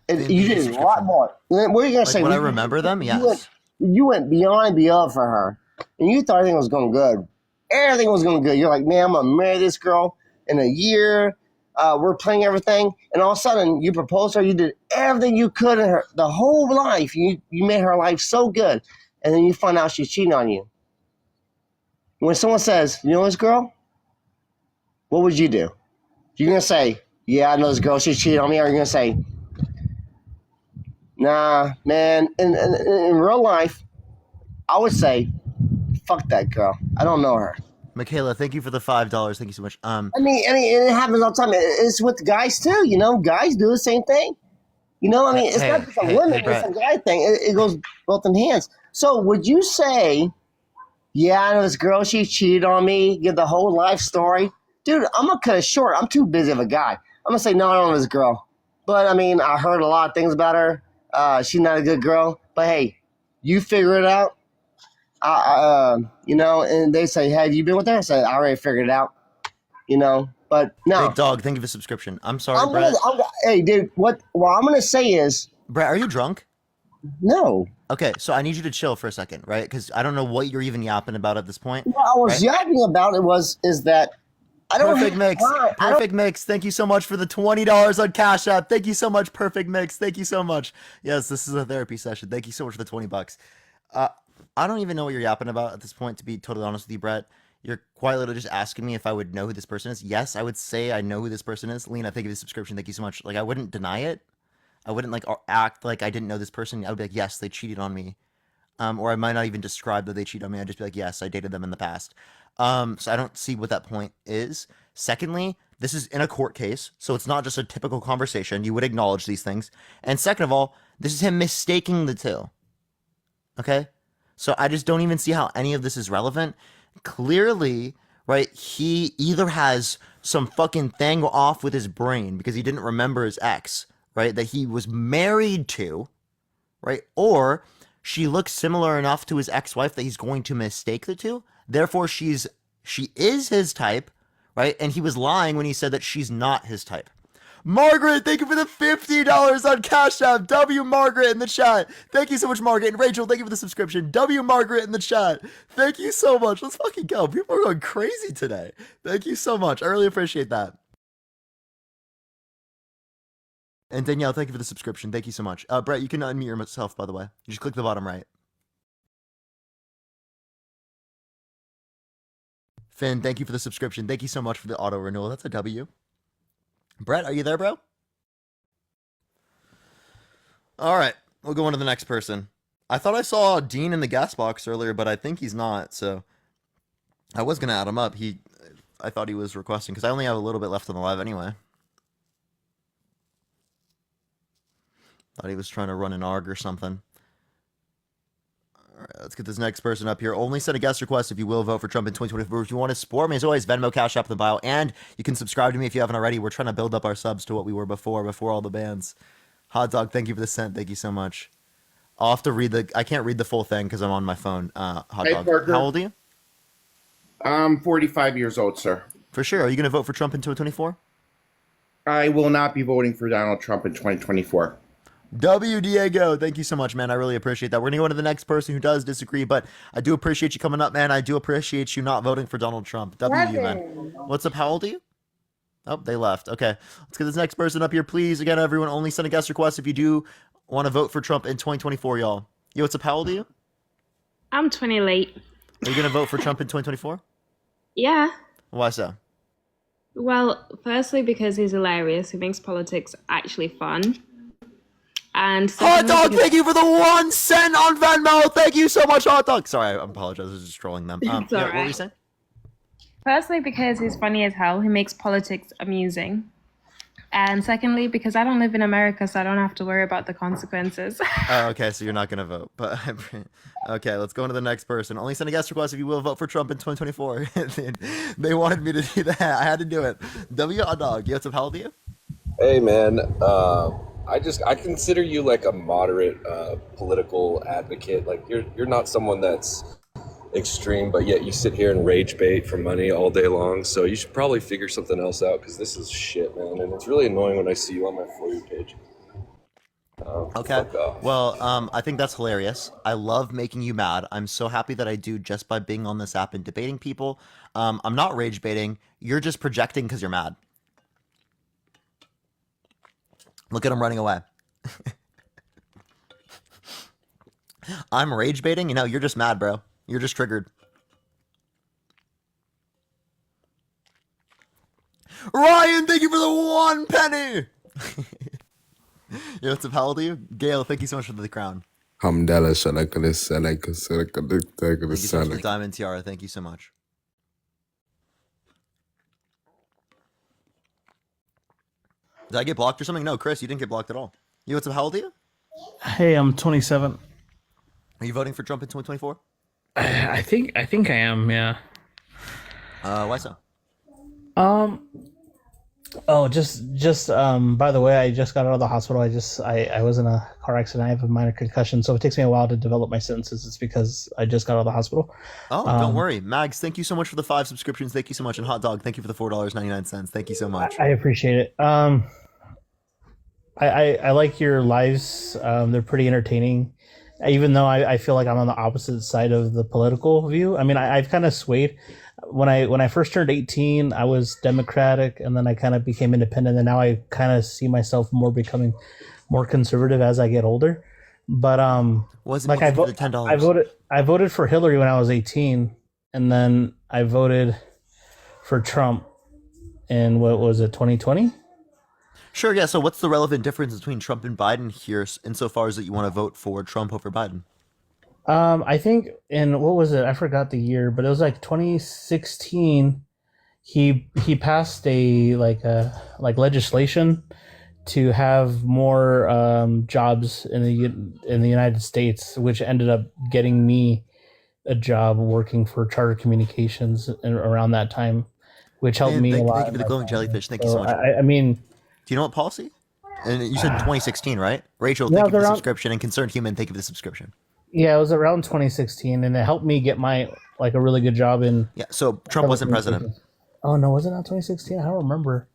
you did a lot more. What are you gonna say? When I remember them, yes. You went beyond and beyond for her, and you thought everything was going good. Everything was going good. You're like, "Man, I'm gonna marry this girl in a year. We're playing everything," and all of a sudden, you proposed to her. You did everything you could in her the whole life. You made her life so good, and then you find out she's cheating on you. When someone says, "You know this girl?" what would you do? You're going to say, "Yeah, I know this girl. She cheated on me." Or you're going to say, "Nah, man." In real life, I would say, "Fuck that girl. I don't know her." Michaela, thank you for the $5. Thank you so much. I mean, it happens all the time. It's with guys, too. Guys do the same thing. It's not just a woman. It's a guy thing. It goes both in hands. So would you say, "Yeah, I know this girl. She cheated on me." Give the whole life story. Dude, I'm going to cut it short. I'm too busy of a guy. I'm going to say, "No, I don't know this girl. But, I mean, I heard a lot of things about her. She's not a good girl." But hey, you figure it out. And they say, "Have you been with her?" I say, "I already figured it out." But no. Big dog, thank you for the subscription. I'm sorry, Brett. Hey, dude, what I'm gonna say is, Brett, are you drunk? No. Okay, so I need you to chill for a second, right? Because I don't know what you're even yapping about at this point. What I was yapping about is that I don't Perfect have Mix. time. Perfect Mix. Thank you so much for the $20 on Cash App. Thank you so much, Perfect Mix. Thank you so much. Yes, this is a therapy session. Thank you so much for the $20. I don't even know what you're yapping about at this point, to be totally honest with you, Brett. You're quite literally just asking me if I would know who this person is. Yes, I would say I know who this person is. Lena, thank you for the subscription. Thank you so much. Like, I wouldn't deny it. I wouldn't act like I didn't know this person. I would be like, yes, they cheated on me. Or I might not even describe that they cheated on me. I'd just be like, yes, I dated them in the past. So I don't see what that point is. Secondly, this is in a court case, so it's not just a typical conversation. You would acknowledge these things. And second of all, this is him mistaking the two. Okay? So I just don't even see how any of this is relevant. Clearly, right, he either has some fucking thing off with his brain because he didn't remember his ex, right, that he was married to, right, or she looks similar enough to his ex-wife that he's going to mistake the two. Therefore, she is his type, right, and he was lying when he said that she's not his type. Margaret, thank you for the $50 on Cash App. W Margaret in the chat. Thank you so much, Margaret. And Rachel, thank you for the subscription. W Margaret in the chat. Thank you so much. Let's fucking go. People are going crazy today. Thank you so much. I really appreciate that. And Danielle, thank you for the subscription. Thank you so much. Brett, you can unmute yourself, by the way. You just click the bottom right. Finn, thank you for the subscription. Thank you so much for the auto renewal. That's a W. Brett, are you there, bro? All right, we'll go on to the next person. I thought I saw Dean in the guest box earlier, but I think he's not, so I was going to add him up. I thought he was requesting, because I only have a little bit left on the live anyway. Thought he was trying to run an ARG or something. All right, let's get this next person up here. Only send a guest request if you will vote for Trump in 2024. If you want to support me, as always, Venmo, Cash App in the bio, and you can subscribe to me if you haven't already. We're trying to build up our subs to what we were before all the bans. Hot Dog, thank you for the cent. Thank you so much. I'll have to read I can't read the full thing because I'm on my phone. Hot Dog, Parker. how old are you? I'm 45 years old, sir. For sure. Are you going to vote for Trump in 2024? I will not be voting for Donald Trump in 2024. W. Diego, thank you so much, man. I really appreciate that. We're going to go on to the next person who does disagree, but I do appreciate you coming up, man. I do appreciate you not voting for Donald Trump. W, man. What's up? How old are you? Oh, they left. Okay. Let's get this next person up here, please. Again, everyone, only send a guest request if you do want to vote for Trump in 2024, y'all. Yo, what's up? How old are you? I'm 20 late. Are you going to vote for Trump in 2024? Yeah. Why so? Well, firstly, because he's hilarious. He makes politics actually fun. And Hot Dog, thank you for the 1 cent on Venmo. Thank you so much, Hot Dog. Sorry, I apologize. I was just trolling them. It's all What were you right. saying? Firstly, because he's funny as hell. He makes politics amusing. And secondly, because I don't live in America, so I don't have to worry about the consequences. Oh, okay, so you're not going to vote. But okay, let's go on to the next person. Only send a guest request if you will vote for Trump in 2024. They wanted me to do that. I had to do it. W. Hot Dog, you have some, how old are you? Hey man, I consider you like a moderate political advocate. Like you're not someone that's extreme, but yet you sit here and rage bait for money all day long. So you should probably figure something else out because this is shit, man. And it's really annoying when I see you on my For You page. Okay. Well, I think that's hilarious. I love making you mad. I'm so happy that I do just by being on this app and debating people. I'm not rage baiting. You're just projecting because you're mad. Look at him running away. I'm rage baiting? You know, you're just mad, bro. You're just triggered. Ryan, thank you for the 1 penny. Yo, what's up? How old are you? Gail, thank you so much for the crown. Hamdallah, Thank you so much for the diamond tiara. Thank you so much. Did I get blocked or something? No, Chris, you didn't get blocked at all. You, what's up? How old are you? Hey, I'm 27. Are you voting for Trump in 2024? I think I am, yeah. Why so? Oh, just by the way, I just got out of the hospital. I was in a car accident. I have a minor concussion, so it takes me a while to develop my sentences. It's because I just got out of the hospital. Oh, don't worry. Mags, thank you so much for the 5 subscriptions. Thank you so much. And Hot Dog, thank you for the $4.99. Thank you so much. I appreciate it. I like your lives. They're pretty entertaining, even though I feel like I'm on the opposite side of the political view. I mean, I've kind of swayed. When I first turned 18, I was Democratic, and then I kind of became independent, and now I kind of see myself more becoming more conservative as I get older. But like I voted for Hillary when I was 18, and then I voted for Trump in what was it, 2020? Sure, yeah. So what's the relevant difference between Trump and Biden here insofar as that you want to vote for Trump over Biden? I think in what was it? I forgot the year, but it was like 2016. He passed a legislation to have more jobs in the United States, which ended up getting me a job working for Charter Communications around that time, which helped me a lot. Thank you for the glowing jellyfish. Thank you so much. I mean, do you know what policy? And you said 2016, right? Rachel, thank you for the subscription, and Concerned Human, thank you for the subscription. Yeah, it was around 2016, and it helped me get my a really good job in. Yeah, so Trump wasn't president. Oh no, was it not 2016? I don't remember.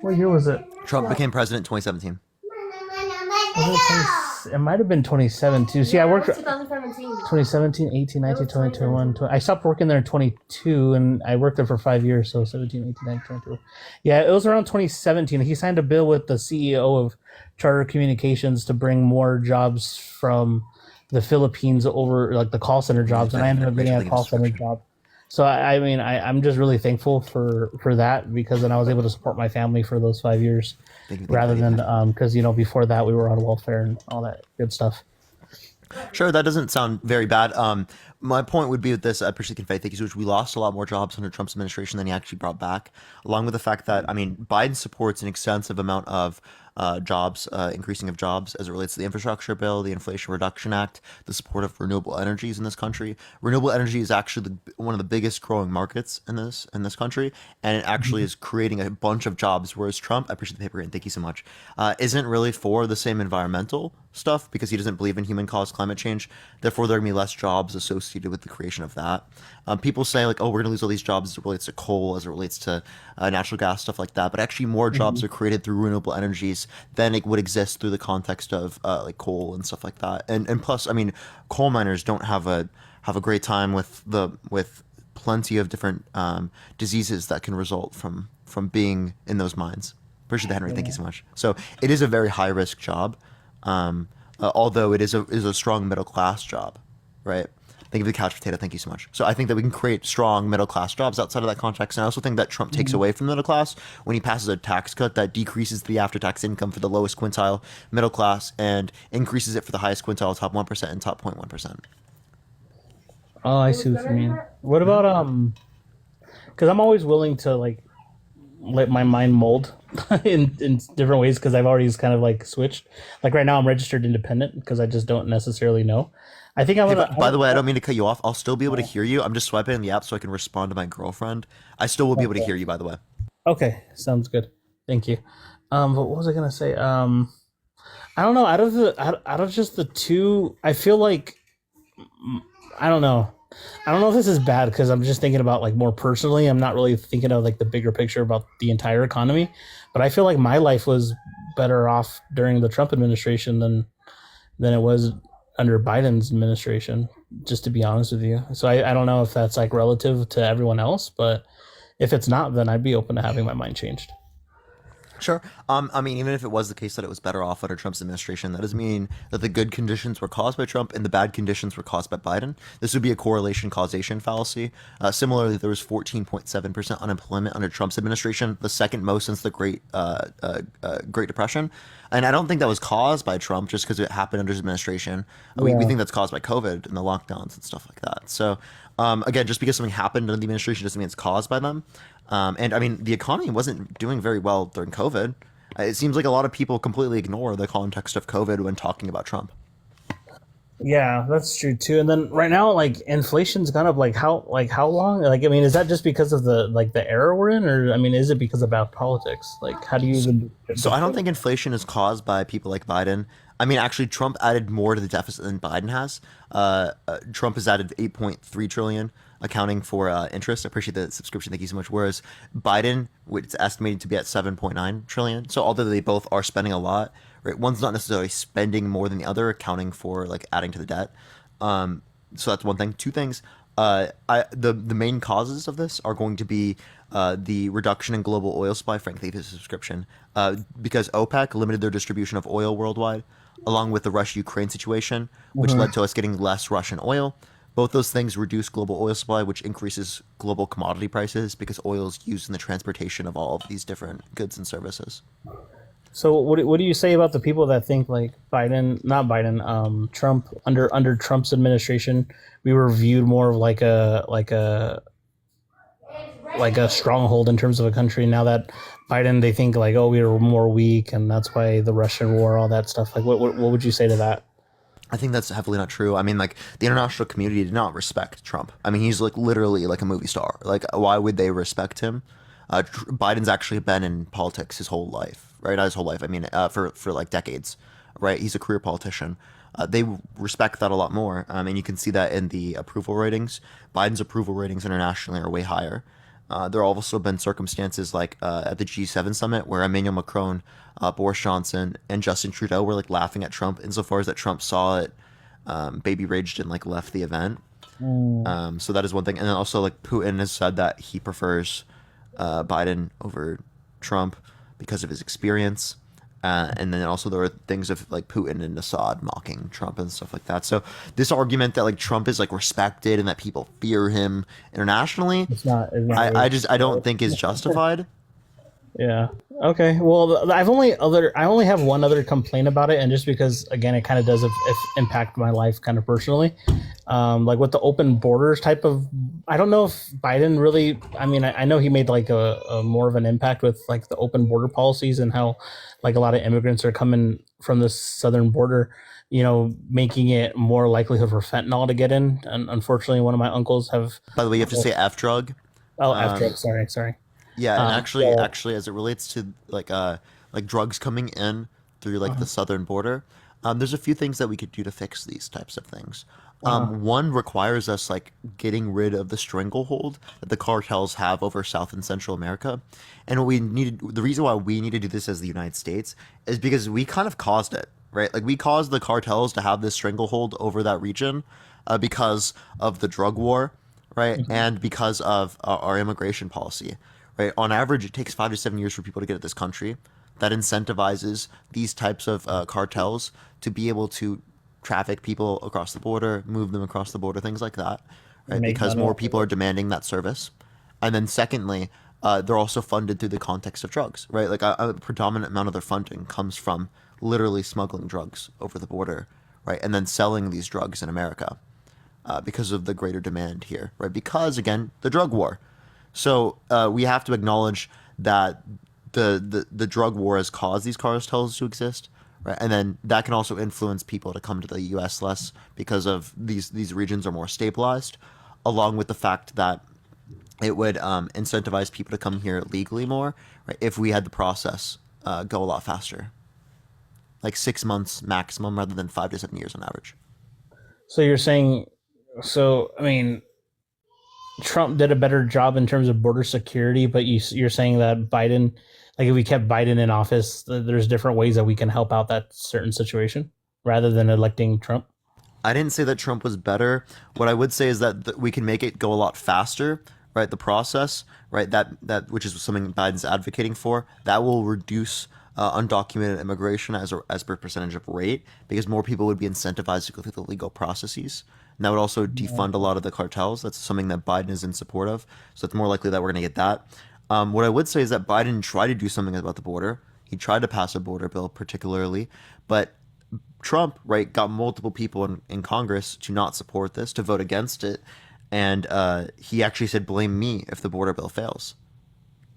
What year was it? Trump became president in 2017. It might have been 2017. See, I worked 2017. 2017, 18, 19, 20, 21. I stopped working there in 22, and I worked there for 5 years, so 17, 18, 19, 22. Yeah, it was around 2017. He signed a bill with the CEO of Charter Communications to bring more jobs from the Philippines over, like the call center jobs, and I ended up getting a call center job. So I'm just really thankful for that, because then I was able to support my family for those 5 years, rather than because before that we were on welfare and all that good stuff. Sure, that doesn't sound very bad. My point would be with this, I appreciate the convey, thank you so much. We lost a lot more jobs under Trump's administration than he actually brought back, along with the fact that, Biden supports an extensive amount of jobs, increasing of jobs as it relates to the infrastructure bill, the Inflation Reduction Act, the support of renewable energies in this country. Renewable energy is actually one of the biggest growing markets in this country, and it actually is creating a bunch of jobs, whereas Trump, I appreciate the paper, and thank you so much, isn't really for the same environmental stuff because he doesn't believe in human-caused climate change. Therefore, there are going to be less jobs associated with the creation of that. People say, like, oh, we're going to lose all these jobs as it relates to coal, as it relates to natural gas, stuff like that. But actually, more jobs are created through renewable energies than it would exist through the context of like coal and stuff like that. And plus, coal miners don't have a great time with plenty of different diseases that can result from being in those mines. Appreciate the Henry. Thank you so much. So it is a very high risk job. Although it is a strong middle class job, right? Thank you for the couch potato. Thank you so much. So I think that we can create strong middle class jobs outside of that context. And I also think that Trump takes away from the middle class when he passes a tax cut that decreases the after tax income for the lowest quintile middle class and increases it for the highest quintile, top 1% and top 0.1%. Oh, I see what you mean. What about because I'm always willing to let my mind mold in different ways, because I've already just kind of switched. Like right now I'm registered independent because I just don't necessarily know. I think by the way, I don't mean to cut you off. I'll still be able to hear you. I'm just swiping in the app so I can respond to my girlfriend. I still will be able to hear you, by the way. Okay, sounds good. Thank you. But what was I gonna say? I don't know. Out of just the two, I feel like I don't know. I don't know if this is bad because I'm just thinking about more personally. I'm not really thinking of the bigger picture about the entire economy. But I feel like my life was better off during the Trump administration than it was under Biden's administration, just to be honest with you. So I don't know if that's relative to everyone else, but if it's not, then I'd be open to having my mind changed. Sure. Even if it was the case that it was better off under Trump's administration, that doesn't mean that the good conditions were caused by Trump and the bad conditions were caused by Biden. This would be a correlation causation fallacy. Similarly, there was 14.7% unemployment under Trump's administration, the second most since the Great Depression. And I don't think that was caused by Trump just because it happened under his administration. We think that's caused by COVID and the lockdowns and stuff like that. So, again, just because something happened under the administration doesn't mean it's caused by them. The economy wasn't doing very well during COVID. It seems like a lot of people completely ignore the context of COVID when talking about Trump. Yeah, that's true too. And then right now, like inflation's gone up. How long? Like I mean, is that just because of the era we're in, or I mean, is it because of bad politics? Like, how do you even? So I don't think inflation is caused by people like Biden. I mean, actually, Trump added more to the deficit than Biden has. Trump has added 8.3 trillion, accounting for interest. I appreciate the subscription. Thank you so much. Whereas Biden, which is estimated to be at 7.9 trillion. So although they both are spending a lot, right? One's not necessarily spending more than the other, accounting for like adding to the debt. So that's one thing. Two things. The main causes of this are going to be the reduction in global oil supply. Frankly, the subscription, because OPEC limited their distribution of oil worldwide, along with the Russia-Ukraine situation, which led to us getting less Russian oil. Both those things reduce global oil supply, which increases global commodity prices because oil is used in the transportation of all of these different goods and services. So what do you say about the people that think like Trump under Trump's administration, we were viewed more of like a stronghold in terms of a country. Now that Biden, they think like, oh, we were more weak, and that's why the Russian war, all that stuff. Like, what would you say to that? I think that's heavily not true. I mean, like the international community did not respect Trump. I mean, he's like literally like a movie star. Like, why would they respect him? Biden's actually been in politics his whole life, right? Not his whole life. I mean, for like decades, right? He's a career politician. They respect that a lot more, and you can see that in the approval ratings. Biden's approval ratings internationally are way higher. There have also been circumstances like at the G7 summit where Emmanuel Macron, Boris Johnson, and Justin Trudeau were like laughing at Trump insofar as that Trump saw it, baby raged and like left the event. So that is one thing. And then also like Putin has said that he prefers Biden over Trump because of his experience. And then also there are things of like Putin and Assad mocking Trump and stuff like that. So this argument that like Trump is like respected and that people fear him internationally, It's not I don't think is justified. Yeah. Okay. Well, I only have one other complaint about it, and just because again, it kind of does impact my life kind of personally, like with the open borders type of. I don't know if Biden really. I mean, I know he made like a more of an impact with like the open border policies and how like a lot of immigrants are coming from the southern border. You know, making it more likelihood for fentanyl to get in. And unfortunately, one of my uncles have. By the way, you have to say F drug. Oh, F drug. Sorry. Yeah, and actually, as it relates to like drugs coming in through like the southern border, there's a few things that we could do to fix these types of things. One requires us like getting rid of the stranglehold that the cartels have over South and Central America, and the reason why we need to do this as the United States is because we kind of caused it, right? Like we caused the cartels to have this stranglehold over that region because of the drug war, right, and because of our immigration policy. Right. On average, it takes 5 to 7 years for people to get to this country. That incentivizes these types of cartels to be able to traffic people across the border, move them across the border, things like that, right? Because more people are demanding that service. And then secondly, they're also funded through the context of drugs, right? Like a predominant amount of their funding comes from literally smuggling drugs over the border, right? And then selling these drugs in America because of the greater demand here, right? Because, again, the drug war. So we have to acknowledge that the drug war has caused these cartels to exist, right? And then that can also influence people to come to the U.S. less because of these regions are more stabilized, along with the fact that it would incentivize people to come here legally more, right? If we had the process go a lot faster, like 6 months maximum rather than 5 to 7 years on average. So you're saying, I mean, Trump did a better job in terms of border security, but you're saying that Biden, like if we kept Biden in office, there's different ways that we can help out that certain situation rather than electing Trump? I didn't say that Trump was better. What I would say is that we can make it go a lot faster, right? The process, right? That which is something Biden's advocating for, that will reduce undocumented immigration as per percentage of rate, because more people would be incentivized to go through the legal processes. And that would also defund a lot of the cartels. That's something that Biden is in support of. So it's more likely that we're going to get that. What I would say is that Biden tried to do something about the border. He tried to pass a border bill particularly, but Trump, right, got multiple people in Congress to not support this, to vote against it. And he actually said, blame me if the border bill fails.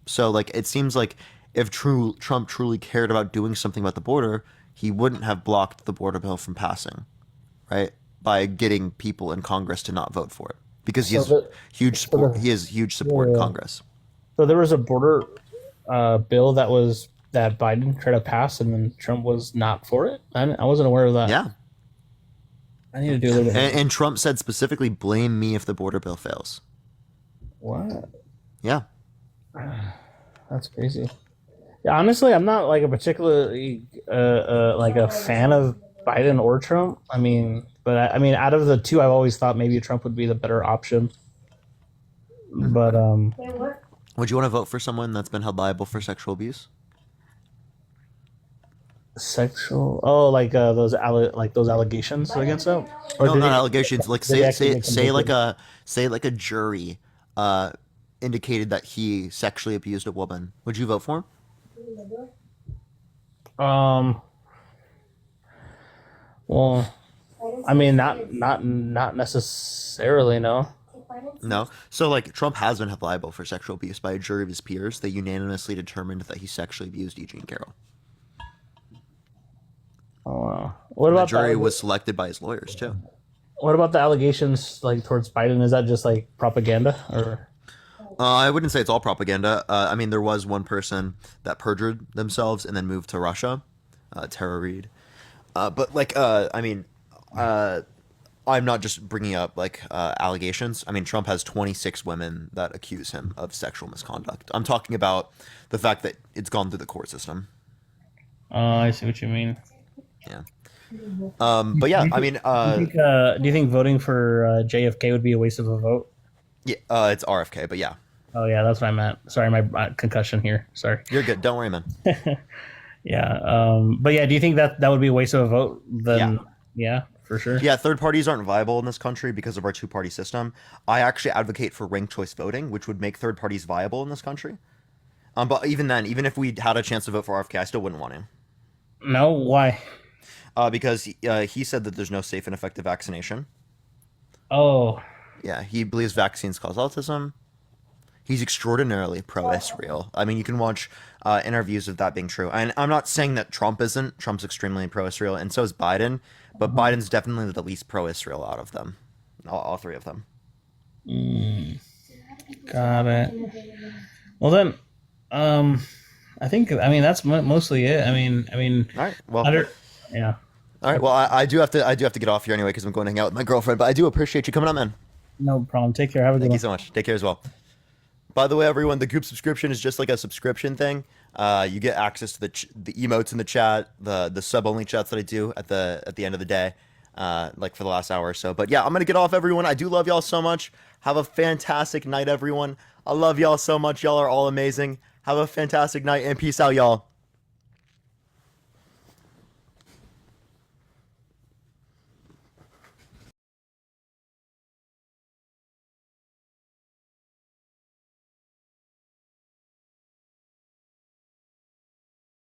So like, it seems like if Trump truly cared about doing something about the border, he wouldn't have blocked the border bill from passing, right? by getting people in Congress to not vote for it because he So has the- huge so support. the- He has huge support in Yeah. Congress. So there was a border bill that Biden tried to pass, and then Trump was not for it. I wasn't aware of that. Yeah. I need to do a little bit. And Trump said specifically, blame me if the border bill fails. What? Yeah. That's crazy. Yeah, honestly, I'm not like a particularly like a fan of Biden or Trump. I mean, but I mean, out of the two, I've always thought maybe Trump would be the better option. But Would you want to vote for someone that's been held liable for sexual abuse? like those allegations against him? Or No, did not he- allegations. Like did he actually say get like a jury indicated that he sexually abused a woman. Would you vote for him? Well, I mean, not necessarily. No. No. So like Trump has been held liable for sexual abuse by a jury of his peers. They unanimously determined that he sexually abused Eugene Carroll. Oh wow. What And the about jury was selected by his lawyers too. What about the allegations like towards Biden? Is that just like propaganda or? I wouldn't say it's all propaganda. I mean, there was one person that perjured themselves and then moved to Russia, Tara Reid. But like, I mean, I'm not just bringing up like allegations. I mean, Trump has 26 women that accuse him of sexual misconduct. I'm talking about the fact that it's gone through the court system. Oh, I see what you mean. Yeah. But yeah, I mean, do you think voting for JFK would be a waste of a vote? yeah, it's RFK, but yeah, Oh yeah, that's what I meant. Sorry, my concussion here. Sorry. you're good. Don't worry, man. Yeah. But yeah, do you think that would be a waste of a vote? Then yeah, for sure. Yeah, third parties aren't viable in this country because of our two-party system. I actually advocate for ranked choice voting, which would make third parties viable in this country. But even then, even if we had a chance to vote for RFK, I still wouldn't want to. No, why? Because he said that there's no safe and effective vaccination. Oh. Yeah, he believes vaccines cause autism. He's extraordinarily pro-Israel. I mean, you can watch interviews of that being true. And I'm not saying that Trump isn't. Trump's extremely pro-Israel, and so is Biden. But Biden's definitely the least pro-Israel out of them, all three of them. Got it. Well then, I think that's mostly it. I mean. All right. Well. Yeah. All right. Well, I do have to get off here anyway because I'm going to hang out with my girlfriend. But I do appreciate you coming on, man. No problem. Take care. Have a good Thank one. you so much. Take care as well. By the way, everyone, the group subscription is just like a subscription thing. You get access to the emotes in the chat, the sub only chats that I do at the end of the day, like for the last hour or so. But yeah, I'm gonna get off, everyone. I do love y'all so much. Have a fantastic night, everyone. I love y'all so much. Y'all are all amazing. Have a fantastic night and peace out, y'all.